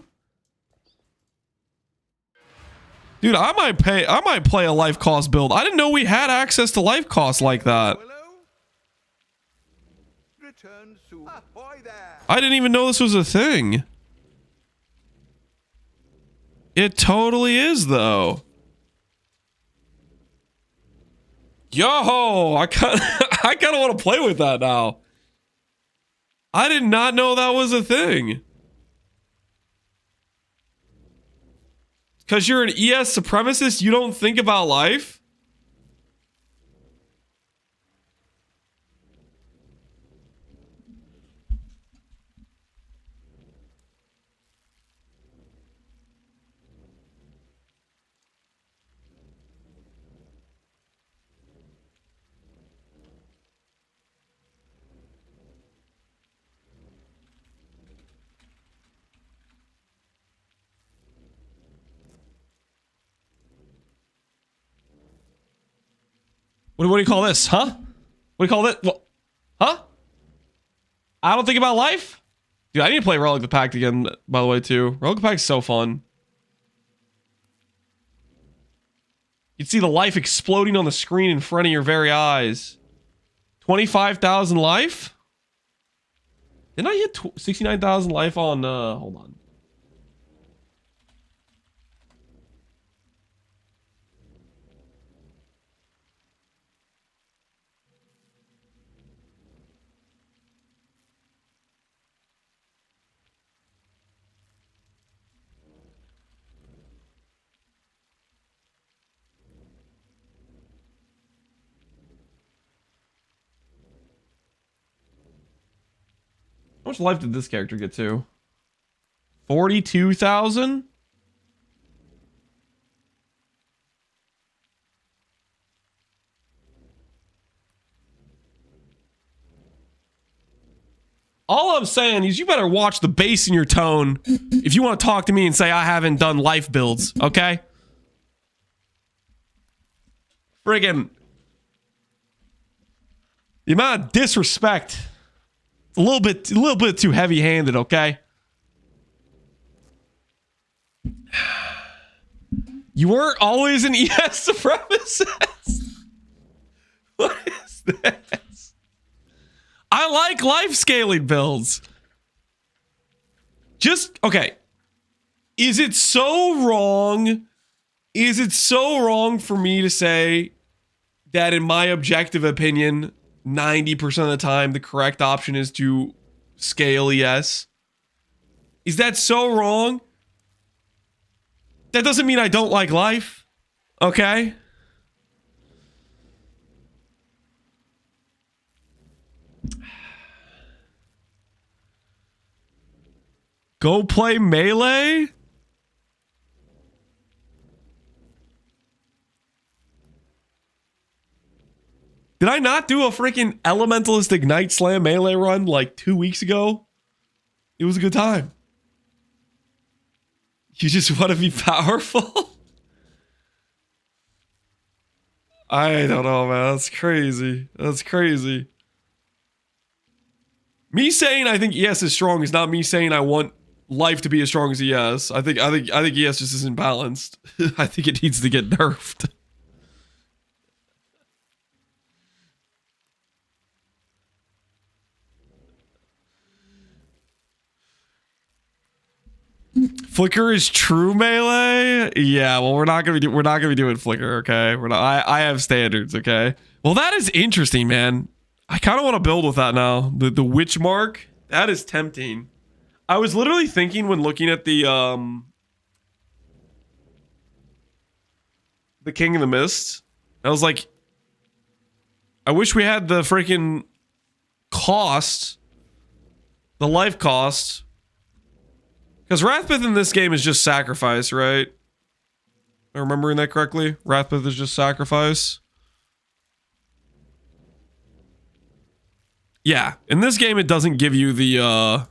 Dude, I might play a life cost build. I didn't know we had access to life costs like that. I didn't even know this was a thing. It totally is, though. Yo, I kind of want to play with that now. I did not know that was a thing. Because you're an ES supremacist, you don't think about life? What do you call this, huh? What do you call it? What? Huh? I don't think about life? Dude, I need to play Relic the Pact again, by the way, too. Relic the Pact is so fun. You'd see the life exploding on the screen in front of your very eyes. 25,000 life? Didn't I hit 69,000 life on, hold on. How much life did this character get to? 42,000? All I'm saying is you better watch the bass in your tone if you want to talk to me and say I haven't done life builds, okay? Friggin' the amount of disrespect. A little bit too heavy-handed, okay? You weren't always an ES supremacist. What is this? I like life scaling builds. Just, okay. Is it so wrong? Is it so wrong for me to say that in my objective opinion, 90% of the time, the correct option is to scale ES? Is that so wrong? That doesn't mean I don't like life. Okay? Go play Melee? Did I not do a freaking Elementalist Ignite Slam Melee run like 2 weeks ago? It was a good time. You just want to be powerful? I don't know, man. That's crazy. That's crazy. Me saying I think ES is strong is not me saying I want life to be as strong as ES. I think ES just isn't balanced. I think it needs to get nerfed. Flicker is true melee? Yeah, well we're not gonna be doing Flicker, okay? We're not I have standards, okay? Well, that is interesting, man. I kinda wanna build with that now. The witch mark. That is tempting. I was literally thinking when looking at the King of the Mist, I was like, I wish we had the freaking cost, the life cost. Because Rathbith in this game is just sacrifice, right? Am I remembering that correctly? Rathbith is just sacrifice. Yeah, in this game it doesn't give you the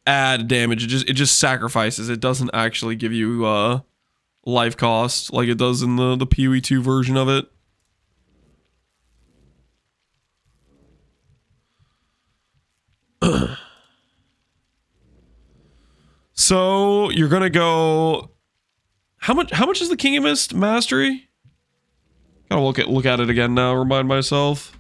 add damage. It just sacrifices. It doesn't actually give you life cost like it does in the PoE 2 version of it. So you're gonna go. How much is the King of Mist mastery? Gotta look at it again now. Remind myself.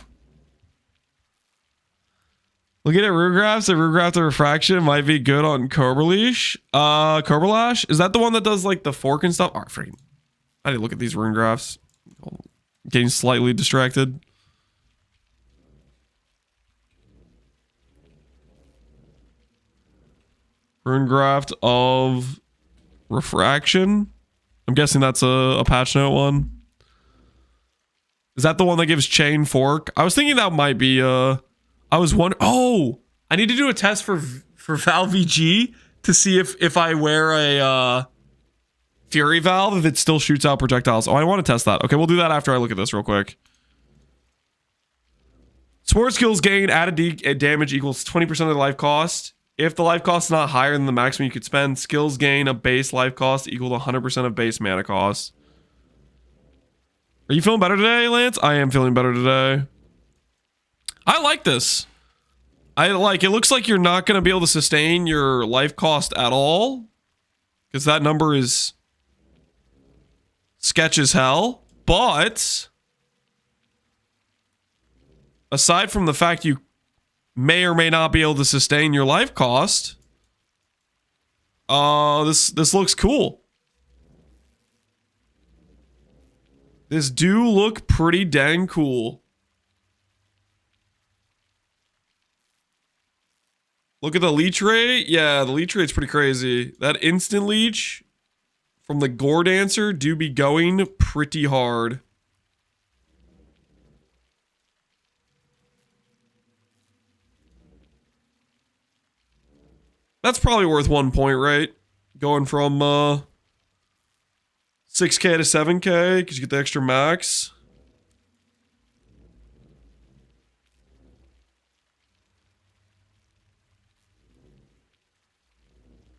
Looking at Rugraphs, the Rugraph the Refraction might be good on Cobralash. Cobralash? Is that the one that does like the fork and stuff? Oh, freaking! I didn't look at these rune graphs. Getting slightly distracted. Runegraft of Refraction. I'm guessing that's a patch note one. Is that the one that gives chain fork? I was thinking that might be I was wondering. Oh, I need to do a test for Valve VG to see if I wear a Fury Valve, if it still shoots out projectiles. Oh, I want to test that. Okay, we'll do that after I look at this real quick. Sport skills gain added damage equals 20% of the life cost. If the life cost is not higher than the maximum you could spend, skills gain a base life cost equal to 100% of base mana cost. Are you feeling better today, Lance? I am feeling better today. I like this. It looks like you're not going to be able to sustain your life cost at all. Because that number is sketch as hell. But aside from the fact you may or may not be able to sustain your life cost, this looks cool. This do look pretty dang cool. Look at the leech rate. Yeah, the leech rate's pretty crazy. That instant leech from the Gore Dancer do be going pretty hard. That's probably worth 1 point, right? Going from 6k to 7k because you get the extra max.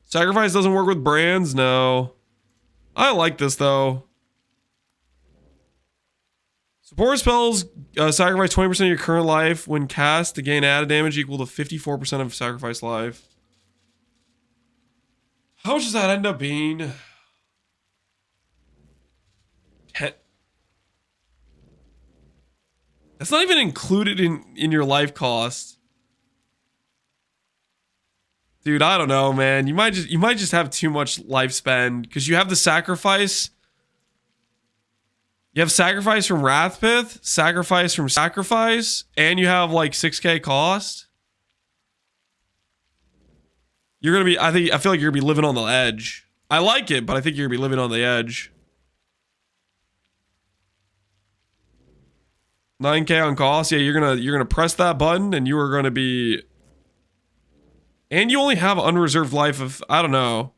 Sacrifice doesn't work with brands? No. I like this, though. Support spells sacrifice 20% of your current life when cast to gain added damage equal to 54% of sacrifice life. How much does that end up being? 10. That's not even included in your life cost. Dude, I don't know, man. You might just have too much life spend because you have the sacrifice. You have sacrifice from Wrathpith, sacrifice from sacrifice, and you have like 6k cost. You're gonna be. I feel like you're gonna be living on the edge. I like it, but I think you're gonna be living on the edge. 9k on cost. Yeah, you're gonna press that button, and you are gonna be. And you only have unreserved life of, I don't know.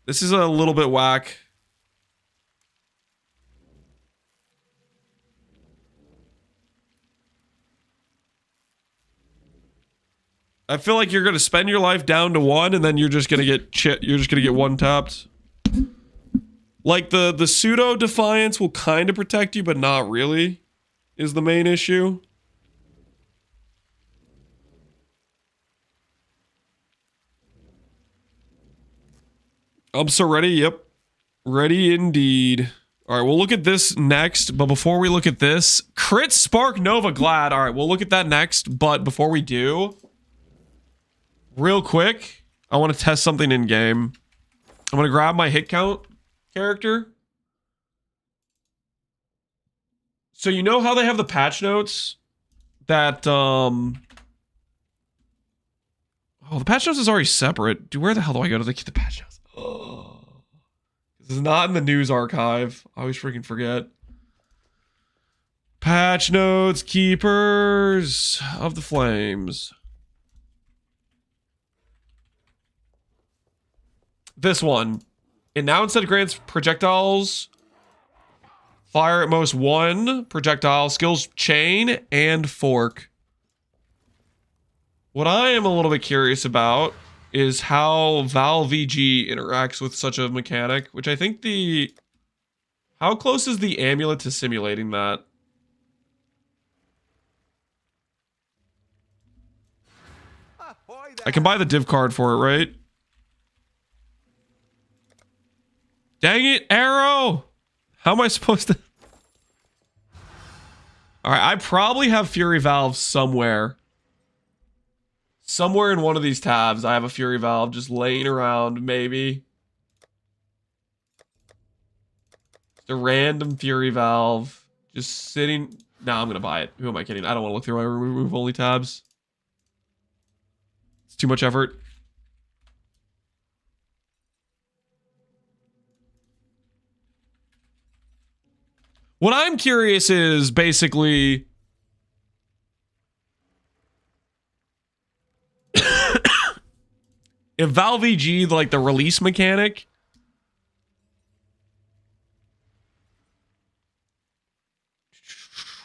This is a little bit whack. I feel like you're going to spend your life down to 1 and then you're just going to get one tapped. Like the pseudo defiance will kind of protect you, but not really is the main issue. I'm so ready. Yep. Ready indeed. All right, we'll look at this next. But before we look at this, Crit Spark Nova Glad. All right, we'll look at that next. But before we do, real quick, I want to test something in game. I'm going to grab my hit count character. So you know how they have the patch notes that... Oh, the patch notes is already separate. Dude, where the hell do I go to get the patch notes? Oh, this is not in the news archive. I always freaking forget. Patch notes, keepers of the flames. This one. It now instead grants projectiles. Fire at most 1 projectile. Skills chain and fork. What I am a little bit curious about is how Val VG interacts with such a mechanic, which I think how close is the amulet to simulating that? I can buy the div card for it, right? Dang it, Arrow! How am I supposed to... Alright, I probably have Fury Valve somewhere. Somewhere in one of these tabs, I have a Fury Valve just laying around, maybe. Just a random Fury Valve. Just sitting... No, I'm going to buy it. Who am I kidding? I don't want to look through my remove only tabs. It's too much effort. What I'm curious is basically... if Valve VG, like the release mechanic,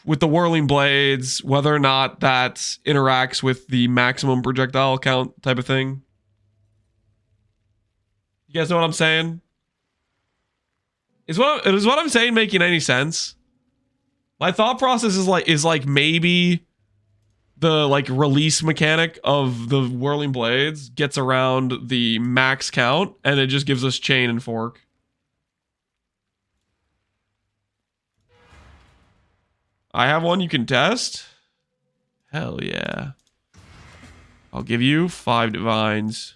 with the whirling blades, whether or not that interacts with the maximum projectile count type of thing. You guys know what I'm saying? Is what I'm saying making any sense? My thought process is like maybe the like release mechanic of the whirling blades gets around the max count and it just gives us chain and fork. I have one you can test. Hell yeah. I'll give you 5 divines.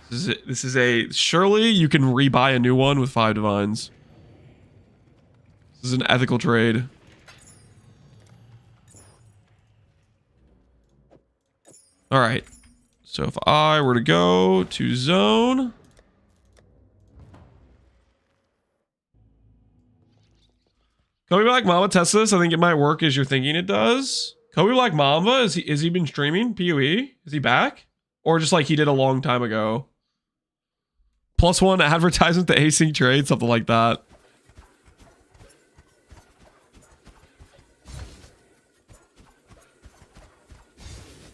This is a surely you can rebuy a new one with 5 divines. This is an ethical trade. All right. So if I were to go to zone. Kobe Black Mamba, test this. I think it might work as you're thinking it does. Kobe Black Mamba, is he been streaming PoE? Is he back? Or just like he did a long time ago? +1 advertisement to async trade, something like that.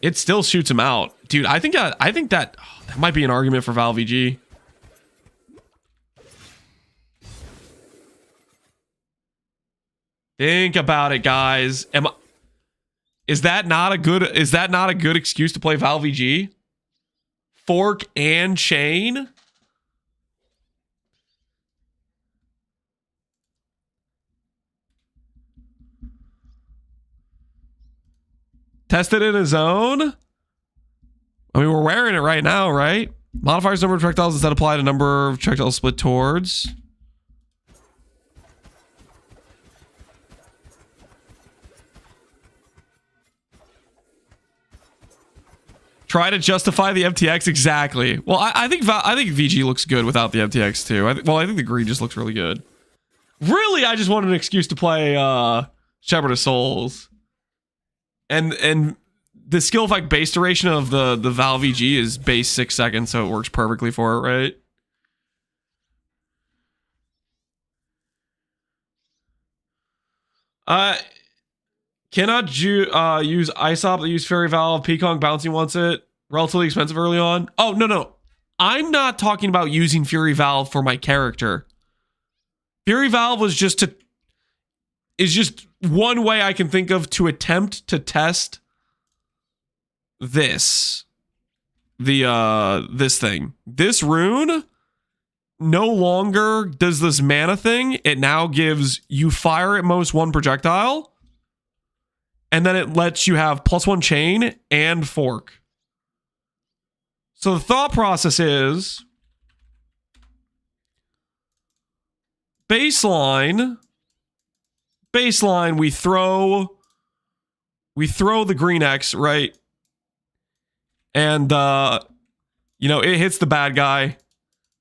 It still shoots him out. Dude, I think that might be an argument for Val VG. Think about it, guys. Is that not a good excuse to play Val VG? Fork and chain? Tested in a zone? I mean, we're wearing it right now, right? Modifiers number of projectiles instead apply to number of projectiles split towards. Try to justify the FTX exactly. Well, I think VG looks good without the FTX too. I think the green just looks really good. Really, I just wanted an excuse to play Shepherd of Souls. And the skill effect base duration of the Val VG is base 6 seconds, so it works perfectly for it, right? Cannot use ISOP that use Fairy Valve. Peacock Bouncing wants it. Relatively expensive early on. Oh, no. I'm not talking about using Fury Valve for my character. Fury Valve is just one way I can think of to attempt to test this thing. This rune no longer does this mana thing. It now gives you fire at most 1 projectile, and then it lets you have +1 chain and fork. So the thought process is baseline, we throw the green X, right? And it hits the bad guy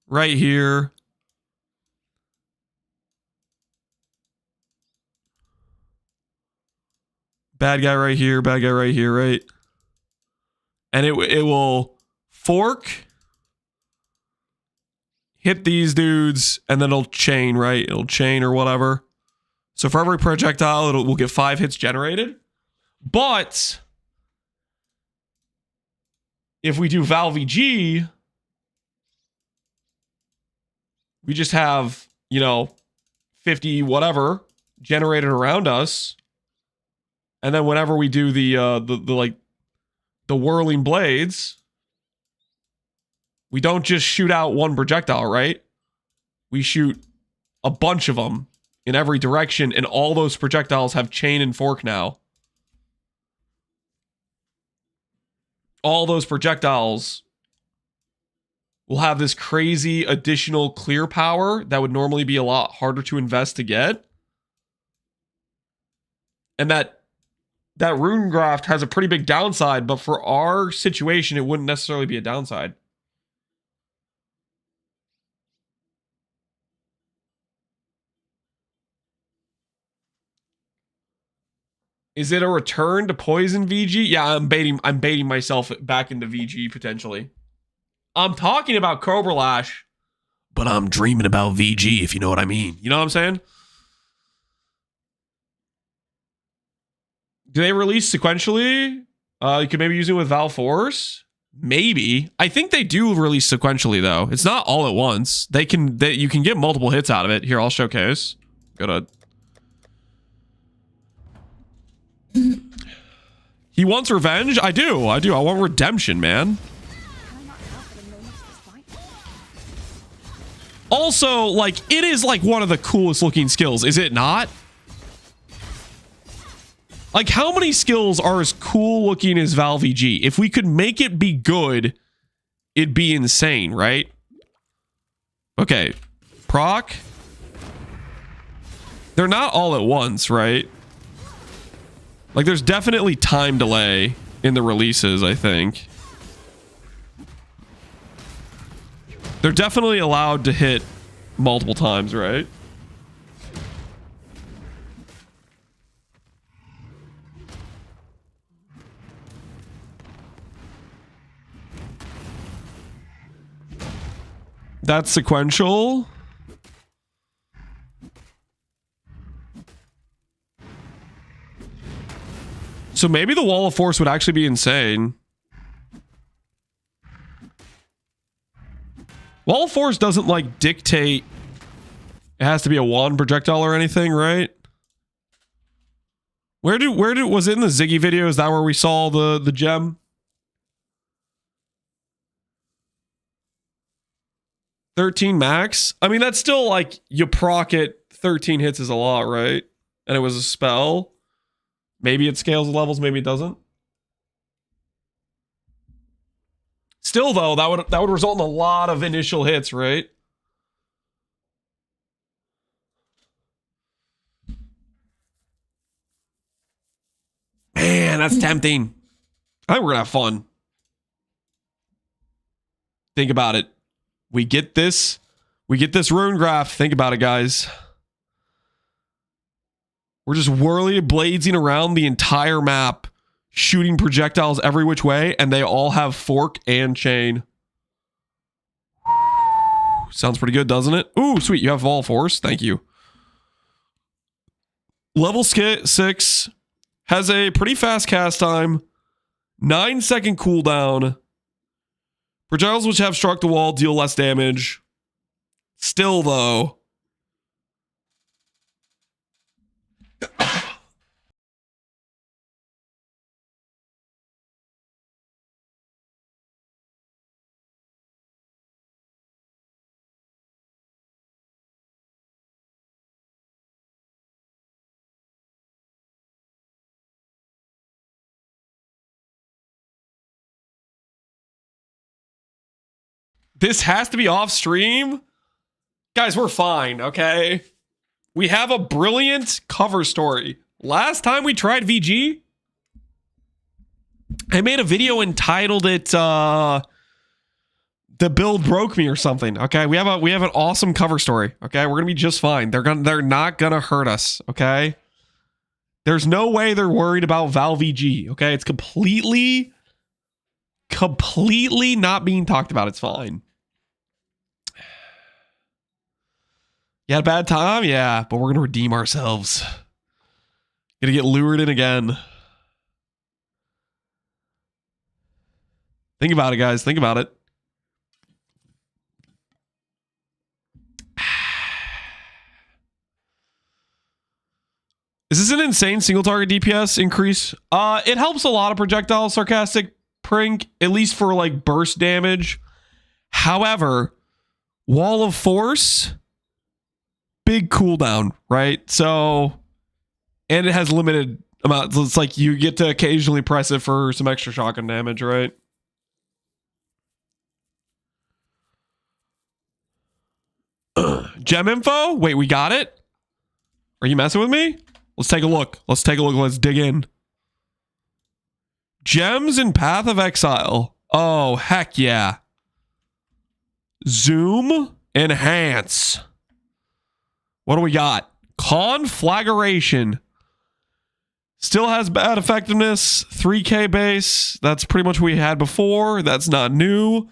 right here. Bad guy right here, right? And it will fork, hit these dudes, and then it'll chain, right? It'll chain or whatever. So for every projectile, we'll get 5 hits generated. But if we do Val VG, we just have, 50 whatever generated around us. And then whenever we do the whirling blades, we don't just shoot out 1 projectile, right? We shoot a bunch of them in every direction, and all those projectiles have chain and fork now. All those projectiles will have this crazy additional clear power that would normally be a lot harder to invest to get. And that rune graft has a pretty big downside, but for our situation, it wouldn't necessarily be a downside. Is it a return to poison VG? Yeah, I'm baiting myself back into VG potentially. I'm talking about Cobra Lash, but I'm dreaming about VG, if you know what I mean. You know what I'm saying? Do they release sequentially? You could maybe use it with Val Force. Maybe. I think they do release sequentially though. It's not all at once. You can get multiple hits out of it. Here, I'll showcase. Go to He wants revenge? I do. I want redemption, man. Also, like, it is like one of the coolest looking skills, is it not? Like, how many skills are as cool looking as Val VG? If we could make it be good, it'd be insane, right? Okay. Proc. They're not all at once, right? Like, there's definitely time delay in the releases, I think. They're definitely allowed to hit multiple times, right? That's sequential. So maybe the Wall of Force would actually be insane. Wall of Force doesn't like dictate it has to be a wand projectile or anything, right? Where was it in the Ziggy video? Is that where we saw the gem? 13 max? I mean, that's still like, you proc it, 13 hits is a lot, right? And it was a spell. Maybe it scales the levels, maybe it doesn't. Still though, that would result in a lot of initial hits, right? Man, that's tempting. I think we're gonna have fun. Think about it. We get this rune graph. Think about it, guys. We're just whirly bladesing around the entire map, shooting projectiles every which way, and they all have fork and chain. Sounds pretty good, doesn't it? Ooh, sweet. You have Wall of Force. Thank you. Level 6 has a pretty fast cast time, 9-second cooldown. Projectiles which have struck the wall deal less damage. Still, though. This has to be off stream? Guys, we're fine, okay? We have a brilliant cover story. Last time we tried VG, I made a video entitled it The Build Broke Me or something. Okay, we have an awesome cover story. Okay, we're gonna be just fine. They're not gonna hurt us, okay? There's no way they're worried about Val VG, okay? It's completely not being talked about. It's fine. You had a bad time? Yeah, but we're going to redeem ourselves. Gonna get lured in again. Think about it, guys. Think about it. Is this an insane single target DPS increase? It helps a lot of projectile sarcastic prink, at least for like burst damage. However, Wall of Force, big cooldown, right? So, and it has limited amounts. It's like you get to occasionally press it for some extra shotgun damage, right? Gem info? Wait, we got it? Are you messing with me? Let's take a look. Let's dig in. Gems in Path of Exile. Oh, heck yeah. Zoom. Enhance. What do we got? Conflagration. Still has bad effectiveness. 3k base. That's pretty much what we had before. That's not new.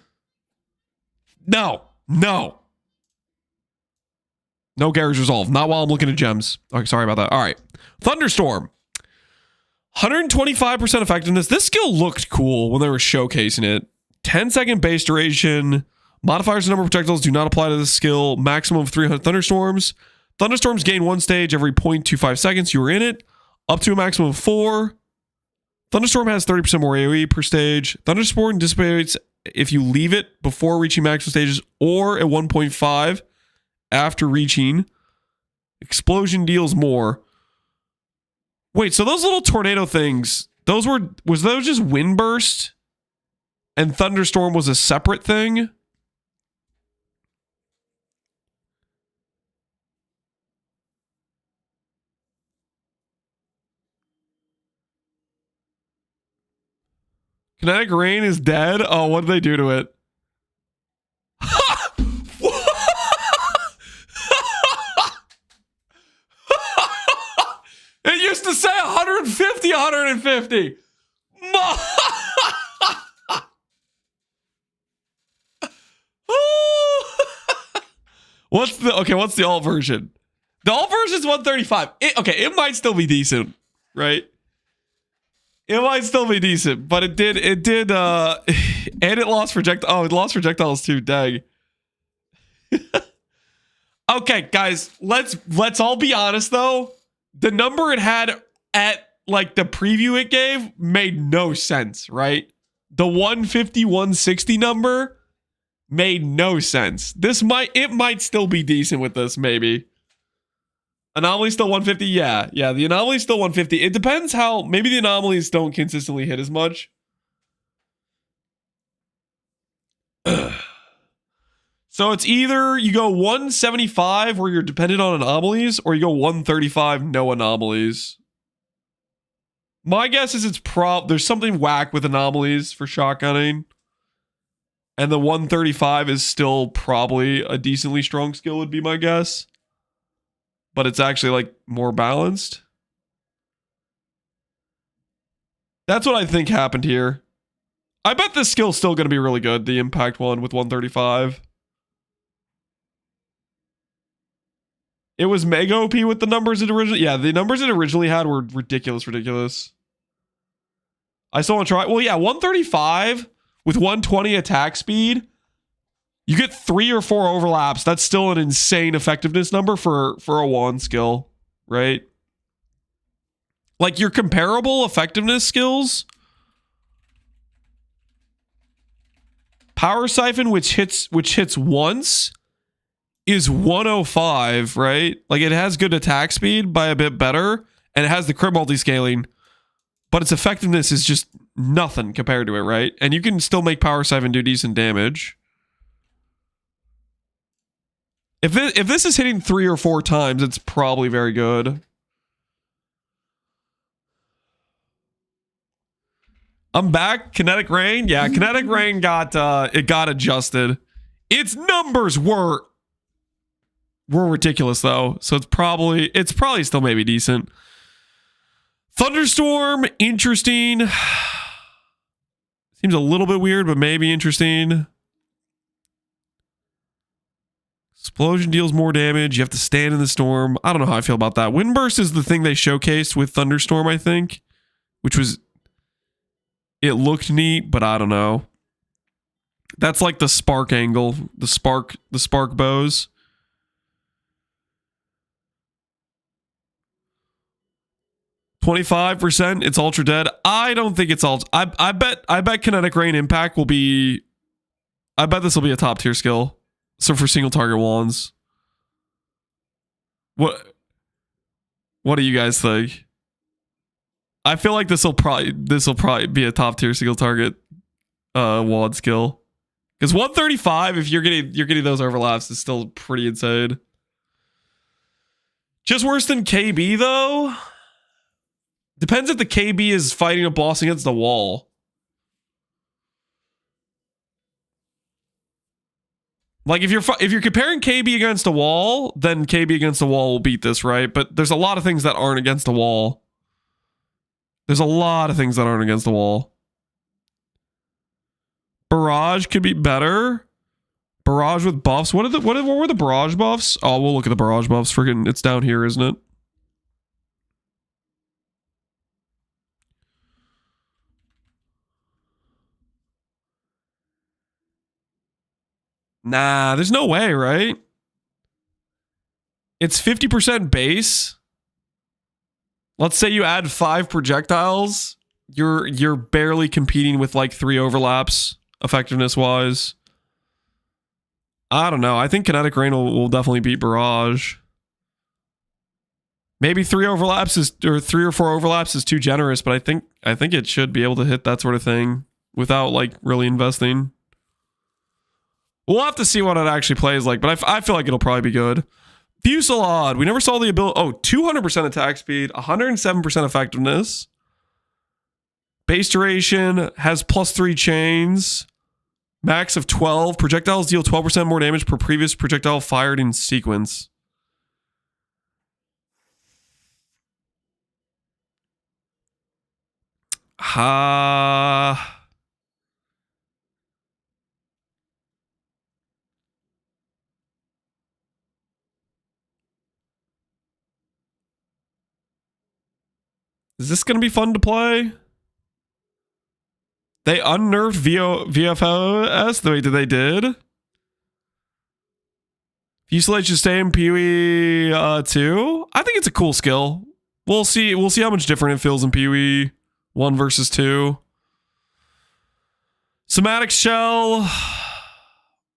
No. No garage resolve. Not while I'm looking at gems. Okay, sorry about that. All right. Thunderstorm. 125% effectiveness. This skill looked cool when they were showcasing it. 10-second base duration. Modifiers and number of projectiles do not apply to this skill. Maximum of 300 thunderstorms. Thunderstorms gain 1 stage every 0.25 seconds you are in it. up to a maximum of 4. Thunderstorm has 30% more AoE per stage. Thunderstorm dissipates if you leave it before reaching maximum stages or at 1.5 after reaching. Explosion deals more. Wait, so those little tornado things, was those just wind burst? And thunderstorm was a separate thing? Kinetic rain is dead? Oh, what did they do to it? It used to say 150, 150. What's the alt version? The alt version is 135. It might still be decent, right? It might still be decent, but it did, and it lost projectiles. Oh, it lost projectiles too, dang. Okay, guys, let's all be honest though. The number it had at like the preview it gave made no sense, right? The 150, 160 number made no sense. It might still be decent with this, maybe. Anomaly still 150? Yeah, the anomaly still 150. It depends how, maybe the anomalies don't consistently hit as much. So it's either you go 175 where you're dependent on anomalies, or you go 135 no anomalies. My guess is there's something whack with anomalies for shotgunning. And the 135 is still probably a decently strong skill would be my guess. But it's actually like more balanced. That's what I think happened here. I bet this skill's still going to be really good, the impact one with 135. It was mega OP with the numbers it originally... Yeah, the numbers it originally had were ridiculous. I still want to try... Well, yeah, 135 with 120 attack speed. You get 3 or 4 overlaps. That's still an insane effectiveness number for a wand skill, right? Like your comparable effectiveness skills. Power Siphon, which hits once, is 105, right? Like it has good attack speed by a bit better, and it has the crit multi-scaling, but its effectiveness is just nothing compared to it, right? And you can still make Power Siphon do decent damage. If this is hitting 3 or 4 times, it's probably very good. I'm back. Kinetic Rain. Yeah, Kinetic Rain got adjusted. Its numbers were ridiculous though, so it's probably still maybe decent. Thunderstorm, interesting. Seems a little bit weird, but maybe interesting. Explosion deals more damage. You have to stand in the storm. I don't know how I feel about that. Windburst is the thing they showcased with Thunderstorm, I think, which was, it looked neat, but I don't know. That's like the spark angle, the spark bows. %, it's ultra dead. I don't think it's ultra. I bet Kinetic Rain Impact will be, I bet this will be a top tier skill. So for single target wands. What do you guys think? I feel like this will probably be a top tier single target wand skill. Because 135, if you're getting those overlaps, is still pretty insane. Just worse than KB though. Depends if the KB is fighting a boss against the wall. Like if you're comparing KB against a wall, then KB against the wall will beat this, right? But there's a lot of things that aren't against the wall. There's a lot of things that aren't against the wall. Barrage could be better. Barrage with buffs. What were the barrage buffs? Oh, we'll look at the barrage buffs. Friggin', it's down here, isn't it? Nah, there's no way, right? It's 50% base. let's say you add 5 projectiles, you're barely competing with like 3 overlaps effectiveness wise. I don't know. I think Kinetic Rain will definitely beat Barrage. Maybe 3 overlaps is, or 3 or 4 overlaps is too generous, but I think it should be able to hit that sort of thing without like really investing. We'll have to see what it actually plays like, but I feel like it'll probably be good. Fusillade. We never saw the ability. Oh, 200% attack speed, 107% effectiveness. Base duration has +3 chains. Max of 12. Projectiles deal 12% more damage per previous projectile fired in sequence. Is this going to be fun to play? They unnerved VFOS the way that they did. Fusillade should stay in PoE 2. I think it's a cool skill. We'll see how much different it feels in PoE 1 versus 2. Somatic Shell.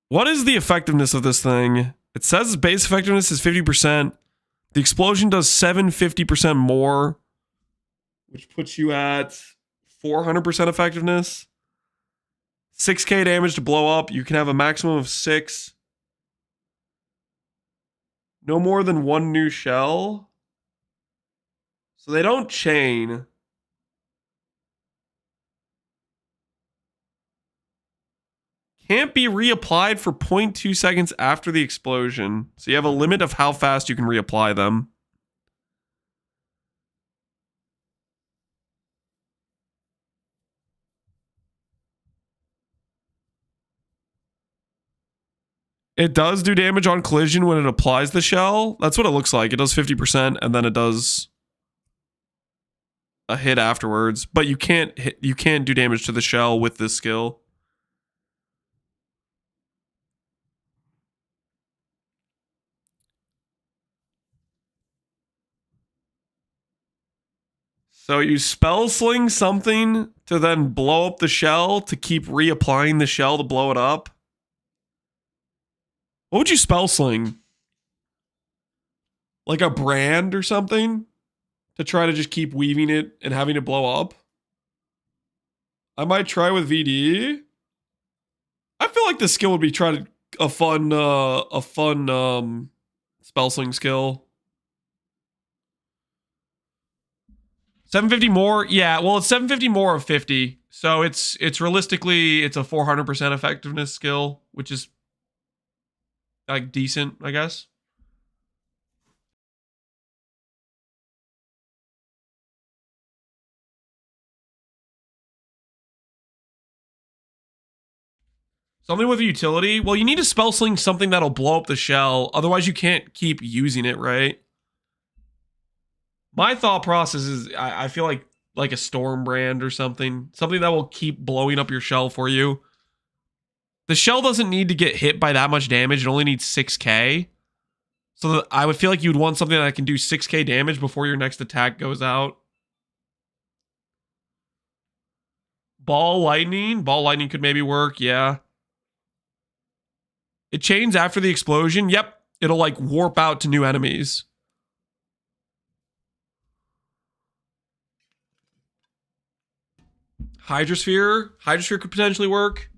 What is the effectiveness of this thing? It says base effectiveness is 50%. The explosion does 750% more, which puts you at 400% effectiveness. 6k damage to blow up. You can have a maximum of 6. No more than 1 new shell. So they don't chain. Can't be reapplied for 0.2 seconds after the explosion. So you have a limit of how fast you can reapply them. It does do damage on collision when it applies the shell. That's what it looks like. It does 50% and then it does a hit afterwards. But you can't do damage to the shell with this skill. So you spell sling something to then blow up the shell to keep reapplying the shell to blow it up. What would you spell sling? Like a brand or something? To try to just keep weaving it and having it blow up? I might try with VD. I feel like this skill would be a fun spell sling skill. 750 more? Yeah, well, it's 750 more of 50. So it's realistically, it's a 400% effectiveness skill, which is like decent, I guess. Something with a utility? Well, you need to spell sling something that'll blow up the shell. Otherwise, you can't keep using it, right? My thought process is I feel like a storm brand or something. Something that will keep blowing up your shell for you. The shell doesn't need to get hit by that much damage. It only needs 6k. So I would feel like you'd want something that can do 6k damage before your next attack goes out. Ball lightning? Ball lightning could maybe work, yeah. It chains after the explosion. Yep. It'll like warp out to new enemies. Hydrosphere. Hydrosphere could potentially work.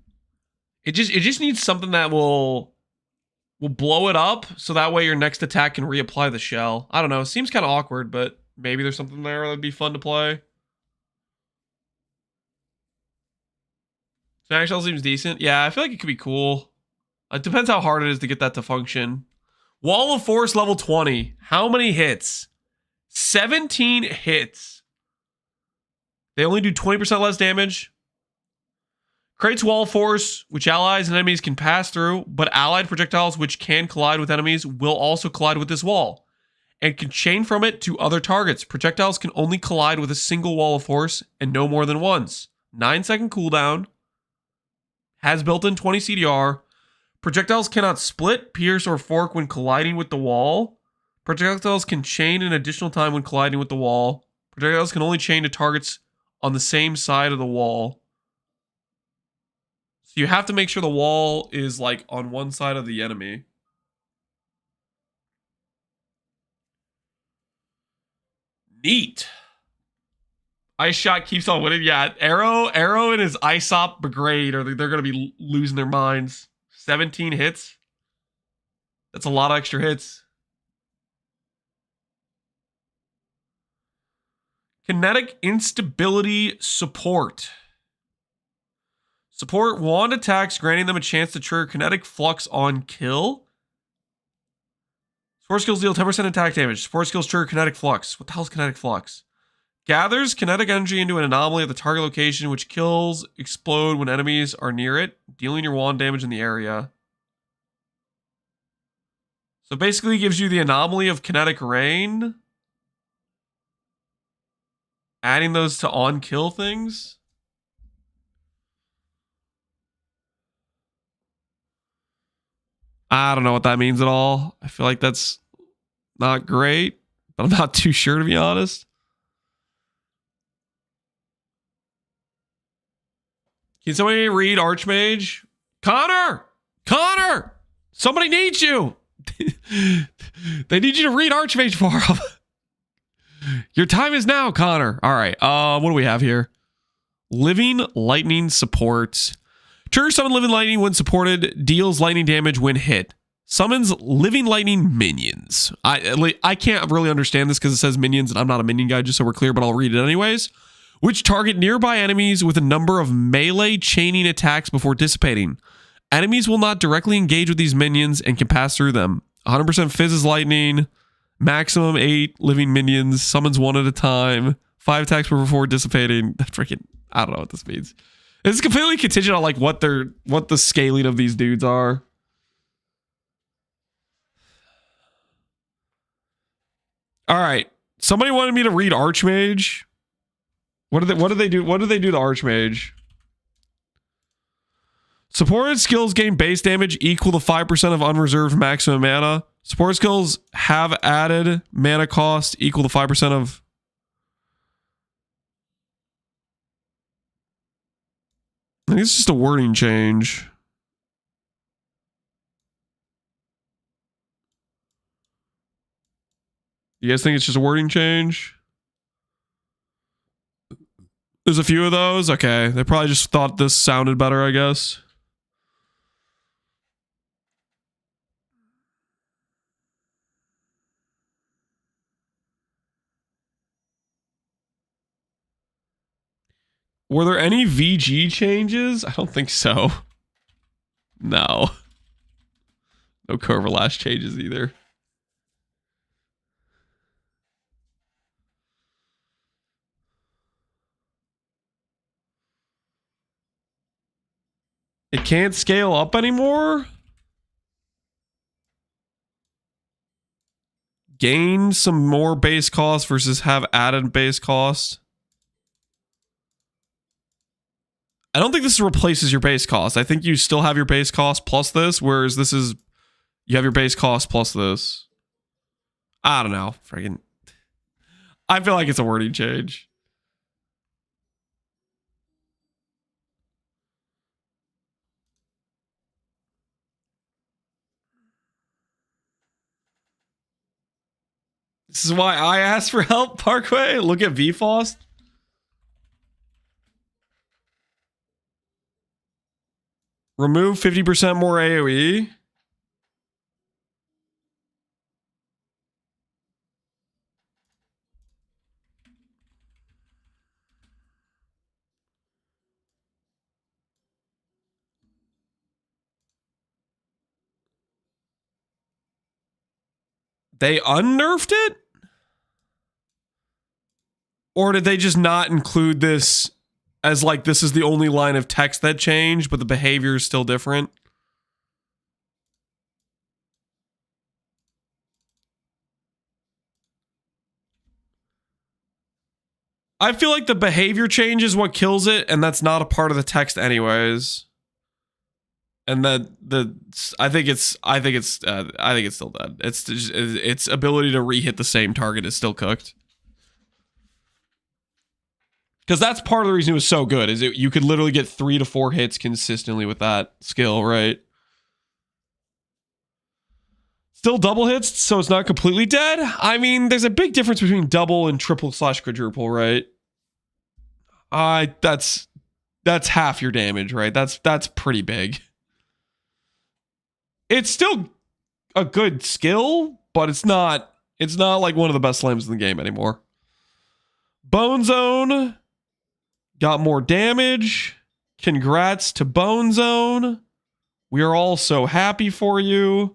It just needs something that will blow it up so that way your next attack can reapply the shell. I don't know. It seems kind of awkward, but maybe there's something there that'd be fun to play. Smash Shell seems decent. Yeah, I feel like it could be cool. It depends how hard it is to get that to function. Wall of Force level 20. How many hits? 17 hits. They only do 20% less damage. Creates Wall of Force, which allies and enemies can pass through, but allied projectiles which can collide with enemies will also collide with this wall, and can chain from it to other targets. Projectiles can only collide with a single Wall of Force, and no more than once. 9-second cooldown. Has built-in 20 CDR. Projectiles cannot split, pierce, or fork when colliding with the wall. Projectiles can chain an additional time when colliding with the wall. Projectiles can only chain to targets on the same side of the wall. So you have to make sure the wall is like on one side of the enemy. Neat. Ice Shot keeps on winning. Yeah, Arrow and his Isop Brigade they're gonna be losing their minds. 17 hits. That's a lot of extra hits. Kinetic instability support. Support wand attacks, granting them a chance to trigger kinetic flux on kill. Support skills deal 10% attack damage. Support skills trigger kinetic flux. What the hell is kinetic flux? Gathers kinetic energy into an anomaly at the target location, which kills explode when enemies are near it, dealing your wand damage in the area. So basically gives you the anomaly of kinetic rain. Adding those to on-kill things. I don't know what that means at all. I feel like that's not great, but I'm not too sure, to be honest. Can somebody read Archmage? Connor! Connor! Somebody needs you! They need you to read Archmage for them. Your time is now, Connor. All right. What do we have here? Living Lightning support. Trigger summon Living Lightning when supported. Deals lightning damage when hit. Summons Living Lightning minions. I can't really understand this because it says minions and I'm not a minion guy, just so we're clear, but I'll read it anyways. Which target nearby enemies with a number of melee chaining attacks before dissipating. Enemies will not directly engage with these minions and can pass through them. 100% fizzes lightning. Maximum 8 living minions. Summons 1 at a time. 5 attacks before dissipating. Freaking, I don't know what this means. It's completely contingent on like what the scaling of these dudes are. All right. Somebody wanted me to read Archmage. What do they do? What do they do to Archmage? Supported skills gain base damage equal to 5% of unreserved maximum mana. Support skills have added mana cost equal to 5% of... I think it's just a wording change. You guys think it's just a wording change? There's a few of those? Okay. They probably just thought this sounded better, I guess. Were there any VG changes? I don't think so. No. No Corverlash changes either. It can't scale up anymore? Gain some more base cost versus have added base cost. I don't think this replaces your base cost. I think you still have your base cost plus this, whereas this is, you have your base cost plus this. I don't know. Freaking, I feel like it's a wording change. This is why I asked for help, Parkway. Look at VFost. Remove 50% more AoE. They unnerfed it? Or did they just not include this as like this is the only line of text that changed, but the behavior is still different? I feel like the behavior change is what kills it, and that's not a part of the text anyways. And I think it's still dead. Its ability to re-hit the same target is still cooked. Because that's part of the reason it was so good, is you could literally get 3 to 4 hits consistently with that skill, right? Still double hits, so it's not completely dead. I mean, there's a big difference between double and triple / quadruple, right? That's half your damage, right? That's pretty big. It's still a good skill, but it's not like one of the best slams in the game anymore. Bone Zone got more damage. Congrats to Bone Zone. We are all so happy for you.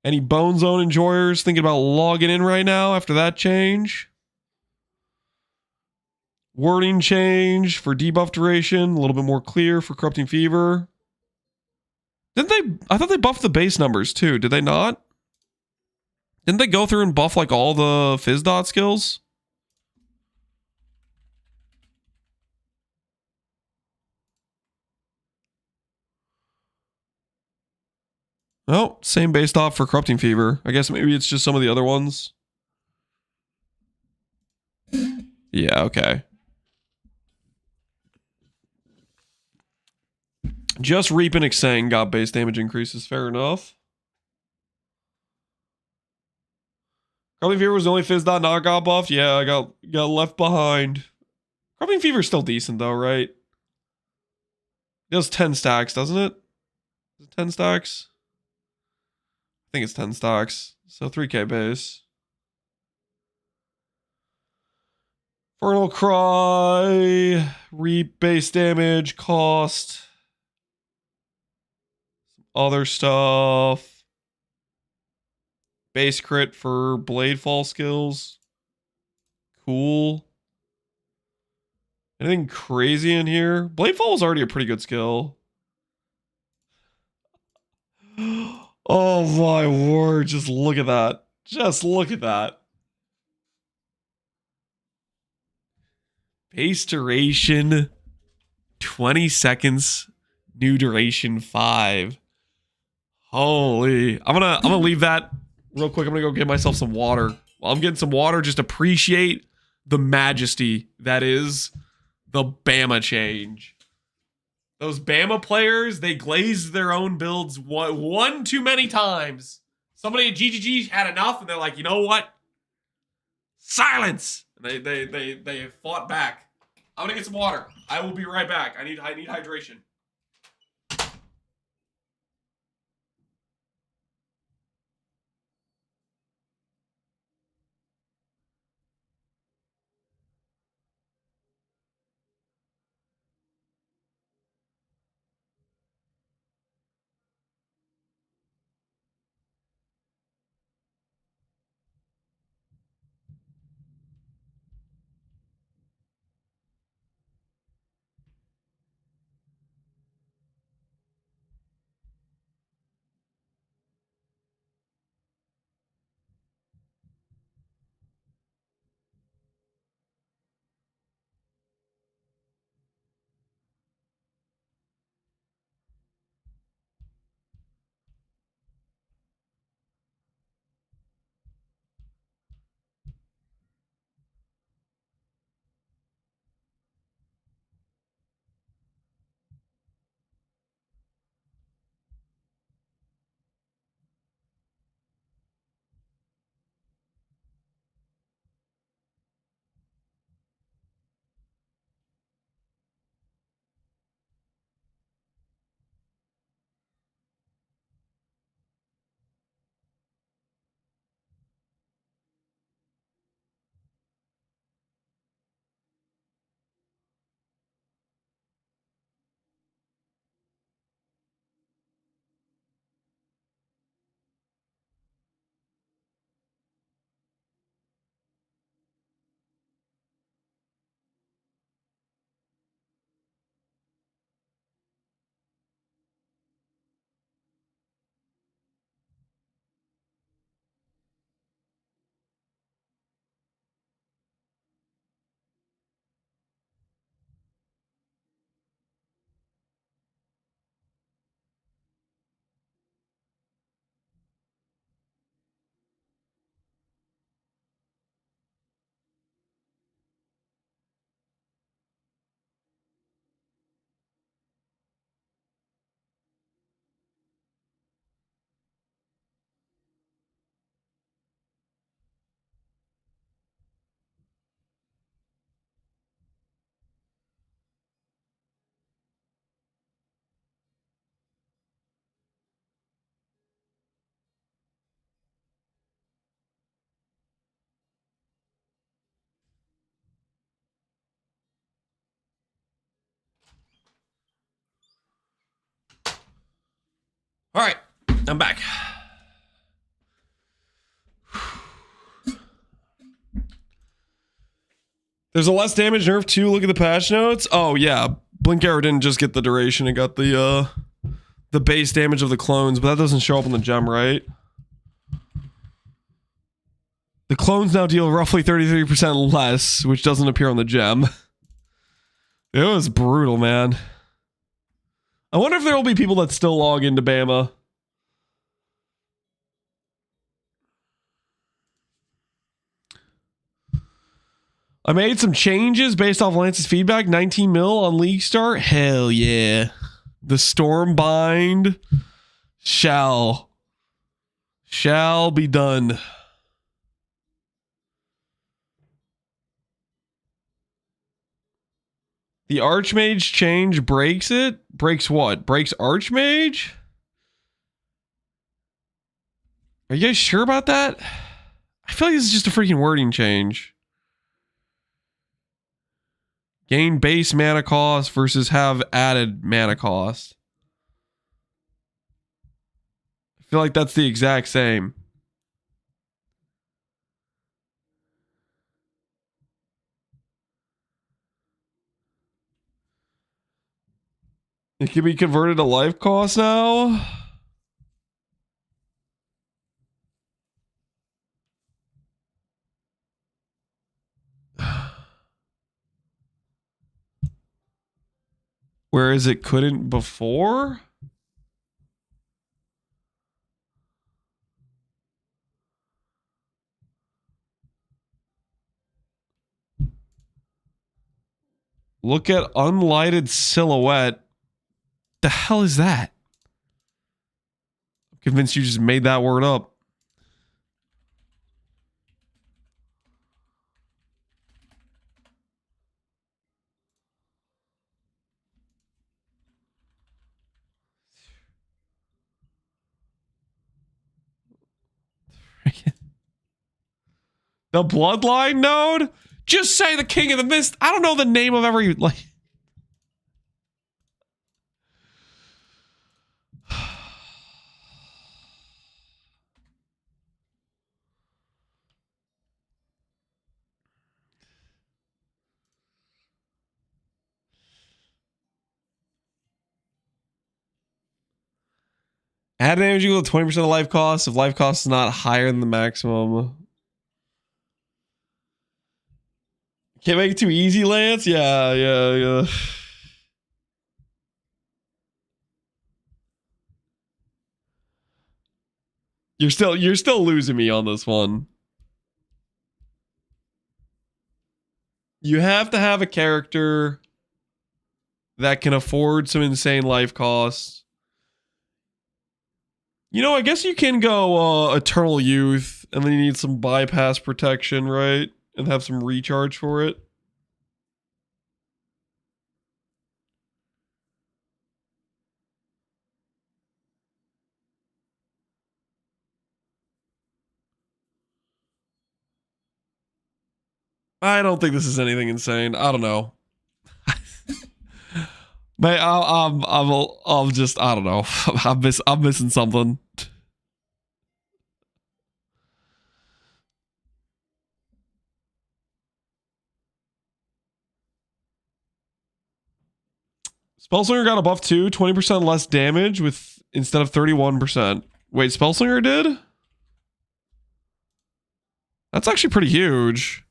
Any Bone Zone enjoyers thinking about logging in right now after that change? Wording change for debuff duration, a little bit more clear for Corrupting Fever. Didn't they? I thought they buffed the base numbers too. Did they not? Didn't they go through and buff like all the Fizz Dot skills? Oh, same base dot for Corrupting Fever. I guess maybe it's just some of the other ones. Yeah, okay. Just Reap and Exang got base damage increases. Fair enough. Corrupting Fever was the only Fizz Dot not got buffed. Yeah, I got left behind. Corrupting Fever's still decent though, right? It does 10 stacks, doesn't it? Is it 10 stacks? I think it's 10 stacks. So 3k base. Infernal Cry. Reap base damage. Cost. Other stuff. Base crit for Bladefall skills. Cool. Anything crazy in here? Bladefall is already a pretty good skill. Oh my word. Just look at that. Just look at that. Base duration 20 seconds. New duration 5. Holy. I'm gonna leave that real quick. I'm gonna go get myself some water. While I'm getting some water, just appreciate the majesty that is the Bama change. Those Bama players, they glazed their own builds one too many times. Somebody at GGG had enough, and they're like, you know what? Silence! And they fought back. I'm gonna get some water. I will be right back. I need hydration. All right, I'm back. There's a less damage nerf too. Look at the patch notes. Oh yeah, Blink Arrow didn't just get the duration; it got the base damage of the clones, but that doesn't show up on the gem, right? The clones now deal roughly 33% less, which doesn't appear on the gem. It was brutal, man. I wonder if there will be people that still log into Bama. I made some changes based off Lance's feedback. 19 mil on Leaguestart. Hell yeah. The Stormbind shall be done. The Archmage change breaks it? Breaks what? Breaks Archmage? Are you guys sure about that? I feel like this is just a freaking wording change. Gain base mana cost versus have added mana cost. I feel like that's the exact same. It can be converted to life cost now. Whereas it couldn't before? Look at unlighted silhouette. The hell is that? I'm convinced you just made that word up. The bloodline node? Just say the King of the Mist. I don't know the name of every like. Add damage equal to 20% of life cost if life cost is not higher than the maximum. Can't make it too easy, Lance? Yeah. You're still losing me on this one. You have to have a character that can afford some insane life costs. You know, I guess you can go Eternal Youth, and then you need some bypass protection, right? And have some recharge for it. I don't think this is anything insane. I don't know. But I'll just, I don't know. I'm missing something. Spellslinger got a buff too, 20% less damage with instead of 31%. Wait, Spellslinger did? That's actually pretty huge.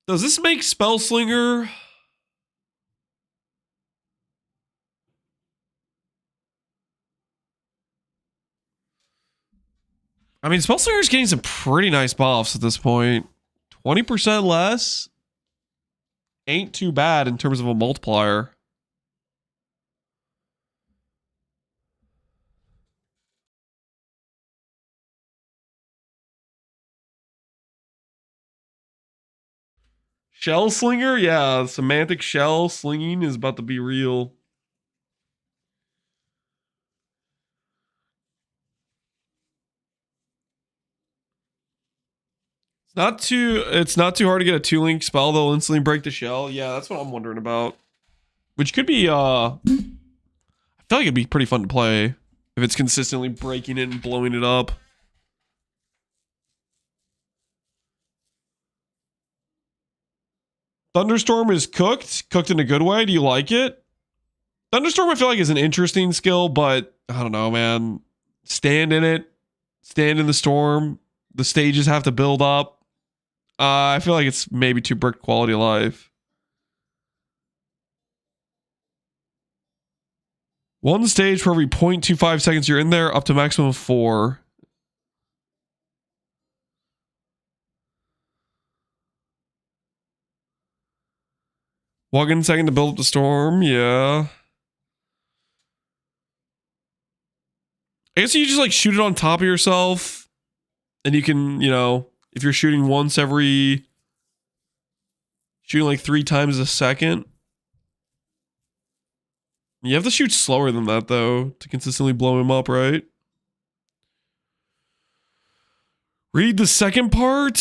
Does this make Spellslinger? I mean, Spellslinger's getting some pretty nice buffs at this point. 20% less ain't too bad in terms of a multiplier. Shell Slinger? Yeah, semantic shell slinging is about to be real. It's not too hard to get a 2-link spell that'll instantly break the shell. Yeah, that's what I'm wondering about. Which could be I feel like it'd be pretty fun to play if it's consistently breaking it and blowing it up. Thunderstorm is cooked in a good way. Do you like it? Thunderstorm I feel like is an interesting skill, but I don't know, man. Stand in it, stand in the storm. The stages have to build up. I feel like it's maybe too brick quality of life. One stage for every 0.25 seconds you're in there, up to maximum of 4. Walk in a second to build up the storm, yeah. I guess you just like shoot it on top of yourself, and you can, you know, if you're shooting once every, shooting like 3 times a second. You have to shoot slower than that though to consistently blow him up, right? Read the second part.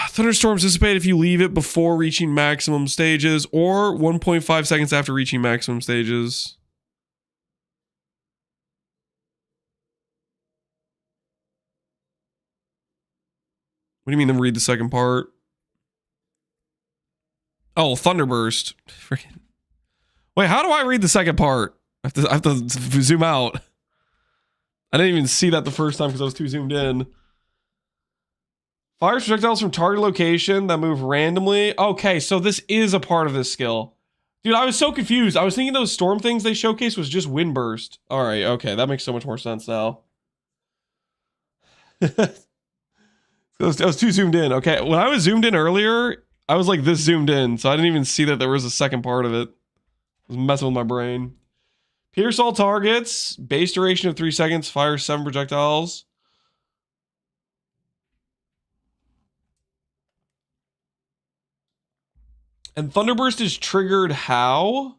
Thunderstorms dissipate if you leave it before reaching maximum stages or 1.5 seconds after reaching maximum stages. What do you mean then read the second part? Oh, Thunderburst. Wait, how do I read the second part? I have to zoom out. I didn't even see that the first time because I was too zoomed in. Fires projectiles from target location that move randomly. Okay, so this is a part of this skill. Dude, I was so confused. I was thinking those storm things they showcased was just Windburst. All right, okay, that makes so much more sense now. I was too zoomed in. Okay, when I was zoomed in earlier, I was like this zoomed in, so I didn't even see that there was a second part of it. I was messing with my brain. Pierce all targets. Base duration of 3 seconds. Fire 7 projectiles. And Thunderburst is triggered how?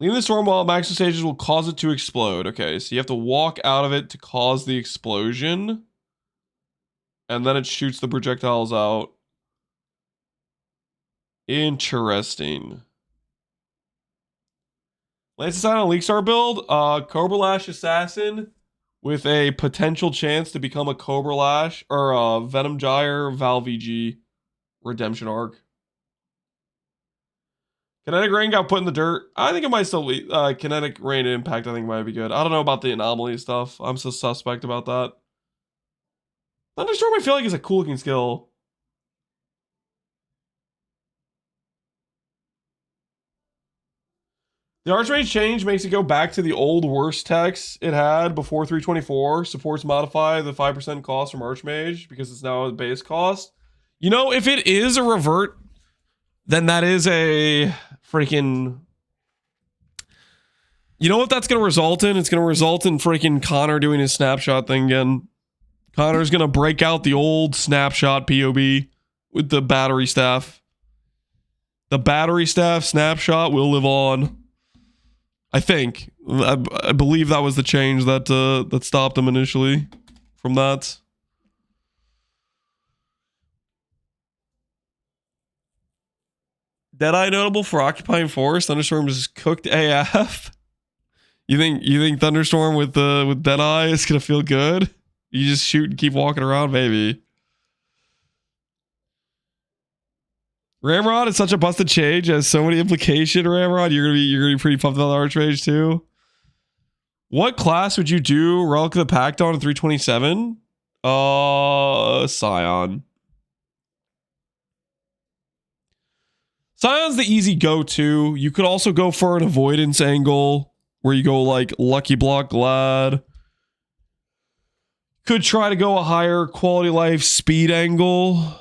Leaving the storm while at maximum stages will cause it to explode. Okay, so you have to walk out of it to cause the explosion. And then it shoots the projectiles out. Interesting. Lance aside on Leaguestart build, Cobra Lash Assassin with a potential chance to become a Cobra Lash or a Venom Gyre Val VG redemption arc. Kinetic Rain got put in the dirt. I think it might still be Kinetic Rain Impact. I think might be good. I don't know about the anomaly stuff. I'm so suspect about that. Thunderstorm I feel like is a cool looking skill. The Archmage change makes it go back to the old worst text it had before 324. Supports modify the 5% cost from Archmage because it's now a base cost. You know, if it is a revert, then that is a freaking... You know what that's going to result in? It's going to result in freaking Connor doing his snapshot thing again. Connor's going to break out the old snapshot POB with the battery staff. The battery staff snapshot will live on. I think. I believe that was the change that that stopped him initially from that. Deadeye notable for occupying forest. Thunderstorm is cooked AF. You think Thunderstorm with Deadeye is gonna feel good? You just shoot and keep walking around, baby. Ramrod is such a busted change, has so many implication. Ramrod, you're gonna be pretty pumped about the Archmage too. What class would you do Relic of the Pact on in 327? Scion. Scion's the easy go-to. You could also go for an avoidance angle where you go like Lucky Block Glad. Could try to go a higher quality life speed angle.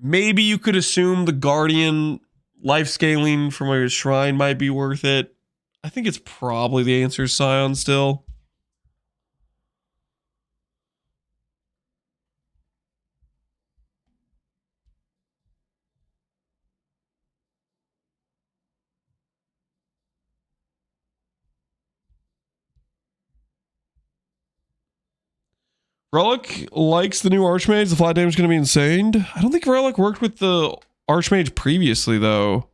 Maybe you could assume the Guardian life scaling from a shrine might be worth it. I think it's probably the answer is Scion still. Relic likes the new Archmage. The flat damage is going to be insane. I don't think Relic worked with the Archmage previously, though.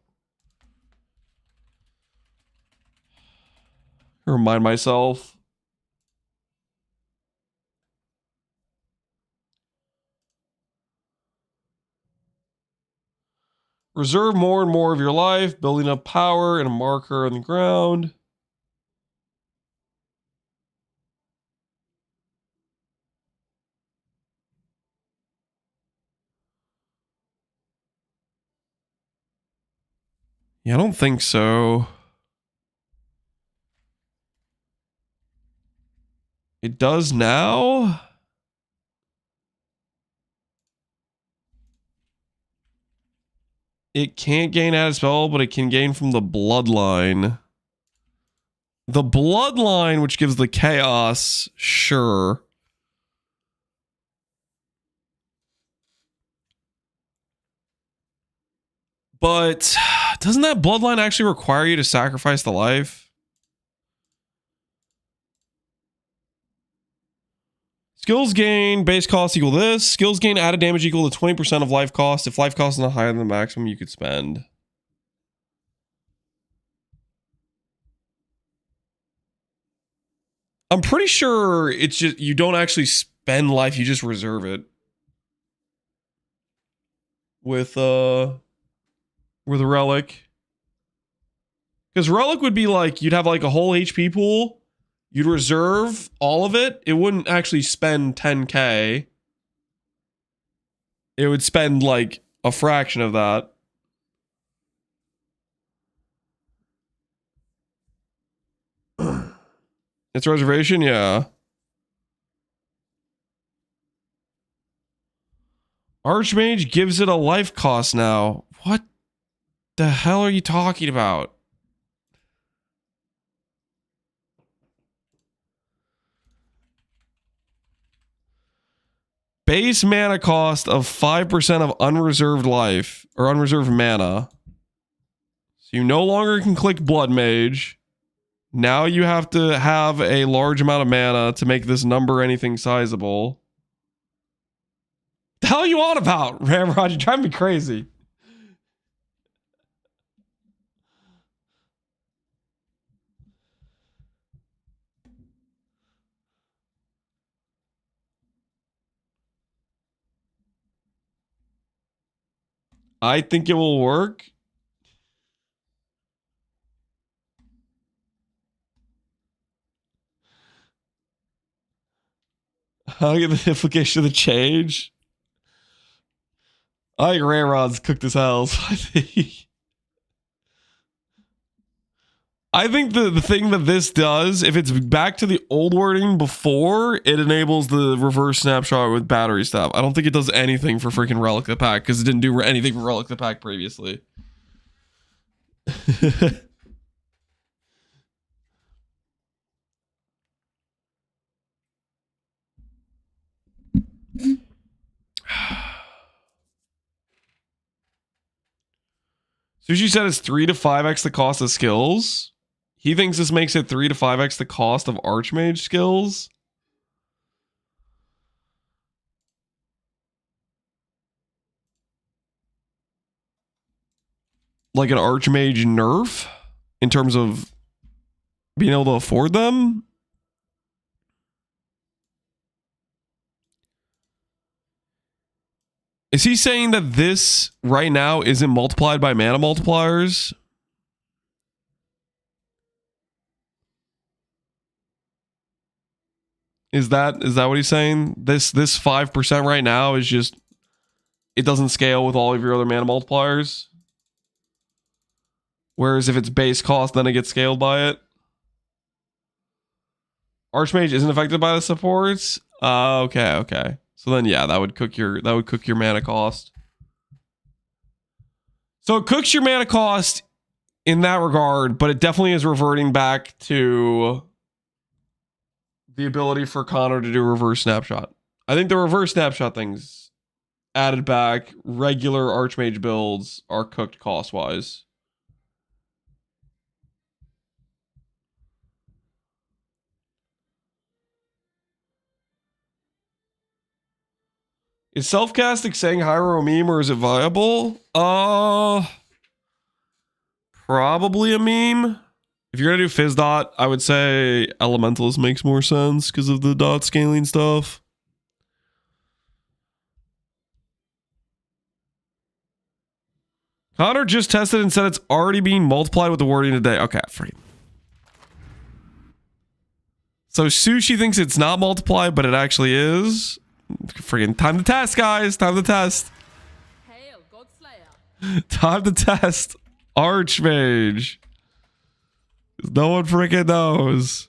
Remind myself. Reserve more and more of your life, building up power and a marker on the ground. Yeah, I don't think so. It does now? It can't gain added spell, but it can gain from the bloodline. The bloodline, which gives the chaos, sure. But doesn't that bloodline actually require you to sacrifice the life? Skills gain, base cost equal this. Skills gain added damage equal to 20% of life cost. If life cost is not higher than the maximum you could spend. I'm pretty sure it's just, you don't actually spend life, you just reserve it. With a relic. Because relic would be like, you'd have like a whole HP pool. You'd reserve all of it. It wouldn't actually spend 10k. It would spend like a fraction of that. It's a reservation, yeah. Archmage gives it a life cost now. What the hell are you talking about? Base mana cost of 5% of unreserved life or unreserved mana. So you no longer can click Blood Mage. Now you have to have a large amount of mana to make this number anything sizable. The hell are you on about, Ramrod? You're driving me crazy. I think it will work. I'll get the implication of the change. I think Ramrod's cooked as hell. So I think the thing that this does, if it's back to the old wording before, it enables the reverse snapshot with battery stuff. I don't think it does anything for freaking Relic the Pack because it didn't do anything for Relic the Pack previously. Sushi said it's 3 to 5x the cost of skills. He thinks this makes it 3 to 5x the cost of Archmage skills. Like an Archmage nerf in terms of being able to afford them. Is he saying that this right now isn't multiplied by mana multipliers? Is that what he's saying? This 5% right now is just, it doesn't scale with all of your other mana multipliers. Whereas if it's base cost, then it gets scaled by it. Archmage isn't affected by the supports. Okay. So then yeah, that would cook your mana cost. So it cooks your mana cost in that regard, but it definitely is reverting back to the ability for Connor to do reverse snapshot. I think the reverse snapshot things added back. Regular Archmage builds are cooked cost-wise. Is self-casting saying Hyro a meme or is it viable? Probably a meme. If you're gonna do fizz dot, I would say Elementalist makes more sense because of the dot scaling stuff. Connor just tested and said it's already being multiplied with the wording today. Okay, freaking. So Sushi thinks it's not multiplied, but it actually is. Freaking time to test, guys. Time to test. Hail, Godslayer. Time to test. Archmage. No one freaking knows.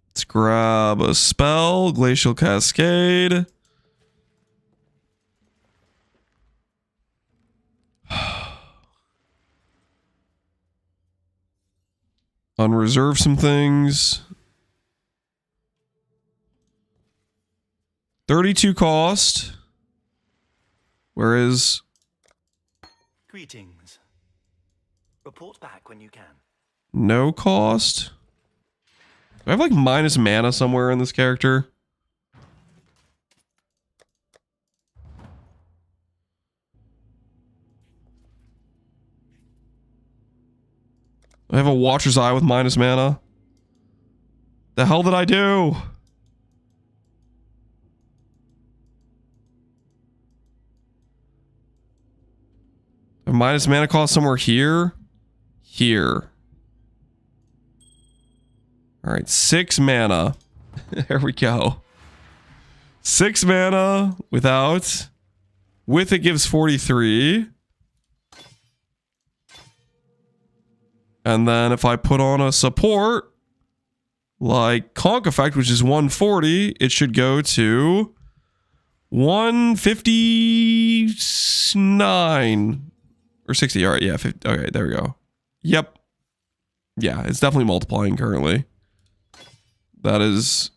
Let's grab a spell. Glacial Cascade. Unreserve some things. 32 cost. Where is... Greetings. Report back when you can. No cost? Do I have like minus mana somewhere in this character? I have a Watcher's Eye with minus mana. The hell did I do? A minus mana cost somewhere here? Here. Alright, 6 mana. There we go. 6 mana without. With it gives 43. And then if I put on a support, like Conk Effect, which is 140, it should go to 159 or 60. All right, yeah, 50, okay, there we go. Yep. Yeah, it's definitely multiplying currently. That is...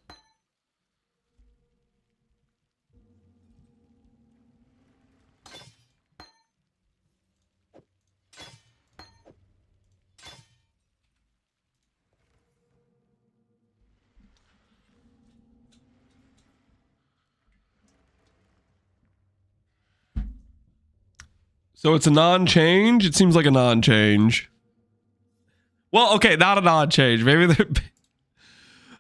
So it's a non-change? It seems like a non-change. Well, okay, not a non-change. Maybe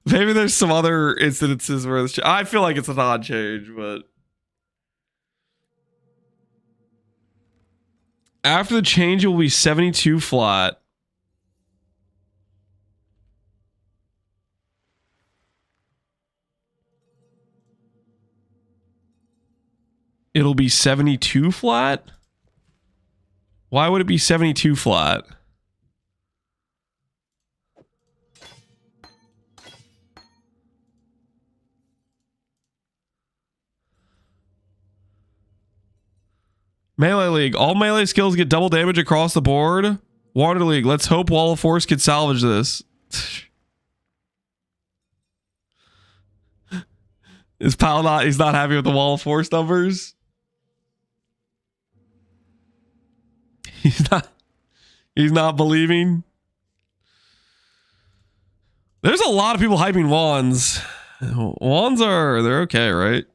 there's some other incidences where it's... I feel like it's a non-change, but... After the change, it will be 72 flat. It'll be 72 flat? Why would it be 72 flat? Melee League. All melee skills get double damage across the board. Water League. Let's hope Wall of Force can salvage this. Is Pal not... He's not happy with the Wall of Force numbers? He's not believing. There's a lot of people hyping wands. Wands they're okay, right?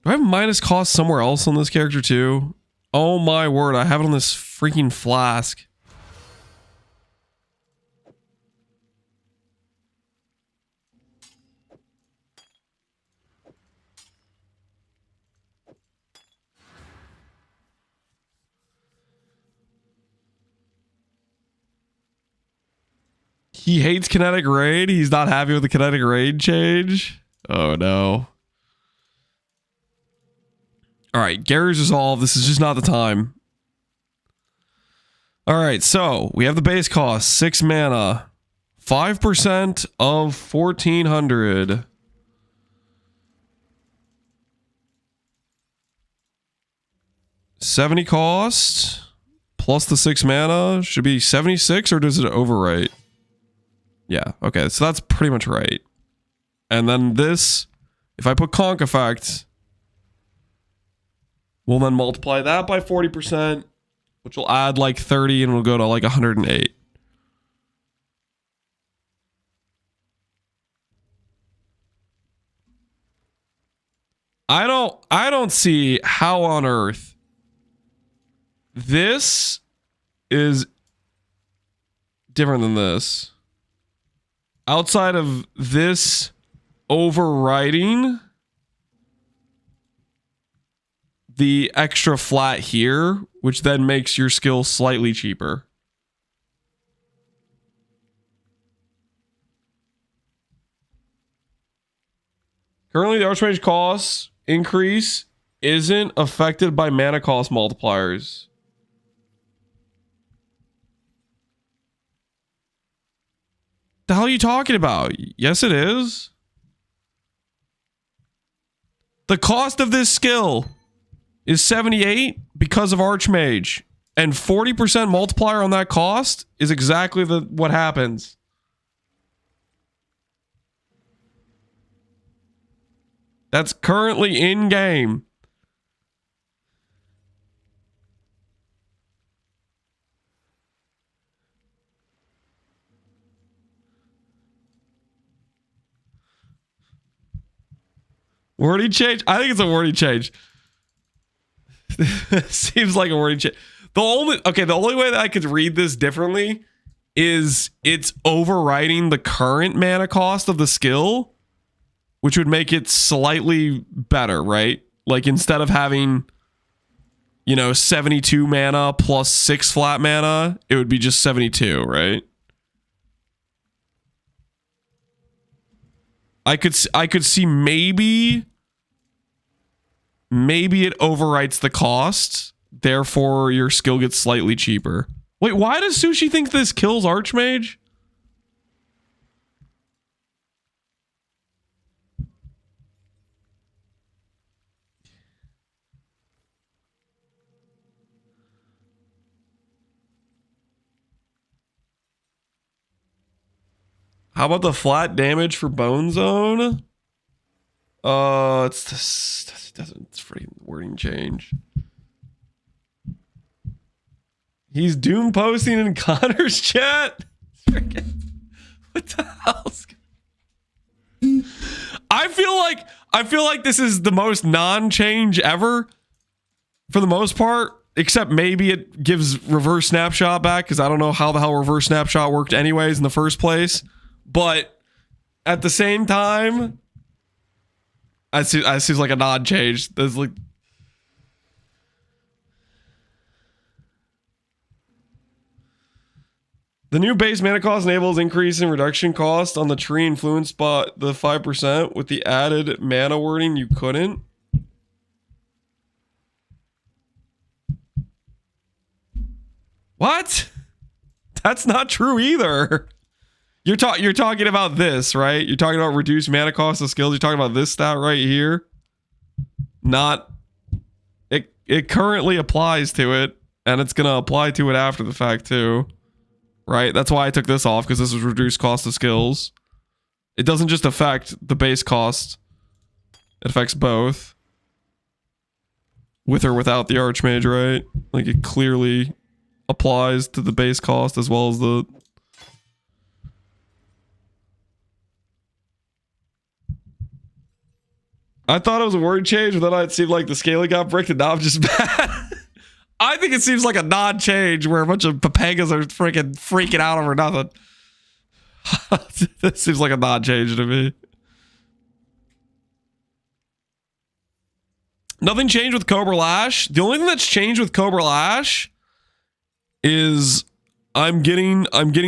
Do I have minus cost somewhere else on this character too? Oh my word, I have it on this freaking flask. He hates kinetic raid. He's not happy with the kinetic raid change. Oh no. All right, Gary's resolved. This is just not the time. All right, so we have the base cost, 6 mana, 5% of 1400. $70 cost plus the 6 mana should be 76, or does it overwrite? Yeah, okay, so that's pretty much right. And then this, if I put Conk Effect, we'll then multiply that by 40%, which will add like 30 and we'll go to like 108. I don't see how on earth this is different than this. Outside of this overriding the extra flat here, which then makes your skill slightly cheaper. Currently, the Archmage cost increase isn't affected by mana cost multipliers. The hell are you talking about? Yes, it is. The cost of this skill is 78 because of Archmage. And 40% multiplier on that cost is exactly what happens. That's currently in game. Wording change? I think it's a wording change. Seems like a wording change. The only way that I could read this differently is it's overriding the current mana cost of the skill, which would make it slightly better, right? Like instead of having, 72 mana plus 6 flat mana, it would be just 72, right? I could see maybe it overwrites the cost, therefore your skill gets slightly cheaper. Wait, why does Sushi think this kills Archmage? How about the flat damage for Bone Zone? It's freaking wording change. He's doom posting in Connor's chat. What the hell's I feel like this is the most non-change ever for the most part, except maybe it gives reverse snapshot back because I don't know how the hell reverse snapshot worked anyways in the first place. But at the same time, I seems like a non-change. There's like the new base mana cost enables increase in reduction cost on the tree influence spot, the 5%. With the added mana wording, you couldn't. What? That's not true either. You're talking about this, right? You're talking about reduced mana cost of skills. You're talking about this stat right here. Not it currently applies to it, and it's gonna apply to it after the fact too. Right? That's why I took this off, because this is reduced cost of skills. It doesn't just affect the base cost. It affects both. With or without the Archmage, right? Like it clearly applies to the base cost as well as the I thought it was a word change, but then it seemed like the scaling got bricked and now I'm just bad. I think it seems like a non-change where a bunch of Papangas are freaking out over nothing. That seems like a non-change to me. Nothing changed with Cobra Lash. The only thing that's changed with Cobra Lash is I'm getting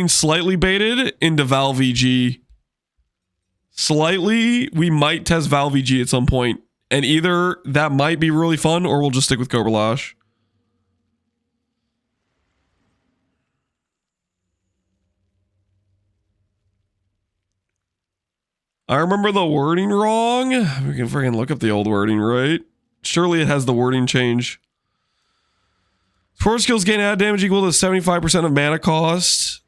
slightly baited into Val VG. Slightly, we might test Val VG at some point, and either that might be really fun or we'll just stick with Cobra Lash. I remember the wording wrong. We can freaking look up the old wording, right? Surely it has the wording change. Force skills gain add damage equal to 75% of mana cost.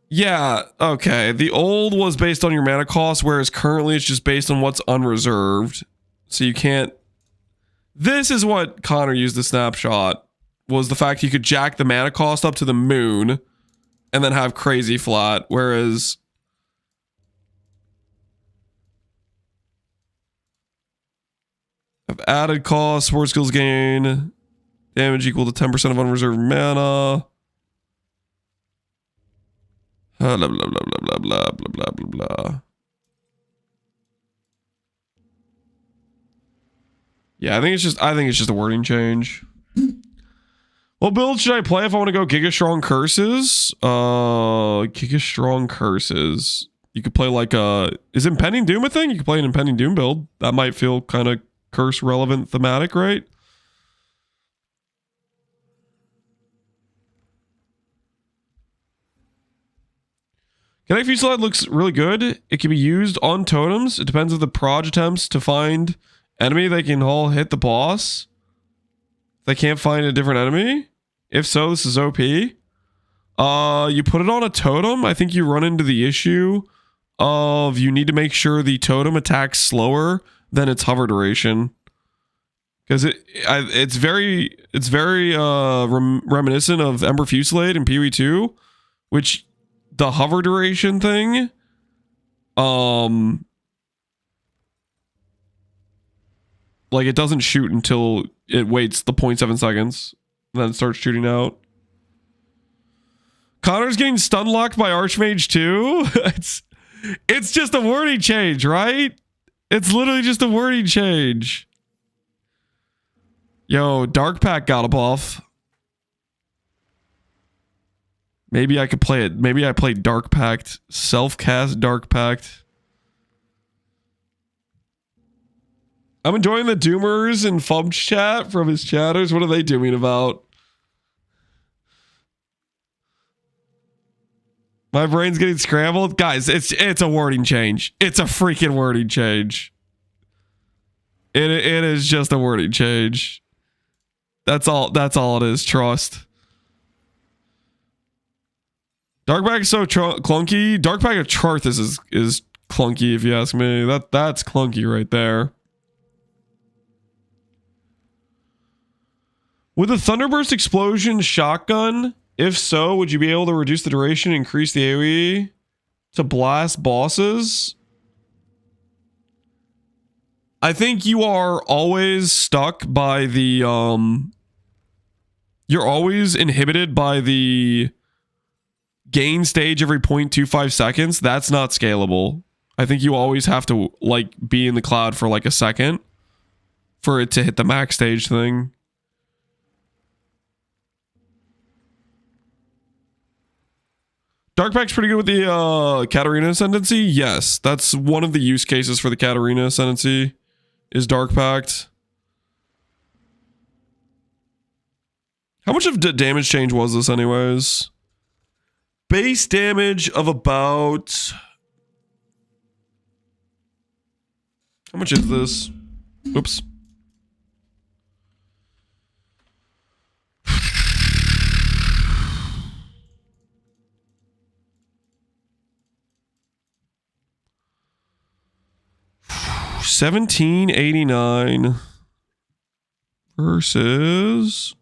Yeah, okay. The old was based on your mana cost, whereas currently it's just based on what's unreserved. So you can't... This is what Connor used the snapshot, was the fact you could jack the mana cost up to the moon and then have crazy flat, whereas... Have added cost, support skills gain, damage equal to 10% of unreserved mana. Blah blah blah blah blah blah blah blah blah. Yeah, I think it's just a wording change. What build should I play if I want to go Giga Strong Curses? Giga Strong Curses. You could play like is Impending Doom a thing? You could play an Impending Doom build. That might feel kind of curse relevant thematic, right? Kinetic Fusillade looks really good. It can be used on totems. It depends if the proj attempts to find enemy, they can all hit the boss. They can't find a different enemy. If so, this is OP. You put it on a totem. I think you run into the issue of you need to make sure the totem attacks slower than its hover duration. Because it's very reminiscent of Ember Fusillade in PoE 2, which the hover duration thing, like it doesn't shoot until it waits the 0.7 seconds, then it starts shooting out. Connor's getting stun locked by Archmage too. It's just a wording change, right? It's literally just a wording change. Yo, Dark Pact got a buff. Maybe I could play it. Maybe I play Dark Pact. Self-cast Dark Pact. I'm enjoying the Doomers and Fubs chat from his chatters. What are they doing about? My brain's getting scrambled. Guys, it's a wording change. It's a freaking wording change. It is just a wording change. That's all it is. Trust. Dark Pact is so clunky. Dark Pact of Charthus is clunky, if you ask me. That's clunky right there. With a Thunderburst Explosion shotgun, if so, would you be able to reduce the duration and increase the AoE to blast bosses? I think you are always stuck by the you're always inhibited by the gain stage every 0.25 seconds. That's not scalable. I think you always have to like be in the cloud for like a second for it to hit the max stage thing. Dark Pact's pretty good with the Katarina Ascendancy. Yes, that's one of the use cases for the Katarina Ascendancy is Dark Pact. How much of damage change was this anyways? Base damage of about... How much is this? Oops. $17.89 versus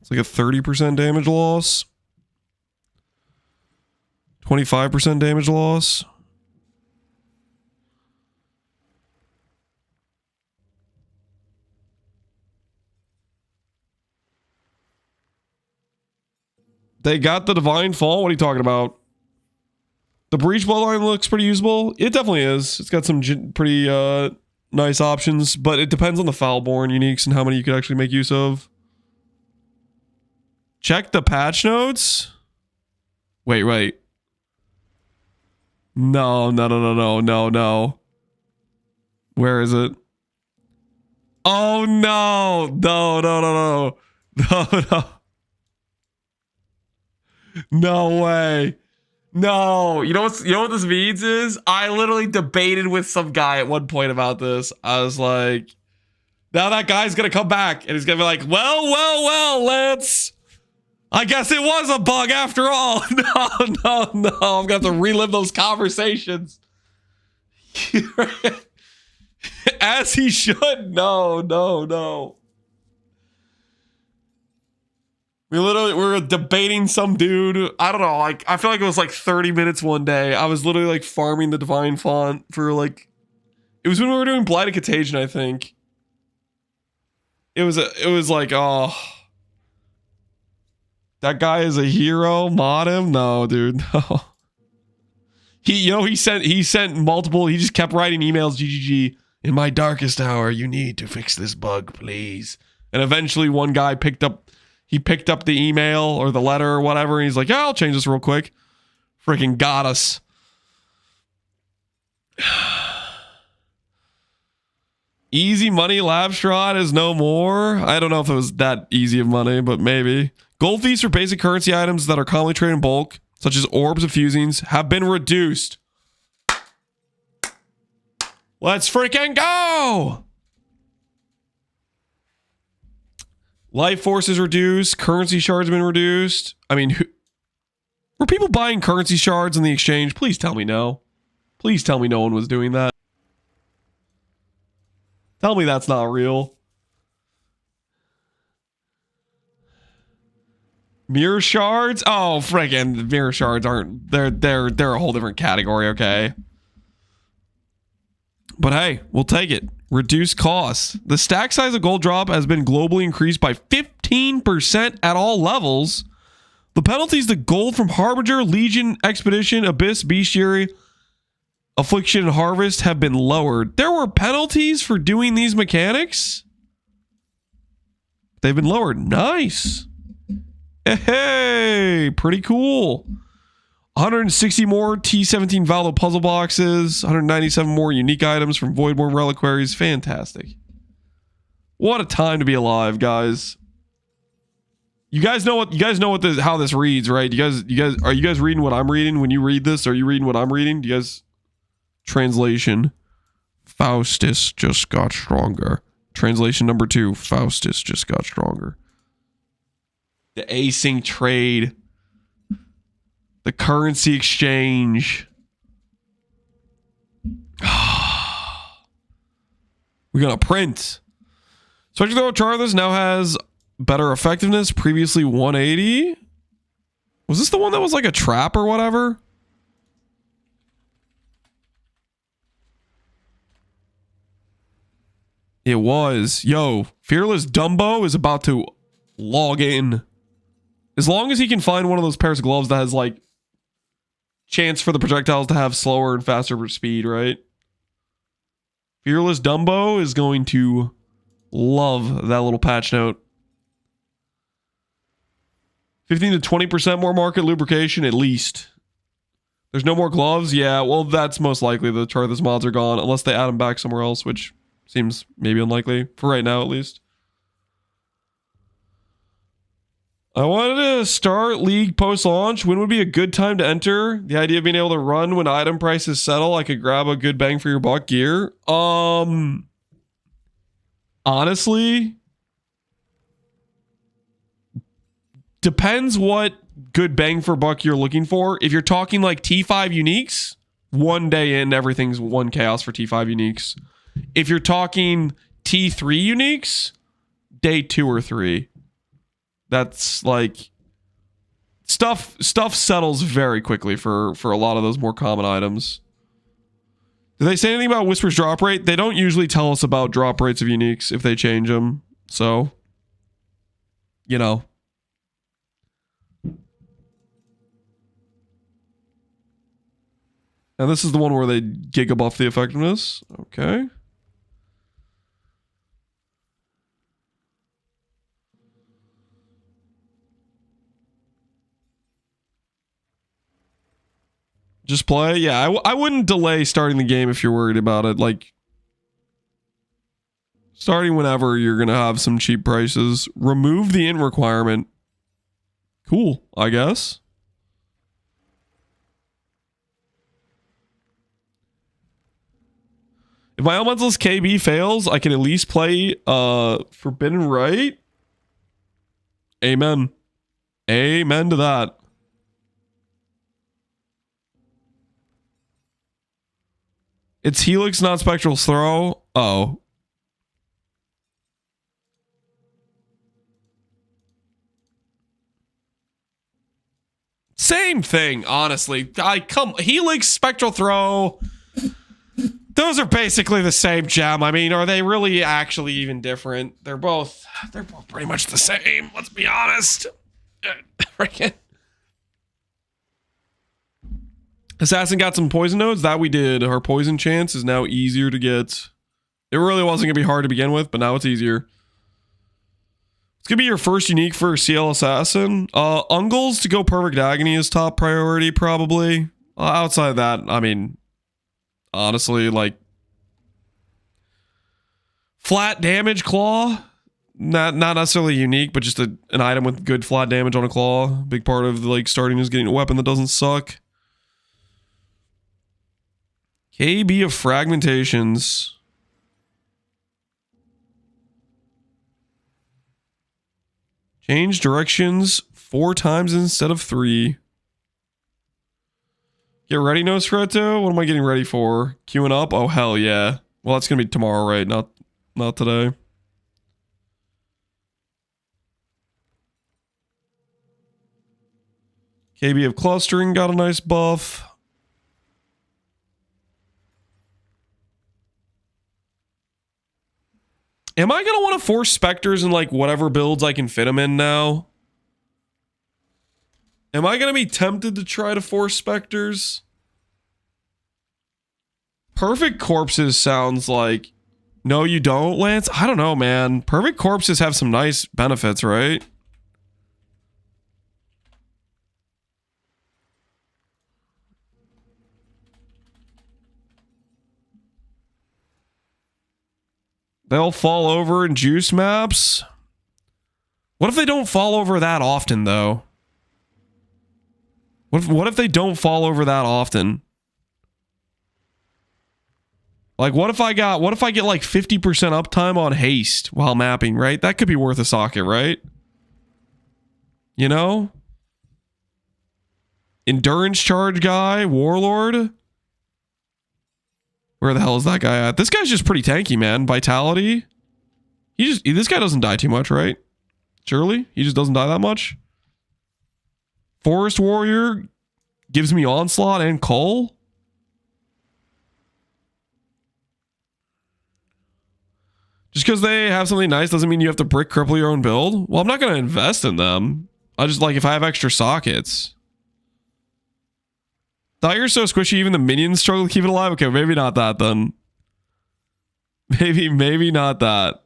it's like a 30% damage loss, 25% damage loss. They got the Divine Fall. What are you talking about? The Breach Bloodline looks pretty usable. It definitely is. It's got some pretty nice options, but it depends on the Foulborn uniques and how many you could actually make use of. Check the patch notes. Wait. No. Where is it? Oh no. No. No way. No, you know what this means is I literally debated with some guy at one point about this. I was like, now that guy's gonna come back and he's gonna be like, well, Lance, I guess it was a bug after all. No, I'm gonna have to relive those conversations. As he should. No. We were debating some dude. I don't know. Like, I feel like it was like 30 minutes one day. I was literally like farming the divine font for like, it was when we were doing Blighted Contagion, I think. It was like, oh, that guy is a hero. Mod him? No, dude. No. He sent multiple. He just kept writing emails. GGG. In my darkest hour, you need to fix this bug, please. And eventually, one guy picked up the email or the letter or whatever. And he's like, yeah, I'll change this real quick. Freaking got us. Easy money Labstrad is no more. I don't know if it was that easy of money, but maybe. Gold fees for basic currency items that are commonly traded in bulk, such as orbs of fusings, have been reduced. Let's freaking go! Life force is reduced. Currency shards have been reduced. I mean, were people buying currency shards in the exchange? Please tell me no. Please tell me no one was doing that. Tell me that's not real. Mirror shards? Oh, friggin' mirror shards aren't. They're a whole different category, okay? But hey, we'll take it. Reduce costs. The stack size of gold drop has been globally increased by 15% at all levels. The penalties to gold from Harbinger, Legion, Expedition, Abyss, Bestiary, Affliction, and Harvest have been lowered. There were penalties for doing these mechanics? They've been lowered. Nice. Hey, pretty cool. 160 more T17 Valdo puzzle boxes, 197 more unique items from Voidborn reliquaries. Fantastic. What a time to be alive, guys. You guys know how this reads, right? Are you guys reading what I'm reading when you read this? Are you reading what I'm reading? Do you guys translation? Faustus just got stronger. Translation number 2, Faustus just got stronger. The async trade. The currency exchange. We're gonna print. Spectre Throw Charthus now has better effectiveness. Previously 180. Was this the one that was like a trap or whatever? It was. Yo, Fearless Dumbo is about to log in. As long as he can find one of those pairs of gloves that has like chance for the projectiles to have slower and faster speed, right? Fearless Dumbo is going to love that little patch note. 15 to 20% more market lubrication, at least. There's no more gloves? Yeah, well, that's most likely. The Charthus mods are gone, unless they add them back somewhere else, which seems maybe unlikely, for right now at least. I wanted to start League post-launch. When would be a good time to enter? The idea of being able to run when item prices settle, I could grab a good bang for your buck gear. Honestly, depends what good bang for buck you're looking for. If you're talking like T5 uniques, one day in, everything's one chaos for T5 uniques. If you're talking T3 uniques, day 2 or 3. That's like stuff settles very quickly for a lot of those more common items. Do they say anything about Whisper's drop rate? They don't usually tell us about drop rates of uniques if they change them. So, you know. And this is the one where they giga buff the effectiveness. Okay. Just play? Yeah, I wouldn't delay starting the game if you're worried about it. Like, starting whenever you're going to have some cheap prices. Remove the int requirement. Cool, I guess. If my elementalist KB fails, I can at least play Forbidden Right. Amen. Amen to that. It's Helix, not Spectral Throw. Oh. Same thing, honestly. Helix, Spectral Throw. Those are basically the same gem. I mean, are they really actually even different? They're both pretty much the same. Let's be honest. Freaking. Assassin got some poison nodes. That we did. Our poison chance is now easier to get. It really wasn't going to be hard to begin with, but now it's easier. It's going to be your first unique for CL Assassin. Ungles to go Perfect Agony is top priority, probably. Outside of that, I mean, honestly, like, flat damage claw. Not necessarily unique, but just an item with good flat damage on a claw. Big part of, like, starting is getting a weapon that doesn't suck. KB of Fragmentations. Change directions 4 times instead of 3. Get ready, Nosferatu? What am I getting ready for? Queuing up? Oh, hell yeah. Well, that's going to be tomorrow, right? Not today. KB of Clustering got a nice buff. Am I going to want to force Spectres in, like, whatever builds I can fit them in now? Am I going to be tempted to try to force Spectres? Perfect Corpses sounds like... No, you don't, Lance? I don't know, man. Perfect Corpses have some nice benefits, right? They'll fall over in juice maps. What if they don't fall over that often, though? What if they don't fall over that often? Like, what if I get like 50% uptime on haste while mapping, right? That could be worth a socket, right? You know? Endurance charge guy, warlord. Where the hell is that guy at? This guy's just pretty tanky, man. Vitality. This guy doesn't die too much, right? Surely? He just doesn't die that much? Forest Warrior gives me Onslaught and Cull. Just because they have something nice doesn't mean you have to brick cripple your own build. Well, I'm not going to invest in them. I just, like, if I have extra sockets. Thought you're so squishy, even the minions struggle to keep it alive? Okay, maybe not that then. Maybe not that.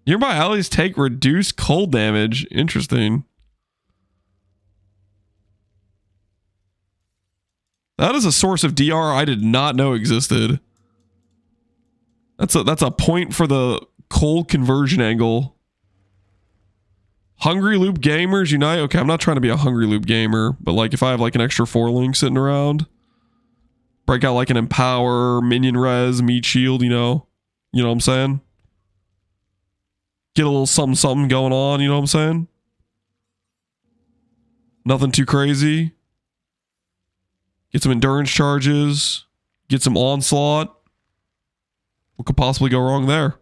Nearby allies take reduced cold damage. Interesting. That is a source of DR I did not know existed. That's a point for the cold conversion angle. Hungry Loop Gamers Unite. Okay, I'm not trying to be a Hungry Loop gamer, but like if I have like an extra 4-link sitting around, break out like an Empower, Minion Res, Meat Shield, you know what I'm saying? Get a little something going on, you know what I'm saying? Nothing too crazy. Get some endurance charges, get some onslaught. What could possibly go wrong there?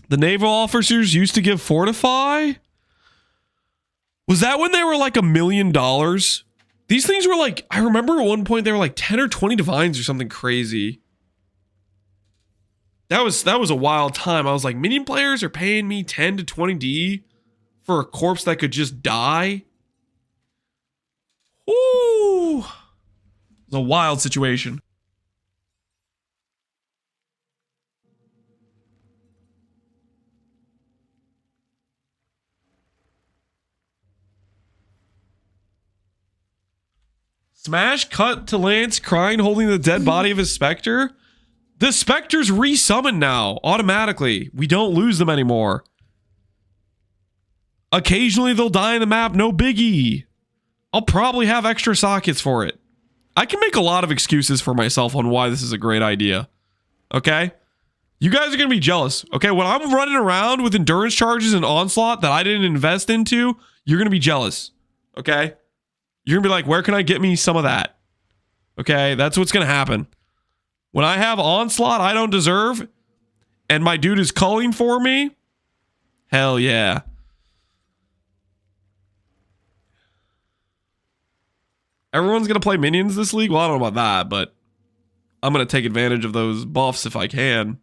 The naval officers used to give Fortify? Was that when they were like $1 million? These things were like, I remember at one point they were like 10 or 20 divines or something crazy. That was a wild time. I was like, minion players are paying me 10 to 20D for a corpse that could just die. Ooh. It was a wild situation. Smash cut to Lance crying, holding the dead body of his Spectre. The Spectres resummon now, automatically. We don't lose them anymore. Occasionally they'll die in the map, no biggie. I'll probably have extra sockets for it. I can make a lot of excuses for myself on why this is a great idea. Okay? You guys are going to be jealous. Okay, when I'm running around with endurance charges and onslaught that I didn't invest into, you're going to be jealous. Okay? You're going to be like, where can I get me some of that? Okay? That's what's going to happen. When I have Onslaught I don't deserve, and my dude is culling for me, hell yeah. Everyone's going to play minions this league? Well, I don't know about that, but I'm going to take advantage of those buffs if I can.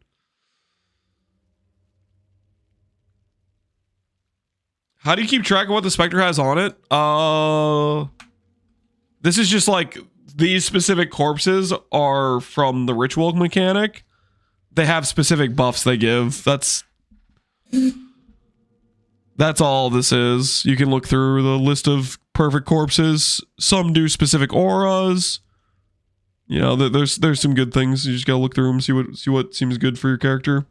How do you keep track of what the Spectre has on it? This is just like, these specific corpses are from the ritual mechanic. They have specific buffs they give. That's all this is. You can look through the list of perfect corpses. Some do specific auras. You know, there's some good things. You just gotta look through them, see what seems good for your character.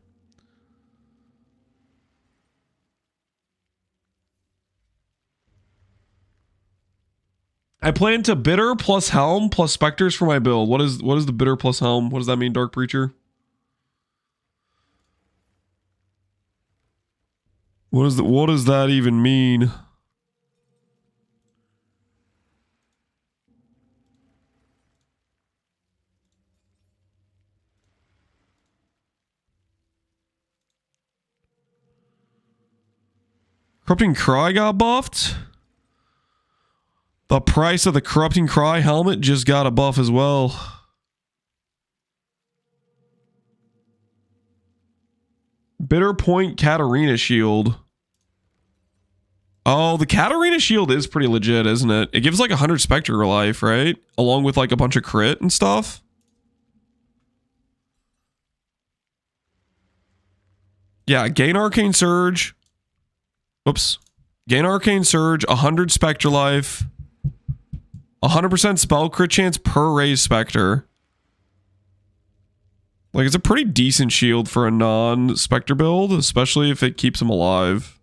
I plan to bitter plus helm plus specters for my build. What is the bitter plus helm? What does that mean, Dark Preacher? What does that even mean? Corrupting Cry got buffed. The price of the Corrupting Cry helmet just got a buff as well. Bitter Point Katarina shield. Oh, the Katarina shield is pretty legit, isn't it? It gives like 100 Spectre life, right? Along with like a bunch of crit and stuff. Yeah, gain Arcane Surge. Whoops. Gain Arcane Surge, 100 Spectre life. 100% spell crit chance per raised Spectre. Like, it's a pretty decent shield for a non-Spectre build, especially if it keeps him alive.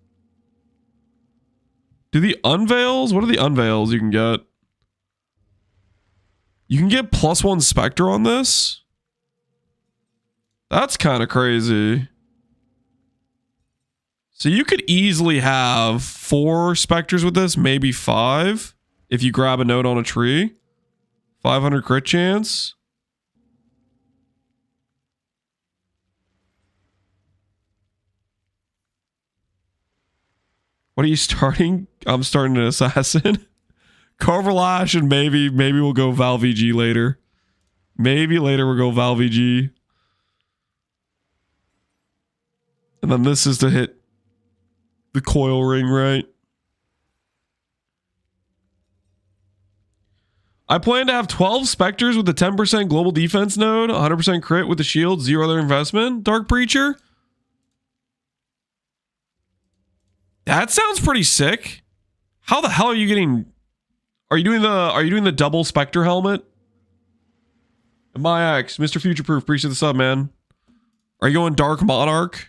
Do the unveils? What are the unveils you can get? You can get +1 Spectre on this? That's kind of crazy. So you could easily have 4 Spectres with this, maybe 5. If you grab a note on a tree. 500 crit chance. What are you starting? I'm starting an assassin. Carverlash, and maybe we'll go Val VG later. Maybe later we'll go Val VG. And then this is to hit the coil ring, right? I plan to have 12 Spectres with the 10% global defense node, 100% crit with the shield, 0 other investment. Dark Preacher? That sounds pretty sick. How the hell are you getting... Are you doing the double Spectre helmet? My ex, Mr. Futureproof, appreciate the sub, man. Are you going Dark Monarch?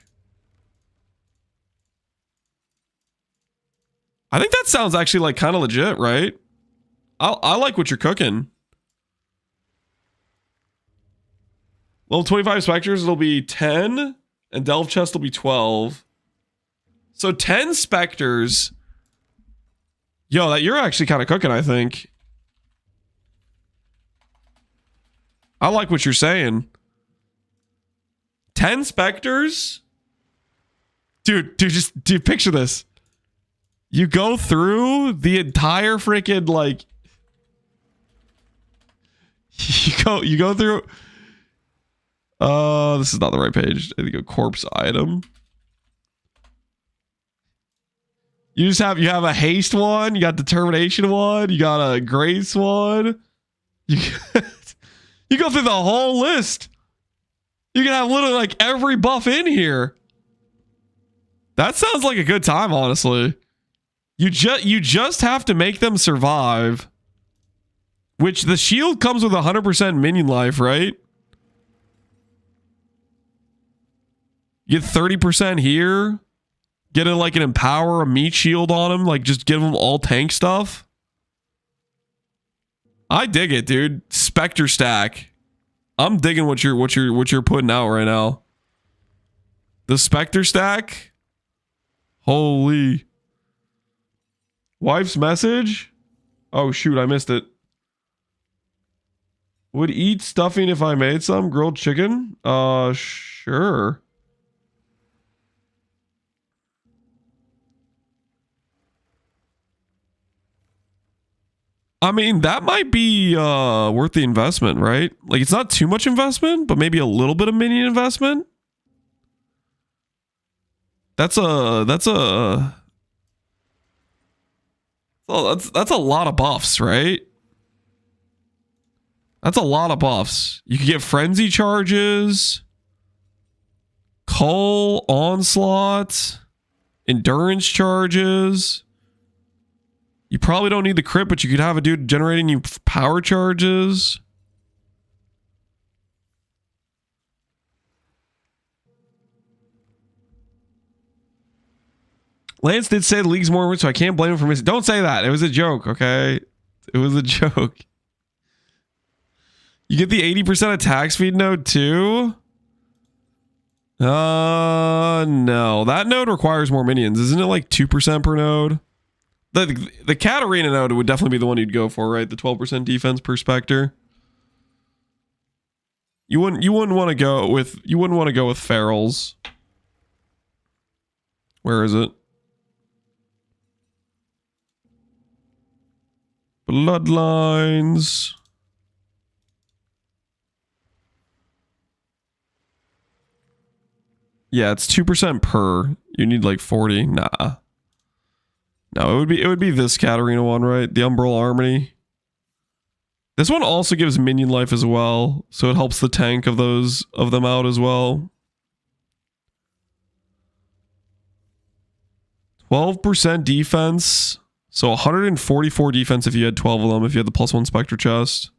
I think that sounds actually like kind of legit, right? I like what you're cooking. Level 25 Spectres, it'll be 10. And Delve Chest will be 12. So 10 Spectres. Yo, that you're actually kind of cooking, I think. I like what you're saying. 10 Spectres? Dude, picture this. You go through the entire freaking, like... You go through... this is not the right page. I think a corpse item. You have a haste one, you got determination one, you got a grace one. You go through the whole list. You can have literally like every buff in here. That sounds like a good time, honestly. You just have to make them survive. Which the shield comes with 100% minion life, right? You get 30% here. Get like an empower, a meat shield on him. Like just give them all tank stuff. I dig it, dude. Spectre stack. I'm digging what you're putting out right now. The Spectre stack. Holy. Wife's message. Oh, shoot. I missed it. Would eat stuffing if I made some grilled chicken? Sure. I mean, that might be worth the investment, right? Like, it's not too much investment, but maybe a little bit of minion investment. That's a lot of buffs, right? That's a lot of buffs. You can get frenzy charges, Cull, onslaught, endurance charges. You probably don't need the crit, but you could have a dude generating you power charges. Lance did say the league's more, so I can't blame him for missing. Don't say that. It was a joke, okay? It was a joke. You get the 80% attack speed node too? No. That node requires more minions. Isn't it like 2% per node? The Katarina node would definitely be the one you'd go for, right? The 12% defense per Spectre. You wouldn't want to go with Ferals. Where is it? Bloodlines. Yeah, it's 2% per. You need like 40. Nah. No, it would be this Katarina one, right? The Umbral Harmony. This one also gives minion life as well, so it helps the tank of them out as well. 12% defense. So 144 defense if you had 12 of them, if you had the +1 Spectre chest.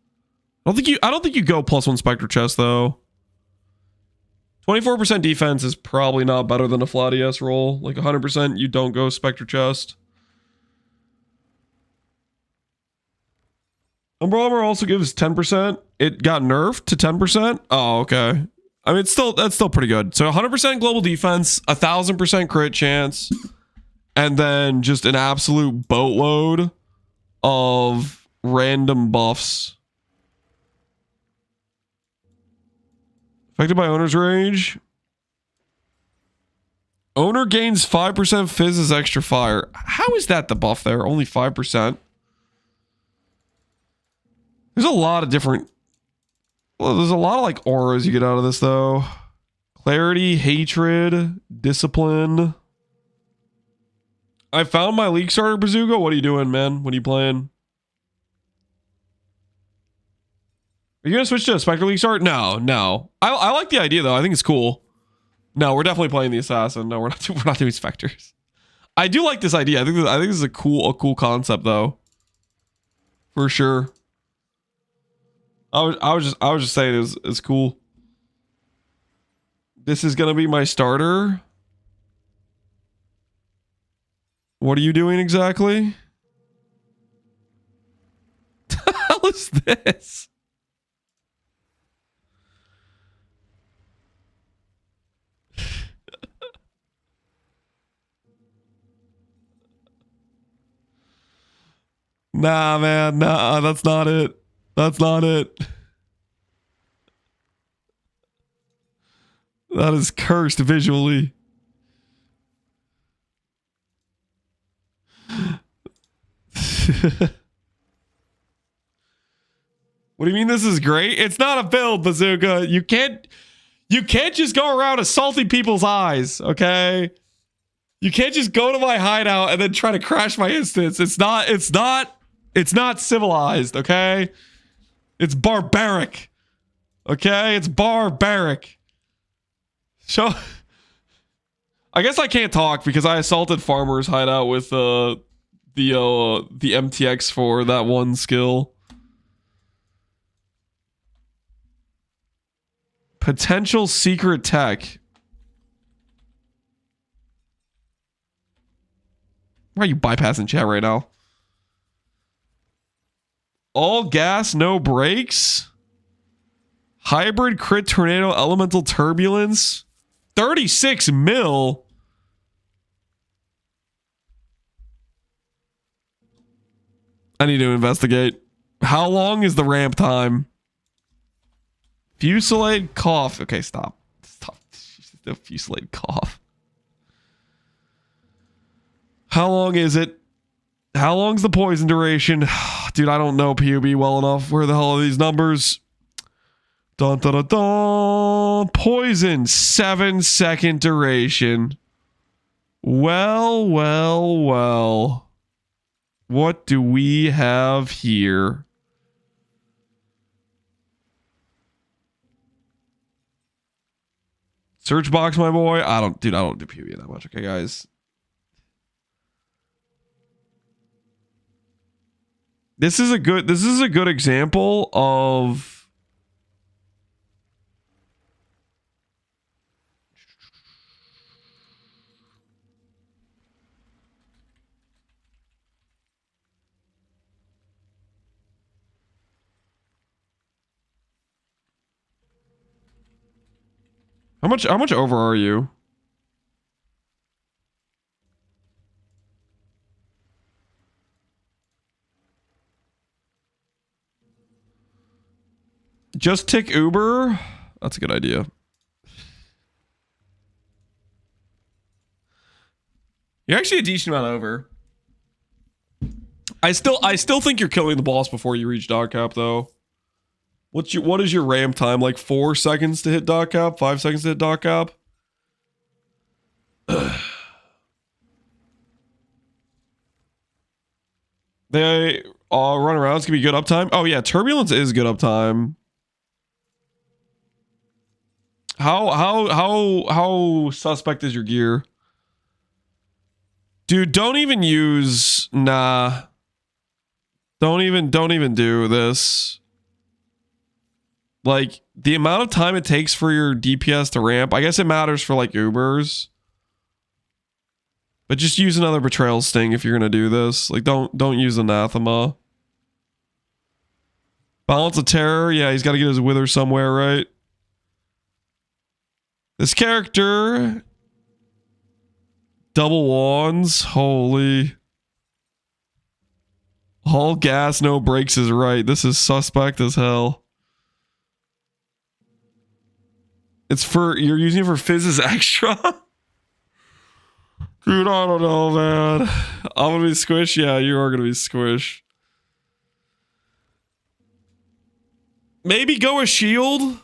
I don't think you go +1 Spectre chest though. 24% defense is probably not better than a flat ES roll. Like 100% you don't go Spectre chest. Umbral Armor also gives 10%. It got nerfed to 10%. Oh, okay. I mean, that's still pretty good. So 100% global defense, 1000% crit chance, and then just an absolute boatload of random buffs. Affected by Owner's Rage. Owner gains 5% Fizz as extra fire. How is that the buff there? Only 5%? There's a lot of different... Well, there's a lot of like auras you get out of this though. Clarity, Hatred, Discipline. I found my League Starter Bazooka. What are you doing, man? What are you playing? Are you gonna switch to a Spectre League Start? No. I like the idea though. I think it's cool. No, we're definitely playing the Assassin. No, we're not doing Spectres. I do like this idea. I think this is a cool concept though. For sure. I was just saying it's cool. This is gonna be my starter. What are you doing exactly? The hell is this? Nah, man. Nah, that's not it. That's not it. That is cursed visually. What do you mean this is great? It's not a build, Bazooka. You can't just go around assaulting people's eyes, okay? You can't just go to my hideout and then try to crash my instance. It's not civilized, okay? It's barbaric. Okay? It's barbaric. So I guess I can't talk because I assaulted Farmer's hideout with the MTX for that one skill. Potential secret tech. Why are you bypassing chat right now? All gas, no brakes. Hybrid crit tornado elemental turbulence. 36 mil. I need to investigate. How long is the ramp time? Fusillade cough. Okay, stop. Stop. The fusillade cough. How long is it? How long's the poison duration? Dude, I don't know POB well enough. Where the hell are these numbers? Dun dun dun dun. Poison, 7-second duration. Well, well, well. What do we have here? Search box, my boy. I don't do POB that much. Okay, guys. This is a good example of how much over are you? Just tick Uber. That's a good idea. You're actually a decent amount over. I still think you're killing the boss before you reach dog cap though. What is your ramp time? Like 4 seconds to hit dog cap? 5 seconds to hit dog cap? They run arounds can be good uptime. Oh yeah, turbulence is good uptime. How suspect is your gear? Dude, don't even use Don't even do this. Like the amount of time it takes for your DPS to ramp, I guess it matters for like Ubers. But just use another betrayal sting if you're gonna do this. Like don't use anathema. Balance of terror, yeah, he's gotta get his wither somewhere, right? This character double wands, holy. All gas, no brakes is right. This is suspect as hell. You're using it for Fizz's extra? Dude, I don't know, man. I'm gonna be squish. Yeah, you are gonna be squish. Maybe go a shield.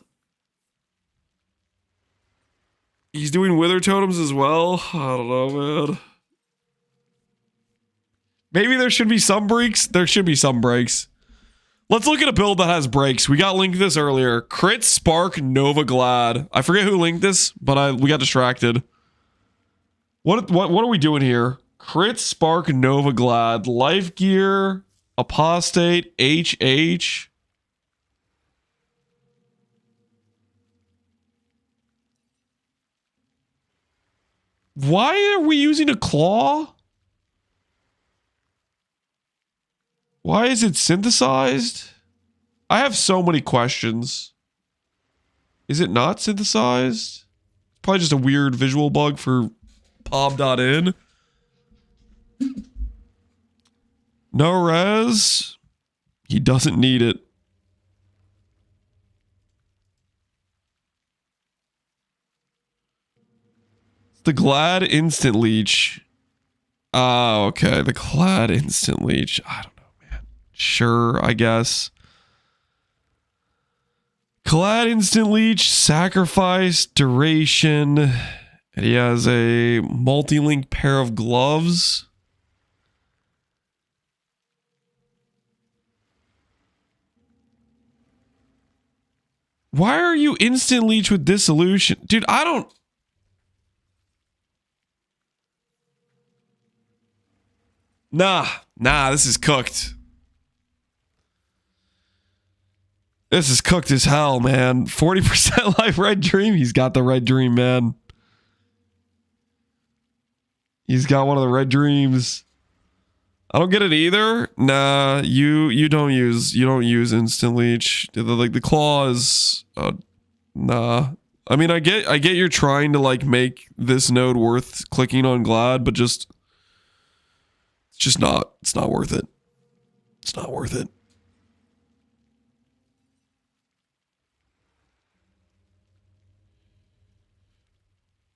He's doing wither totems as well. I don't know, man. Maybe there should be some breaks. There should be some breaks. Let's look at a build that has breaks. We got linked this earlier. Crit Spark Nova Glad. I forget who linked this, but we got distracted. What are we doing here? Crit Spark Nova Glad. Life Gear. Apostate. HH. Why are we using a claw? Why is it synthesized? I have so many questions. Is it not synthesized? Probably just a weird visual bug for POB.in. No res. He doesn't need it. It's the Glad Instant Leech. Oh, okay. The Glad Instant Leech. I don't know. Sure, I guess. Glad Instant Leech, Sacrifice, Duration. And he has a multi-link pair of gloves. Why are you Instant Leech with Dissolution? Dude, I don't... Nah, this is cooked. This is cooked as hell, man. 40% life red dream. He's got the red dream, man. He's got one of the red dreams. I don't get it either. Nah, you don't use instant leech. The claws. Nah. I mean, I get you're trying to like make this node worth clicking on Glad, but it's not worth it. It's not worth it.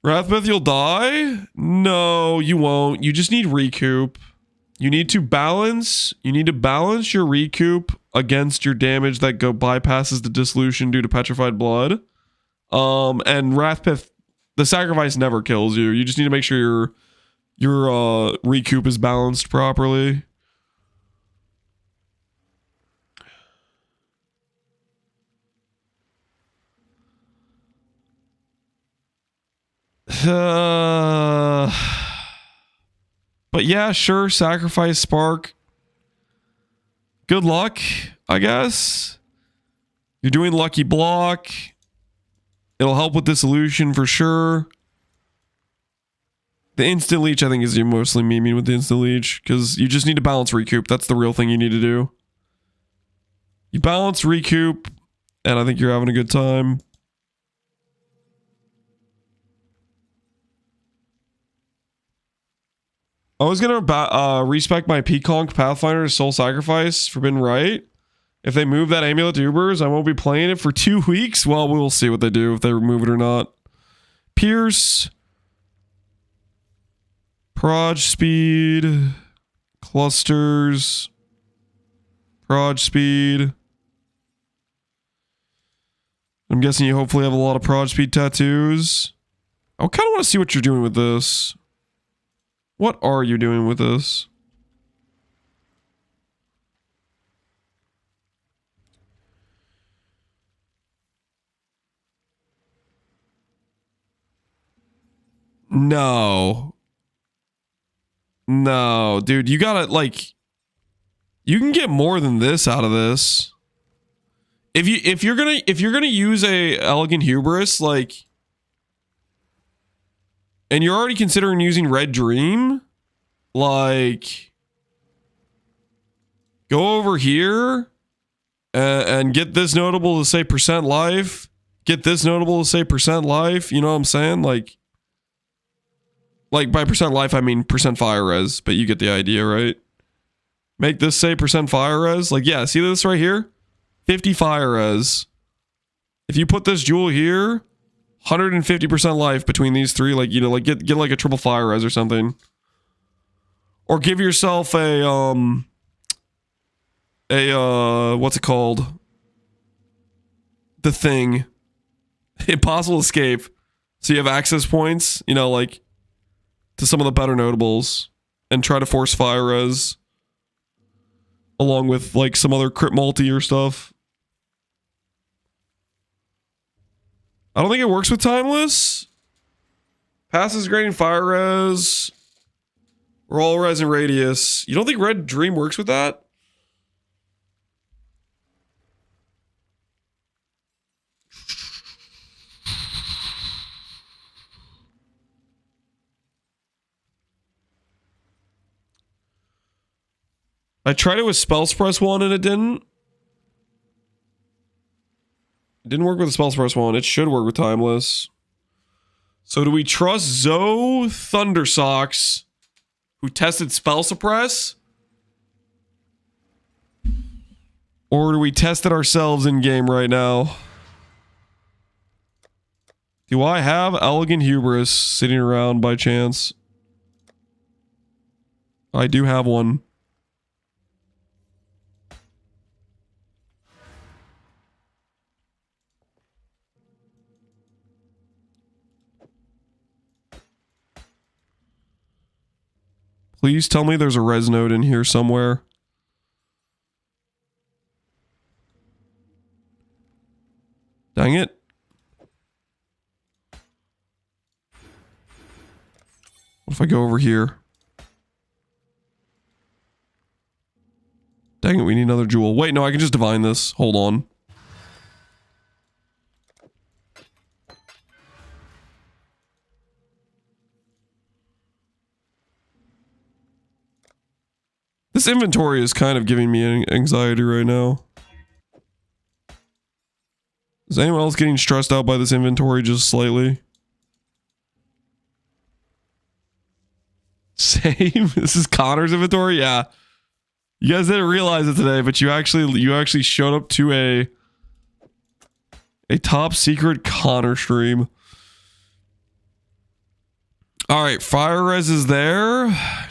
Wrathmouth, you'll die? No, you won't. You just need recoup. You need to balance your recoup against your damage that bypasses the dissolution due to petrified blood. And Wrathpith, the sacrifice never kills you. You just need to make sure your recoup is balanced properly. But yeah, sure, sacrifice Spark. Good luck, I guess. You're doing Lucky Block. It'll help with dissolution for sure. The instant leech, I think, is you mostly memeing with the instant leech, because you just need to balance recoup. That's the real thing you need to do. You balance recoup, and I think you're having a good time. I was gonna respec my Peaconk Pathfinder to Soul Sacrifice for being right. If they move that Amulet to Ubers, I won't be playing it for 2 weeks. Well, we will see what they do, if they remove it or not. Pierce. Proj speed. Clusters. Proj speed. I'm guessing you hopefully have a lot of Proj speed tattoos. I kind of want to see what you're doing with this. What are you doing with this? No. No, dude, you gotta, like, you can get more than this out of this. If you're gonna use a Elegant Hubris, like, and you're already considering using Red Dream, like, go over here and get this notable to say percent life. Get this notable to say percent life. You know what I'm saying? Like by percent life, I mean percent fire res, but you get the idea, right? Make this say percent fire res. Like, yeah, see this right here? 50 fire res. If you put this jewel here, 150% life between these three, like, you know, like get like a triple fire res or something. Or give yourself a what's it called? The thing. Impossible escape. So you have access points, you know, like, to some of the better notables, and try to force fire res along with, like, some other crit multi or stuff. I don't think it works with Timeless. Passes grading fire res. Roll res and radius. You don't think Red Dream works with that? I tried it with Spell Suppress 1 and it didn't. It didn't work with the Spell Suppress 1. It should work with Timeless. So do we trust Zoe Thundersocks, who tested Spell Suppress? Or do we test it ourselves in game right now? Do I have Elegant Hubris sitting around by chance? I do have one. Please tell me there's a res node in here somewhere. Dang it. What if I go over here? Dang it, we need another jewel. Wait, no, I can just divine this. Hold on. This inventory is kind of giving me anxiety right now. Is anyone else getting stressed out by this inventory just slightly? Same. This is Connor's inventory? Yeah. You guys didn't realize it today, but you actually showed up to a top secret Connor stream. All right, fire res is there.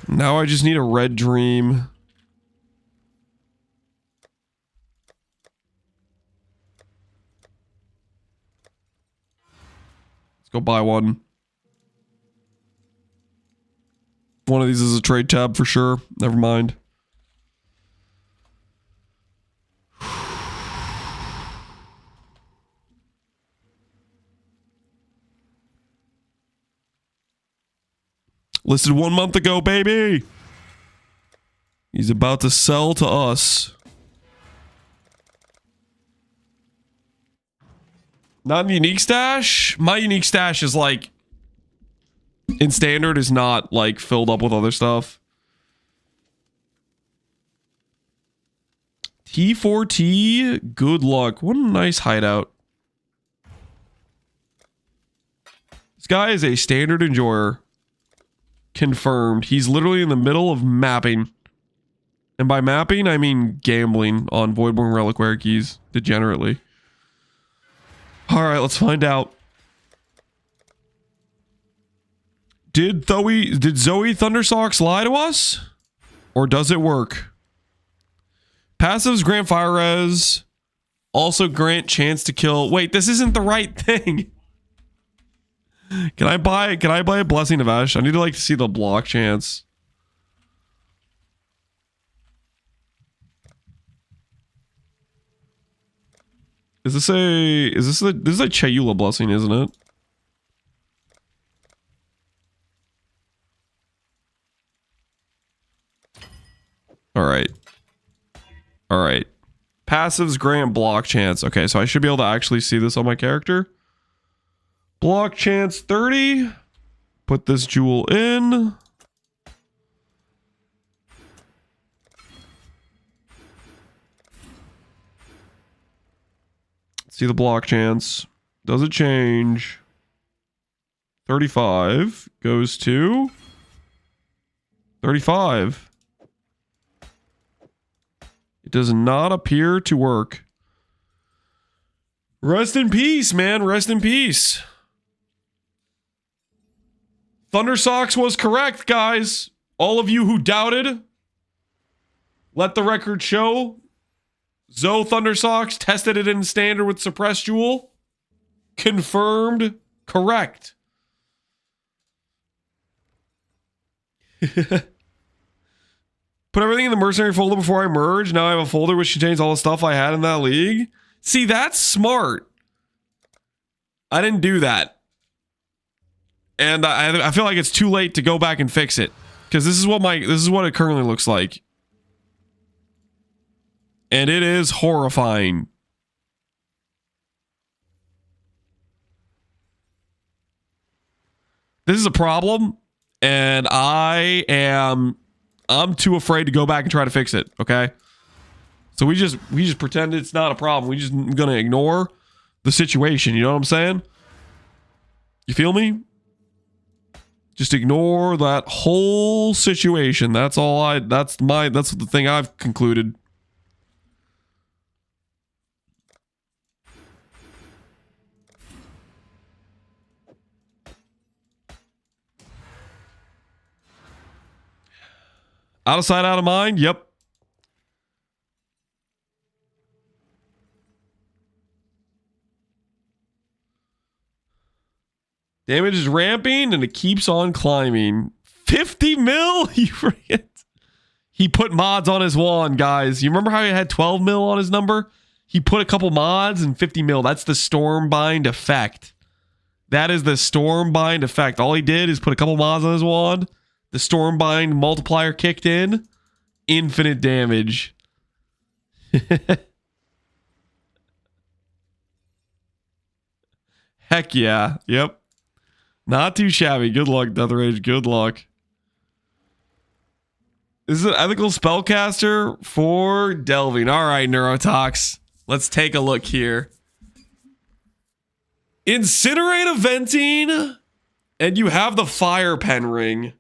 Now I just need a red dream. Let's go buy one. One of these is a trade tab for sure. Never mind. Listed 1 month ago, baby. He's about to sell to us. Not unique stash. My unique stash is like in standard is not like filled up with other stuff. T4T, good luck. What a nice hideout. This guy is a standard enjoyer. Confirmed. He's literally in the middle of mapping. And by mapping, I mean gambling on Voidborn Reliquary keys degenerately. Alright, let's find out. Did Zoe Thundersocks lie to us? Or does it work? Passives grant fire res. Also grant chance to kill. Wait, this isn't the right thing. Can I buy a Blessing of Ash? I need to like to see the block chance. This is a Chayula blessing, isn't it? All right. Passives grant block chance. Okay, so I should be able to actually see this on my character. Block chance 30. Put this jewel in. See the block chance. Does it change? 35 goes to 35. It does not appear to work. Rest in peace, man. Rest in peace. Thundersocks was correct, guys. All of you who doubted, let the record show. Zoe Thundersocks tested it in standard with suppressed jewel. Confirmed correct. Put everything in the mercenary folder before I merge. Now I have a folder which contains all the stuff I had in that league. See, that's smart. I didn't do that. And I feel like it's too late to go back and fix it. Because this is what it currently looks like. And it is horrifying. This is a problem. And I'm too afraid to go back and try to fix it, okay? So we just pretend it's not a problem. We just gonna ignore the situation, you know what I'm saying? You feel me? Just ignore that whole situation. That's the thing I've concluded. Out of sight, out of mind. Yep. Damage is ramping and it keeps on climbing. 50 mil? You forget. He put mods on his wand, guys. You remember how he had 12 mil on his number? He put a couple mods and 50 mil. That's the Stormbind effect. That is the Stormbind effect. All he did is put a couple mods on his wand. The Stormbind multiplier kicked in. Infinite damage. Heck yeah. Yep. Not too shabby. Good luck, Death Rage. Good luck. This is an ethical spellcaster for delving. All right, Neurotox. Let's take a look here. Incinerate a venting, and you have the fire pen ring.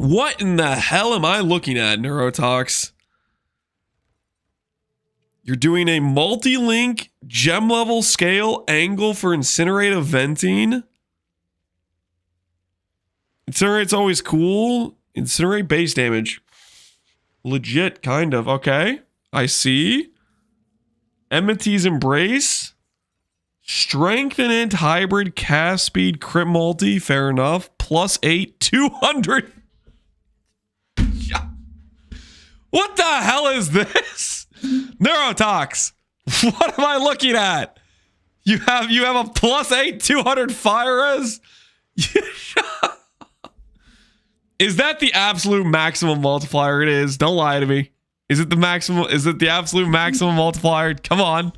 What in the hell am I looking at, Neurotox? You're doing a multi-link gem level scale angle for incinerate venting. Incinerate's always cool. Incinerate base damage. Legit, kind of. Okay. I see. Enmity's Embrace. Strengthened hybrid cast speed crit multi. Fair enough. +8, 200. What the hell is this? Neurotox. What am I looking at? You have a +8, 200 fire res? Is that the absolute maximum multiplier? It is. Don't lie to me. Is it the maximum? Is it the absolute maximum multiplier? Come on.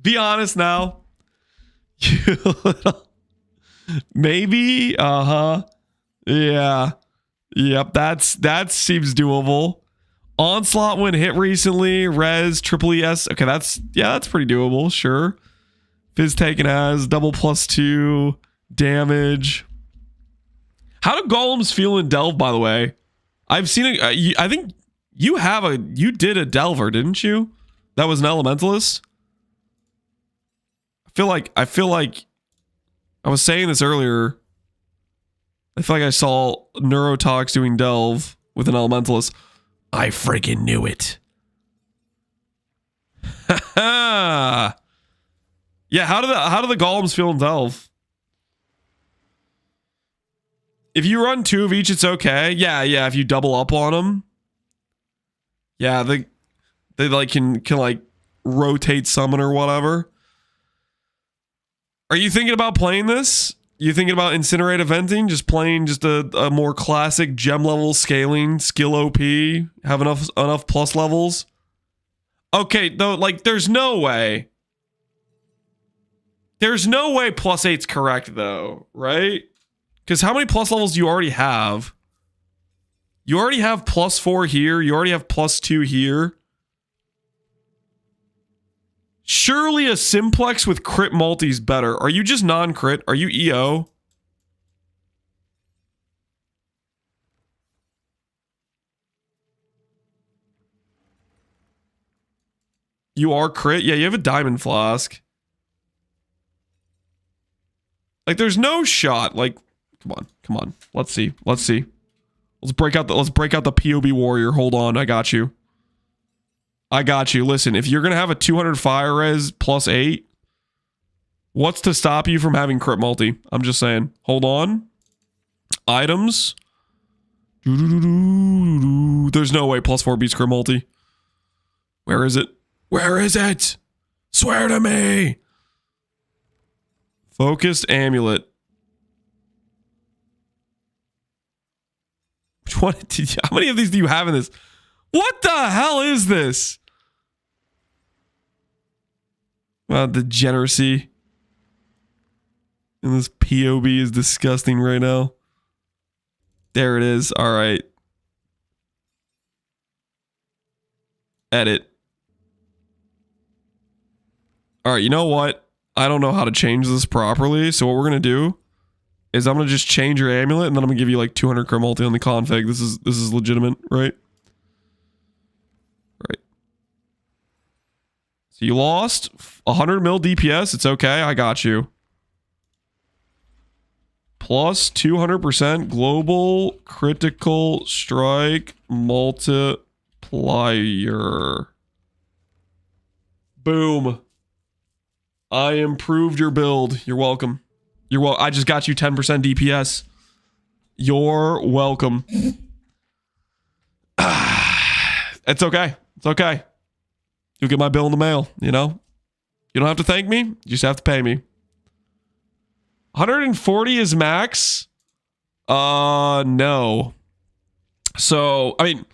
Be honest now. Maybe. Yeah. Yep. That seems doable. Onslaught when hit recently. Res, triple ES. Okay, that's pretty doable. Sure. Fizz taken as double +2 damage. How do golems feel in Delve, by the way? I've seen it. I think you did a Delver, didn't you? That was an Elementalist. I feel like I was saying this earlier. I feel like I saw Neurotox doing Delve with an Elementalist. I freaking knew it. Yeah, how do the golems feel in Delve? If you run 2 of each, it's okay. Yeah, if you double up on them. Yeah, they like can like rotate summon or whatever. Are you thinking about playing this? You thinking about Incinerate Eventing? Just playing just a more classic gem level scaling, skill OP, have enough plus levels? Okay, though, like there's no way. There's no way +8's correct though, right? Because how many plus levels do you already have? You already have +4 here. You already have +2 here. Surely a simplex with crit multi's better. Are you just non-crit? Are you EO? You are crit? Yeah, you have a diamond flask. Like, there's no shot. Like, come on. Let's see. Let's break out the POB warrior. Hold on, I got you. Listen, if you're gonna have a 200 fire res +8, what's to stop you from having crit multi? I'm just saying. Hold on. Items. There's no way +4 beats crit multi. Where is it? Where is it? Swear to me. Focused amulet. How many of these do you have in this? What the hell is this? Degeneracy in this POB is disgusting right now. There it is. All right. Edit. All right, you know what? I don't know how to change this properly, so what we're going to do is I'm going to just change your amulet, and then I'm going to give you like 200 crit multi on the config. This is legitimate, right? Right. So you lost 100 mil DPS. It's okay. I got you. Plus 200% global critical strike multiplier. Boom. I improved your build. You're welcome. I just got you 10% DPS. You're welcome. It's okay. It's okay. You'll get my bill in the mail, you know? You don't have to thank me. You just have to pay me. 140 is max. No. So, I mean,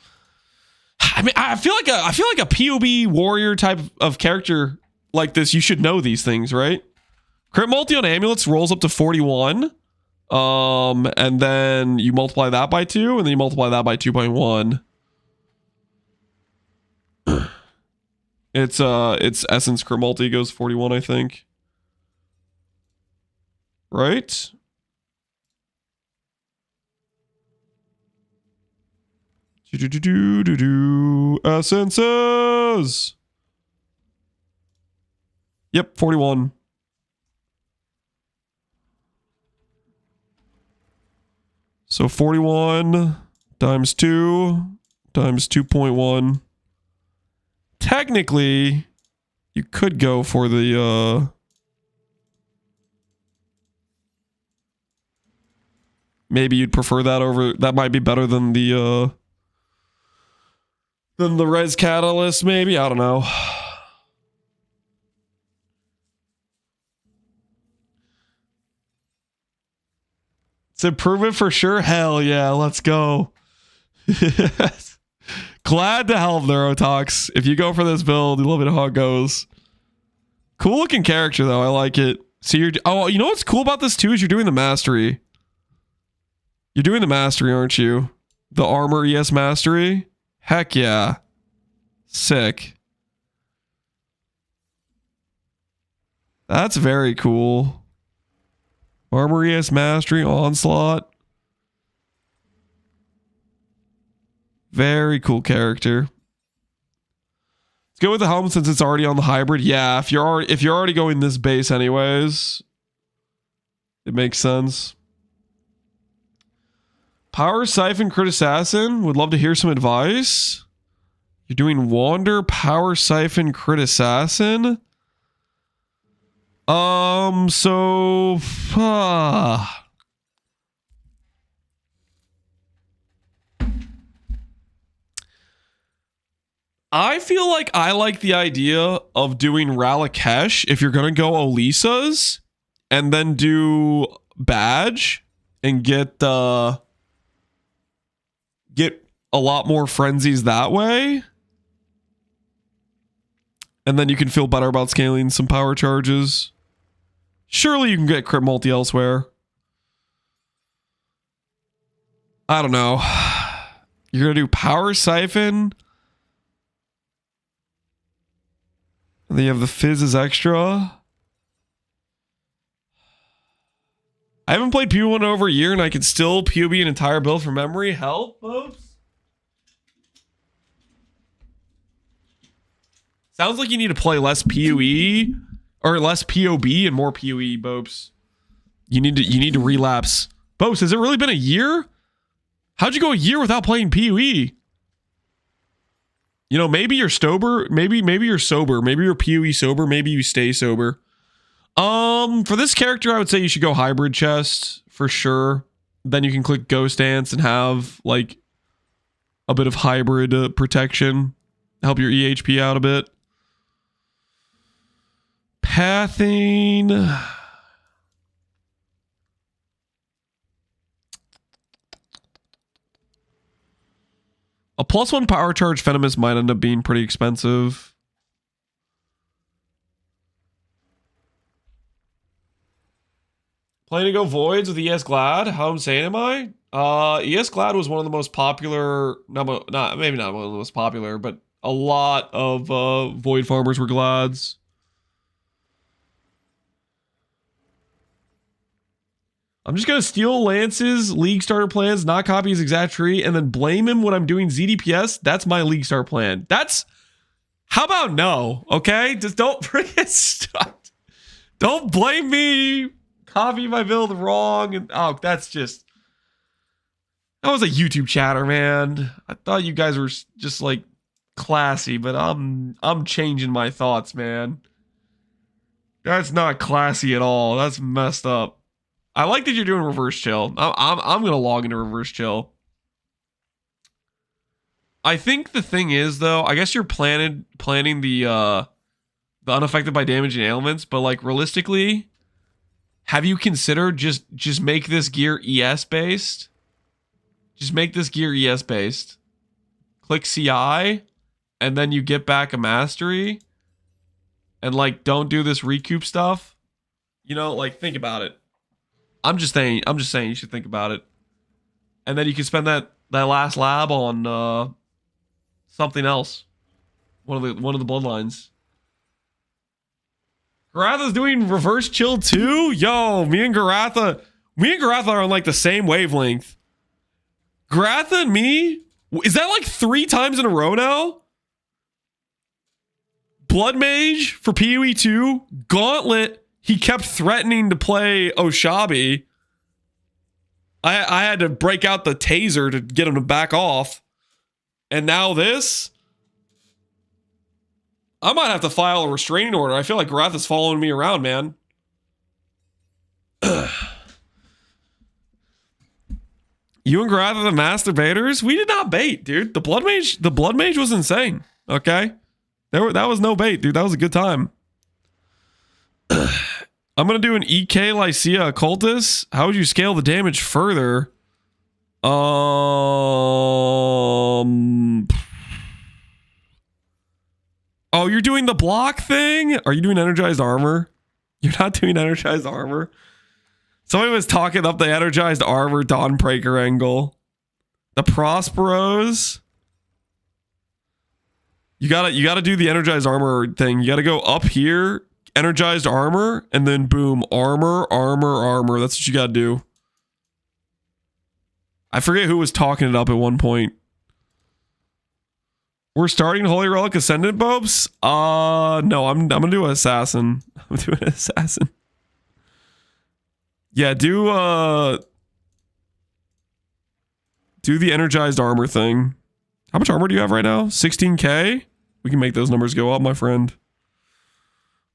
I feel like a POB warrior type of character like this, you should know these things, right? Crit multi on amulets rolls up to 41. And then you multiply that by 2, and then you multiply that by 2.1. It's essence crit multi goes 41, I think. Right? Essences. Yep, 41. So 41 times 2 times 2.1. Technically, you could go for the maybe you'd prefer that over, that might be better than the res catalyst, maybe. I don't know. It's improvement for sure. Hell yeah, let's go. Glad to help, Neurotox. If you go for this build, you love it how it goes. Cool looking character though. I like it. So you're, oh, you know what's cool about this too is you're doing the mastery. You're doing the mastery, aren't you? The armor ES mastery. Heck yeah. Sick. That's very cool. Armor ES mastery, onslaught. Very cool character. Let's go with the helmet since it's already on the hybrid. Yeah, if you're already going this base anyways, it makes sense. Power Siphon Crit Assassin. Would love to hear some advice. You're doing Wander, Power Siphon, Crit Assassin. I feel like I like the idea of doing Ralakesh if you're gonna go Olisas and then do Badge and get a lot more frenzies that way. And then you can feel better about scaling some power charges. Surely you can get crit multi elsewhere. I don't know. You're going to do Power Siphon. And then you have the Fizz as extra. I haven't played POB in over a year and I can still POB an entire build from memory. Help, folks. Sounds like you need to play less PoE or less POB and more PoE, Bopes. You need to relapse. Bopes, has it really been a year? How'd you go a year without playing PoE? You know, maybe you're sober, maybe you're sober, maybe you're PoE sober, maybe you stay sober. For this character, I would say you should go hybrid chest for sure. Then you can click Ghost Dance and have like a bit of hybrid protection, help your EHP out a bit. Pathing. A +1 power charge Venomous might end up being pretty expensive. Planning to go Voids with ES Glad? How insane am I? ES Glad was one of the most popular, maybe not one of the most popular, but a lot of Void farmers were Glads. I'm just going to steal Lance's League starter plans, not copy his exact tree, and then blame him when I'm doing ZDPS. That's my League start plan. That's... How about no? Okay? Just don't freaking stop. Don't blame me. Copy my build wrong. And oh, that's just... That was a YouTube chatter, man. I thought you guys were just like classy, but I'm changing my thoughts, man. That's not classy at all. That's messed up. I like that you're doing reverse chill. I'm gonna log into reverse chill. I think the thing is though, I guess you're planning the unaffected by damaging ailments, but like realistically, have you considered just make this gear ES based? Just make this gear ES based. Click CI, and then you get back a mastery, and like don't do this recoup stuff. You know, like think about it. I'm just saying you should think about it. And then you can spend that last lab on something else. One of the bloodlines. Garatha's doing reverse chill too? Yo, me and Garatha are on like the same wavelength. Garatha and me, Is that like 3 times in a row now? Blood Mage for PoE 2. Gauntlet. He kept threatening to play Oshabi. I had to break out the taser to get him to back off. And now this? I might have to file a restraining order. I feel like Wrath is following me around, man. You and Wrath are the masturbators? We did not bait, dude. The Blood Mage was insane. Okay? That was no bait, dude. That was a good time. I'm gonna do an EK Lycia Occultus. How would you scale the damage further? Oh, you're doing the block thing? Are you doing energized armor? You're not doing energized armor? Somebody was talking up the energized armor Dawnbreaker angle. The Prosperos. You gotta do the energized armor thing. You gotta go up here, energized armor, and then boom, armor. That's what you gotta do. I forget who was talking it up at one point. We're starting Holy Relic Ascendant Bobs? No, I'm gonna do an assassin. I'm doing an assassin. Yeah, do the energized armor thing. How much armor do you have right now? 16k? We can make those numbers go up, my friend.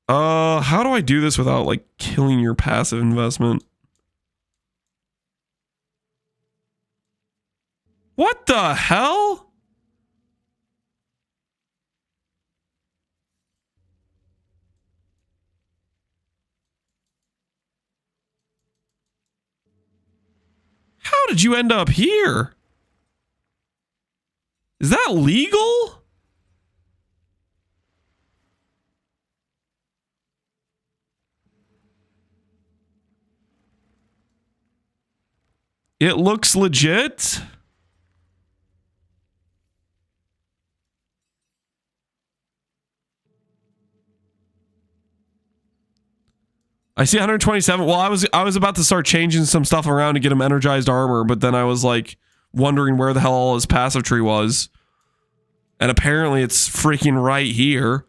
How do I do this without like killing your passive investment? What the hell? How did you end up here? Is that legal? It looks legit. I see 127. Well, I was about to start changing some stuff around to get him energized armor, but then I was like wondering where the hell all his passive tree was. And apparently it's freaking right here.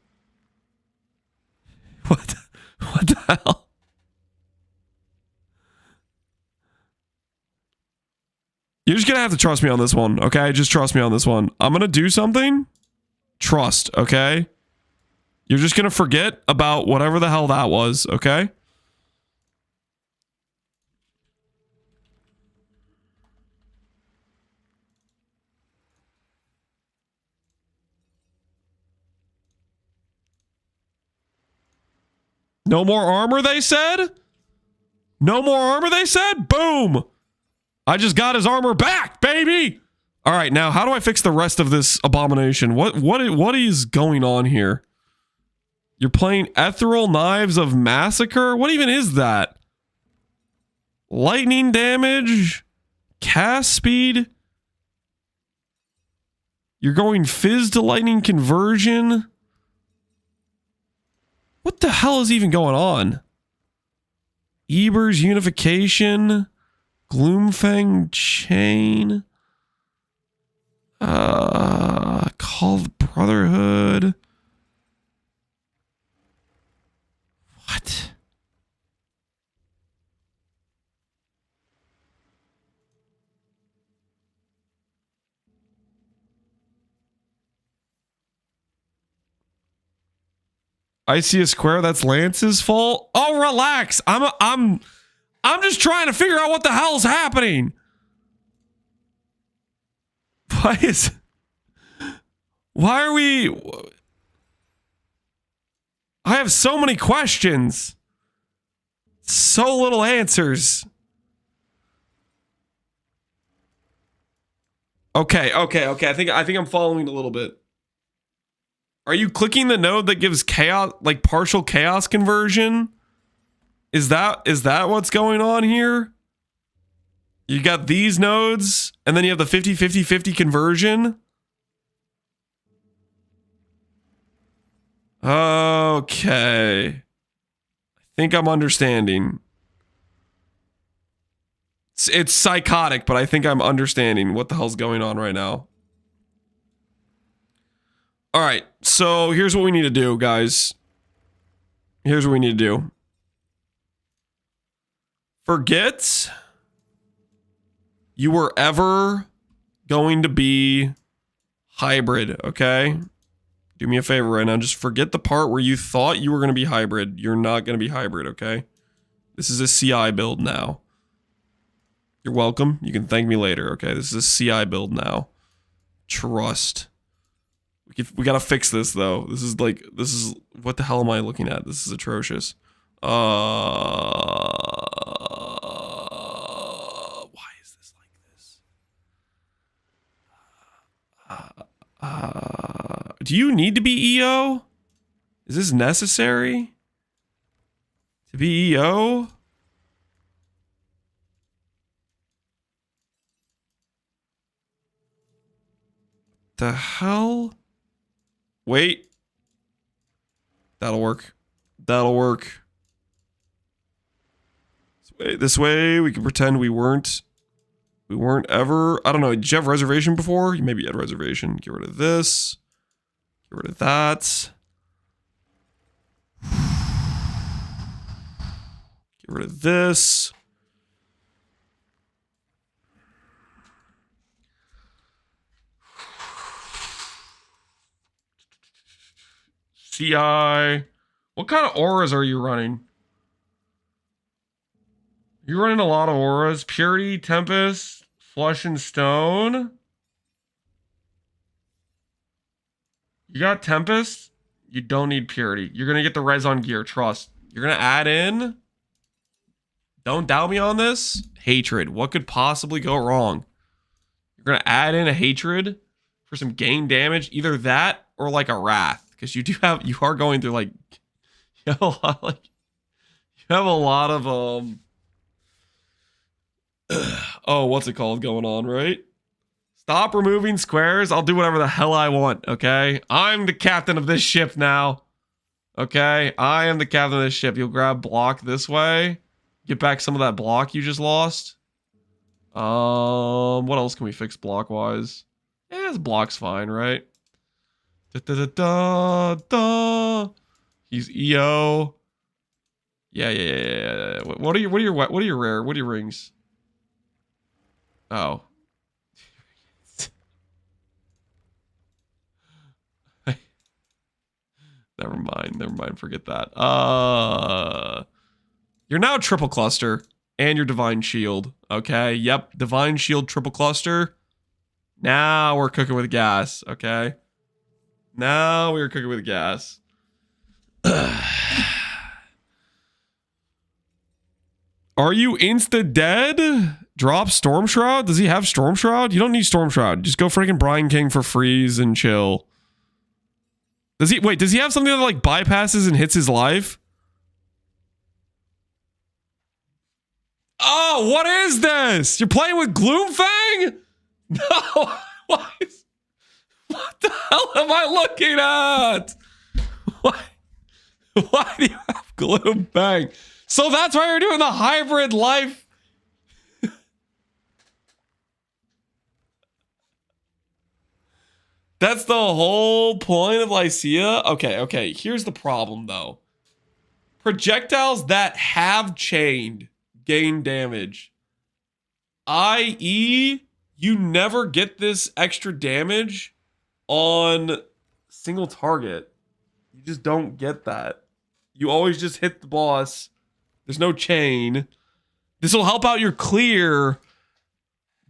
What the hell? You're just gonna have to trust me on this one, okay? Just trust me on this one. I'm gonna do something. Trust, okay? You're just gonna forget about whatever the hell that was, okay? No more armor, they said? No more armor, they said? Boom! I just got his armor back, baby! All right, now how do I fix the rest of this abomination? What is going on here? You're playing Ethereal Knives of Massacre? What even is that? Lightning damage? Cast speed? You're going Fizz to lightning conversion? What the hell is even going on? Eber's unification? Gloomfang chain? Call of Brotherhood? What? I see a square. That's Lance's fault. Oh, relax. I'm just trying to figure out what the hell's happening. Why are we? I have so many questions. So little answers. Okay. I think I'm following a little bit. Are you clicking the node that gives chaos, like partial chaos conversion? Is that what's going on here? You got these nodes, and then you have the 50-50-50 conversion. Okay. I think I'm understanding. It's psychotic, but I think I'm understanding what the hell's going on right now. All right, so here's what we need to do, guys. Here's what we need to do. Forget you were ever going to be hybrid, okay? Do me a favor right now. Just forget the part where you thought you were going to be hybrid. You're not going to be hybrid, okay? This is a CI build now. You're welcome. You can thank me later, okay? This is a CI build now. Trust. We gotta fix this, though. This is what the hell am I looking at? This is atrocious. Why is this like this? Do you need to be EO? Is this necessary? To be EO? The hell? Wait. That'll work. That'll work. This way we can pretend we weren't ever. I don't know. Did you have reservation before? You maybe had reservation. Get rid of this. Get rid of that. Get rid of this. CI. What kind of auras are you running? You're running a lot of auras. Purity, Tempest, Flesh and Stone. You got Tempest? You don't need Purity. You're going to get the res on gear. Trust. You're going to add in. Don't doubt me on this. Hatred. What could possibly go wrong? You're going to add in a Hatred for some gain damage. Either that or like a Wrath. Because you are going through like, you have a lot of, oh, what's it called going on, right? Stop removing squares. I'll do whatever the hell I want, okay? I'm the captain of this ship now. Okay? I am the captain of this ship. You'll grab block this way. Get back some of that block you just lost. What else can we fix block-wise? Yeah, this block's fine, right? Da. He's EO. Yeah. What are your rare? What are your rings? Oh. Never mind. Forget that. You're now triple cluster and your divine shield. Okay. Yep. Divine shield triple cluster. Now we're cooking with gas. Okay. Now we're cooking with gas. Are you insta dead? Drop Storm Shroud? Does he have Storm Shroud? You don't need Storm Shroud. Just go freaking Brian King for freeze and chill. Does he have something that like bypasses and hits his life? Oh, what is this? You're playing with Gloomfang? No. What the hell am I looking at? Why do you have Gloomfang? So that's why you're doing the hybrid life. That's the whole point of Lycia? Okay. Here's the problem, though. Projectiles that have chained gain damage. i.e., you never get this extra damage on single target. You just don't get that. You always just hit the boss. There's no chain. This will help out your clear,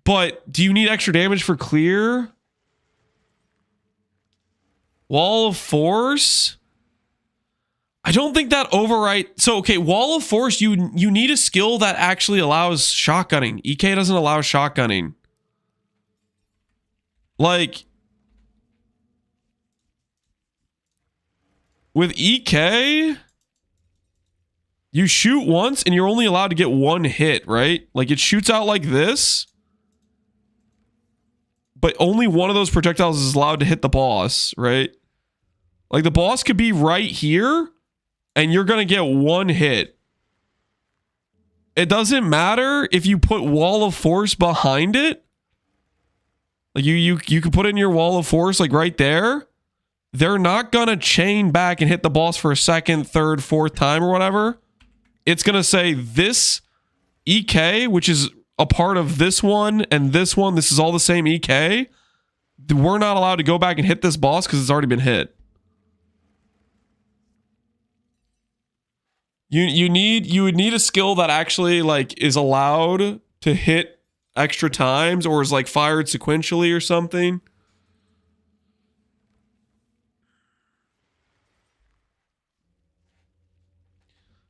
but do you need extra damage for clear? Wall of Force? I don't think that overwrite. So, okay, Wall of Force, you need a skill that actually allows shotgunning. EK doesn't allow shotgunning. Like, with EK, you shoot once and you're only allowed to get one hit, right? Like, it shoots out like this, but only one of those projectiles is allowed to hit the boss, right? Like, the boss could be right here and you're going to get one hit. It doesn't matter if you put Wall of Force behind it. Like, you could put in your Wall of Force, like, right there. they're not gonna chain back and hit the boss for a second, third, fourth time or whatever. It's gonna say this EK, which is a part of this one and this one. This is all the same EK. We're not allowed to go back and hit this boss because it's already been hit. You would need a skill that actually like is allowed to hit extra times or is like fired sequentially or something.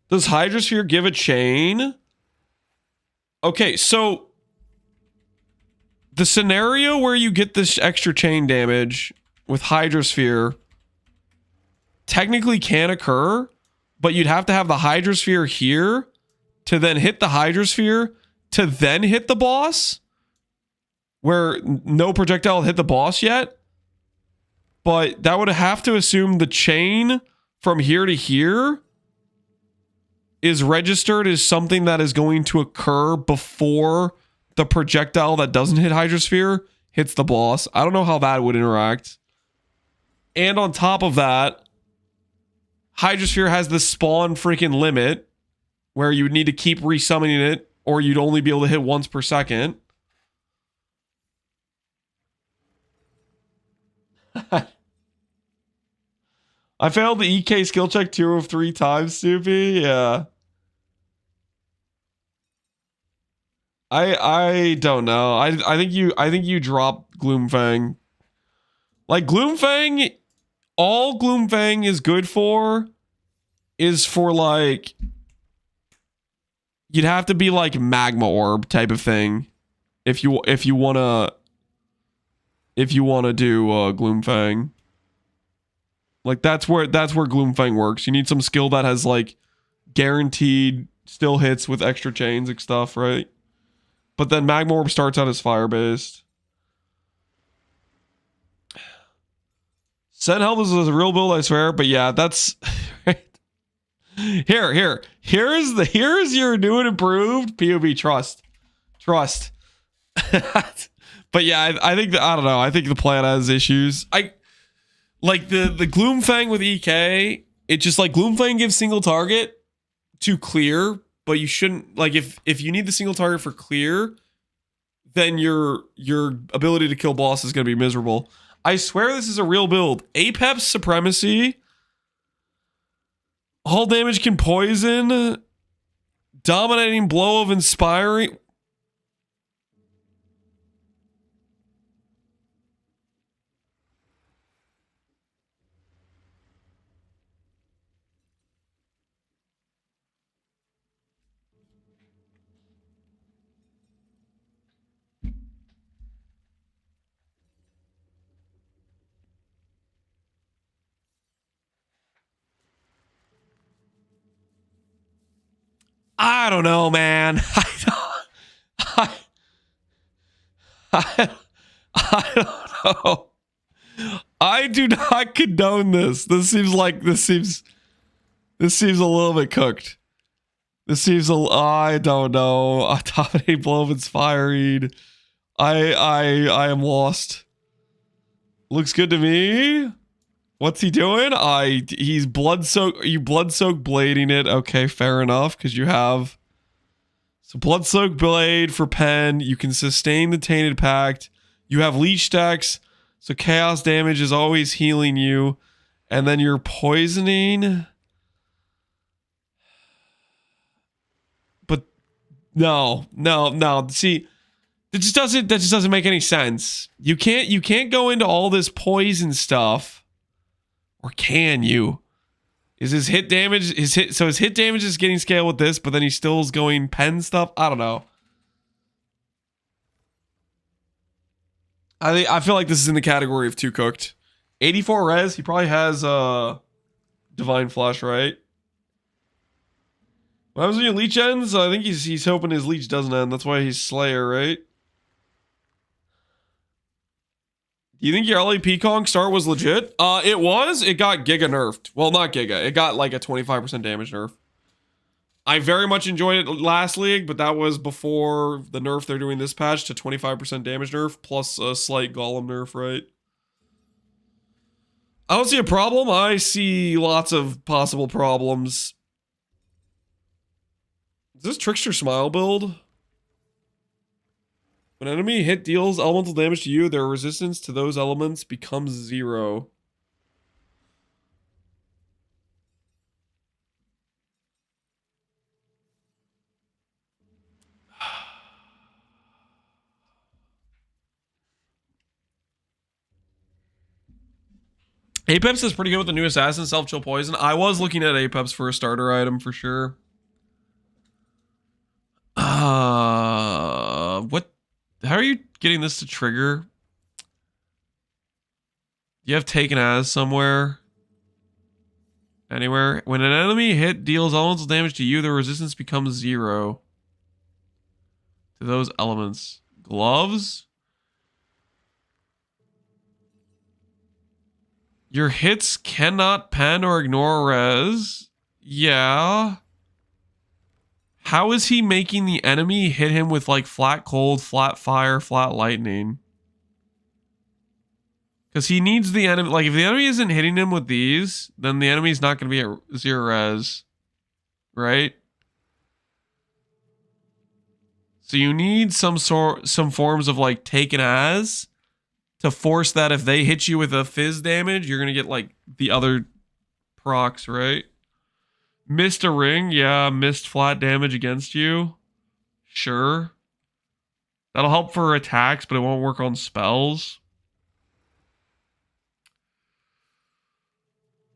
Does Hydrosphere give a chain? Okay, so the scenario where you get this extra chain damage with Hydrosphere technically can occur, but you'd have to have the Hydrosphere here to then hit the Hydrosphere to then hit the boss, where no projectile hit the boss yet. But that would have to assume the chain from here to here is registered as something that is going to occur before the projectile that doesn't hit Hydrosphere hits the boss. I don't know how that would interact. And on top of that, Hydrosphere has the spawn freaking limit where you would need to keep resummoning it or you'd only be able to hit once per second. I failed the EK skill check 2 of 3 times, Soupy. Yeah. I don't know. I think you dropped Gloomfang. Like Gloomfang, all Gloomfang is good for is for like you'd have to be like magma orb type of thing if you wanna do Gloomfang. Like that's where Gloomfang works. You need some skill that has like guaranteed still hits with extra chains and stuff, right? But then Magma Orb starts out as fire based. Sen Health is a real build, I swear. But yeah, that's right. Here's your new and improved POB trust. But yeah, I think I don't know. I think the plan has issues. I like the Gloomfang with EK. It just like Gloomfang gives single target to clear, but you shouldn't like if you need the single target for clear, then your ability to kill boss is going to be miserable. I swear this is a real build. Apex Supremacy. All damage can poison. Dominating blow of inspiring. I don't know, man. I don't know. I do not condone this. This seems a little bit cooked. I don't know. A dominating blow of inspiring. I am lost. Looks good to me. What's he doing? He's blood-soaked. You blood-soaked blading it. Okay, fair enough, because you have so blood-soaked blade for pen. You can sustain the tainted pact. You have leech stacks, so chaos damage is always healing you. And then you're poisoning. But no. See, that just doesn't make any sense. You can't go into all this poison stuff. Or can you? Is his hit damage his hit damage is getting scale with this, but then he still is going pen stuff? I don't know. I feel like this is in the category of too cooked. 84 res, he probably has Divine Flesh, right? What happens when your leech ends? I think he's hoping his leech doesn't end. That's why he's Slayer, right? Do you think your LAP Kong start was legit? It was. It got Giga nerfed. Well, not Giga. It got like a 25% damage nerf. I very much enjoyed it last league, but that was before the nerf they're doing this patch to 25% damage nerf plus a slight Golem nerf, right? I don't see a problem. I see lots of possible problems. Is this Trickster Smile build? When an enemy hit deals elemental damage to you, their resistance to those elements becomes 0. Apex is pretty good with the new assassin, self-chill poison. I was looking at Apex for a starter item for sure. What? How are you getting this to trigger? You have taken as somewhere? Anywhere? When an enemy hit deals elemental damage to you, the resistance becomes 0 to those elements. Gloves? Your hits cannot pen or ignore res. Yeah. How is he making the enemy hit him with like flat cold, flat fire, flat lightning? Because he needs the enemy. Like if the enemy isn't hitting him with these, then the enemy's not going to be at 0 res. Right? So you need some forms of like taken as to force that if they hit you with a fizz damage, you're going to get like the other procs, right? Missed a ring. Yeah, missed flat damage against you. Sure. That'll help for attacks, but it won't work on spells.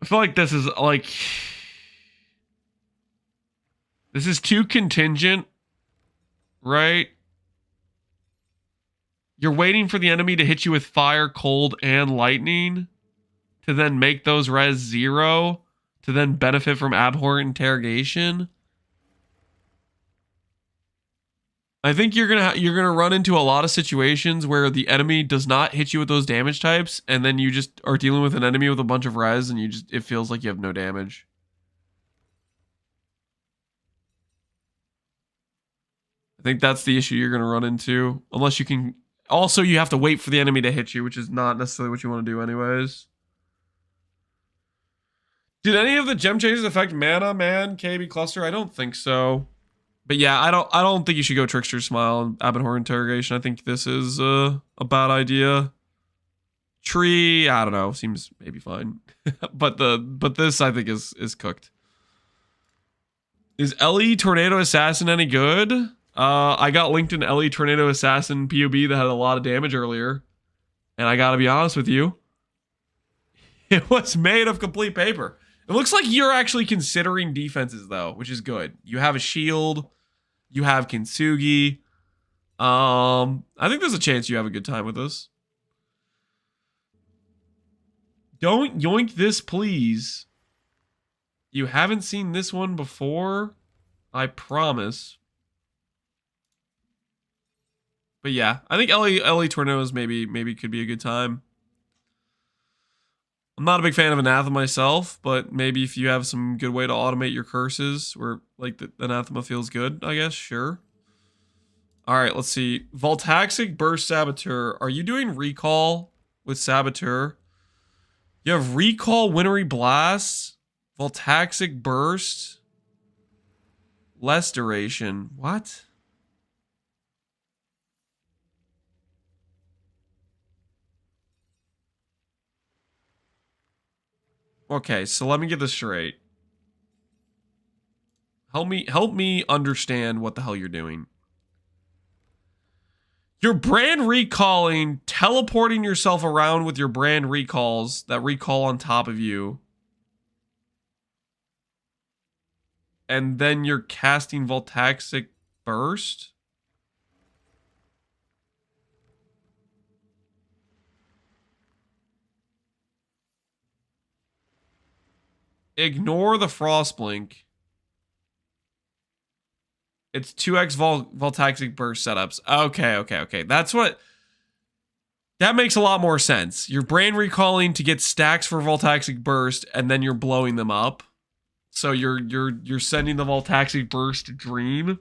I feel like this is like... This is too contingent, right? You're waiting for the enemy to hit you with fire, cold, and lightning to then make those res 0 to then benefit from abhorrent interrogation. I think you're gonna run into a lot of situations where the enemy does not hit you with those damage types, and then you just are dealing with an enemy with a bunch of res, and it feels like you have no damage. I think that's the issue you're gonna run into, unless you can. Also, you have to wait for the enemy to hit you, which is not necessarily what you want to do anyways. Did any of the gem changes affect mana, man, KB cluster? I don't think so. But yeah, I don't think you should go Trickster Smile and Abhorrent Interrogation. I think this is a bad idea. Tree, I don't know, seems maybe fine. but this I think is cooked. Is LE Tornado Assassin any good? I got linked an LE Tornado Assassin POB that had a lot of damage earlier. And I gotta be honest with you. It was made of complete paper. It looks like you're actually considering defenses though, which is good. You have a shield. You have Kintsugi. I think there's a chance you have a good time with this. Don't yoink this, please. You haven't seen this one before. I promise. But yeah, I think LE Tornadoes maybe could be a good time. I'm not a big fan of Anathema myself, but maybe if you have some good way to automate your curses where like the Anathema feels good, I guess, sure. All right, let's see. Voltaxic Burst Saboteur. Are you doing recall with Saboteur? You have recall Wintry Blast, Voltaxic Burst, less duration. What? Okay, so let me get this straight. Help me understand what the hell you're doing. You're brand recalling, teleporting yourself around with your brand recalls that recall on top of you. And then you're casting Voltaxic Burst? Ignore the Frostblink. It's 2x Voltaxic Burst setups. Okay. That makes a lot more sense. You're brand recalling to get stacks for Voltaxic Burst, and then you're blowing them up. So you're sending the Voltaxic Burst to Dream.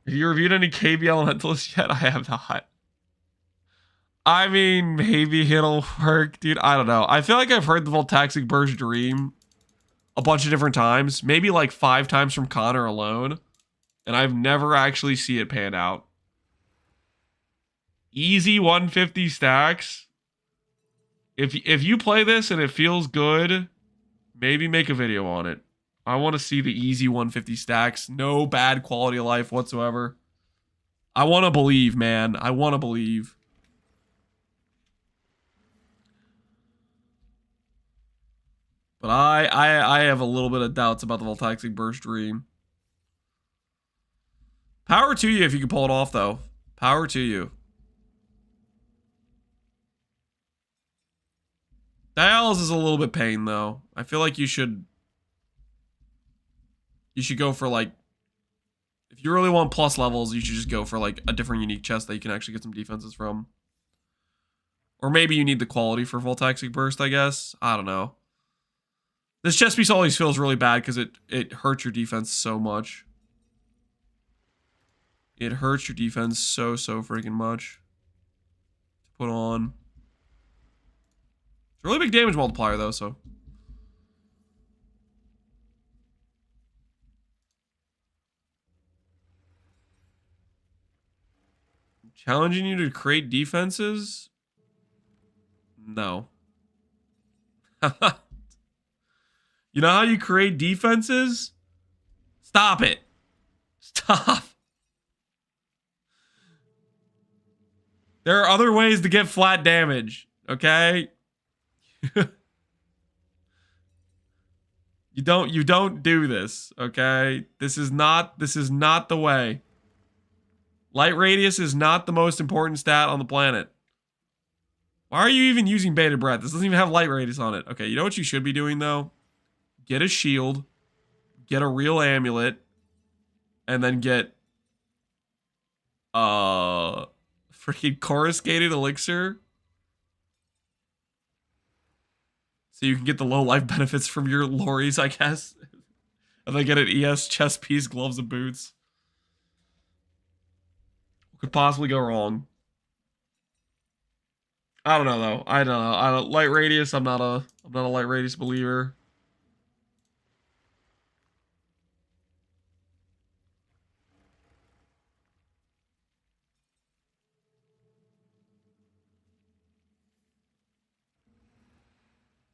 Have you reviewed any KB Elementalists yet? I have not. I mean, maybe it'll work, dude. I don't know. I feel like I've heard the Voltaxic Burst Dream a bunch of different times. Maybe like 5 times from Connor alone. And I've never actually see it pan out. Easy 150 stacks. If you play this and it feels good, maybe make a video on it. I want to see the easy 150 stacks. No bad quality of life whatsoever. I want to believe, man. I want to believe. But I have a little bit of doubts about the Voltaxic Burst Dream. Power to you if you can pull it off, though. Power to you. Dials is a little bit pain, though. I feel like you should go for, like, if you really want plus levels, you should just go for, like, a different unique chest that you can actually get some defenses from. Or maybe you need the quality for Voltaxic Burst, I guess. I don't know. This chest piece always feels really bad because it hurts your defense so much. It hurts your defense so freaking much to put on. It's a really big damage multiplier, though, so. Challenging you to create defenses? No. You know how you create defenses? Stop it. Stop. There are other ways to get flat damage, okay? You don't do this, okay? This is not the way. Light radius is not the most important stat on the planet. Why are you even using bated breath? This doesn't even have light radius on it. Okay, you know what you should be doing though? Get a shield, get a real amulet, and then get freaking coruscated elixir. So you can get the low life benefits from your lorries, I guess. And then get an ES chest piece, gloves, and boots. What could possibly go wrong? I don't know though. I don't light radius. I'm not a light radius believer.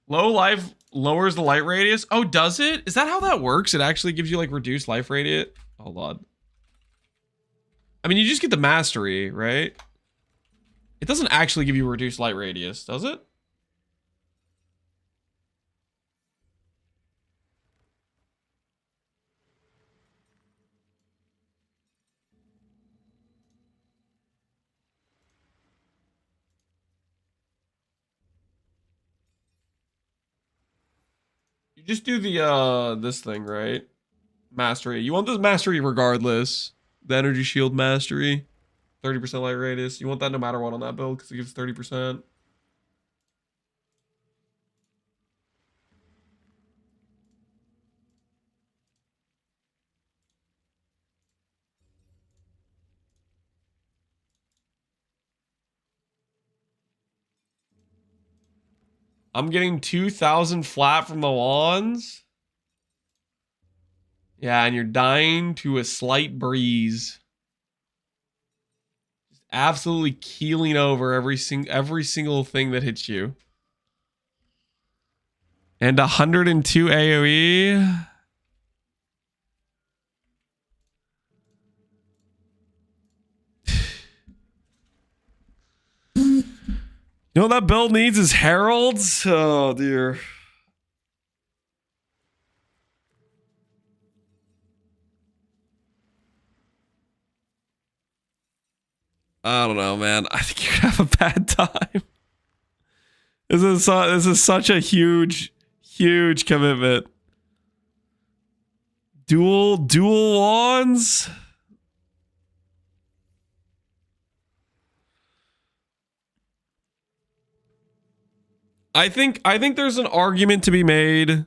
Low life lowers the light radius. Oh, does it? Is that how that works? It actually gives you like reduced life radius. Hold on. I mean, you just get the mastery, right? It doesn't actually give you reduced light radius, does it? You just do the this thing, right? Mastery. You want this mastery regardless. The energy shield mastery. 30% light radius. You want that no matter what on that build because it gives 30%. I'm getting 2,000 flat from the wands. Yeah, and you're dying to a slight breeze. Just absolutely keeling over every single thing that hits you. And 102 AoE. You know what that build needs is heralds? Oh, dear. I don't know, man. I think you're gonna have a bad time. This is such a huge commitment. Dual wands? I think there's an argument to be made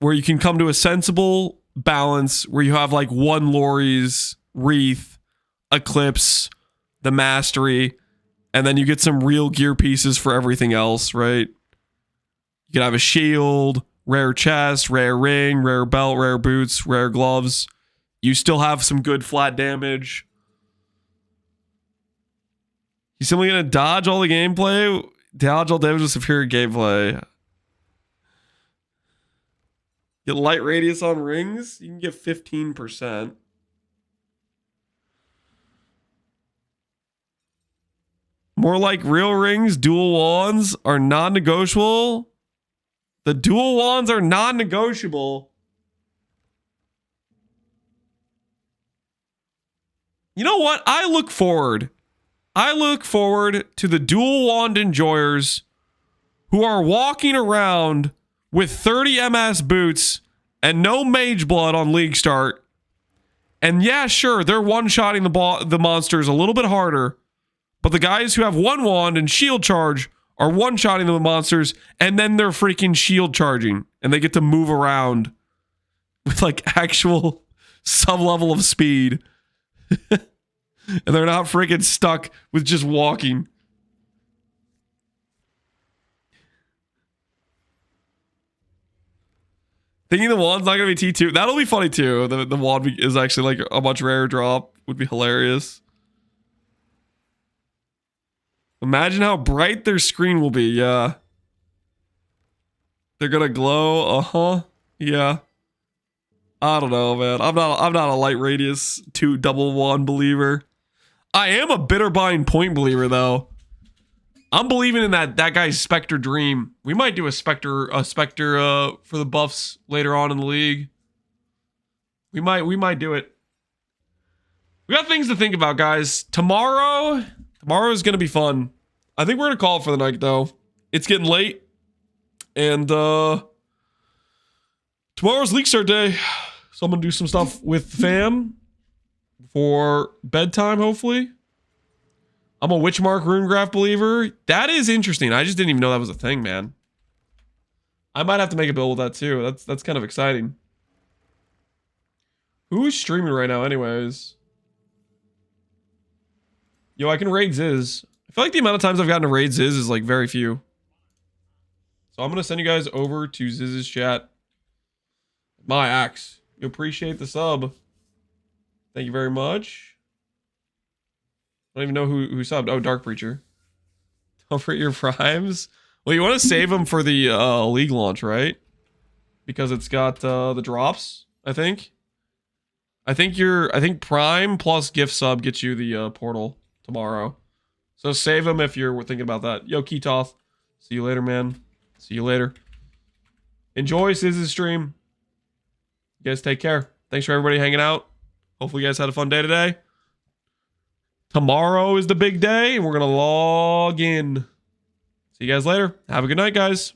where you can come to a sensible balance where you have like one Lori's Wreath, Eclipse, the Mastery, And then you get some real gear pieces for everything else, right? You can have a shield, rare chest, rare ring, rare belt, rare boots, rare gloves. You still have some good flat damage. You simply gonna dodge all the gameplay? Dodge all damage with superior gameplay. Get light radius on rings? You can get 15%. More like real rings, dual wands are non-negotiable. The dual wands are non-negotiable. You know what? I look forward to the dual wand enjoyers who are walking around with 30 MS boots and no mage blood on Leaguestart. And yeah, sure, they're one-shotting the monsters a little bit harder. But the guys who have one wand and shield charge are one-shotting the monsters, and then they're freaking shield charging. And they get to move around with like actual sub-level of speed. And they're not freaking stuck with just walking. Thinking the wand's not going to be T2. That'll be funny too. The wand is actually like a much rarer drop. Would be hilarious. Imagine how bright their screen will be. Yeah. They're going to glow. Uh-huh. Yeah. I don't know, man. I'm not a light radius 2 double wand believer. I am a bitter bind point believer though. I'm believing in that guy's Spectre dream. We might do a Spectre for the buffs later on in the league. We might do it. We got things to think about, guys. Tomorrow is going to be fun. I think we're going to call it for the night though. It's getting late. And tomorrow's Leaguestart day. So I'm going to do some stuff with the fam for bedtime, hopefully. I'm a Witchmark Runegraph believer. That is interesting. I just didn't even know that was a thing, man. I might have to make a build with that too. That's kind of exciting. Who's streaming right now anyways? Yo, I can raid Ziz. I feel like the amount of times I've gotten to raid Ziz is like very few. So I'm going to send you guys over to Ziz's chat. My axe. You appreciate the sub. Thank you very much. I don't even know who subbed. Oh, Dark Preacher. Don't forget your primes. Well, you want to save them for the league launch, right? Because it's got the drops, I think. I think Prime plus gift sub gets you the portal tomorrow. So save them if you're thinking about that. Yo, Ketoth. See you later, man. See you later. Enjoy Siz's stream. You guys take care. Thanks for everybody hanging out. Hopefully you guys had a fun day today. Tomorrow is the big day, and we're going to log in. See you guys later. Have a good night, guys.